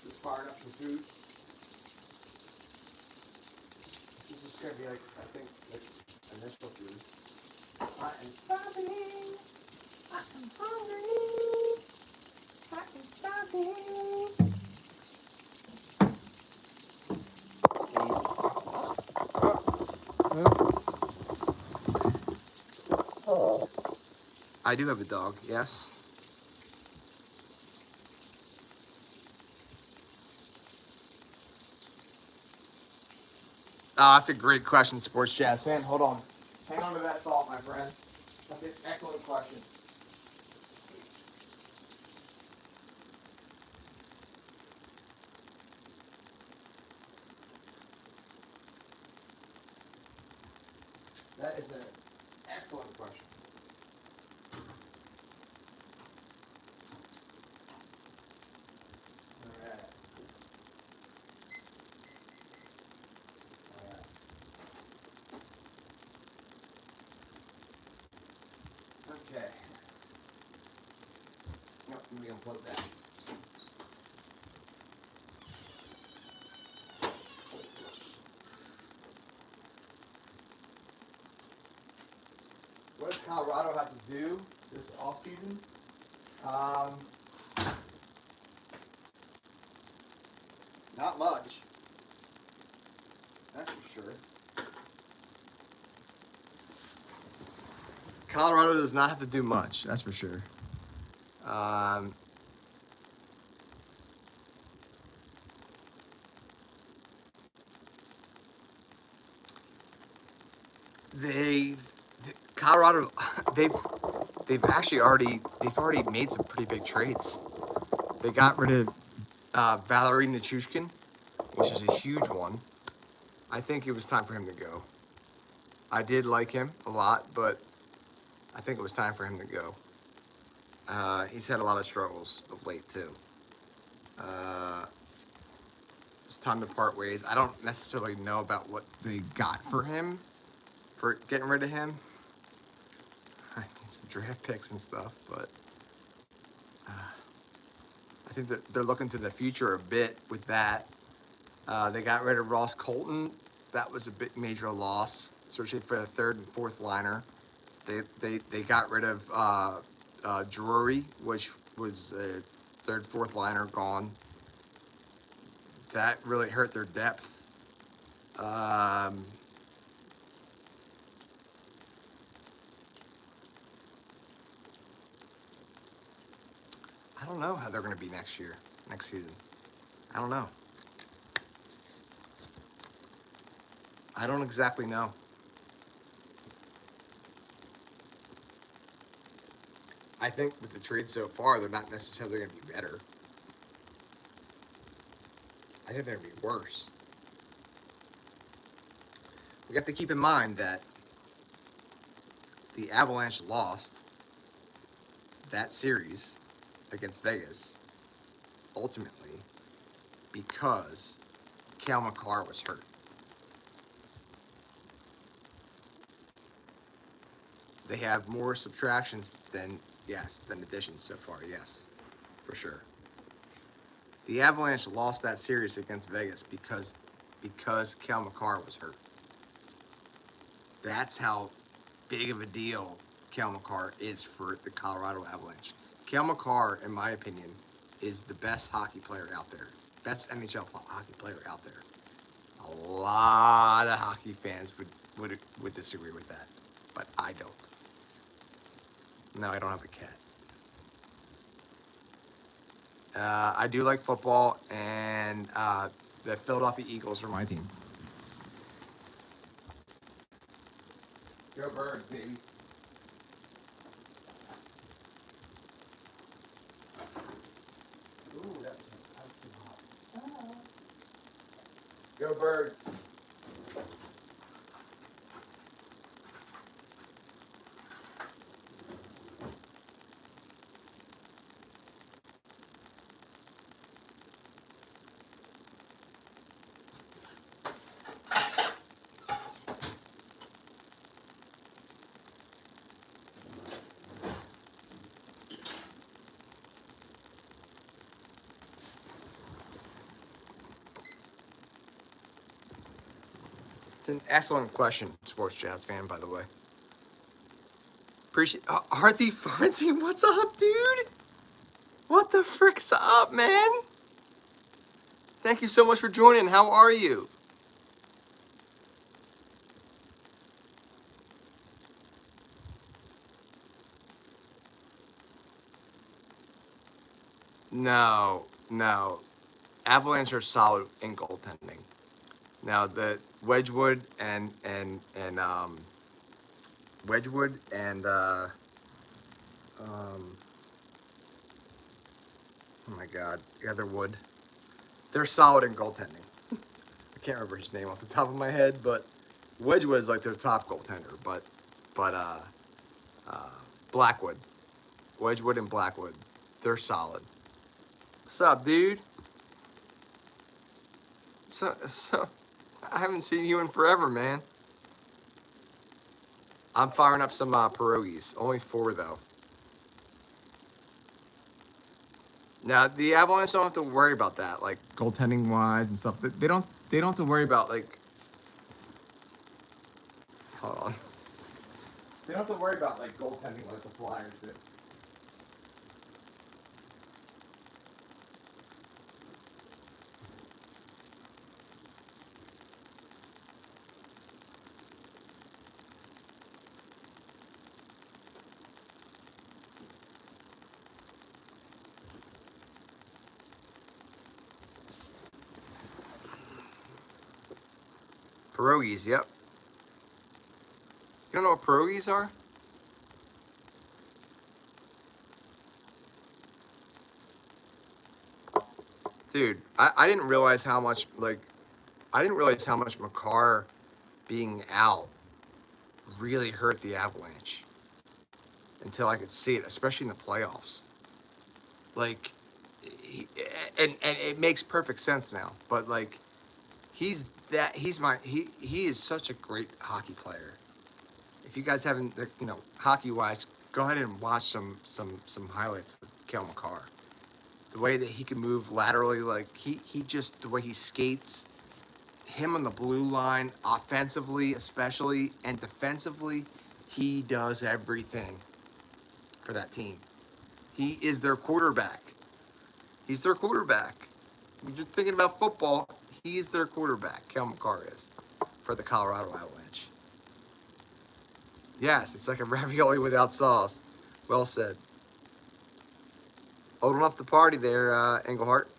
Speaker 2: Just fired up some food. This is just gonna be like, I think, like initial food. I am starving. I am hungry. I am starving. I do have a dog, yes. That's a great question, Sports Jazz fan. Hold on. Hang on to that thought, my friend. That's an excellent question. That is an excellent question. All right. Okay. Nope, let me unplug that. What does Colorado have to do this off season? Not much. That's for sure. Colorado does not have to do much. That's for sure. Colorado, they've already made some pretty big trades. They got rid of Valerie Nichushkin, which is a huge one. I think it was time for him to go. I did like him a lot, but I think it was time for him to go. He's had a lot of struggles of late too. It's time to part ways. I don't necessarily know about what they got for him, for getting rid of him. I need some draft picks and stuff, but I think that they're looking to the future a bit with that. They got rid of Ross Colton. That was a bit major loss, especially for the third and fourth liner. They got rid of Drury, which was a third, fourth liner gone. that really hurt their depth. I don't know how they're going to be next season. I don't know. I don't exactly know. I think with the trade so far, they're not necessarily going to be better. I think they're going to be worse. We have to keep in mind that the Avalanche lost that series against Vegas ultimately because Cale Makar was hurt. They have more subtractions than additions so far, yes, for sure. The Avalanche lost that series against Vegas because Cale Makar was hurt. That's how big of a deal Cale Makar is for the Colorado Avalanche. Cale Makar, in my opinion, is the best hockey player out there. Best NHL hockey player out there. A lot of hockey fans would disagree with that, but I don't. No, I don't have a cat. I do like football, and the Philadelphia Eagles are my team. Go Birds, baby. Ooh, that's too hot. Go Birds. It's an excellent question, Sports Jazz fan, by the way. Appreciate Artsy Fartsy, what's up, dude? What the frick's up, man? Thank you so much for joining. How are you? No. Avalanche are solid in goaltending. Now the Wedgwood and oh my God, the other Wood. They're solid in goaltending. I can't remember his name off the top of my head, but Wedgwood is like their top goaltender. But Blackwood, Wedgwood and Blackwood, they're solid. What's up, dude? So I haven't seen you in forever, man. I'm firing up some pierogies. Only 4 though. Now the Avalanche don't have to worry about that, like goaltending wise and stuff. They don't have to worry about like. Hold on. They don't have to worry about like goaltending like the Flyers did. Pierogies, yep. You don't know what pierogies are? Dude, I didn't realize how much Makar being out really hurt the Avalanche until I could see it, especially in the playoffs. Like, and it makes perfect sense now. But like, he is such a great hockey player. If you guys haven't, hockey wise, go ahead and watch some highlights of Cale Makar. The way that he can move laterally, like he just the way he skates, him on the blue line, offensively especially, and defensively, he does everything for that team. He is their quarterback. He's their quarterback. When you're thinking about football, he's their quarterback. Kel McCarr is for the Colorado Avalanche. Yes, it's like a ravioli without sauce. Well said. Old enough to party there, Englehart.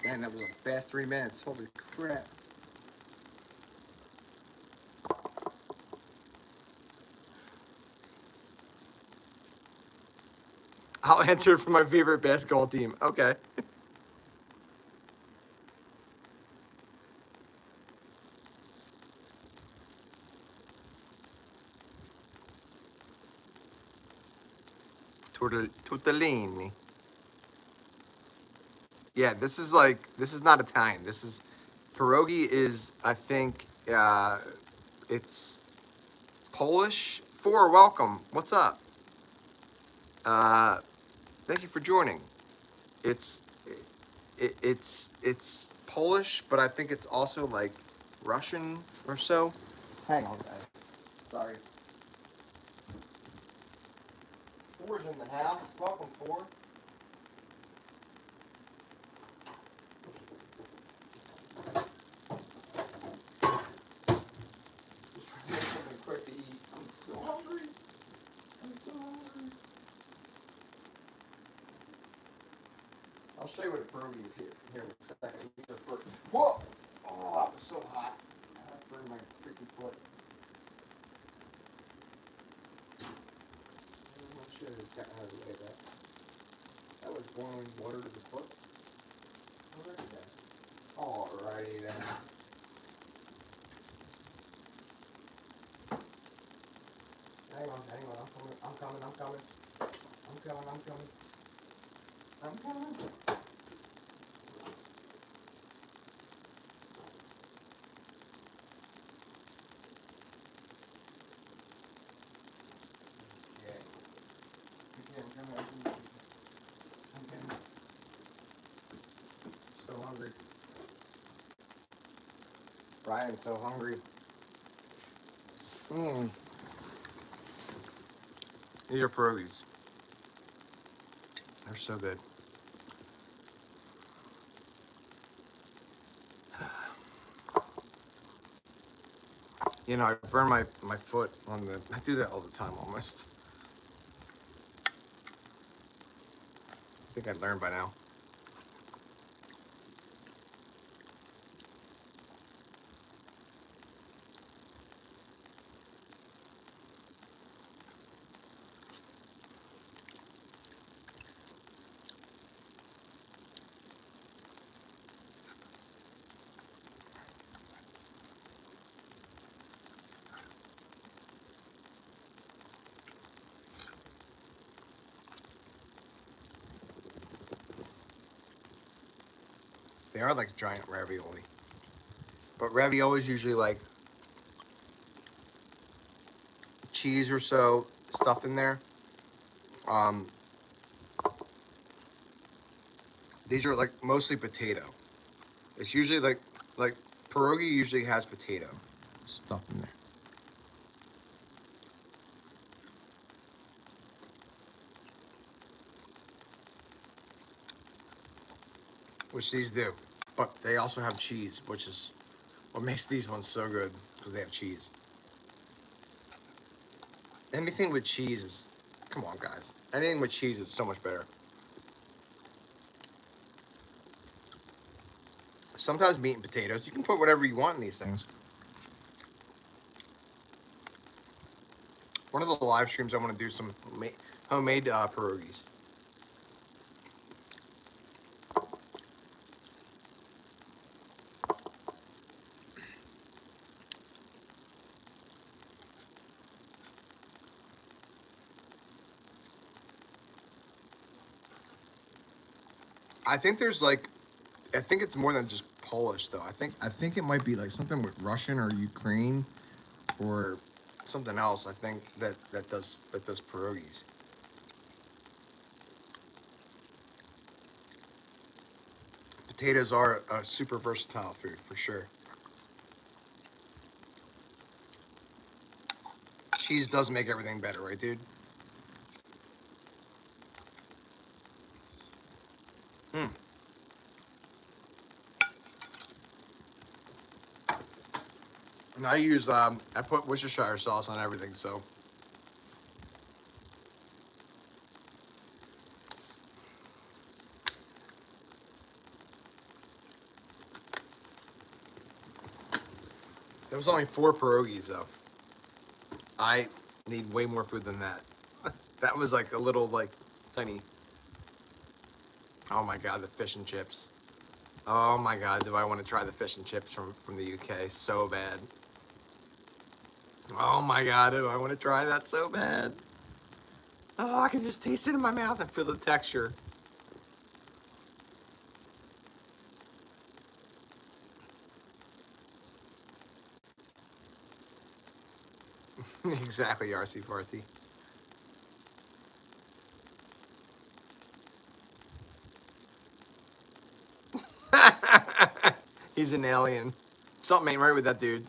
Speaker 2: Man, that was a fast 3 minutes. Holy crap. I'll answer it for my favorite basketball team. Okay. Tortellini. Yeah, this is not Italian. This is pierogi is, I think, it's Polish. For welcome. What's up? Thank you for joining. It's it's Polish, but I think it's also like Russian or so. Hang on, guys. Sorry. Ford's in the house. Welcome, Ford. Just trying to make something quick to eat. I'm so hungry. I'm so hungry. I'll show you what a pierogi is here in a second. Whoa! Oh, it was so hot. I burned my freaking foot. I'm not sure how to lay that. That was boiling water to the foot. Alrighty then. Alrighty then. Hang on, I'm coming. I'm so hungry. Brian's so hungry. These are pierogies. They're so good. You know, I burn my foot on the... I do that all the time, almost. I think I'd learned by now. They are like giant ravioli. But ravioli is usually like cheese or so stuff in there. These are like mostly potato. It's usually like pierogi usually has potato stuff in there. Which these do. But they also have cheese, which is what makes these ones so good, because they have cheese. Anything with cheese is, come on guys. Anything with cheese is so much better. Sometimes meat and potatoes, you can put whatever you want in these things. One of the live streams, I want to do some homemade pierogies. I think there's like, I think it's more than just Polish though. I think it might be like something with Russian or Ukraine or something else. I think that does pierogies. Potatoes are a super versatile food for sure. Cheese does make everything better, right, dude? And I use I put Worcestershire sauce on everything, so there was only 4 pierogies though. I need way more food than that. That was like a little like tiny. Oh my god, the fish and chips. Oh my god, do I want to try the fish and chips from the UK so bad. Oh my god, do I want to try that so bad. Oh, I can just taste it in my mouth and feel the texture. Exactly, RC Farsi. He's an alien. Something ain't right with that dude.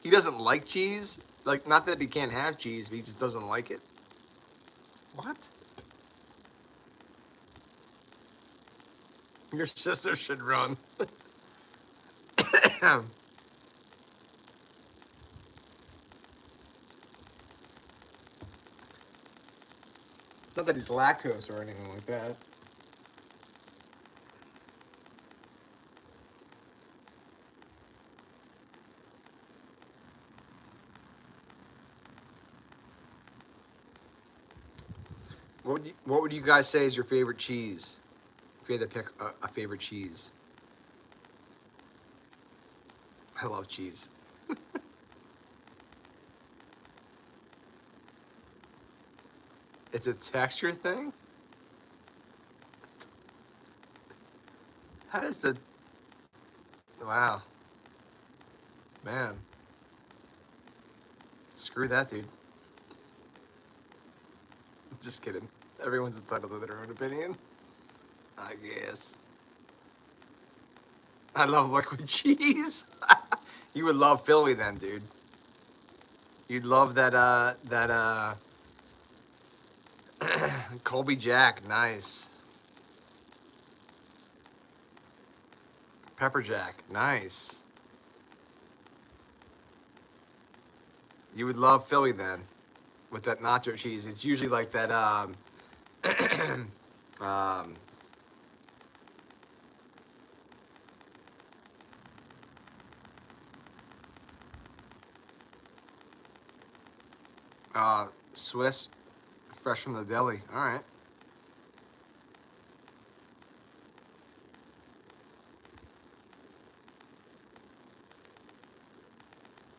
Speaker 2: He doesn't like cheese. Like, not that he can't have cheese, but he just doesn't like it. What? Your sister should run. Not that he's lactose or anything like that. What would you guys say is your favorite cheese? If you had to pick a favorite cheese. I love cheese. It's a texture thing? How does the... Wow. Man. Screw that, dude. Just kidding. Everyone's entitled to their own opinion. I guess. I love liquid cheese. You would love Philly then, dude. You'd love that Colby Jack, nice. Pepper Jack, nice. You would love Philly then, with that nacho cheese. It's usually like that um, Swiss, fresh from the deli. All right.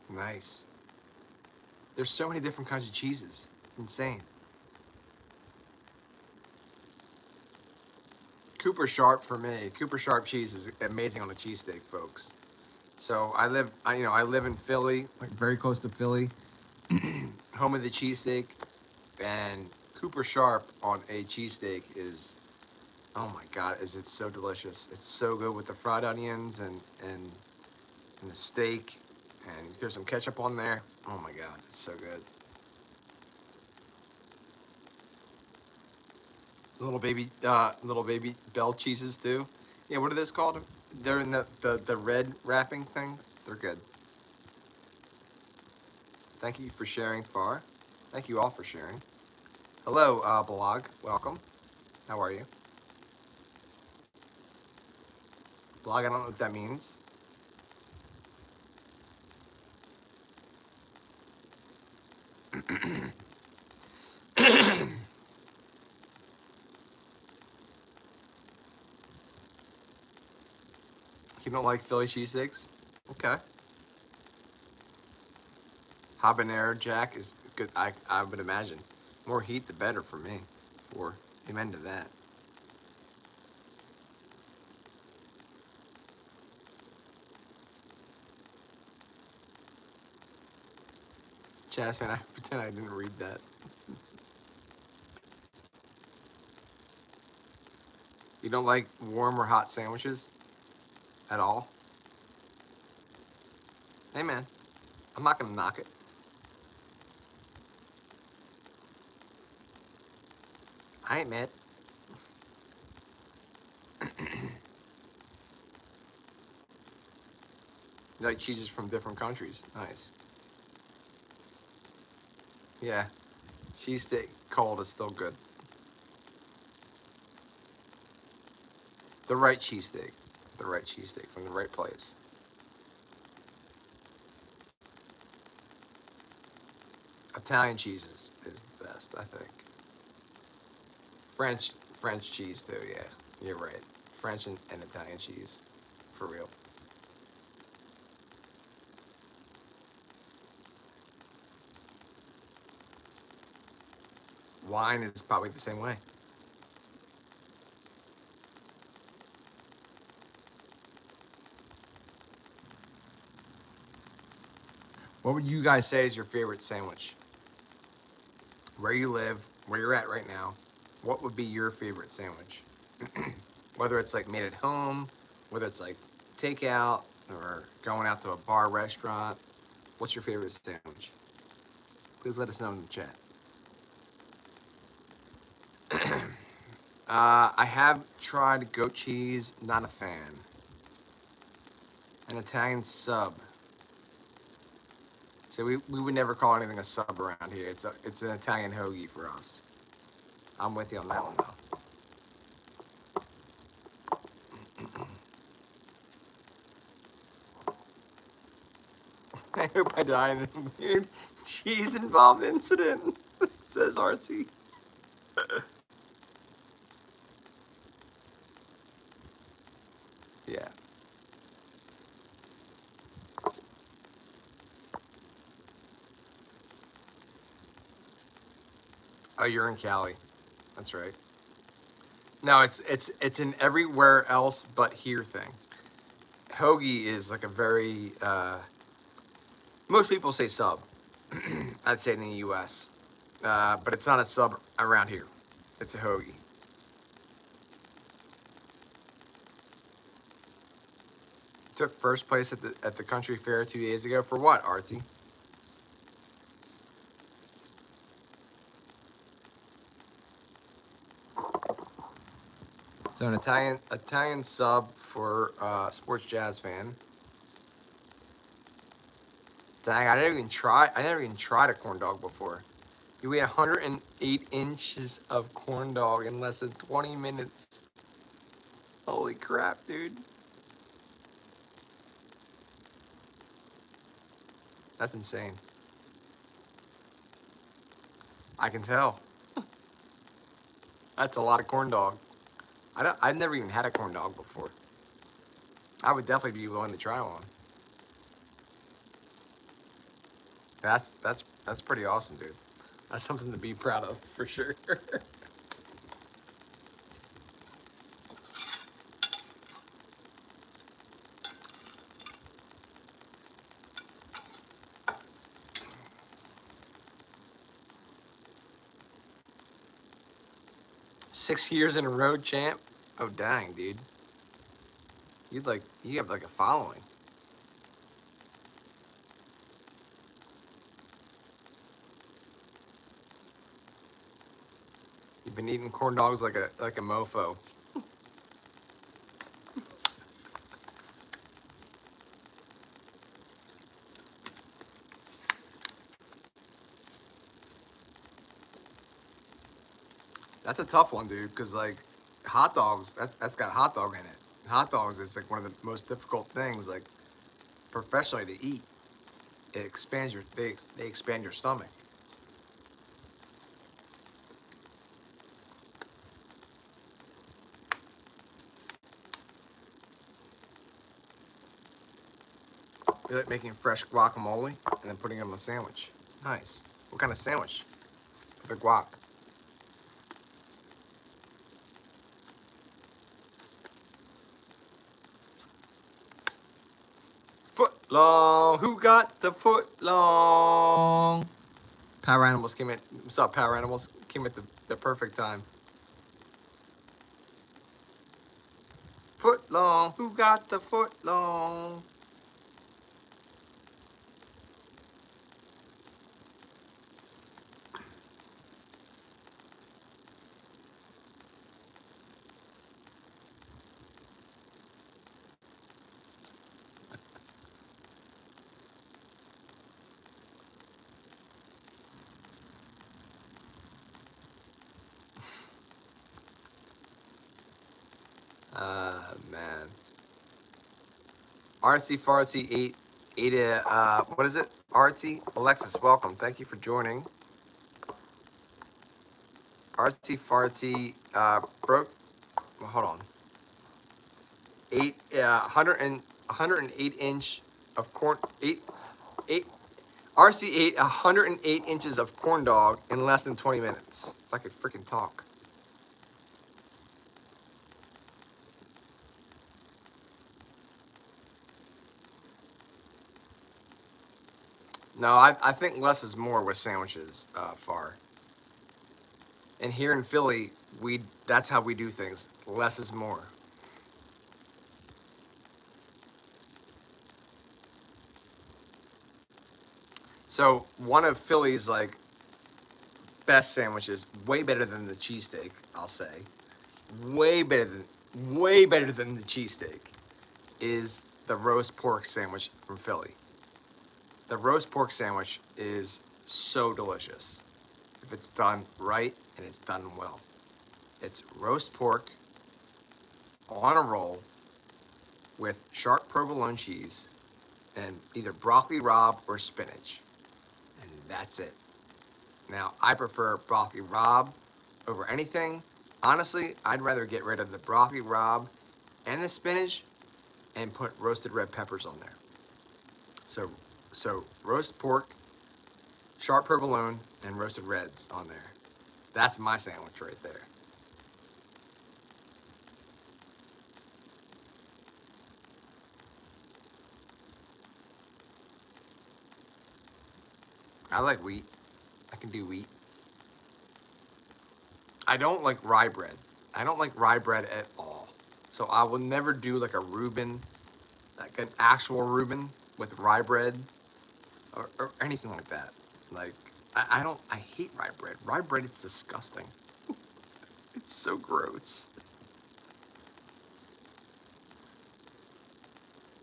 Speaker 2: Nice. There's so many different kinds of cheeses. It's insane. Cooper Sharp for me. Cooper Sharp cheese is amazing on a cheesesteak, folks. So I live in Philly, like very close to Philly, home of the cheesesteak, and Cooper Sharp on a cheesesteak is, oh my god, is it so delicious? It's so good with the fried onions and the steak, and there's some ketchup on there. Oh my god, it's so good. Little baby bell cheeses too. Yeah, what are those called? They're in the red wrapping thing. They're good. Thank you for sharing, Far. Thank you all for sharing. Hello, blog. Welcome. How are you? Blog, I don't know what that means. You don't like Philly cheesesteaks? Okay. Habanero Jack is good. I would imagine. More heat, the better for me. For amen to that. Jasmine, I pretend I didn't read that. You don't like warm or hot sandwiches at all? Hey man, I'm not gonna knock it. I ain't mad. You like cheeses from different countries. Nice. Yeah. Cheesesteak cold is still good. The right cheesesteak. The right cheesesteak from the right place. Italian cheese is the best, I think. French cheese too, yeah. You're right. French and Italian cheese. For real. Wine is probably the same way. What would you guys say is your favorite sandwich? Where you live, where you're at right now, what would be your favorite sandwich? Whether it's like made at home, whether it's like takeout, or going out to a bar restaurant, what's your favorite sandwich? Please let us know in the chat. I have tried goat cheese, not a fan. An Italian sub. So we would never call anything a sub around here. It's an Italian hoagie for us. I'm with you on that one though. I hope I die in a weird cheese involved incident, says Artsy. Yeah. Oh, you're in Cali. That's right. No, it's an everywhere else but here thing. Hoagie is like a very most people say sub. I'd say in the U.S., but it's not a sub around here. It's a hoagie. Took first place at the country fair 2 days ago for what, Artsy? So an Italian sub for sports jazz fan. Dang, I never even tried a corn dog before. You ate 108 inches of corn dog in less than 20 minutes. Holy crap, dude. That's insane. I can tell. That's a lot of corn dog. I've never even had a corn dog before. I would definitely be willing to try one. That's pretty awesome, dude. That's something to be proud of for sure. 6 years in a row, champ. Oh dang, dude. You have like a following. You've been eating corn dogs like a mofo. That's a tough one, dude, because like hot dogs, that's got hot dog in it. Hot dogs is like one of the most difficult things, like professionally to eat. It expands they expand your stomach. You like making fresh guacamole and then putting it on a sandwich. Nice. What kind of sandwich? For the guac. Foot long. Who got the foot long? Power Animals came at. What's up, Power Animals? Came at the perfect time. Foot long. Who got the foot long? Artsy Fartsy ate a, what is it? Artsy? Alexis, welcome. Thank you for joining. Artsy Fartsy broke, well, hold on. 108 inch of corn, RC ate 108 inches of corn dog in less than 20 minutes. If I could freaking talk. No, I think less is more with sandwiches, Far. And here in Philly, that's how we do things. Less is more. So one of Philly's like best sandwiches, way better than the cheesesteak, I'll say. Way better than the cheesesteak is the roast pork sandwich from Philly. The roast pork sandwich is so delicious if it's done right and it's done well. It's roast pork on a roll with sharp provolone cheese and either broccoli rabe or spinach. And that's it. Now, I prefer broccoli rabe over anything. Honestly, I'd rather get rid of the broccoli rabe and the spinach and put roasted red peppers on there. So roast pork, sharp provolone, and roasted reds on there. That's my sandwich right there. I like wheat. I can do wheat. I don't like rye bread. I don't like rye bread at all. So I will never do like a Reuben, like an actual Reuben with rye bread or anything like that. Like, I hate rye bread. Rye bread is disgusting. It's so gross.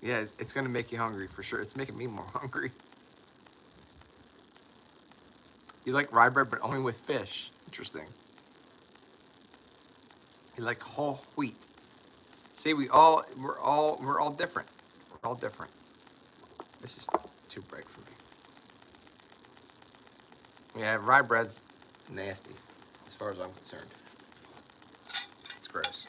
Speaker 2: Yeah, it's gonna make you hungry for sure. It's making me more hungry. You like rye bread, but only with fish. Interesting. You like whole wheat. See, we're all different. We're all different. This is too bright for me. Yeah, rye bread's nasty, as far as I'm concerned. It's gross.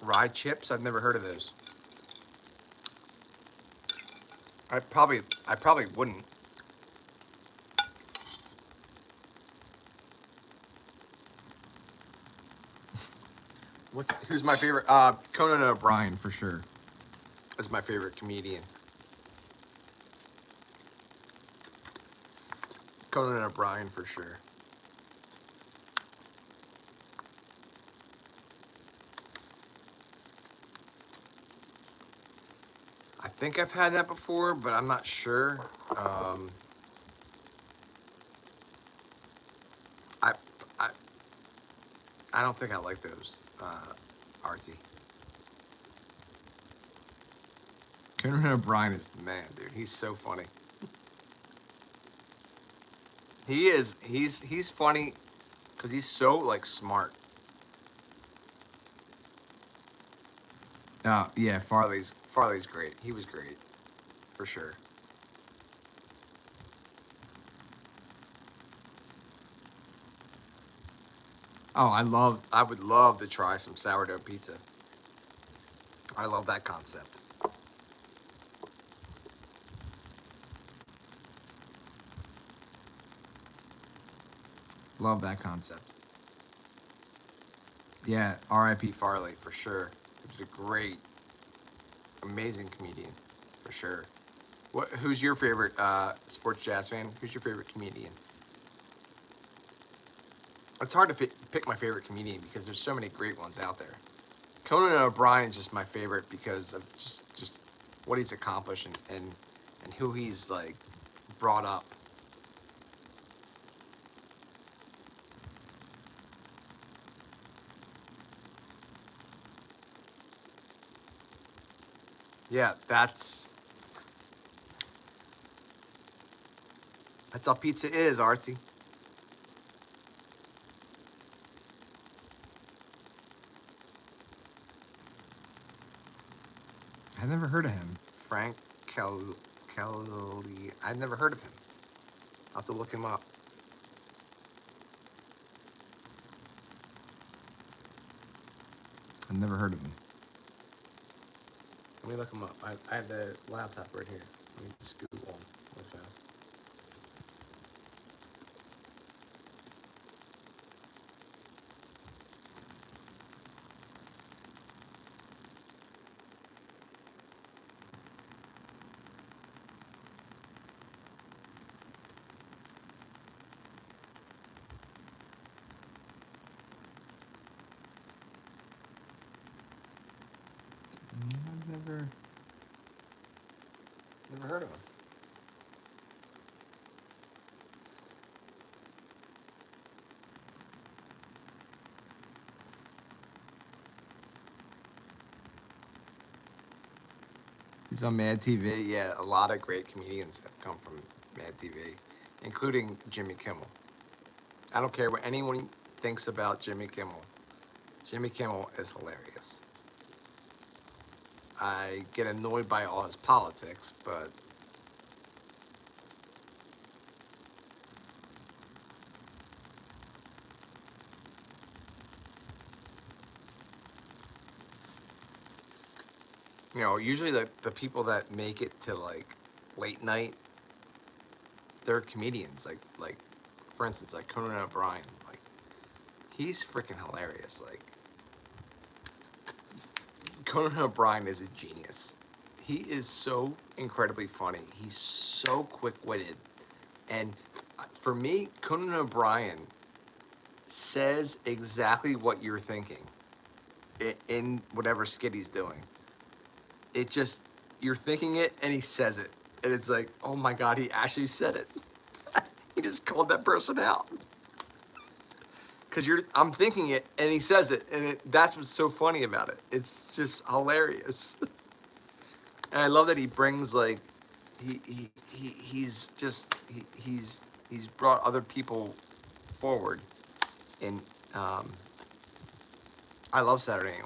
Speaker 2: Rye chips? I've never heard of those. I probably wouldn't. Who's my favorite? Conan O'Brien for sure. Is my favorite comedian. Conan O'Brien for sure. I think I've had that before, but I'm not sure. I don't think I like those, Artsy. Conan O'Brien is the man, dude. He's so funny. He is. He's funny because he's so like smart. Yeah, Farley's great. He was great, for sure. Oh, I would love to try some sourdough pizza. I love that concept. Love that concept. Yeah, R.I.P. Farley, for sure. He was a great, amazing comedian, for sure. Who's your favorite sports jazz fan? Who's your favorite comedian? It's hard to pick my favorite comedian because there's so many great ones out there. Conan O'Brien's just my favorite because of just what he's accomplished and who he's like brought up. Yeah, That's how pizza is, Artsy.
Speaker 1: I've never heard of him.
Speaker 2: Frank Kelly. I've never heard of him. I'll have to look him up.
Speaker 1: I've never heard of him.
Speaker 2: Let me look him up. I have the laptop right here. Let me just Google him real fast.
Speaker 1: I've never
Speaker 2: heard of him.
Speaker 1: He's on Mad TV.
Speaker 2: Yeah, a lot of great comedians have come from Mad TV, including Jimmy Kimmel. I don't care what anyone thinks about Jimmy Kimmel. Jimmy Kimmel is hilarious. I get annoyed by all his politics, but you know, usually the people that make it to like late night, they're comedians. Like for instance, like Conan O'Brien. Like he's freaking hilarious. Like Conan O'Brien is a genius. He is so incredibly funny. He's so quick-witted. And for me, Conan O'Brien says exactly what you're thinking in whatever skit he's doing. It just, you're thinking it and he says it. And it's like, oh my God, he actually said it. He just called that person out. Because I'm thinking it and he says it, and that's what's so funny about it. It's just hilarious. And I love that he brings like he's brought other people forward. And I love Saturday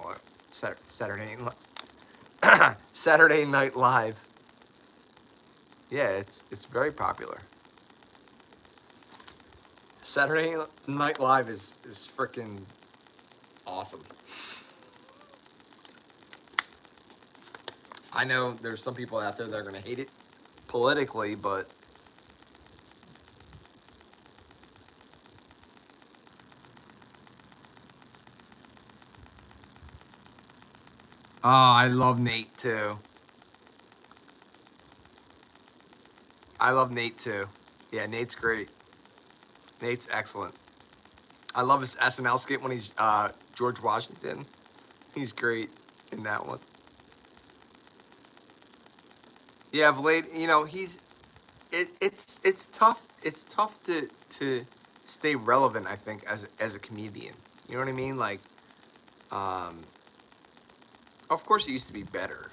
Speaker 2: Night Live. Yeah, it's very popular. Saturday Night Live is freaking awesome. I know there's some people out there that are gonna hate it politically, but oh, I love Nate too. I love Nate too. Yeah, Nate's great. Nate's excellent. I love his SNL skit when he's George Washington. He's great in that one. Yeah, Vlad, you know, it's tough. It's tough to stay relevant, I think, as a comedian. You know what I mean? Like, of course it used to be better.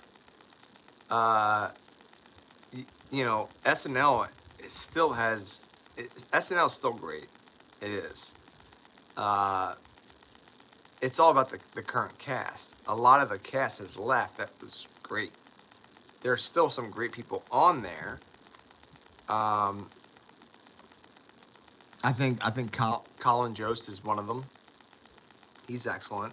Speaker 2: You know, SNL still has SNL is still great. It is. It's all about the current cast. A lot of the cast has left. That was great. There's still some great people on there. I think Colin Jost is one of them. He's excellent.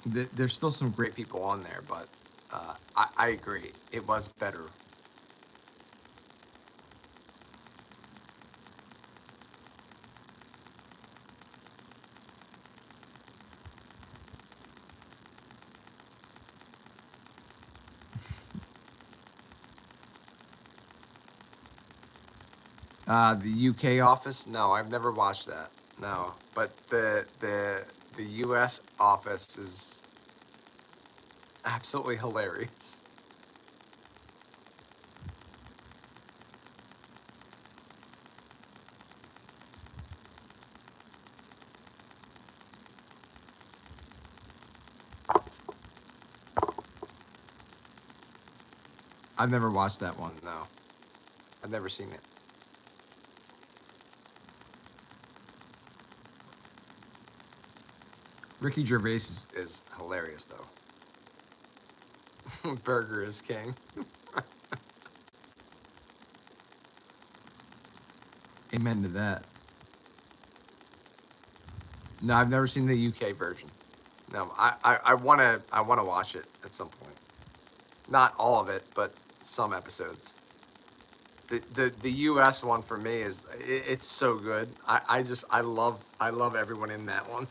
Speaker 2: There's still some great people on there, but I agree. It was better. The UK office? No, I've never watched that. No, but the US office is absolutely hilarious.
Speaker 1: I've never watched that one.
Speaker 2: No, I've never seen it. Ricky Gervais is hilarious though. Burger is king.
Speaker 1: Amen to that.
Speaker 2: No, I've never seen the UK version. No, I wanna watch it at some point. Not all of it, but some episodes. The US one for me is it's so good. I love everyone in that one.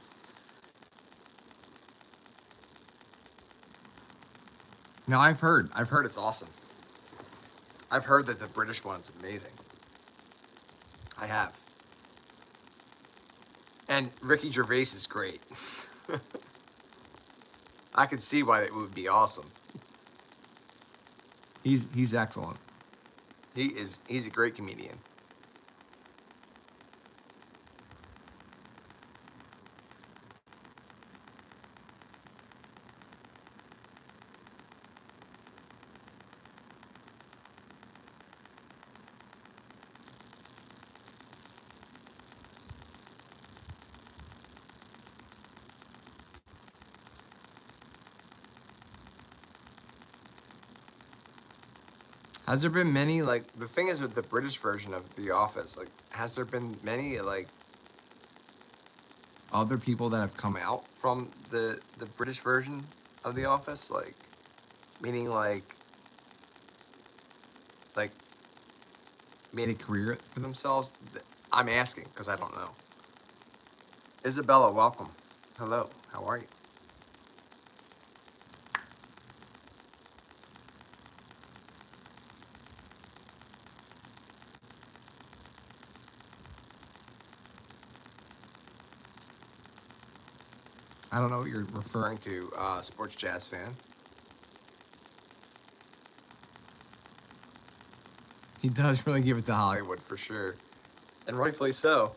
Speaker 1: Now I've heard
Speaker 2: It's awesome. I've heard that the British one's amazing. I have. And Ricky Gervais is great. I could see why it would be awesome.
Speaker 1: he's excellent.
Speaker 2: He's a great comedian.
Speaker 1: Has there been many like
Speaker 2: Like the thing is with the British version of The Office, like has there been many like
Speaker 1: other people that have come
Speaker 2: come out from the British version of The Office? Like meaning like
Speaker 1: made a career
Speaker 2: for themselves? I'm asking because I don't know. Isabella, welcome. Hello, how are you?
Speaker 1: I don't know what you're referring
Speaker 2: Referring to sports jazz fan.
Speaker 1: He does really give it to
Speaker 2: I
Speaker 1: Hollywood.
Speaker 2: would for sure, and rightfully so.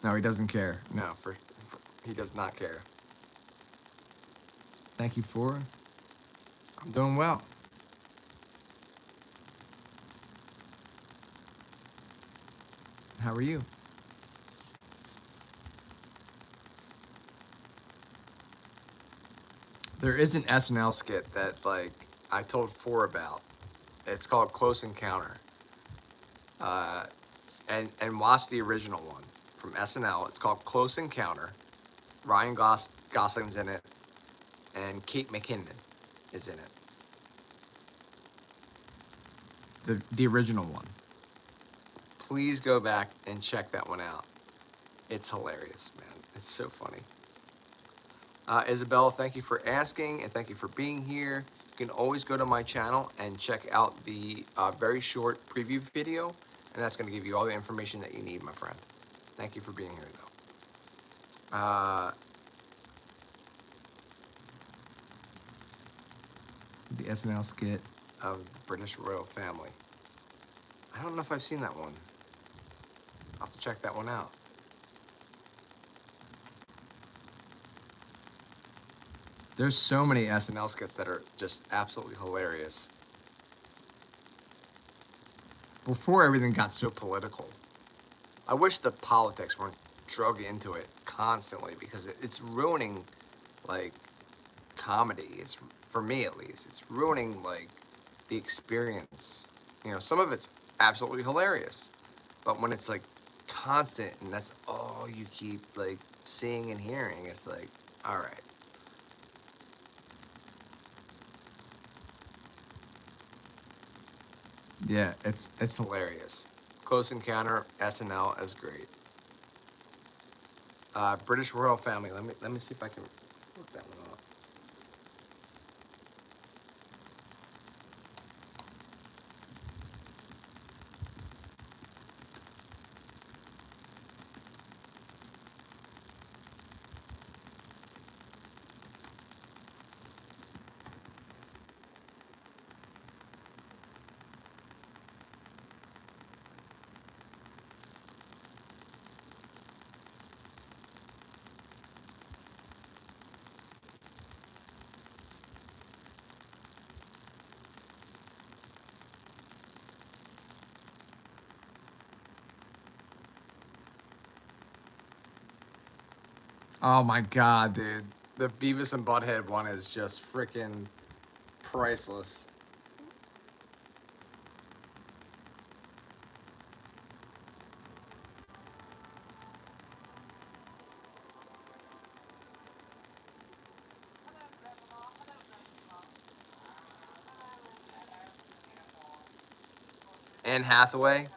Speaker 1: No, he doesn't care.
Speaker 2: No, for he does not care.
Speaker 1: Thank you for. I'm doing well. How are you? There is an SNL skit.
Speaker 2: Skit that like I told Four about. It's called Close Encounter. And watch the original one from SNL. It's called Close Encounter. Ryan Gosling's in it, and Kate McKinnon is in it.
Speaker 1: The original one.
Speaker 2: Please go back and check that one out. It's hilarious, man. It's so funny. Isabella, thank you for asking and thank you for being here. You can always go to my channel and check out the very short preview video, and that's going to give you all the information that you need, my friend. Thank you for being here, though.
Speaker 1: The SNL skit.
Speaker 2: Of the British royal family. I don't know if I've seen that one. I'll have to check that one out.
Speaker 1: There's so many SNL
Speaker 2: SNL skits that are just absolutely hilarious.
Speaker 1: before everything got
Speaker 2: So
Speaker 1: so.
Speaker 2: political. I wish the politics weren't drug into it constantly because it's ruining like comedy. It's for me at least. It's ruining like the experience. You know, some of it's absolutely hilarious, but when it's like constant and that's all you keep like seeing and hearing, it's like, all right.
Speaker 1: Yeah, it's
Speaker 2: Hilarious. Close Encounter, SNL is great. British royal family. Let me see if I can look that one up. Oh my god, dude. The Beavis and Butthead one is just freaking priceless. Anne Hathaway.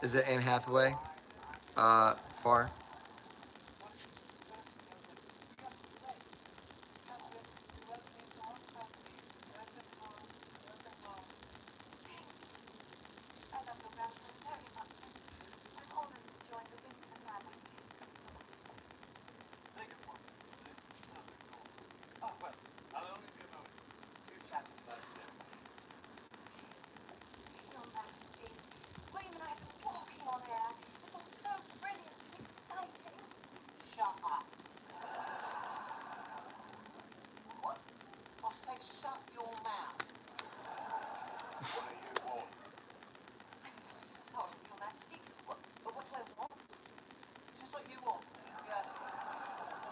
Speaker 2: Is it Anne Hathaway? Far.
Speaker 3: Your Majesties, William and I have been walking on air. It's all so brilliant and exciting. Shut up. What? I said shut your mouth. What do you want? I'm sorry, Your Majesty. What do I want? Just what you want. Yeah.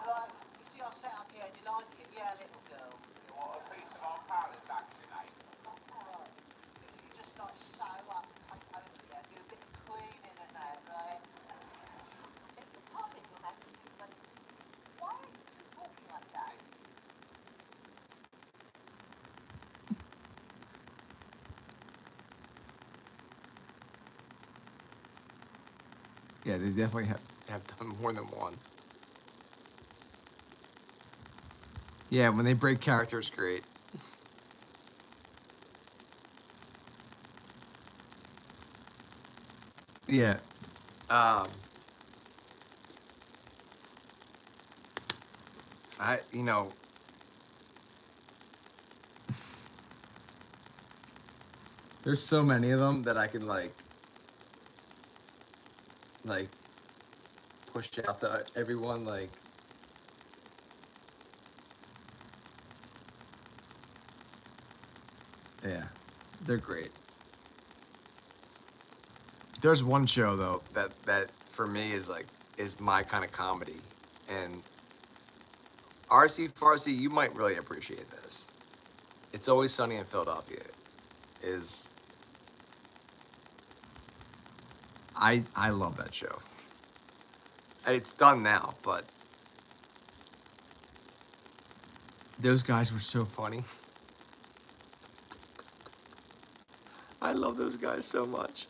Speaker 3: Right. You see, I sat up here and you like it. Yeah, little girl. You want a piece of our palace action, eh? Right. You just like sew up and take over here, do a bit of cleaning and that, right? Beg your pardon, Your Majesty, but why are you two talking like that?
Speaker 2: Yeah, they definitely have done more than one. Yeah, when they break character, it's great. Yeah. You know, there's so many of them that I can like push out to everyone like. Yeah, they're great. There's one show though that for me is my kind of comedy, and RC Farsi, you might really appreciate this. It's Always Sunny in Philadelphia. Is I love that show. It's done now, but those guys were so funny. I love those guys so much.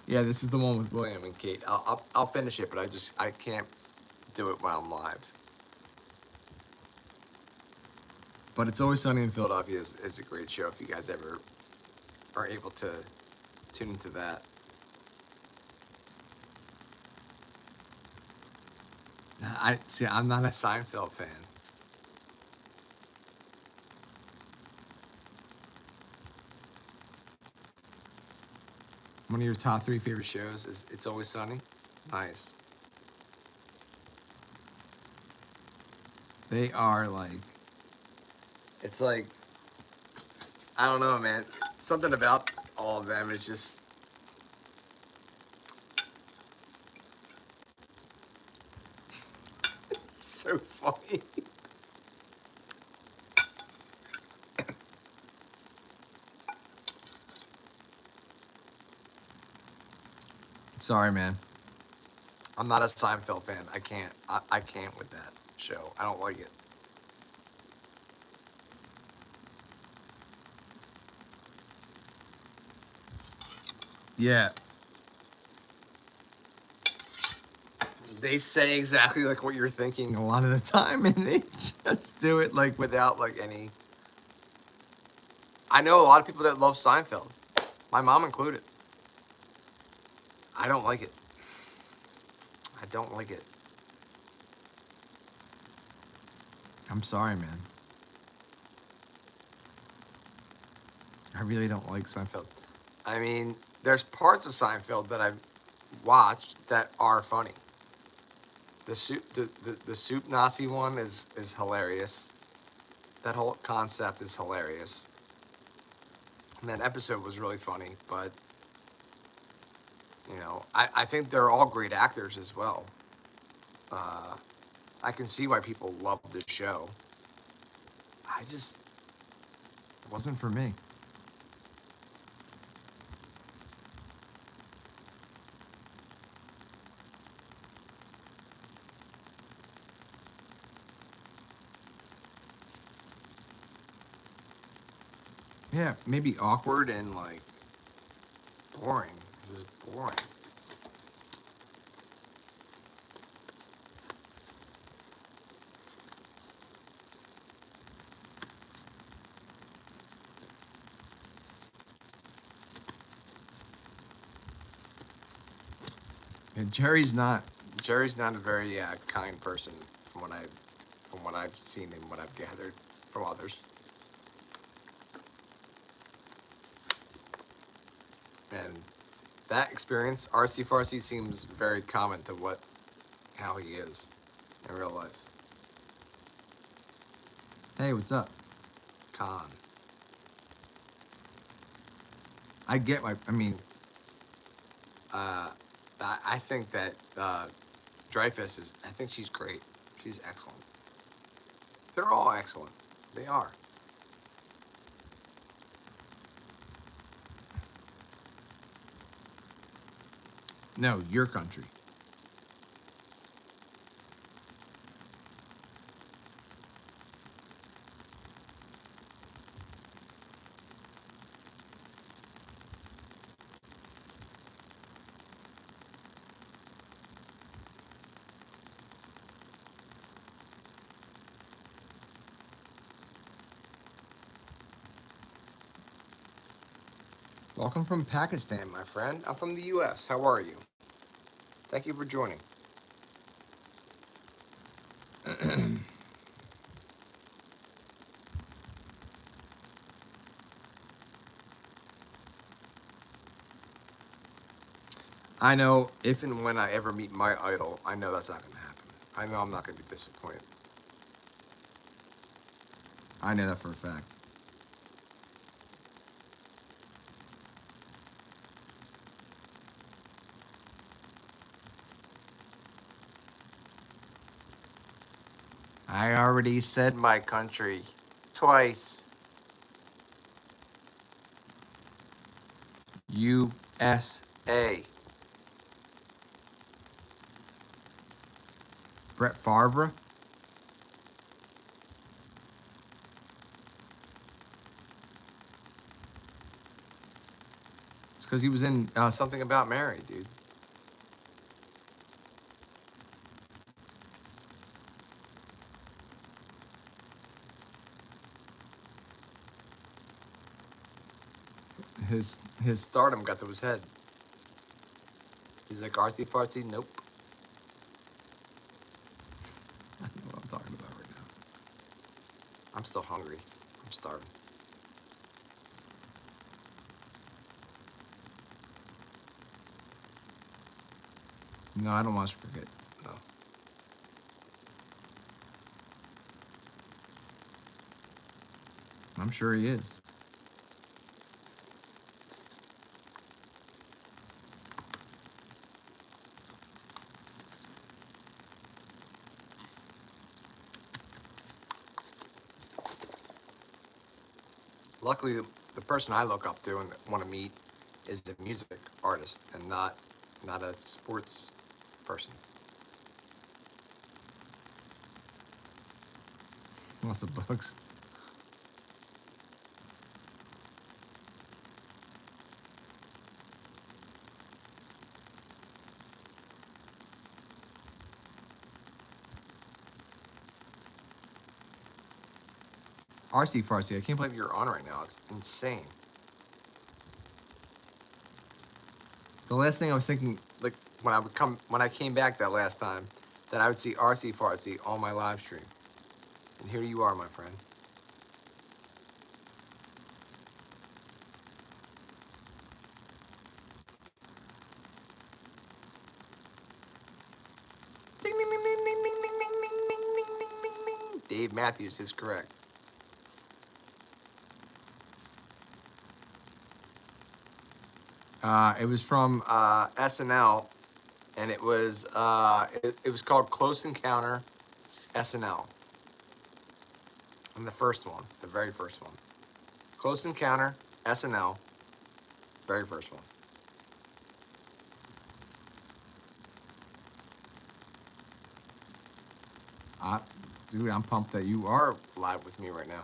Speaker 2: Yeah, this is the one with William and Kate. I'll finish it, but I can't do it while I'm live. But It's Always Sunny in Philadelphia is a great show if you guys ever are able to tune into that. I'm not a Seinfeld fan. One of your top 3 favorite shows is It's Always Sunny? Nice. They are like, it's like, I don't know, man. Something about all of them is just, so funny. Sorry, man. I'm not a Seinfeld fan. I can't. I can't with that show. I don't like it. Yeah. They say exactly like what you're thinking a lot of the time, and they just do it like without like any. I know a lot of people that love Seinfeld, my mom included. I don't like it. I don't like it. I'm sorry, man. I really don't like Seinfeld. I mean, there's parts of Seinfeld that I've watched that are funny. The soup Nazi one is hilarious. That whole concept is hilarious. And that episode was really funny, but You know, I think they're all great actors as well. I can see why people love the show. I just,
Speaker 1: It wasn't for me. Yeah, maybe awkward.
Speaker 2: awkward and like boring. This is boring.
Speaker 1: And Jerry's not.
Speaker 2: Jerry's not a very kind person from what I've seen and what I've gathered from others. And that experience, RC Farsi seems very common to how he is in real life.
Speaker 1: Hey, what's up?
Speaker 2: Con.
Speaker 1: I get my. I mean,
Speaker 2: I think that Dreyfus is. I think she's great. She's excellent. They're all excellent. They are.
Speaker 1: no, your country. Welcome from Pakistan,
Speaker 2: My friend, I'm from the U.S. How are you? Thank you for joining.
Speaker 1: I know
Speaker 2: If and when I ever meet my idol, I know that's not going to happen. I know I'm not going to be disappointed.
Speaker 1: I know that for a fact. I already said
Speaker 2: My country, twice.
Speaker 1: U.S.
Speaker 2: A.
Speaker 1: Brett Favre. It's because he was in
Speaker 2: Something about Mary, dude.
Speaker 1: his
Speaker 2: Stardom got to his head. He's like, RC Farsi? Nope.
Speaker 1: I don't know what I'm talking about right now.
Speaker 2: I'm still hungry. I'm starving.
Speaker 1: No, I don't watch cricket.
Speaker 2: No.
Speaker 1: I'm sure he is.
Speaker 2: Luckily, the person I look up to and want to meet is the music artist and not a sports person.
Speaker 1: Lots of bugs. RC Farsi, I can't
Speaker 2: I
Speaker 1: believe
Speaker 2: believe you're on right now. It's insane.
Speaker 1: the last thing I was thinking.
Speaker 2: Like when I came back that last time, that I would see RC Farsi on my live stream, and here you are, my friend. Ding, ding, ding, ding, ding, ding, ding, ding, ding, ding, ding, ding, ding. Dave Matthews is correct. It was from SNL, and it was it was called Close Encounter SNL. And the first one, the very first one. Close Encounter SNL, very first one.
Speaker 1: Dude, I'm pumped that you are live with me right now.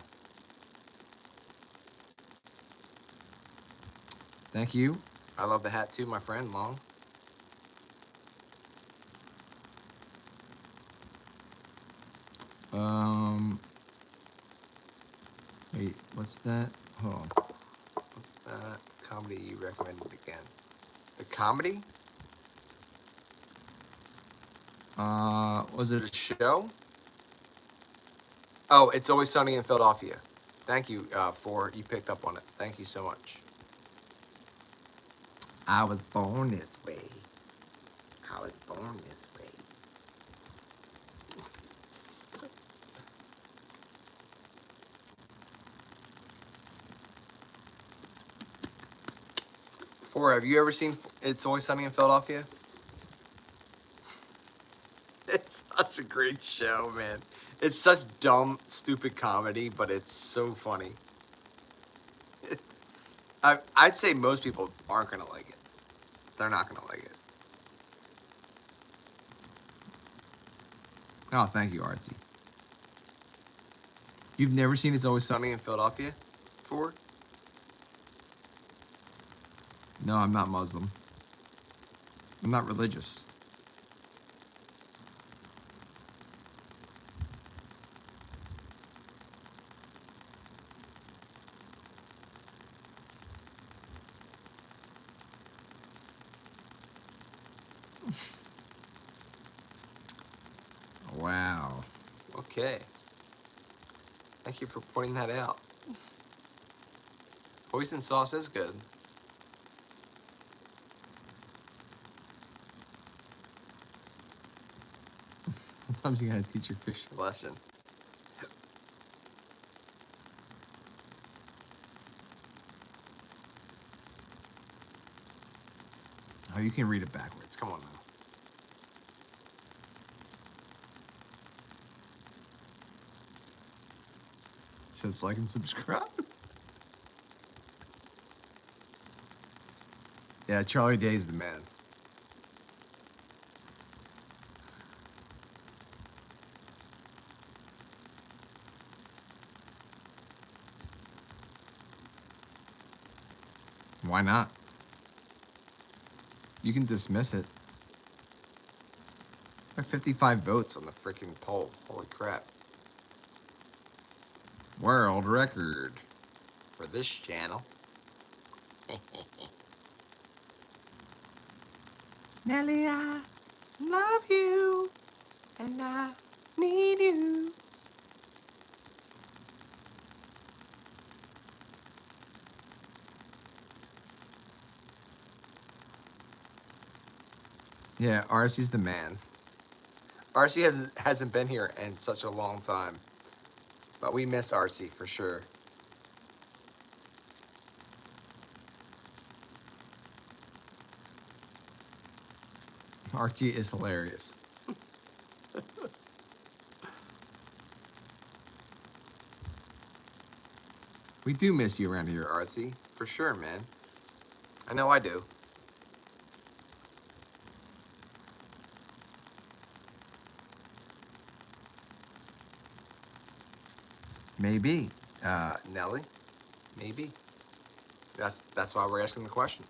Speaker 1: Thank you.
Speaker 2: I love the hat too, my friend. Long.
Speaker 1: Wait, what's that? Hold on.
Speaker 2: What's that comedy you recommended again? The comedy?
Speaker 1: Was it
Speaker 2: The show? Oh, It's Always Sunny in Philadelphia. Thank you for you picked up on it. Thank you so much.
Speaker 1: I was born this way.
Speaker 2: I was born this way. Four, have you ever seen It's Always Sunny in Philadelphia? It's such a great show, man. It's such dumb, stupid comedy, but it's so funny. I'd say most people aren't gonna like it. They're not gonna like it.
Speaker 1: Oh, thank you, Artsy. You've never seen It's Always Sunny?
Speaker 2: Sunny in Philadelphia? Four?
Speaker 1: No, I'm not Muslim. I'm not religious. Wow.
Speaker 2: Okay. Thank you for pointing that out. Hoisin sauce is good.
Speaker 1: Sometimes you gotta teach your fish a lesson.
Speaker 2: Lesson.
Speaker 1: Oh, you can read it backwards.
Speaker 2: Come on now.
Speaker 1: It says like and subscribe. Yeah, Charlie Day's the man. Why not? You can dismiss it. I have 55 votes
Speaker 2: On the freaking poll. Holy crap.
Speaker 1: world record.
Speaker 2: For this channel.
Speaker 1: Nelly, I love you, and I need you. Yeah, RC's the man.
Speaker 2: RC hasn't been here in such a long time. But we miss RC for sure.
Speaker 1: Archie is hilarious. We do miss you around here,
Speaker 2: RC, for sure, man. I know I do.
Speaker 1: Maybe.
Speaker 2: Nelly, maybe. That's why we're asking the question.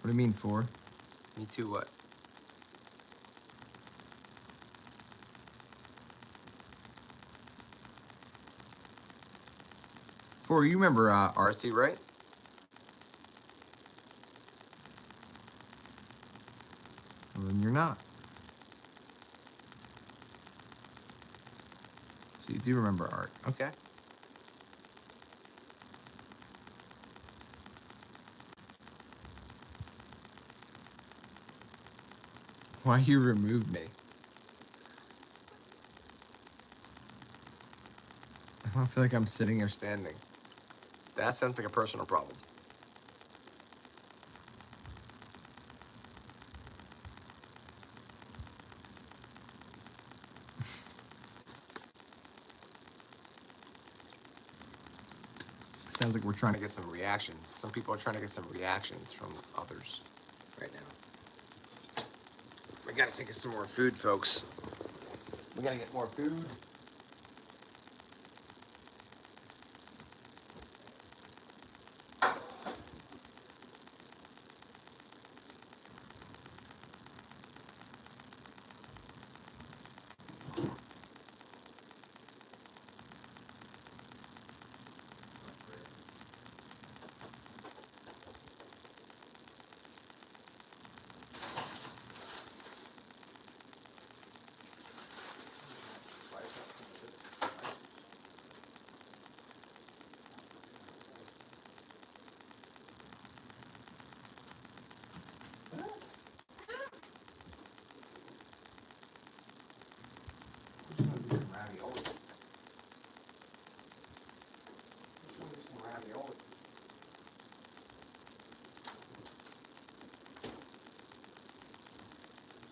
Speaker 1: What do you mean for?
Speaker 2: Me too. What?
Speaker 1: For you remember
Speaker 2: RC, right?
Speaker 1: Well, then you're not. So you do remember Art.
Speaker 2: Okay.
Speaker 1: Why you removed me? I feel like I'm sitting here.
Speaker 2: Standing. That sounds like a personal problem.
Speaker 1: Sounds like we're trying
Speaker 2: To get some reaction. Some people are trying to get some reactions from others right now. We gotta think of some more food, folks. We gotta get more food.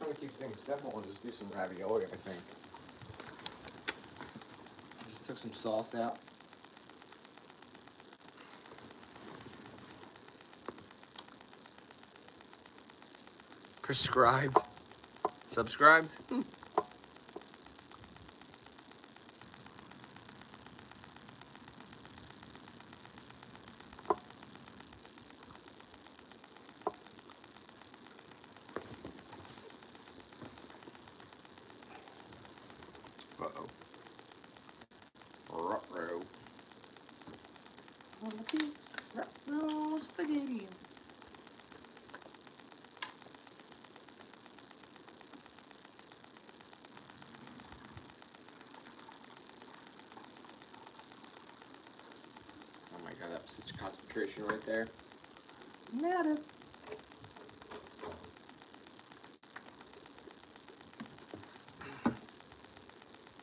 Speaker 2: I'm gonna keep things simple and just do some ravioli, I think. Just took some sauce out. Prescribed. Subscribed. Uh-oh. Ruh-roh.
Speaker 3: Ruh-roh spaghetti.
Speaker 2: Oh my god, that was such concentration right there.
Speaker 3: Nada.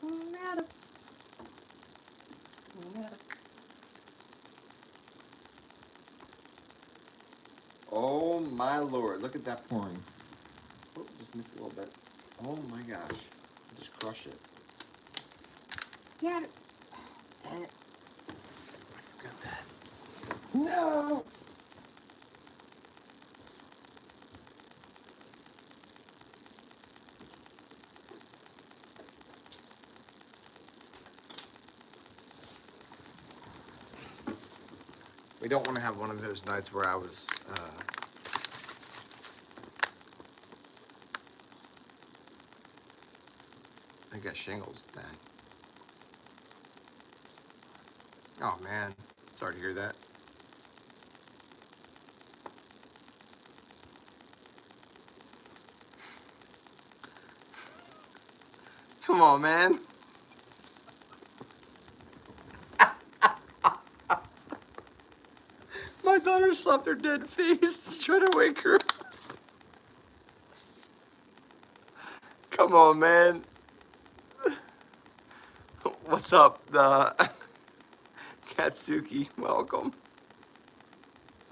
Speaker 3: Nada. Nada.
Speaker 2: Oh my lord, look at that pouring. Oh, just missed a little bit. Oh my gosh. Just crush it.
Speaker 3: Got it.
Speaker 2: Dang it. I forgot that.
Speaker 3: No.
Speaker 2: We don't want to have one of those nights where I was, I got shingles. Dang. Oh man, sorry to hear that. Come on, man. My daughter slapped her dead face to try to wake her up. Come on, man. What's up, Katsuki? Welcome.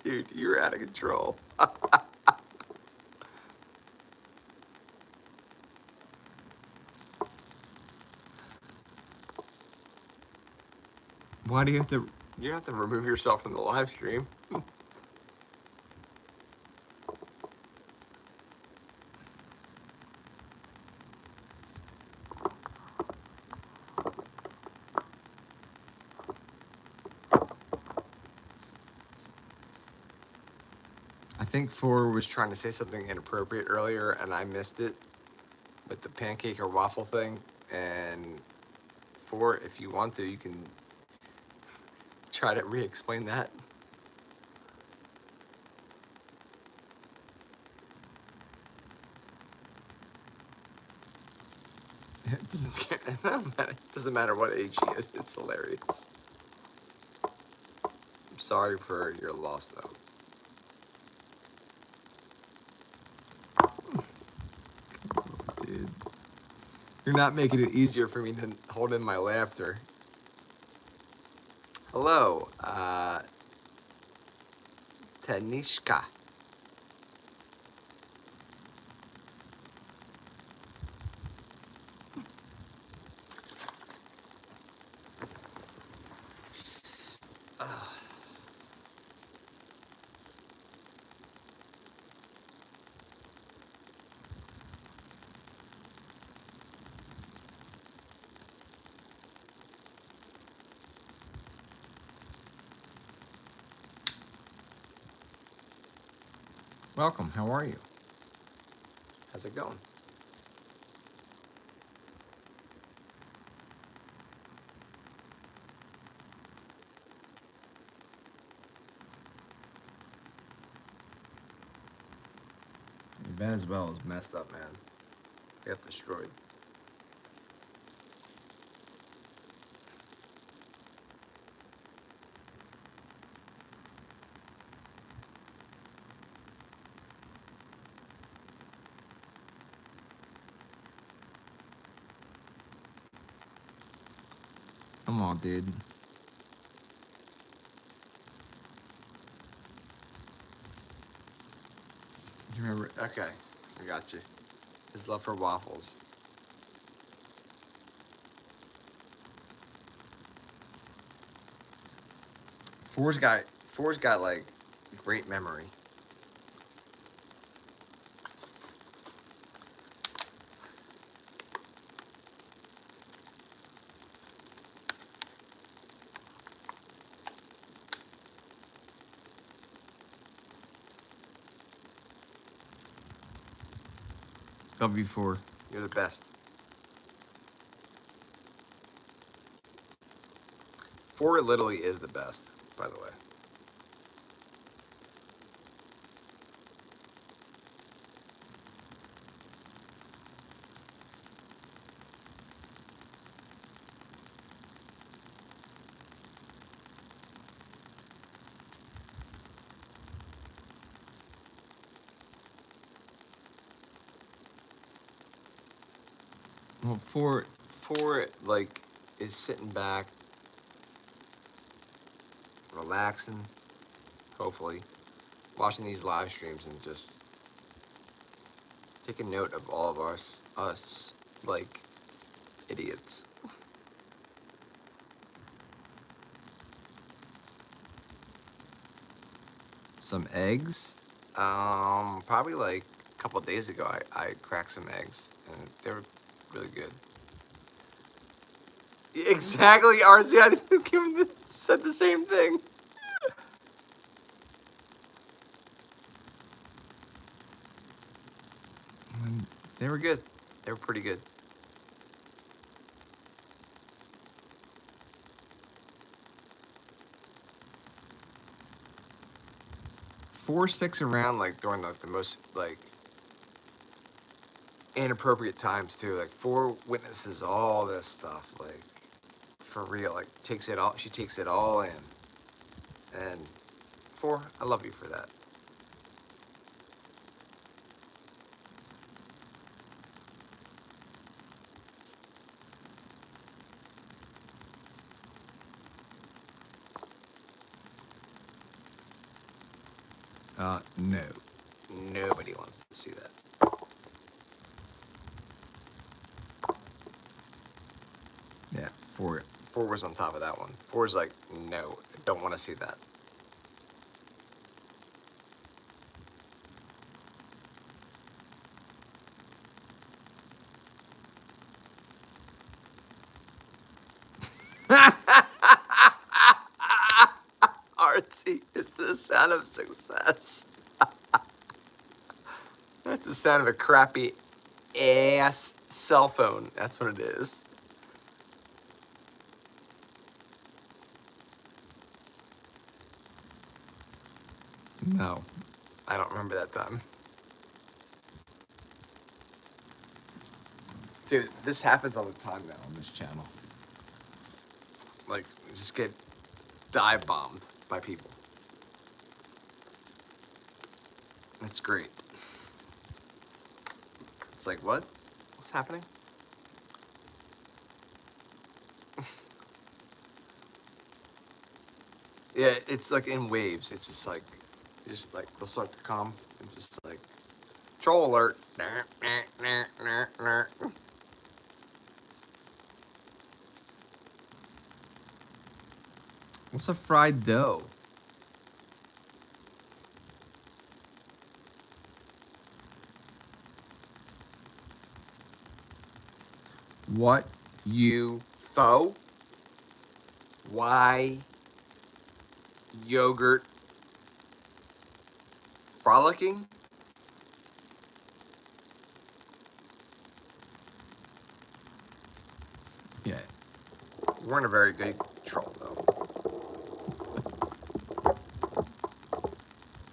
Speaker 2: Dude, you're out of control.
Speaker 1: Why do you have to?
Speaker 2: You have to remove yourself from the live stream.
Speaker 1: I think
Speaker 2: Four was trying to say something inappropriate earlier, and I missed it with the pancake or waffle thing. And Four, if you want to, you can try to re-explain that.
Speaker 1: it doesn't.
Speaker 2: It doesn't matter what age she is. It's hilarious. I'm sorry for your loss, though.
Speaker 1: Dude, you're not making it easier for me to hold in my laughter.
Speaker 2: Hello, Tanishka.
Speaker 1: Welcome. How are you?
Speaker 2: How's it going?
Speaker 1: Venezuela is messed up, man.
Speaker 2: We got destroyed.
Speaker 1: Come on, dude.
Speaker 2: Do you remember? Okay, I got you. His love for waffles. Four's got like great memory.
Speaker 1: Love you for.
Speaker 2: You're the best. Four literally is the best, by the way.
Speaker 1: Well,
Speaker 2: Four like is sitting back, relaxing, hopefully, watching these live streams and just taking note of all of us like idiots.
Speaker 1: some eggs.
Speaker 2: Probably like a couple days ago, I cracked some eggs and they were really good. Exactly, RZ. I think Kim said the same thing. They were good. They were pretty good. Four sticks around like during like the most like inappropriate times too. Like Four witnesses all this stuff, like for real. Like takes it all. She takes it all in. And Four, I love you for that.
Speaker 1: No.
Speaker 2: Nobody wants to see that.
Speaker 1: Yeah, for it.
Speaker 2: Four was on top of that one. Four's like, no, I don't want to see that. Artsy, it's the sound of success. That's the sound of a crappy ass cell phone. That's what it is.
Speaker 1: No.
Speaker 2: I don't remember that time. Dude, this happens all the time now on this channel. Like, just get dive bombed by people. That's great. It's like, what? What's happening? Yeah, it's like in waves. It's just like they'll start to come. It's just like troll alert.
Speaker 1: What's a fried dough? What
Speaker 2: You faux? Why yogurt frolicking?
Speaker 1: Yeah.
Speaker 2: You weren't a very good troll though.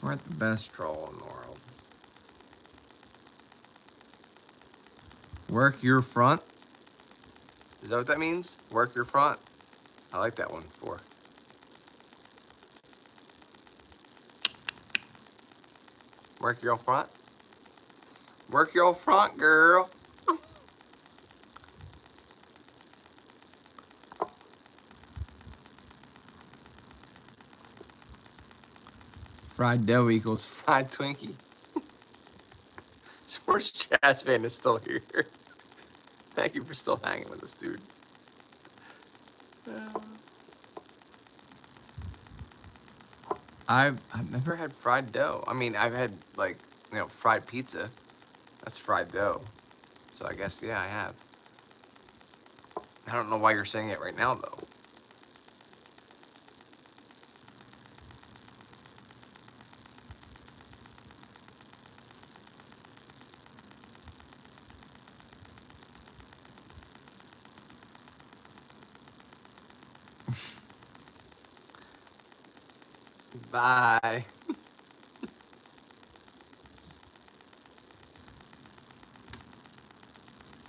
Speaker 1: Weren't the best.
Speaker 2: Troll in the world.
Speaker 1: Work your front.
Speaker 2: Is that what that means? Work your front. I like that one for. Work your front. Work your front, girl.
Speaker 1: Fried dough equals.
Speaker 2: Fried Twinkie. Sports Jazz fan is still here. Thank you for still hanging with us, dude.
Speaker 1: I've
Speaker 2: Never
Speaker 1: never.
Speaker 2: had fried dough. I mean, I've had like, fried pizza. That's fried dough. So I guess, yeah, I have. I don't know why you're saying it right now, though. Bye.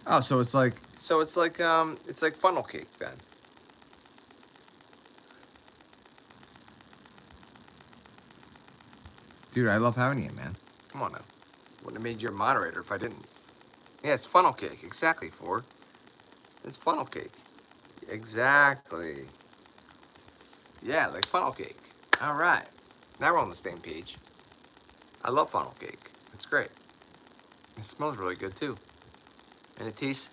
Speaker 1: Oh, so it's like.
Speaker 2: So it's like funnel cake then.
Speaker 1: Dude, I love having you, man.
Speaker 2: Come on now. Wouldn't have made you a moderator if I didn't. Yeah, it's funnel cake. Exactly, Ford. It's funnel cake. Exactly. Yeah, like funnel cake. All right. Now we're on the same page. I love funnel cake. It's great. It smells really good too. And it tastes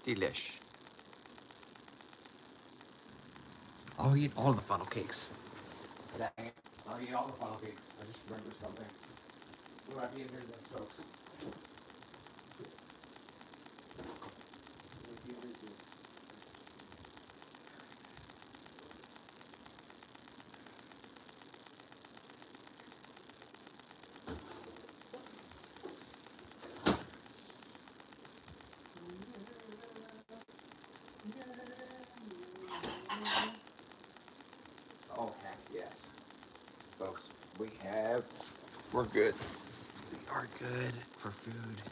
Speaker 2: delish. I'll eat all the funnel cakes. Dang it. I'll eat all the funnel cakes. I just remembered something. We might be in business, folks. We might be in business. Oh, heck yes. Folks, we're good. We are good for food.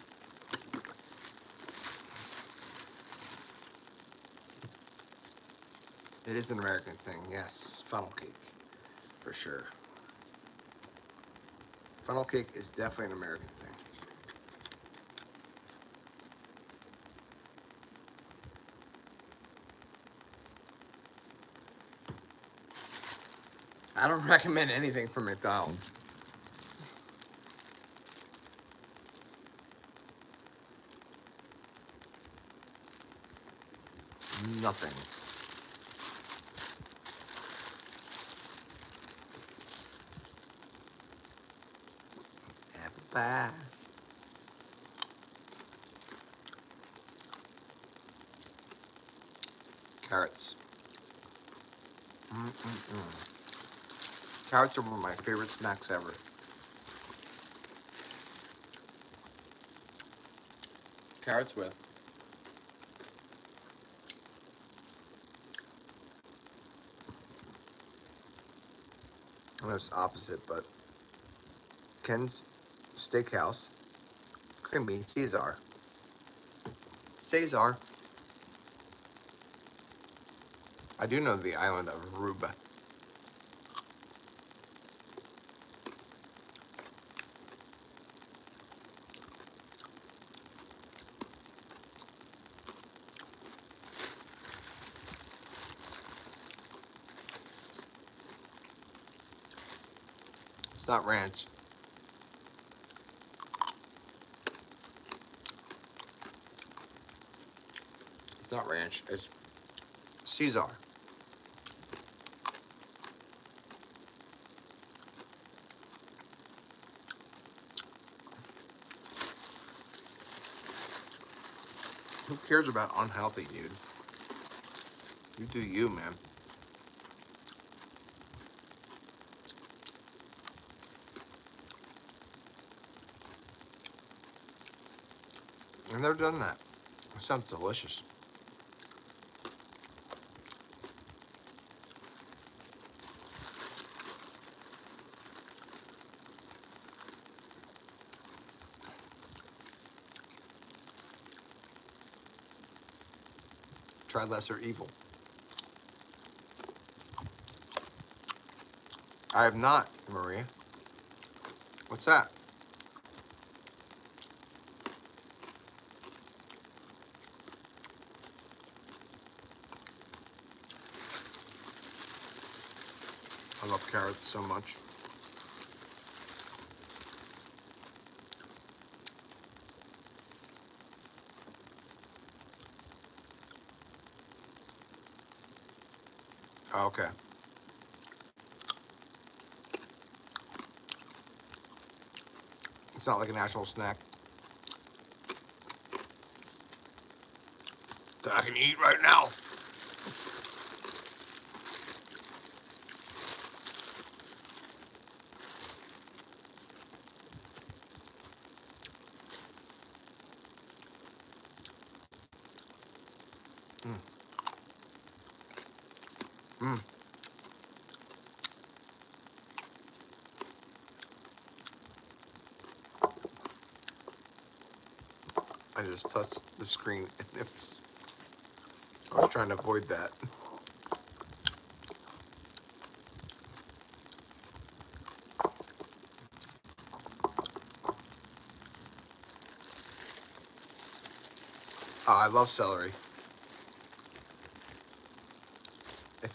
Speaker 2: It is an American thing, yes. Funnel cake, for sure. Funnel cake is definitely an American thing. I don't recommend anything from McDonald's. Nothing. Apple pie. Carrots. Carrots are one of my favorite snacks ever. Carrots with I know it's opposite, but Ken's Steakhouse, creamy Caesar. Caesar. I do know the island of Aruba. It's not ranch. It's not ranch. It's Caesar. Who cares about unhealthy, dude? You do you, man. I've never done that. It sounds delicious. Try lesser evil. I have not, Maria. What's that? I love carrots so much. Oh, okay. It's not like an actual snack that I can eat right now. Mm. I just touched the screen and I was trying to avoid that. Oh, I love celery.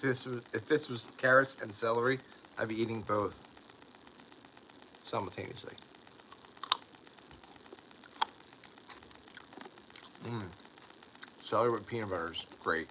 Speaker 2: If this was carrots and celery, I'd be eating both simultaneously. Celery with peanut butter is great.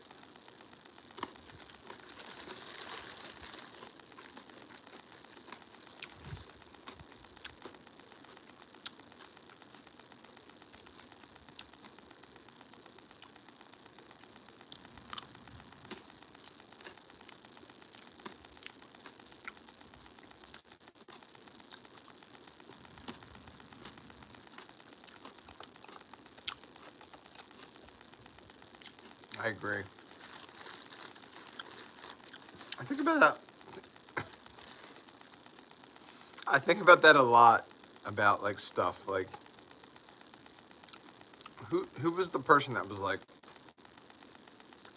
Speaker 2: I agree. I think about that. I think about that a lot, about like stuff like who was the person that was like,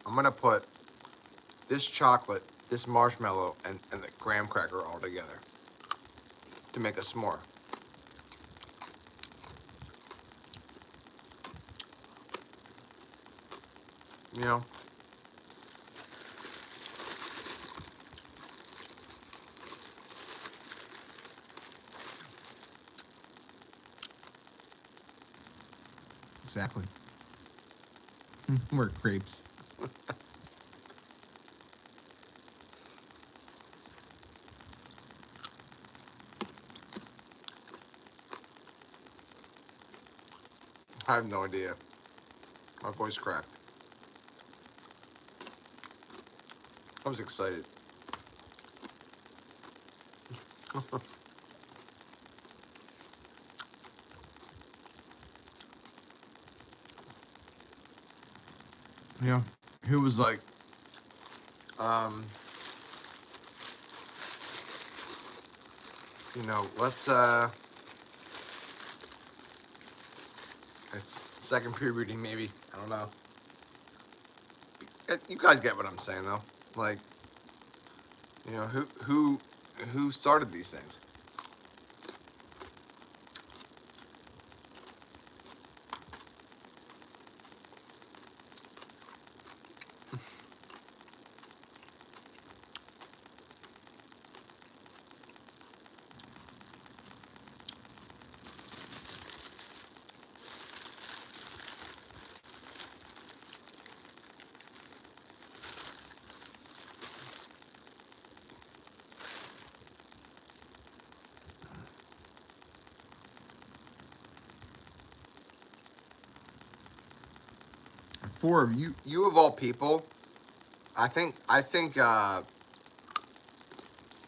Speaker 2: I'm gonna put this chocolate, this marshmallow, and the graham cracker all together to make a s'more. You know?
Speaker 1: Exactly. We're crepes.
Speaker 2: I have no idea. My voice cracked. I was excited.
Speaker 1: Yeah. Who was like,
Speaker 2: you know, let's it's second puberty maybe. I don't know. You guys get what I'm saying though. Like, you know, who started these things?
Speaker 1: for you.
Speaker 2: You of all people, I think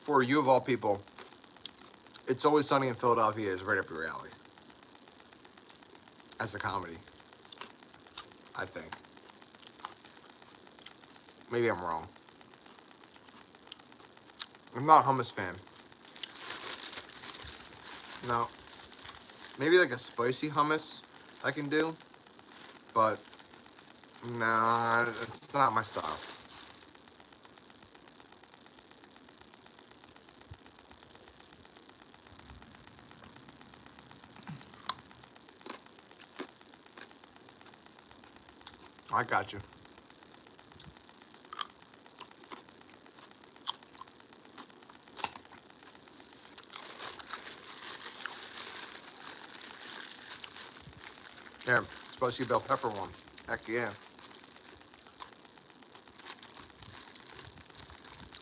Speaker 2: for you of all people, It's Always Sunny in Philadelphia is right up your alley. As a comedy, I think. Maybe I'm wrong. I'm not a hummus fan. No. Maybe like a spicy hummus I can do, but nah, it's not my style. I got you. Yeah, spicy bell pepper one. Heck yeah.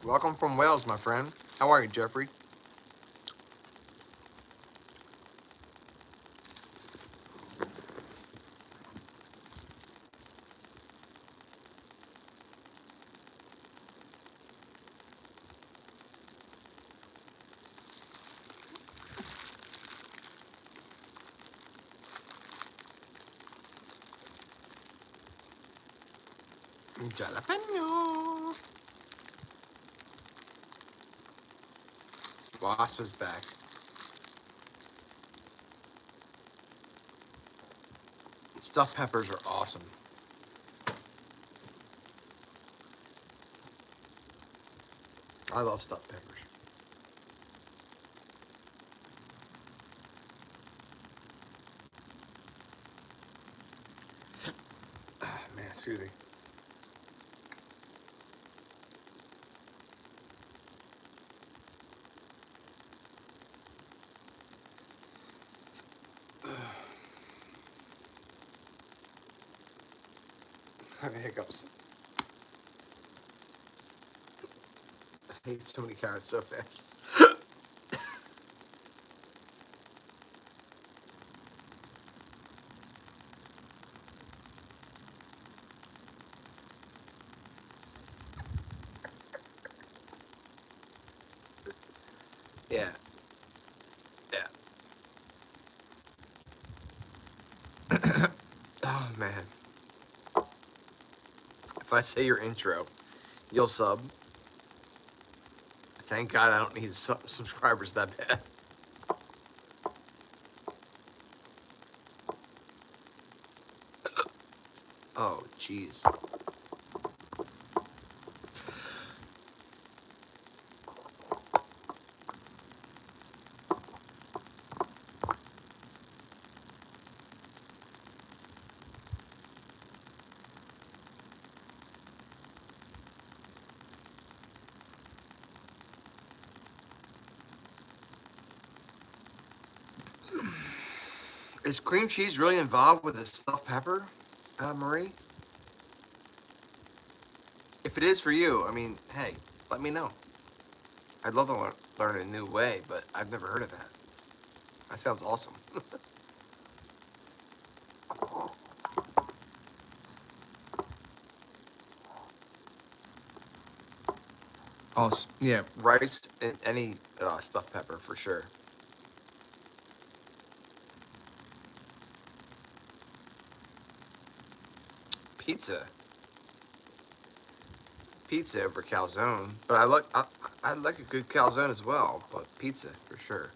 Speaker 2: Welcome from Wales, my friend. How are you, Jeffrey? Jalapeno. Wasp is back. Stuffed peppers are awesome. I love stuffed peppers. Man, excuse me. Having hiccups. I ate so many carrots so fast. Yeah. Yeah. Oh, man. If I say your intro, you'll sub. Thank God I don't need subscribers that bad. Oh, jeez. Is cream cheese really involved with a stuffed pepper, Marie? If it is for you, I mean, hey, let me know. I'd love to learn a new way, but I've never heard of that. That sounds awesome.
Speaker 1: Oh, yeah.
Speaker 2: Rice and any stuffed pepper for sure. Pizza over calzone, but I like a good calzone as well, but pizza for sure.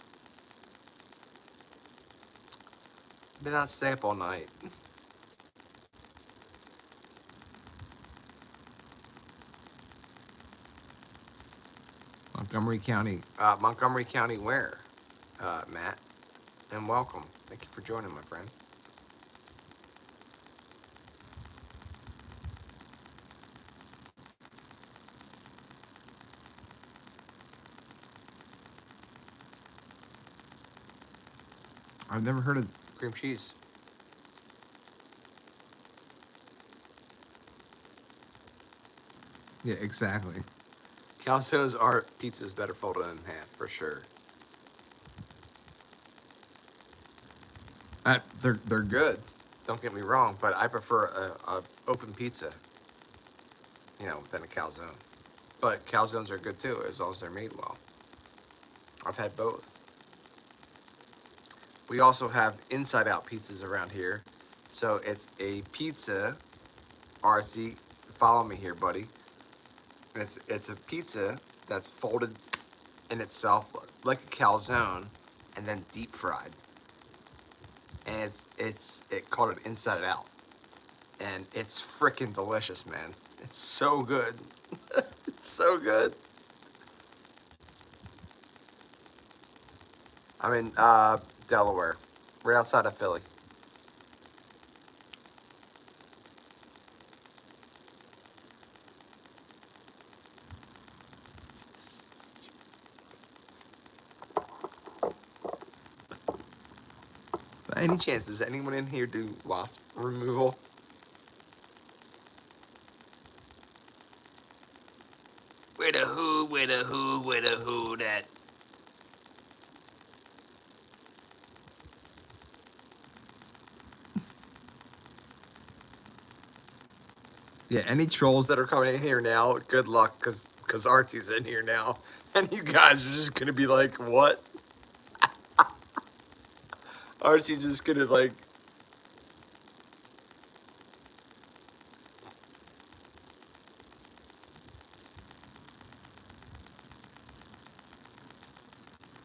Speaker 2: Did not stay up all night.
Speaker 1: Montgomery County.
Speaker 2: Montgomery County where, Matt? And welcome. Thank you for joining, my friend.
Speaker 1: I've never heard of
Speaker 2: Cream cheese.
Speaker 1: Yeah, exactly.
Speaker 2: Calzones are pizzas that are folded in half for sure.
Speaker 1: They're
Speaker 2: Good. Don't get me wrong, but I prefer a open pizza, than a calzone. But calzones are good too, as long as they're made well. I've had both. We also have inside out pizzas around here. So it's a pizza, RC, follow me here, buddy. It's a pizza that's folded in itself like a calzone and then deep fried. And it called it inside out. And it's freaking delicious, man. It's so good. It's so good. I'm in Delaware, right outside of Philly. By any chance, does anyone in here do wasp removal? Where the who that? Yeah, any trolls that are coming in here now, good luck, cause Artie's in here now, and you guys are just gonna be like, what? Artie's just gonna like.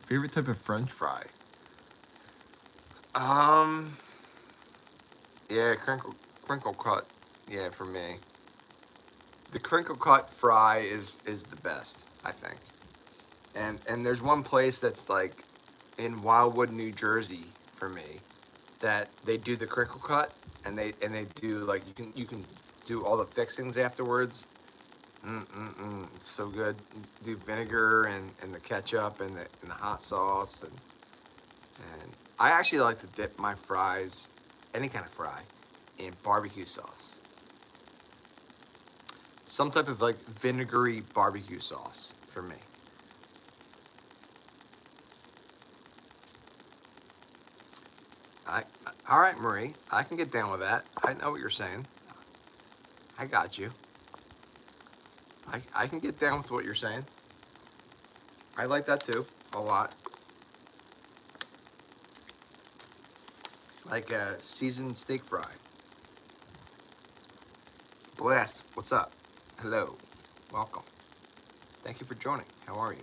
Speaker 1: Favorite type of French fry?
Speaker 2: Yeah, crinkle cut. Yeah, for me. The crinkle cut fry is the best, I think. And there's one place that's like in Wildwood, New Jersey, for me, that they do the crinkle cut and they do like you can do all the fixings afterwards. It's so good. Do vinegar and the ketchup and the hot sauce and I actually like to dip my fries, any kind of fry, in barbecue sauce. Some type of like vinegary barbecue sauce for me. All right, Marie, I can get down with that. I know what you're saying. I got you. I can get down with what you're saying. I like that too, a lot. Like a seasoned steak fry. Blast, what's up? Hello, welcome. Thank you for joining. How are you?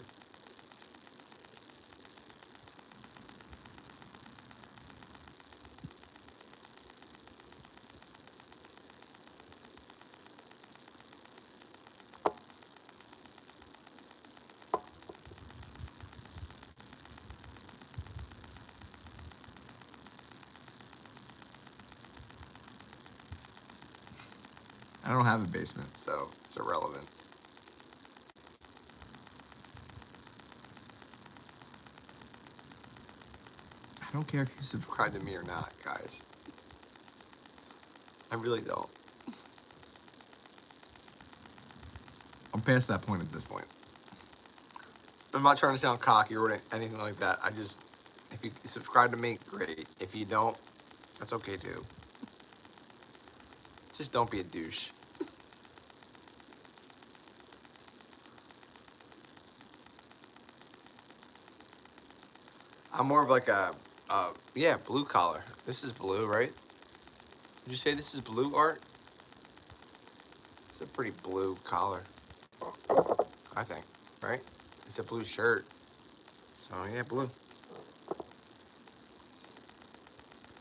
Speaker 1: I don't have a basement.
Speaker 2: So it's irrelevant.
Speaker 1: I don't care if you subscribe.
Speaker 2: Subscribe to me or not, guys. I really don't.
Speaker 1: I'm past that point at this point.
Speaker 2: I'm not trying to sound cocky or anything like that. I just, if you subscribe to me, great. If you don't, that's okay too. Just don't be a douche. I'm more of like yeah, blue collar. This is blue, right? Did you say this is blue, Art? It's a pretty blue collar, I think, right? It's a blue shirt. So yeah, blue.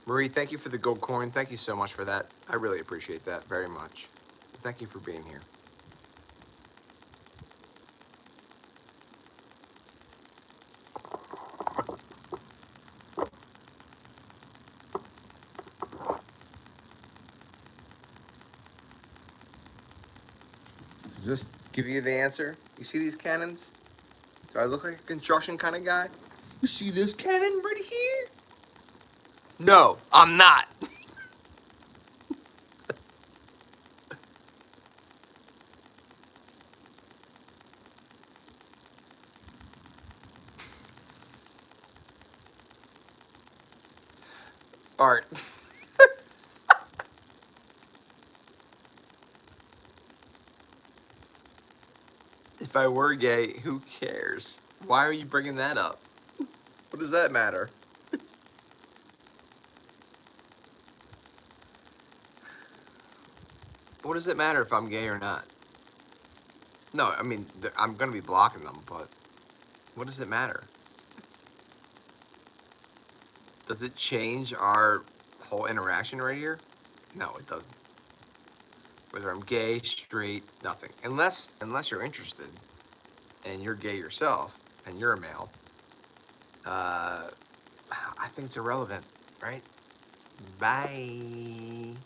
Speaker 2: Marie, thank you for the gold coin. Thank you so much for that. I really appreciate that very much. Thank you for being here. Does this give you the answer? You see these cannons? Do I look like a construction kind of guy? You see this cannon right here? No, I'm not. Art. if I were gay, who cares? Why are you bringing that up? What does that matter? What does it matter if I'm gay or not? No, I mean, I'm gonna be blocking them, but what does it matter? Does it change our whole interaction right here? No, it doesn't. Whether I'm gay, straight, nothing. Unless you're interested and you're gay yourself and you're a male, I think it's irrelevant, right? Bye.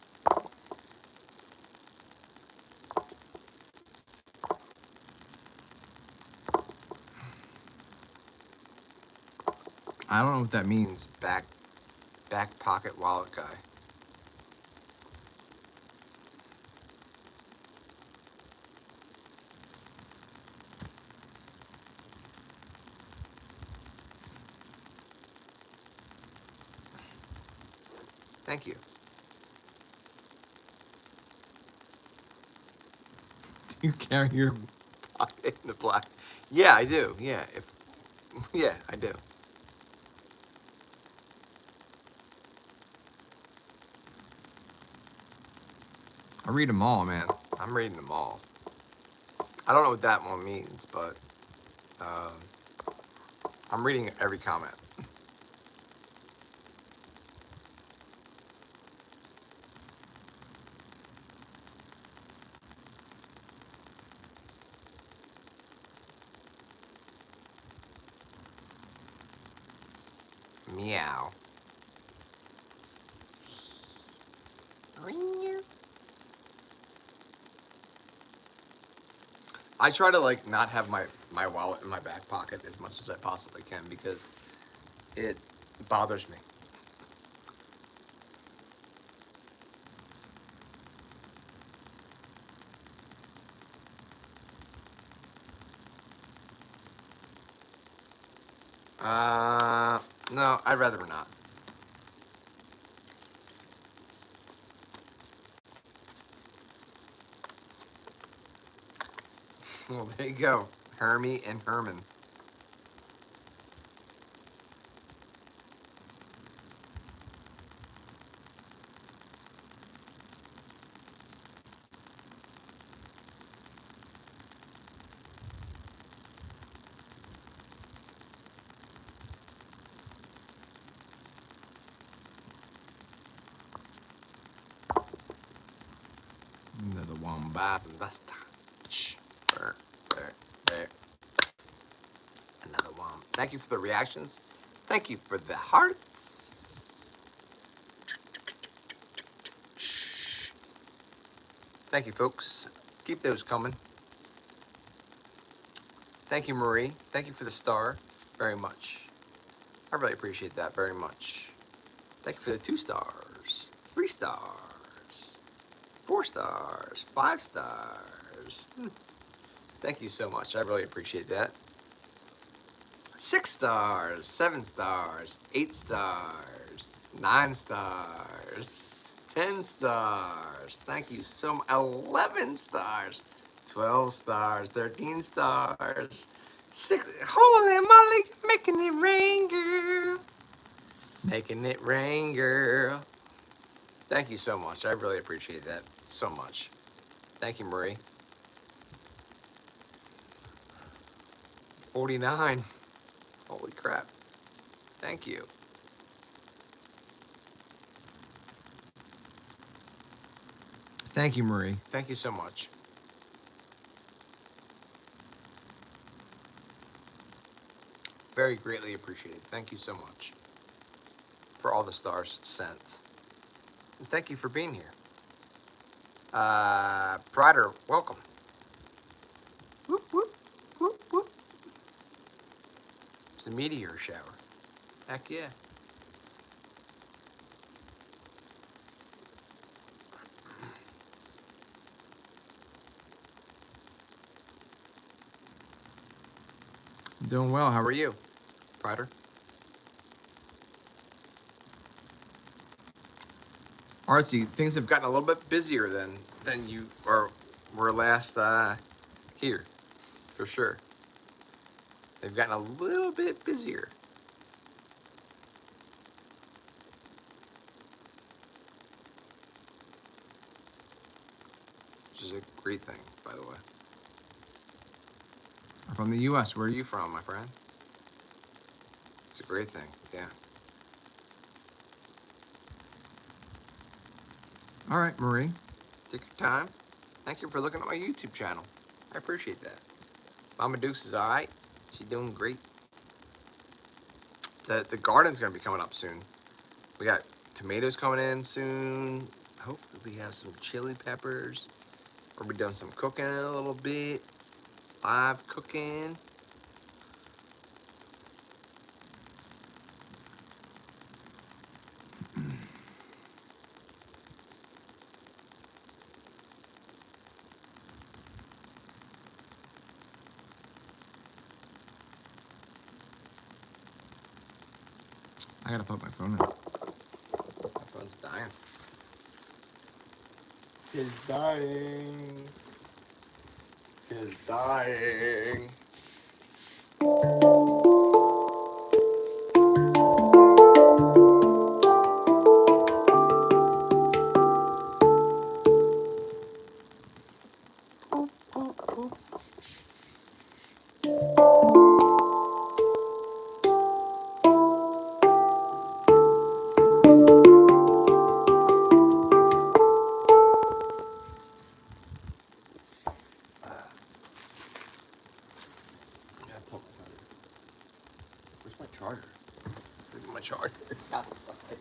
Speaker 2: I don't know what that means, back pocket wallet guy. Thank you. Do you carry your pocket in the black? Yeah, I do. Yeah, yeah, I do. I read them all, man. I'm reading them all. I don't know what that one means, but I'm reading every comment. Meow. I try to like not have my wallet in my back pocket as much as I possibly can because it bothers me. No, I'd rather not. Well, there you go. Hermie and Herman. Another one bites and basta. There. Another one. Thank you for the reactions. Thank you for the hearts. Thank you, folks. Keep those coming. Thank you, Marie. Thank you for the star very much. I really appreciate that very much. Thank you for the 2 stars, 3 stars, 4 stars, 5 stars. Thank you so much. I really appreciate that. 6 stars, 7 stars, 8 stars, 9 stars, 10 stars. Thank you so much. 11 stars, 12 stars, 13 stars, 6. Holy moly, making it rain, girl. Making it rain, girl. Thank you so much. I really appreciate that so much. Thank you, Marie. 49. Holy crap. Thank you. Thank you, Marie. Thank you so much. Very greatly appreciated. Thank you so much for all the stars sent. And thank you for being here. Prider, welcome. Whoop, whoop, whoop, whoop. It's a meteor shower. Heck yeah. I'm doing well. How are you, Prider? Artsy, things have gotten a little bit busier than you were last here. for sure. They've gotten a little bit busier. Which is a great thing, by the way.
Speaker 1: I'm from the U.S.
Speaker 2: Where are you from, my friend? It's a great thing, yeah.
Speaker 1: All right, Marie.
Speaker 2: Take your time. Thank you for looking at my YouTube channel. I appreciate that. Mama Dukes is all right. She's doing great. The garden's gonna be coming up soon. We got tomatoes coming in soon. Hopefully we have some chili peppers. We'll be doing some cooking in a little bit. Live cooking.
Speaker 1: I gotta put my phone in.
Speaker 2: My phone's dying. It's dying. It's dying. I gotta put my phone in. Where's my charger? Where's my charger? Outside.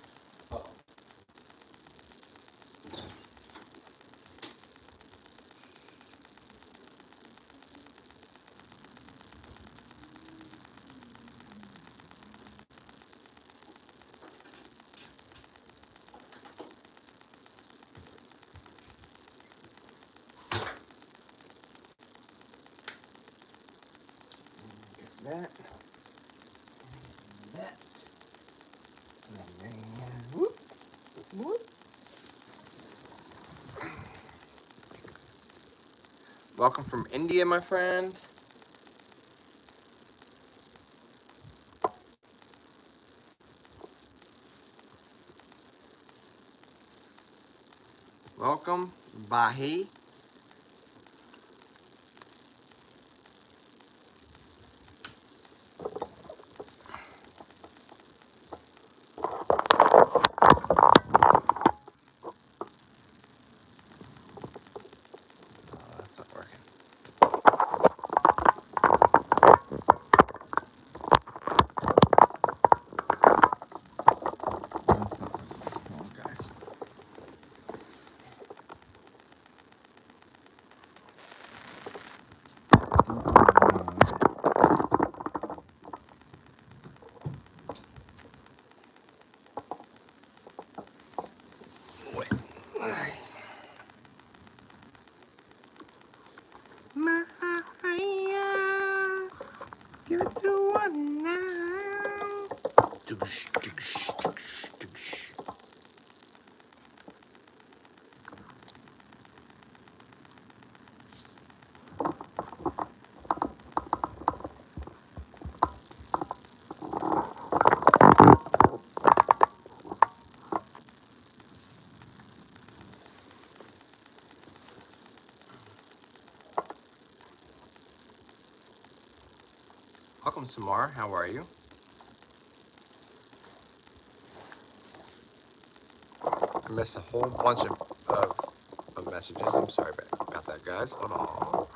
Speaker 2: Oh. Get that. That. And then, whoop, whoop. Welcome from India, my friend. Welcome, Bahi. That's not working.
Speaker 1: That's not come on, guys.
Speaker 2: Wait. Maya, give it to one now. Doosh, doosh, doosh, doosh. Welcome, Samar. How are you? I missed a whole bunch of messages. I'm sorry about that, guys. Hold on.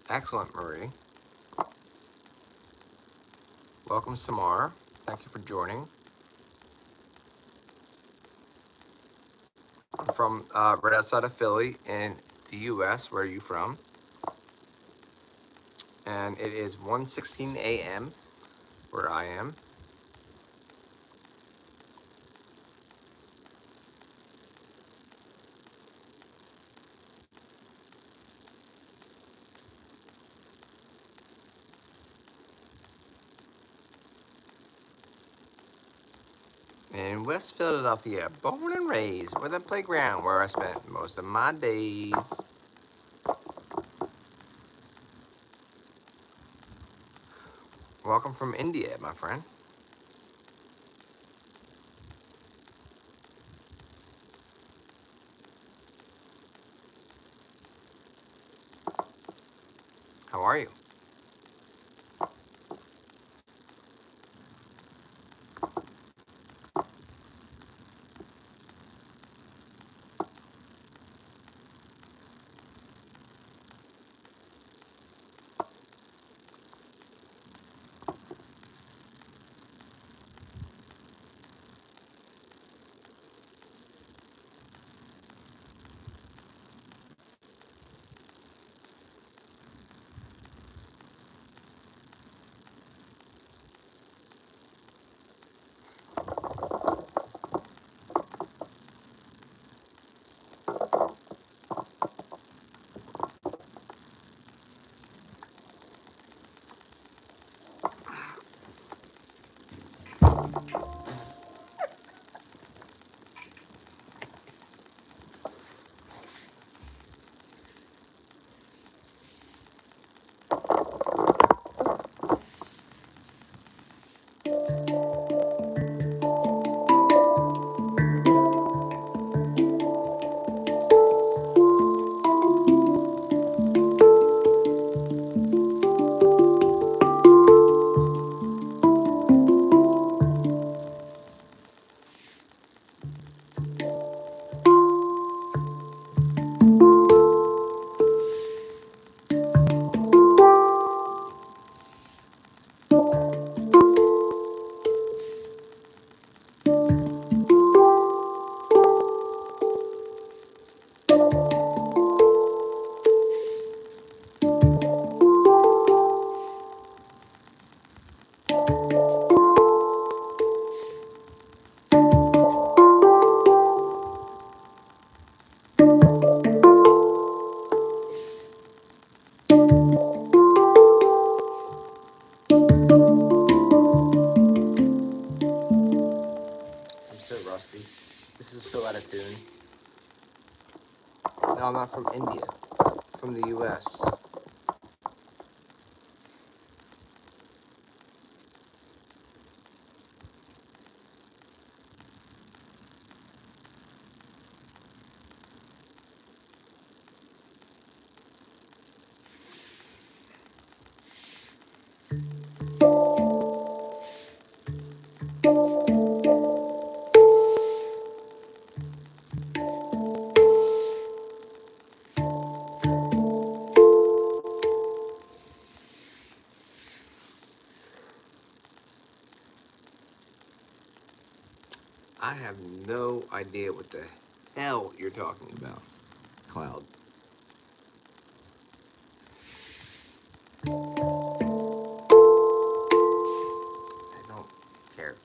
Speaker 2: Excellent, Marie. Welcome, Samar. Thank you for joining. I'm from right outside of Philly in the U.S. Where are you from? And it is 1:16 a.m. where I am. In West Philadelphia, born and raised, with a playground where I spent most of my days. Welcome from India, my friend. How are you? I'm so rusty. This is so out of tune. No, I'm not from India. From the US. I have no idea what the hell you're talking about, Cloud. I don't care.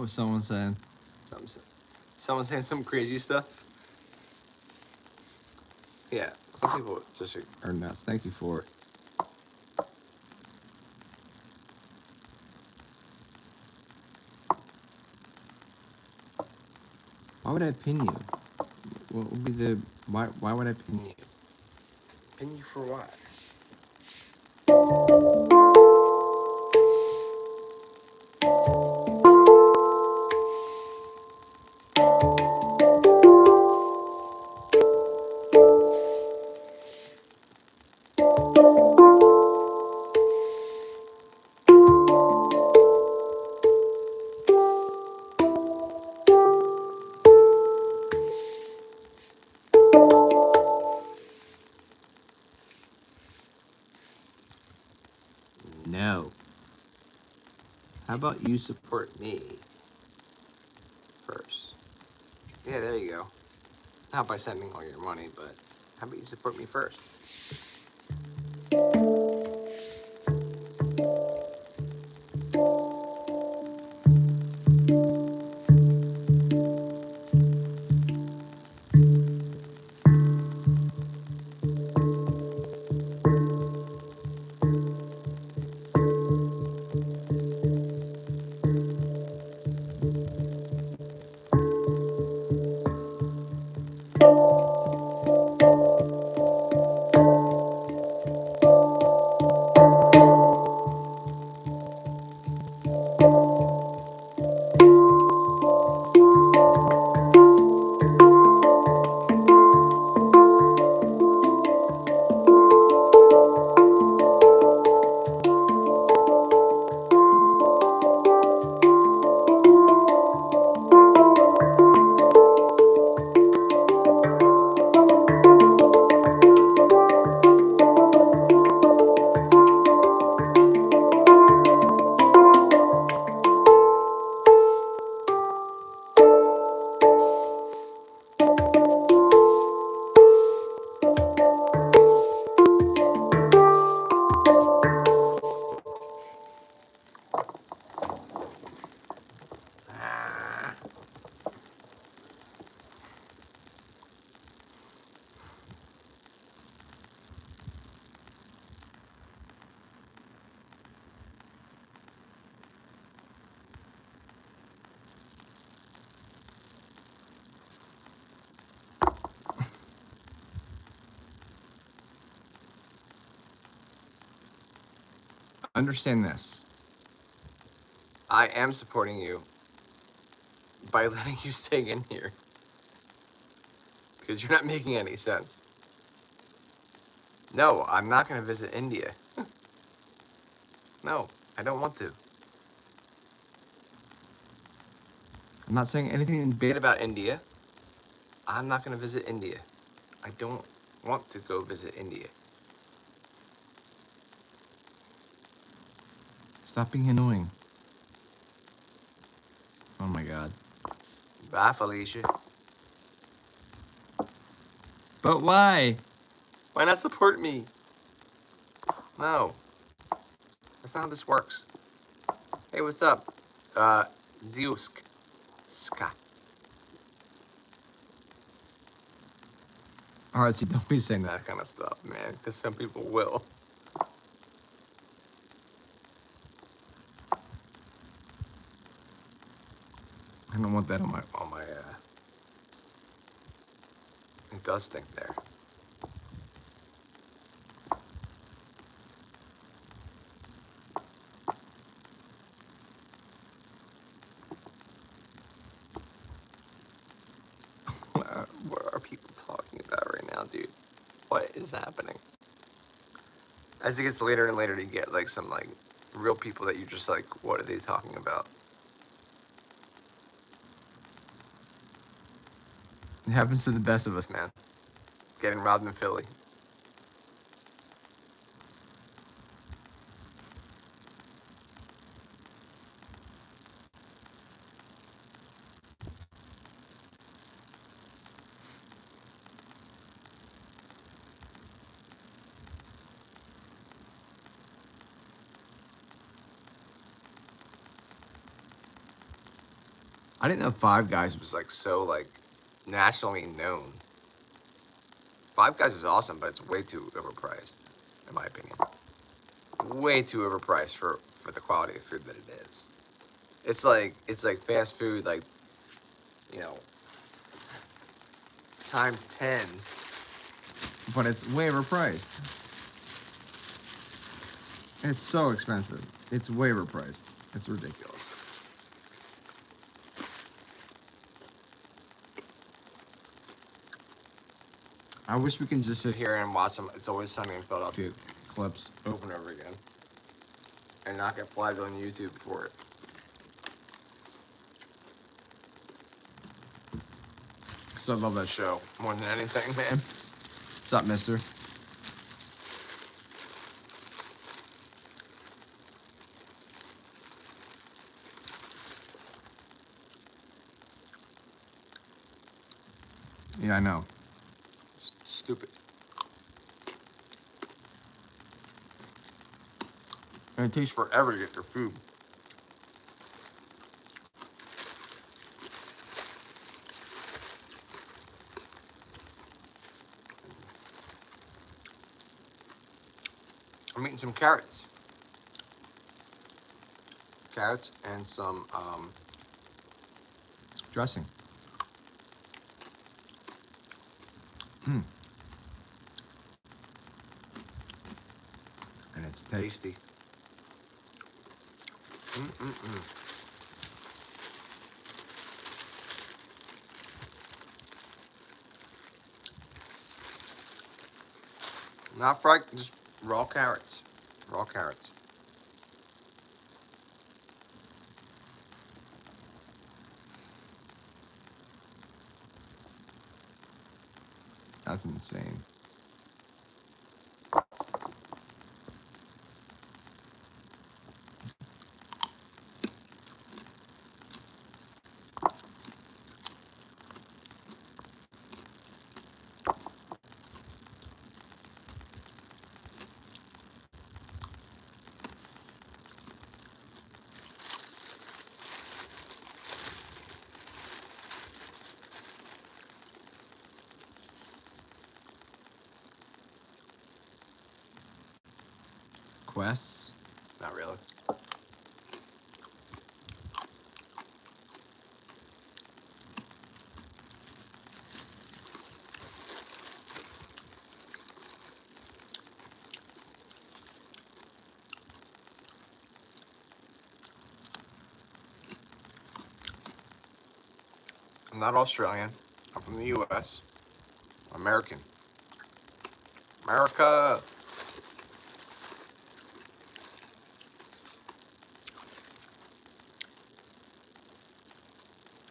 Speaker 1: What was someone saying?
Speaker 2: Someone saying some crazy stuff. Yeah, some people just are nuts. Thank you for it. Why would I pin you? What would be the why would I pin you? Pin you for what? No. How about you support me first? Yeah, there you go. Not by sending all your money, but how about you support me first? Understand this. I am supporting you by letting you stay in here. Because you're not making any sense. No, I'm not going to visit India. No, I don't want to. I'm not saying anything bad about India. I'm not going to visit India. I don't want to go visit India. Stop being annoying. Oh my God. Bye, Felicia. But why? Why not support me? No. That's not how this works. Hey, what's up? Zeusk. Ska. Alright, see, don't be saying that kind of stuff, man, because some people will. I don't want that on my, it does stink there. What are people talking about right now, dude? What is happening? As it gets later and later, you get like some like real people that you're just like, what are they talking about? It happens to the best of us, man. Getting robbed in Philly. I didn't know Five Guys was like so like nationally known. Five Guys is awesome, but it's way too overpriced, in my opinion. Way too overpriced for the quality of food that it is. It's like fast food, like, you know, times 10.
Speaker 1: But it's way overpriced. It's so expensive. It's way overpriced. It's ridiculous. I wish we can just
Speaker 2: Sit here and watch some It's Always Sunny in Philadelphia
Speaker 1: clips.
Speaker 2: over and over again and not get flagged on YouTube for it.
Speaker 1: So I love that show.
Speaker 2: Show more than anything, man.
Speaker 1: What's up, mister? Yeah, I know.
Speaker 2: Stupid.
Speaker 1: And it takes
Speaker 2: Forever to get your food. I'm eating some carrots. Carrots and some
Speaker 1: dressing. And it's
Speaker 2: tasty. Mm-mm-mm. Not fried, just raw carrots. Raw carrots.
Speaker 1: That's insane. Quests?
Speaker 2: Not really. I'm not Australian. I'm from the US. American. America.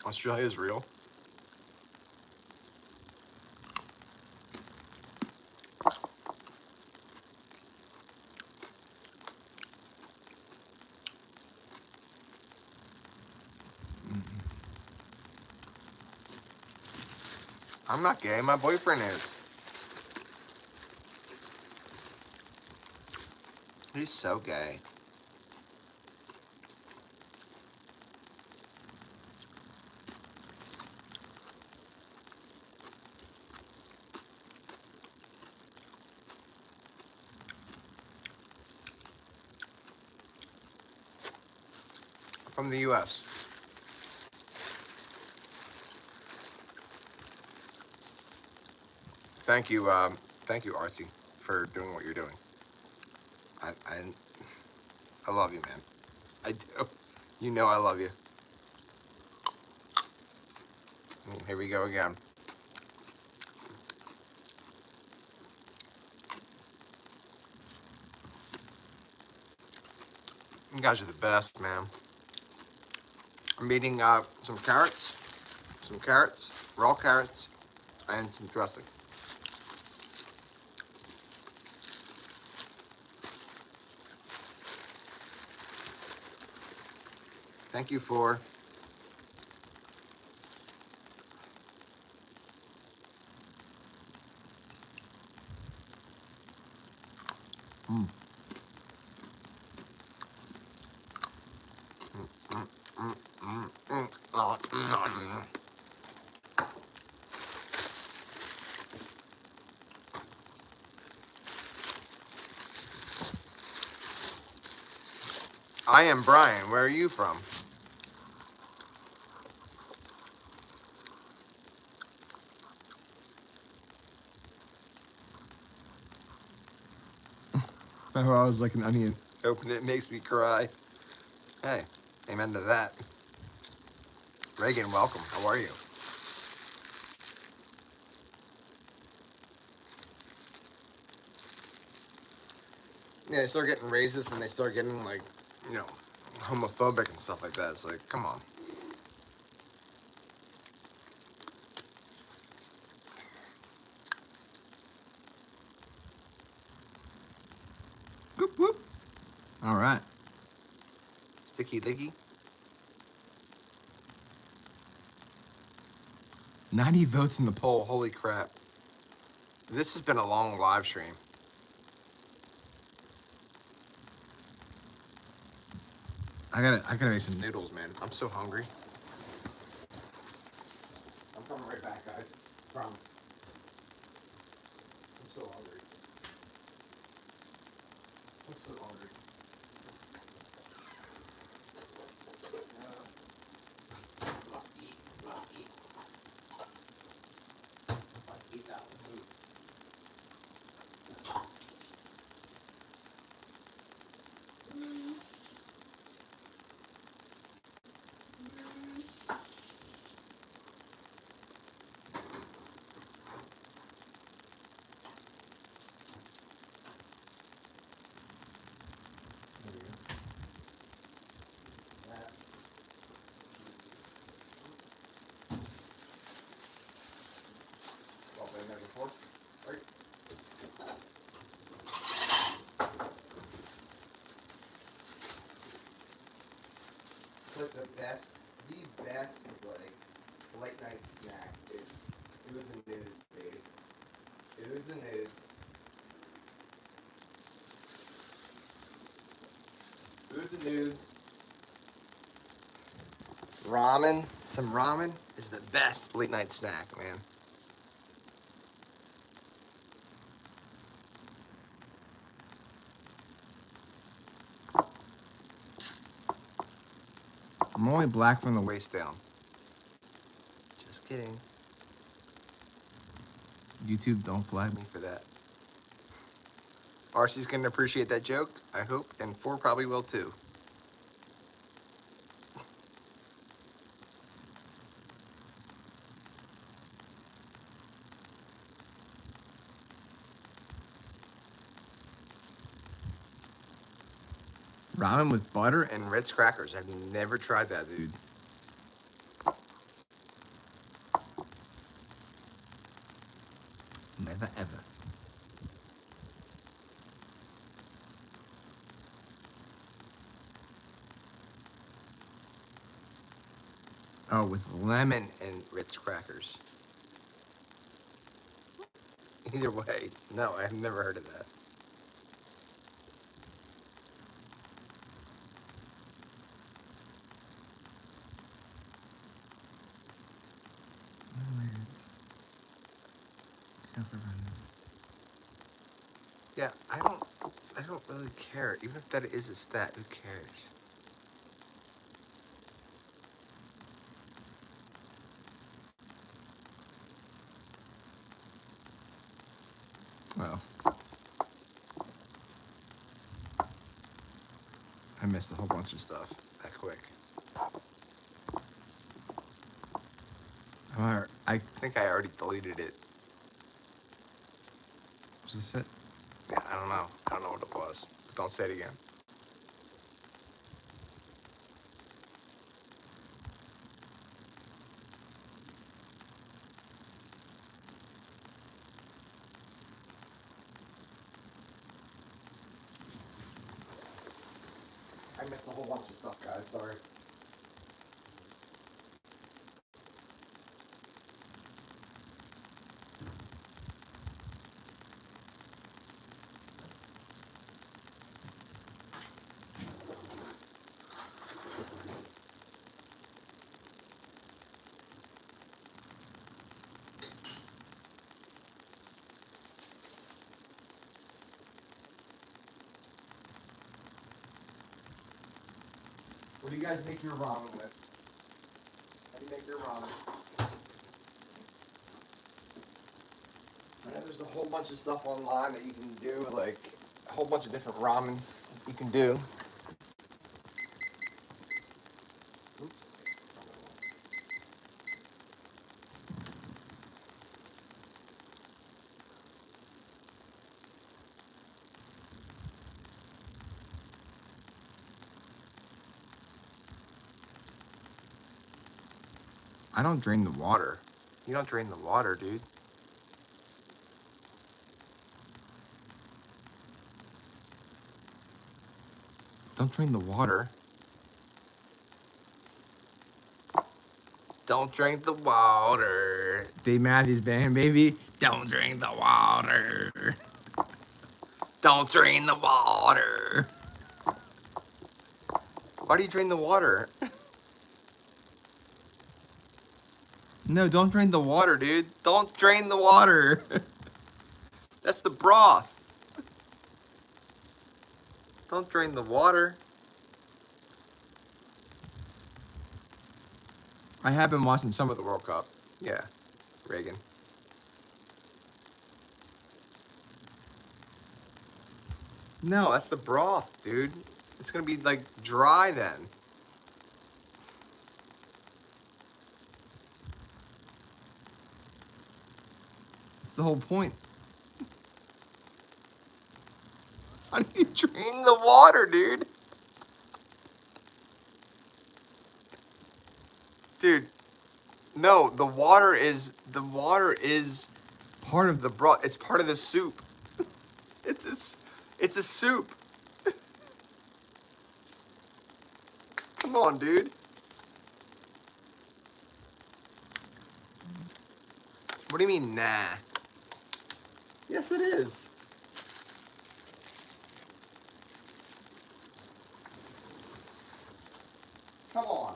Speaker 2: Australia is real. I'm not gay. My boyfriend is. He's so gay. From the US. Thank you, Artsy, for doing what you're doing. I love you, man. I do. You know I love you. Here we go again. You guys are the best, man. I'm eating some carrots, raw carrots, and some dressing. Thank you for I am Brian. Where are you from?
Speaker 1: My mouth was like an onion.
Speaker 2: Open it makes me cry. Hey, amen to that. Reagan, welcome. How are you? Yeah, they start getting racist and they start getting like, you know, homophobic and stuff like that. It's like, come on.
Speaker 1: Whoop, whoop. All right.
Speaker 2: Sticky licky.
Speaker 1: 90 votes in the poll.
Speaker 2: Oh, holy crap. This has been a long live stream.
Speaker 1: I gotta make some
Speaker 2: Noodles, man. I'm so hungry. I'm coming right back, guys. Promise. I'm so hungry. I'm so hungry. Must eat. Must eat. Must eat lots of food. But the best like late night snack is dudes and nudes, baby. Dudes and nudes. Dudes and nudes. Ramen. Some ramen is the best late night snack, man.
Speaker 1: I'm only black from the
Speaker 2: Waist down. Just kidding.
Speaker 1: YouTube, don't flag me.
Speaker 2: Me for that. RC's gonna appreciate that joke, I hope, and 4 probably will too.
Speaker 1: Ramen with butter?
Speaker 2: And Ritz crackers. I've never tried that, dude.
Speaker 1: Never ever. Oh, with lemon.
Speaker 2: And Ritz crackers. Either way, no, I've never heard of that. Yeah, I don't really care. Even if that is a stat, who cares?
Speaker 1: Well, I missed a whole bunch of stuff.
Speaker 2: That quick.
Speaker 1: I
Speaker 2: I think I already deleted it.
Speaker 1: was this it?
Speaker 2: Yeah, I don't know. I don't know what it was. But don't say it again. I missed a whole bunch of stuff, guys. Sorry.
Speaker 1: What do you guys make your ramen with? How do you make your ramen? I know there's a whole bunch of stuff online that you can do, like a whole bunch of different ramen you can do. Oops. I don't drain the water.
Speaker 2: You don't drain the water, dude.
Speaker 1: Don't drain the water.
Speaker 2: Don't drink the water.
Speaker 1: Dave Matthews Band, baby. Don't drink the water.
Speaker 2: Don't drain the water. Why do you drain the water?
Speaker 1: No, don't drain the water, dude. Don't drain the water.
Speaker 2: That's the broth. Don't drain the water.
Speaker 1: I have been watching some of the
Speaker 2: World Cup. Yeah. Reagan. No, that's the broth, dude. It's gonna be like dry then.
Speaker 1: That's the whole point.
Speaker 2: How do you drain the water, dude? Dude, no, the water is part of the broth. It's part of the soup. It's a soup. Come on, dude. What do you mean, nah? Yes, it is. Come on.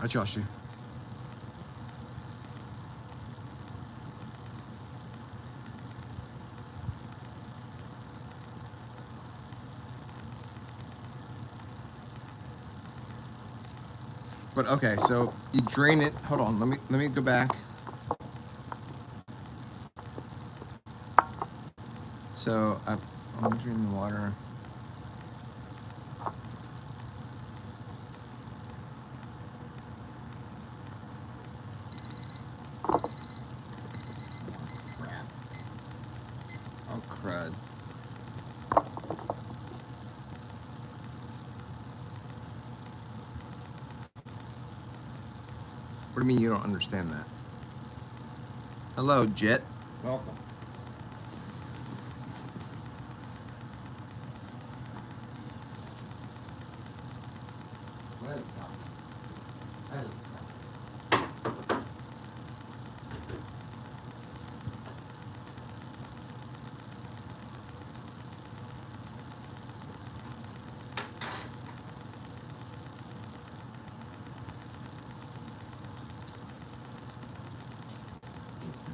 Speaker 1: I trust you. But okay, so you drain it. Hold on, let me go back. So I'm draining the water. Crap. Oh crud. What do you mean you don't understand that? Hello, Jet. Welcome.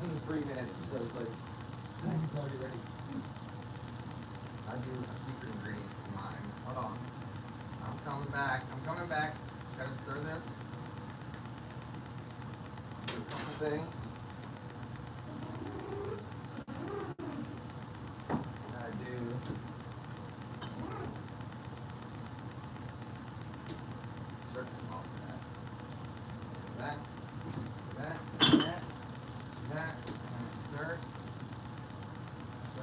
Speaker 1: In 3 minutes, so it's like, it's already ready. I do a secret ingredient in mine. Hold on. I'm coming back. Just gotta stir this. Do a couple things. I do. Start to toss that. That, and stir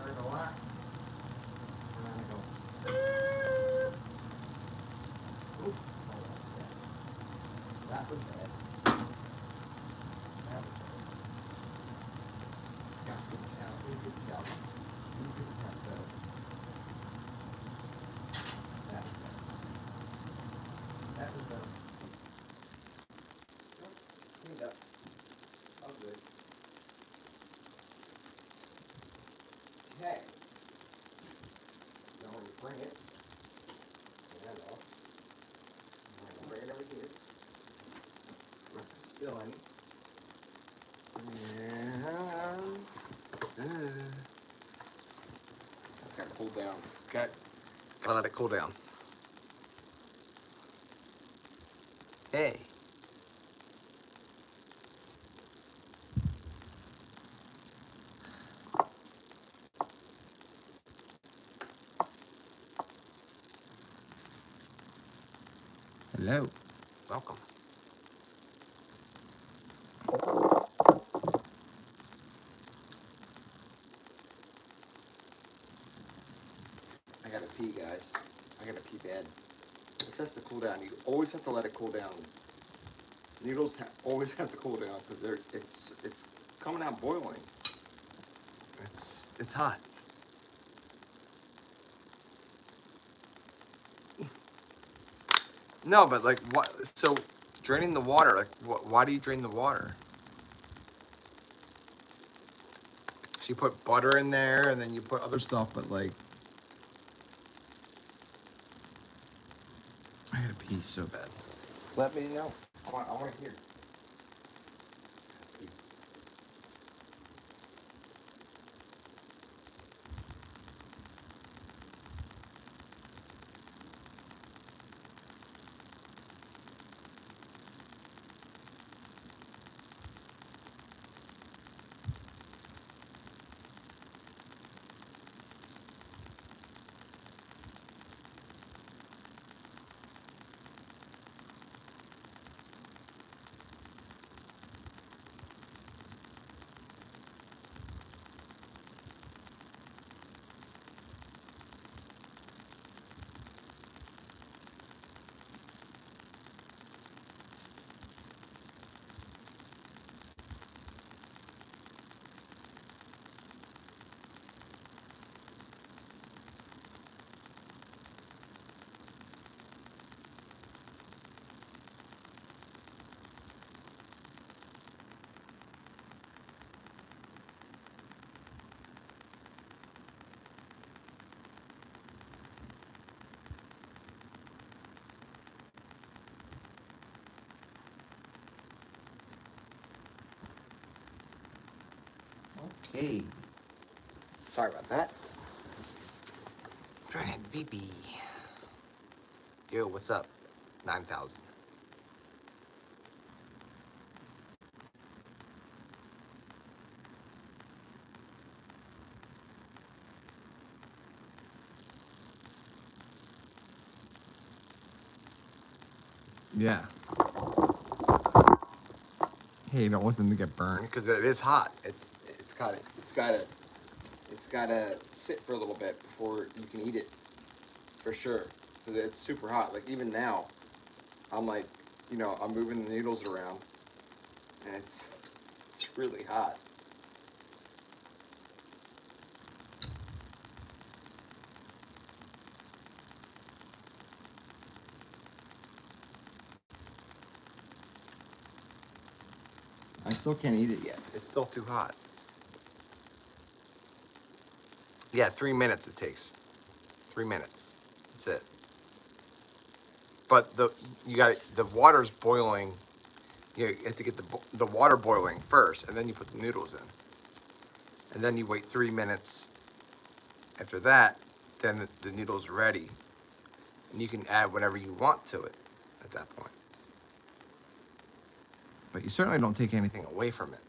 Speaker 1: it a lot, and then I go, oop, that was bad, Okay. Now when you bring it, turn that off. I'm gonna bring it over here. Not to spill any. That's gotta cool down. Okay. Gotta let it cool down. Hey. Hello. Welcome. I gotta pee, guys. I gotta pee bad. This has to cool down. You always have to let it cool down. Noodles always have to cool down because it's coming out boiling. It's hot. No, but like what? So draining the water. Like, why do you drain the water? So you put butter in there, and then you put other stuff. But like, I gotta pee so bad. Let me know. I want to hear. Okay. Sorry about that. Trying to hit BB. Yo, what's up? 9,000. Yeah. Hey, you don't want them to get burned because it is hot. It's gotta sit for a little bit before you can eat it, for sure. Because it's super hot. Like even now, I'm like, I'm moving the noodles around, and it's really hot. I still can't eat it yet. It's still too hot. Yeah, 3 minutes it takes. 3 minutes. That's it. But the water's boiling. You have to get the water boiling first, and then you put the noodles in. And then you wait 3 minutes. After that, then the noodles are ready. And you can add whatever you want to it at that point. But you certainly don't take anything away from it.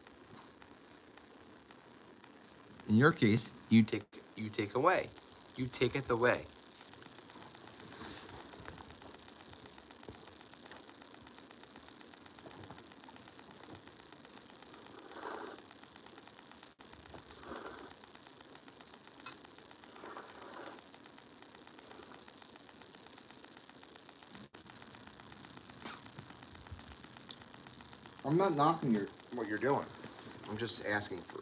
Speaker 1: In your case, you take away. You take it away. I'm not knocking what you're doing. I'm just asking for.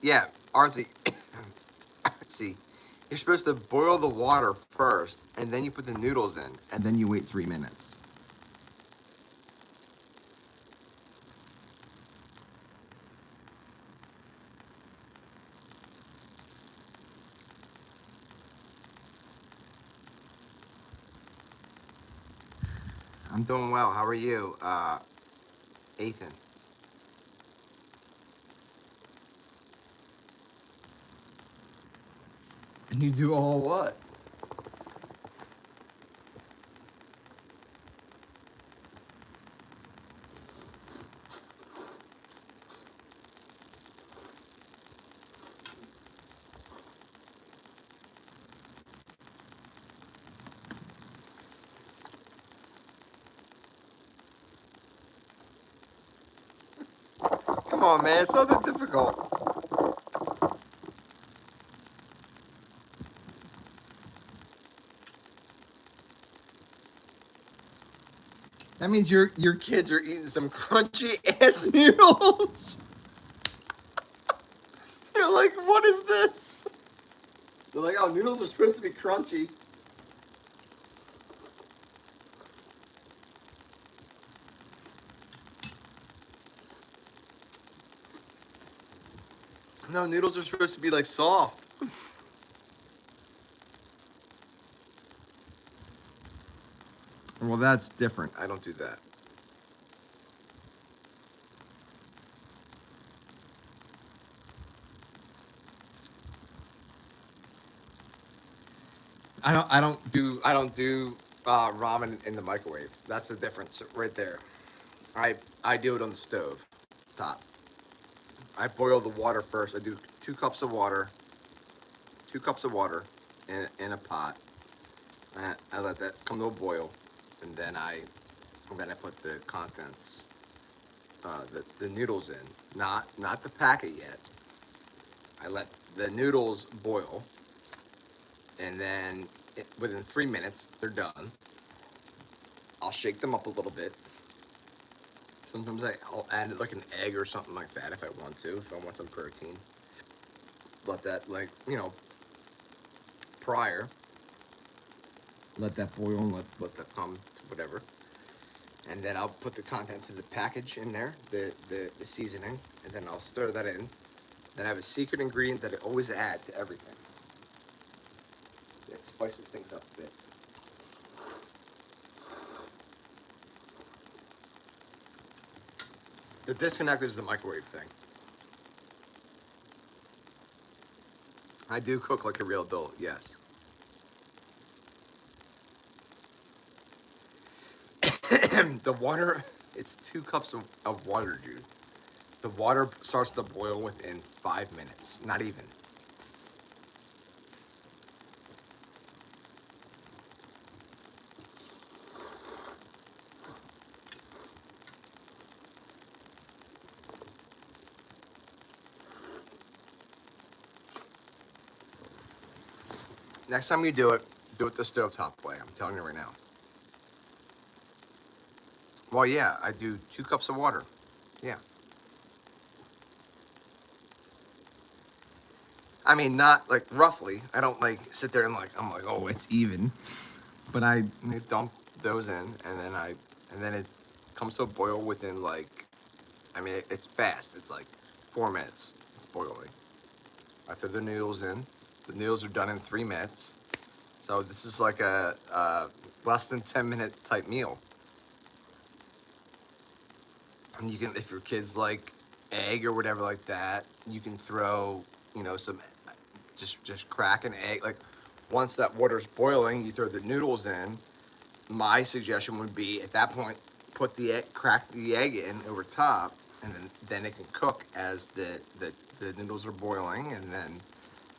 Speaker 1: Yeah, RC. See, you're supposed to boil the water first, and then you put the noodles in, and then you wait 3 minutes.
Speaker 2: I'm doing well. How are you, Ethan?
Speaker 1: And you do all what? Come on, man. It's not that difficult. That means your kids are eating some crunchy ass noodles. You're like, what is this? They're like, oh, noodles are supposed to be crunchy. No, noodles are supposed to be like soft. Well, that's different. I don't do that. I don't do ramen in the microwave. That's the difference right there. I do it on the stove top. I boil the water first. I do 2 cups of water. 2 cups of water in a pot. I let that come to a boil, and then I put the contents, the noodles in. Not the packet yet. I let the noodles boil, and then within 3 minutes they're done. I'll shake them up a little bit. Sometimes I'll add like an egg or something like that if I want to, if I want some protein. Let that, like, prior. Let that boil and let that come to whatever. And then I'll put the contents of the package in there, the seasoning, and then I'll stir that in. Then I have a secret ingredient that I always add to everything. It spices things up a bit. The disconnect is the microwave thing. I do cook like a real adult, yes. The water, it's 2 cups of water, dude. The water starts to boil within 5 minutes, not even. Next time you do it the stovetop way. I'm telling you right now. Well, yeah, I do 2 cups of water. Yeah. I mean, not like roughly. I don't like sit there and I'm like, oh, it's even. But I dump those in, and then it comes to a boil within it's fast. It's like 4 minutes. It's boiling. I throw the noodles in. The noodles are done in 3 minutes. So this is like a less than 10-minute type meal. And you can, if your kids like egg or whatever like that, you can throw, some, just crack an egg. Like once that water's boiling, you throw the noodles in. My suggestion would be at that point, put the egg, crack the egg in over top, and then it can cook as the noodles are boiling, and then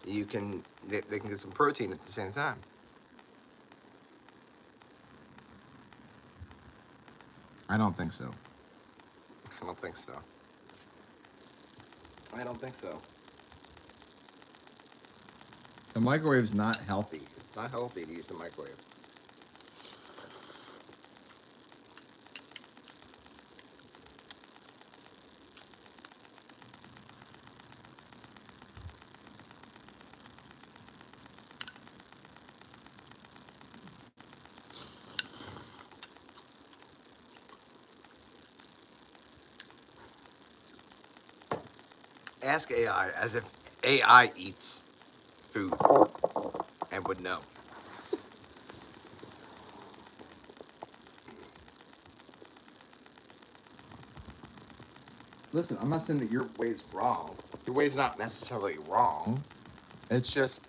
Speaker 1: they can get some protein at the same time. I don't think so. I don't think so. I don't think so. The microwave's not healthy. It's not healthy to use the microwave. Ask AI as if AI eats food and would know.
Speaker 2: listen, I'm not saying that your way's wrong. Your way's not necessarily wrong. It's just,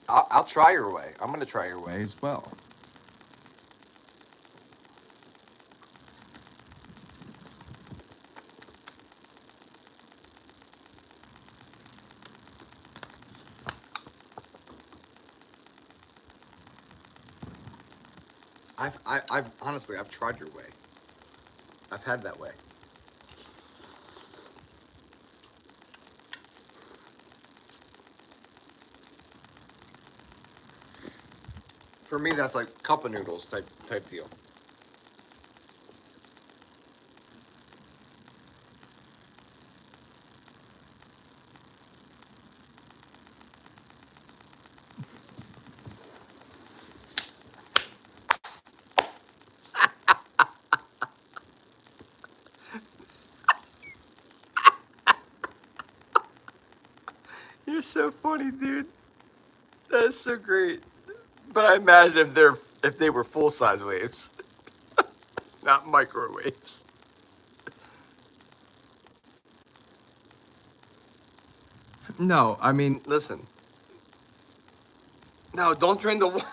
Speaker 2: I'll try your way. I'm going to try your way as well. I've honestly, I've tried your way. I've had that way. For me, that's like cup of noodles type deal. You're so funny, dude. That's so great. But I imagine if they were full size waves, not microwaves. No, I mean, listen. No, don't drain the water.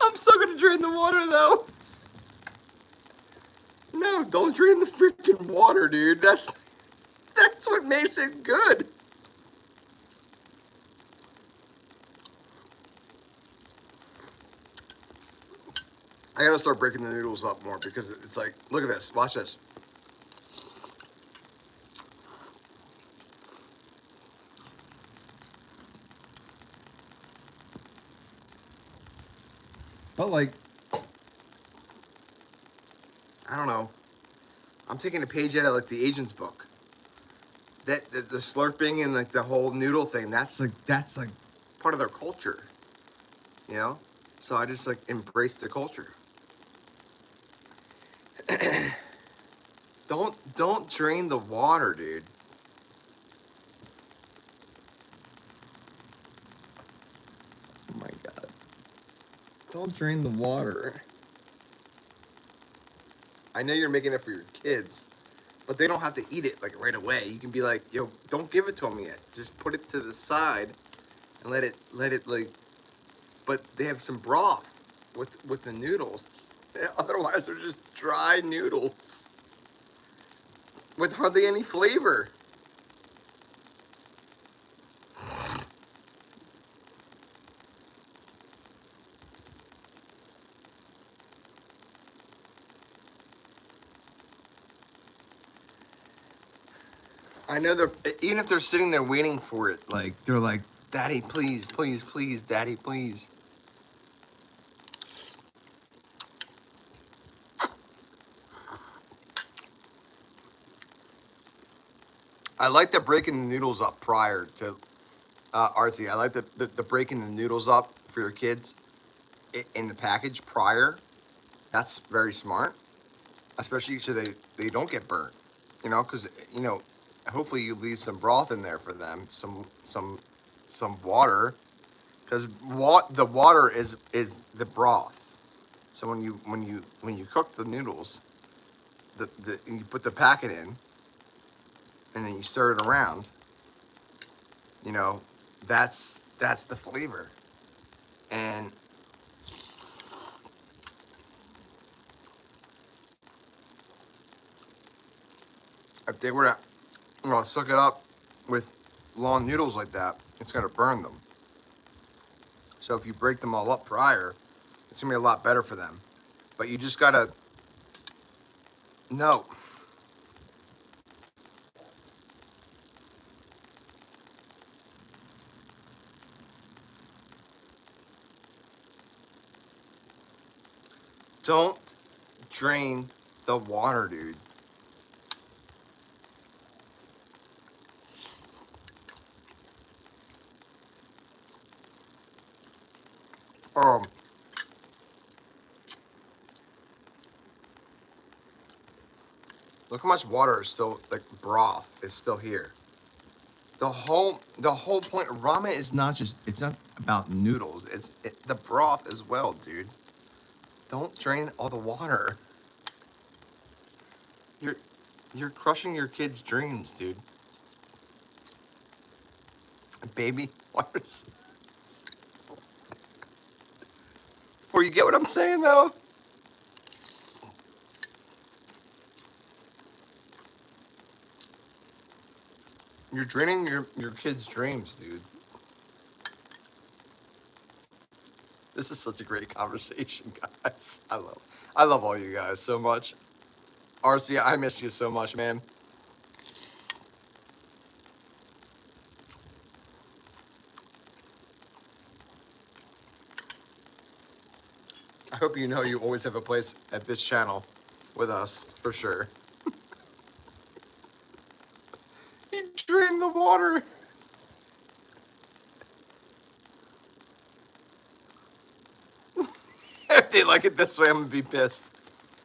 Speaker 2: I'm still gonna drain the water though. No, don't drain the freaking water, dude. That's what makes it good. I gotta start breaking the noodles up more because it's like, look at this. Watch this. But like, I don't know. I'm taking a page out of like the agent's book. That the slurping and like the whole noodle thing, that's like part of their culture. You know? So I just like embrace the culture. Don't drain the water, dude. Oh my god. Don't drain the water. I know you're making it for your kids, but they don't have to eat it like right away. You can be like, yo, don't give it to them yet. Just put it to the side and let it like, but they have some broth with the noodles. Otherwise they're just dry noodles with hardly any flavor. I know they're, even if they're sitting there waiting for it, like they're like, Daddy, please, please, please, Daddy, please. I like the breaking the noodles up prior to Artsy. I like the breaking the noodles up for your kids in the package prior. That's very smart, especially so they don't get burnt. You know, because you know, hopefully you leave some broth in there for them, some water, because the water is the broth. So when you cook the noodles, you put the packet in, and then you stir it around. You know, that's the flavor, and if they were to, you know, suck it up with long noodles like that, it's gonna burn them. So if you break them all up prior, it's gonna be a lot better for them. But you just gotta, no. Don't drain the water, dude. Look how much water is still, like broth is still here. The whole point of ramen is not just, it's not about noodles. It's the broth as well, dude. Don't drain all the water. You're crushing your kids' dreams, dude. Baby waters. Before you get what I'm saying, though. You're draining your kids' dreams, dude. This is such a great conversation, guys. I love all you guys so much. RC, I miss you so much, man. I hope you know you always have a place at this channel with us, for sure. He drained the water. If they like it this way, I'm gonna be pissed.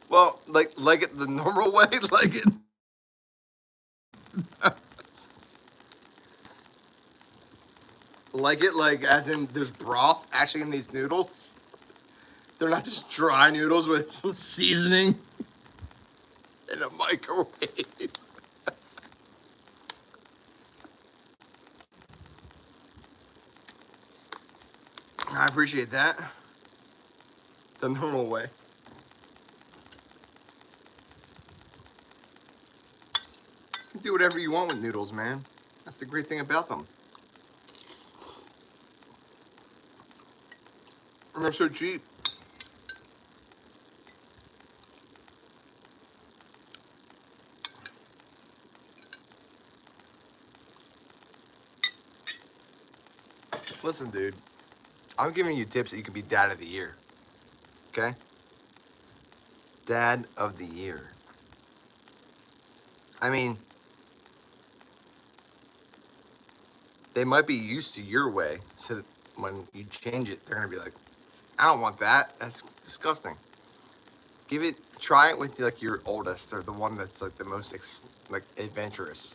Speaker 2: Well, like it the normal way, like it. Like it like as in there's broth actually in these noodles. They're not just dry noodles with some seasoning in a microwave. I appreciate that. The normal way. You can do whatever you want with noodles, man. That's the great thing about them. And they're so cheap. Listen, dude. I'm giving you tips that you can be dad of the year. Okay? Dad of the year. I mean, they might be used to your way, so that when you change it, they're gonna be like, I don't want that. That's disgusting. Try it with like your oldest, or the one that's like the most adventurous.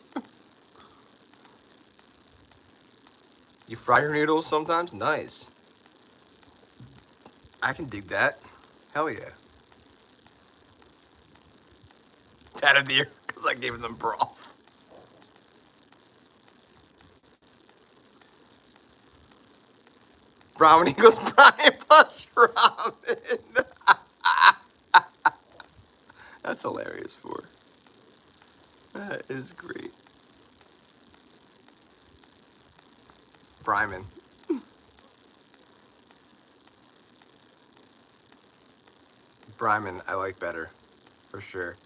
Speaker 2: You fry your noodles sometimes? Nice. I can dig that. Hell yeah. Dad of the year, because I gave them broth. Brahmin equals Brian plus Robin. That's hilarious, for. That is great. Bryman. Bryman, I like better, for sure.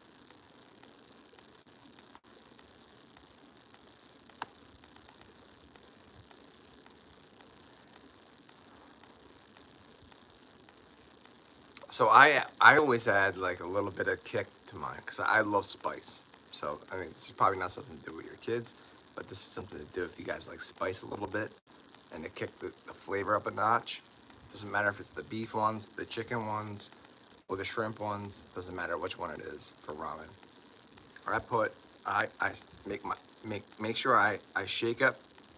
Speaker 2: So I always add like a little bit of kick to mine because I love spice. So I mean, this is probably not something to do with your kids, but this is something to do if you guys like spice a little bit and to kick the flavor up a notch. Doesn't matter if it's the beef ones, the chicken ones, or the shrimp ones. Doesn't matter which one it is for ramen. Or I make sure I shake up.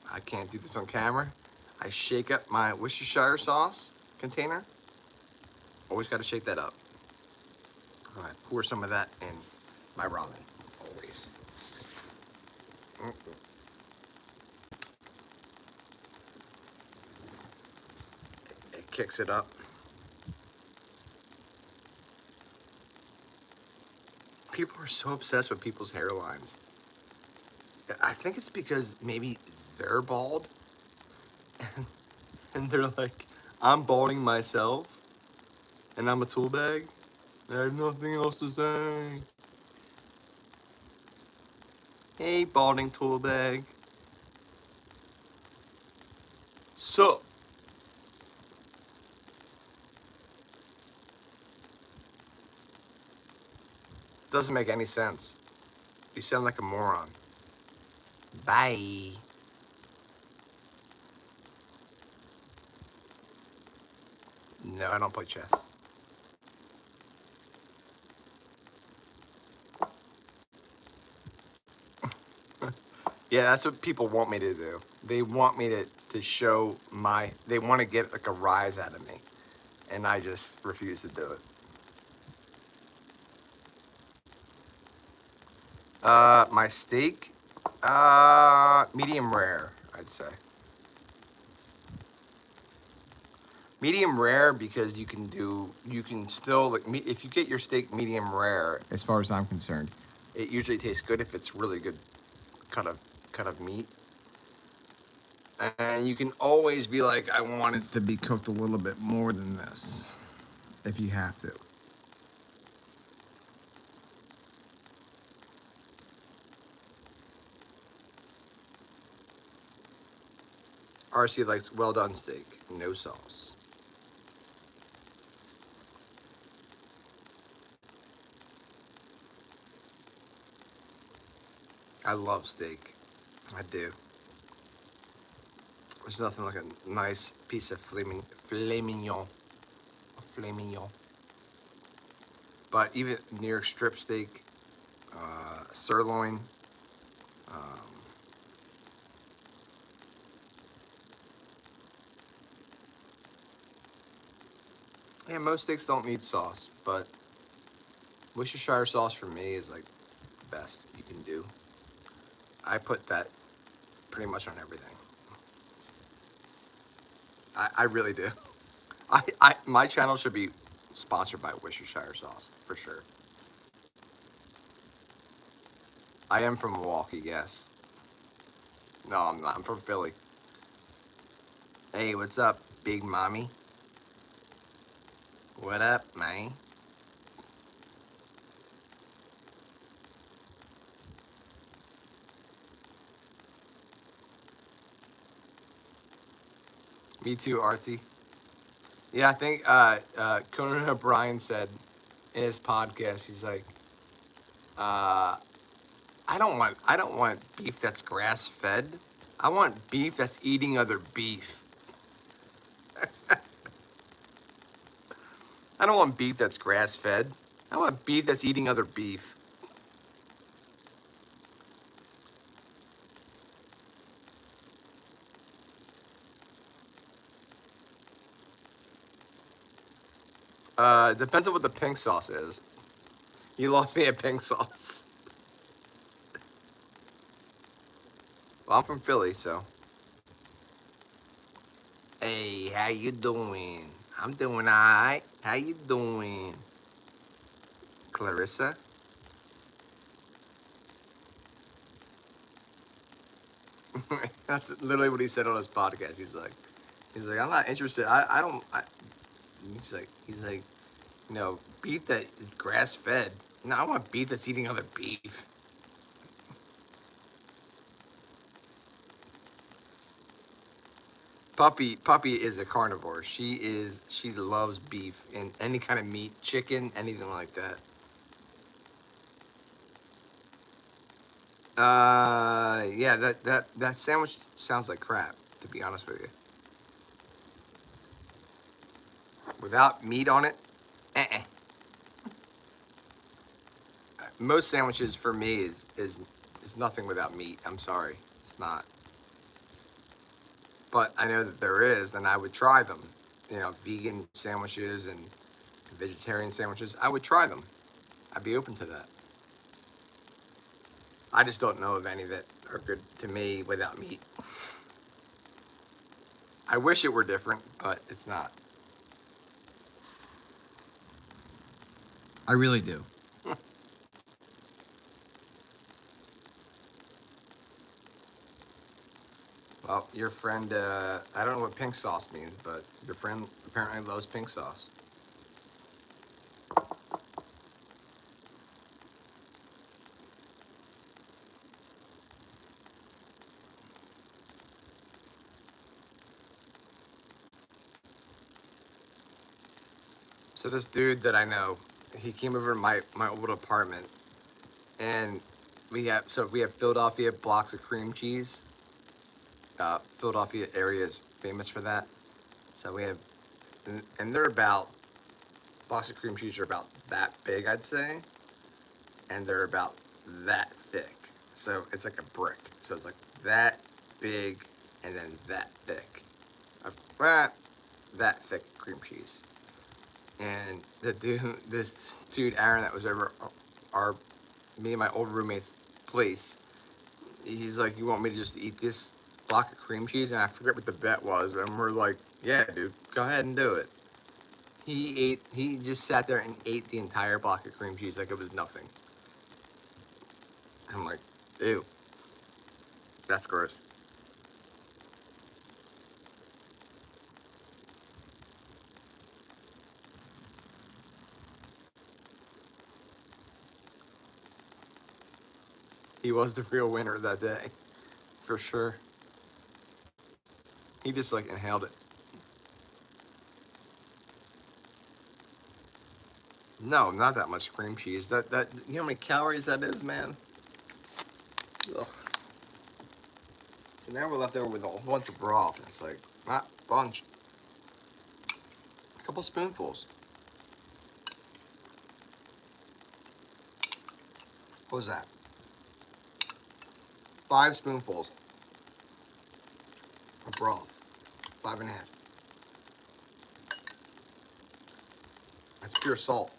Speaker 2: I can't do this on camera. I shake up my Worcestershire sauce container. Always got to shake that up. All right, pour some of that in my ramen, always. It kicks it up. People are so obsessed with people's hairlines. I think it's because maybe they're bald and they're like, I'm balding myself. And I'm a tool bag. I have nothing else to say. Hey, balding tool bag. Sup? Doesn't make any sense. You sound like a moron. Bye. No, I don't play chess. Yeah, that's what people want me to do. They want me to show they want to get like a rise out of me. And I just refuse to do it. My steak, medium rare, I'd say. Medium rare because you can still like if you get your steak medium rare,
Speaker 1: as far as I'm concerned.
Speaker 2: it usually tastes good if it's really good cut of cut of meat. And you can always be like, I want it
Speaker 1: To be cooked a little bit more than this, if you have to.
Speaker 2: RC likes well done steak, no sauce. I love steak. I do. There's nothing like a nice piece of filet mignon. A filet mignon. But even New York strip steak, sirloin, um, yeah, most steaks don't need sauce, but Worcestershire sauce for me is like the best you can do. I put that pretty much on everything. I really do. My channel should be sponsored by Worcestershire sauce for sure. I am from Milwaukee, yes. No, I'm not. I'm from Philly. Hey, what's up, big mommy? What up, man? Me too, Artsy. Yeah, I think Conan O'Brien said in his podcast, he's like, I don't want beef that's grass fed. I want beef that's eating other beef. I don't want beef that's grass fed. I want beef that's eating other beef. Depends on what the pink sauce is. You lost me at pink sauce. Well, I'm from Philly, so. Hey, how you doing? I'm doing alright. How you doing? Clarissa? That's literally what he said on his podcast. He's like, I'm not interested. I don't. He's like, you know, beef that is grass fed. No, I want beef that's eating other beef. Puppy is a carnivore. She loves beef and any kind of meat, chicken, anything like that. Yeah, that sandwich sounds like crap, to be honest with you. Without meat on it, uh-uh. Most sandwiches for me is nothing without meat. I'm sorry, it's not. But I know that there is, and I would try them. You know, vegan sandwiches and vegetarian sandwiches. I would try them. I'd be open to that. I just don't know of any that are good to me without meat. I wish it were different, but it's not.
Speaker 1: I really do.
Speaker 2: Well, your friend, I don't know what pink sauce means, but your friend apparently loves pink sauce. So this dude that I know, he came over to my old apartment, and we have Philadelphia blocks of cream cheese. Philadelphia area is famous for that. So we have, and they're about blocks of cream cheese are about that big, I'd say, and they're about that thick. So it's like a brick. So it's like that big, and then that thick, of that thick cream cheese. And this dude Aaron, that was over our me and my old roommate's place. He's like, you want me to just eat this block of cream cheese? And I forget what the bet was. And we're like, yeah, dude, go ahead and do it. He just sat there and ate the entire block of cream cheese like it was nothing. I'm like, ew, that's gross. He was the real winner that day, for sure. He just like inhaled it. No, not that much cream cheese. That you know how many calories that is, man? Ugh. So now we're left over with a whole bunch of broth. And it's like, not bunch. A couple spoonfuls. What was that? 5 spoonfuls of broth. 5.5. That's pure salt.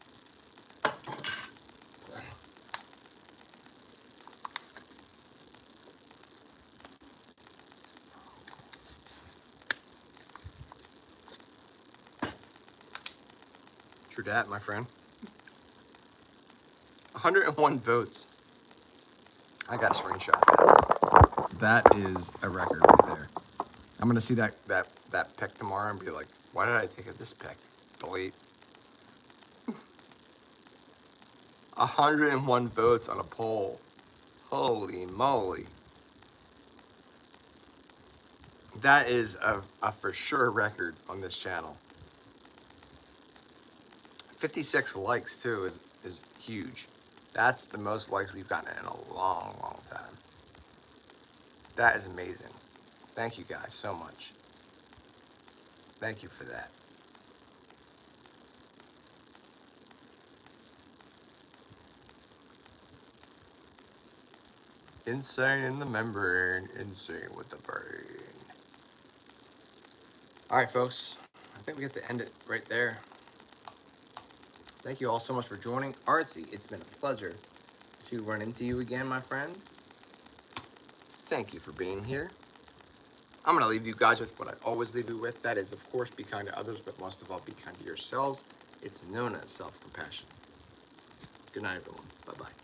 Speaker 2: True dat, my friend. 101 votes. I got a screenshot.
Speaker 1: That is a record right there. I'm gonna see that.
Speaker 2: That pick tomorrow and be like, why did I take this pick? Delete. 101 votes on a poll. Holy moly. That is a for sure record on this channel. 56 likes too is huge. That's the most likes we've gotten in a long, long time. That is amazing. Thank you guys so much. Thank you for that. Insane in the membrane, insane with the brain. All right, folks. I think we get to end it right there. Thank you all so much for joining. Artsy, it's been a pleasure to run into you again, my friend. Thank you for being here. I'm going to leave you guys with what I always leave you with. That is, of course, be kind to others, but most of all, be kind to yourselves. It's known as self-compassion. Good night, everyone. Bye-bye.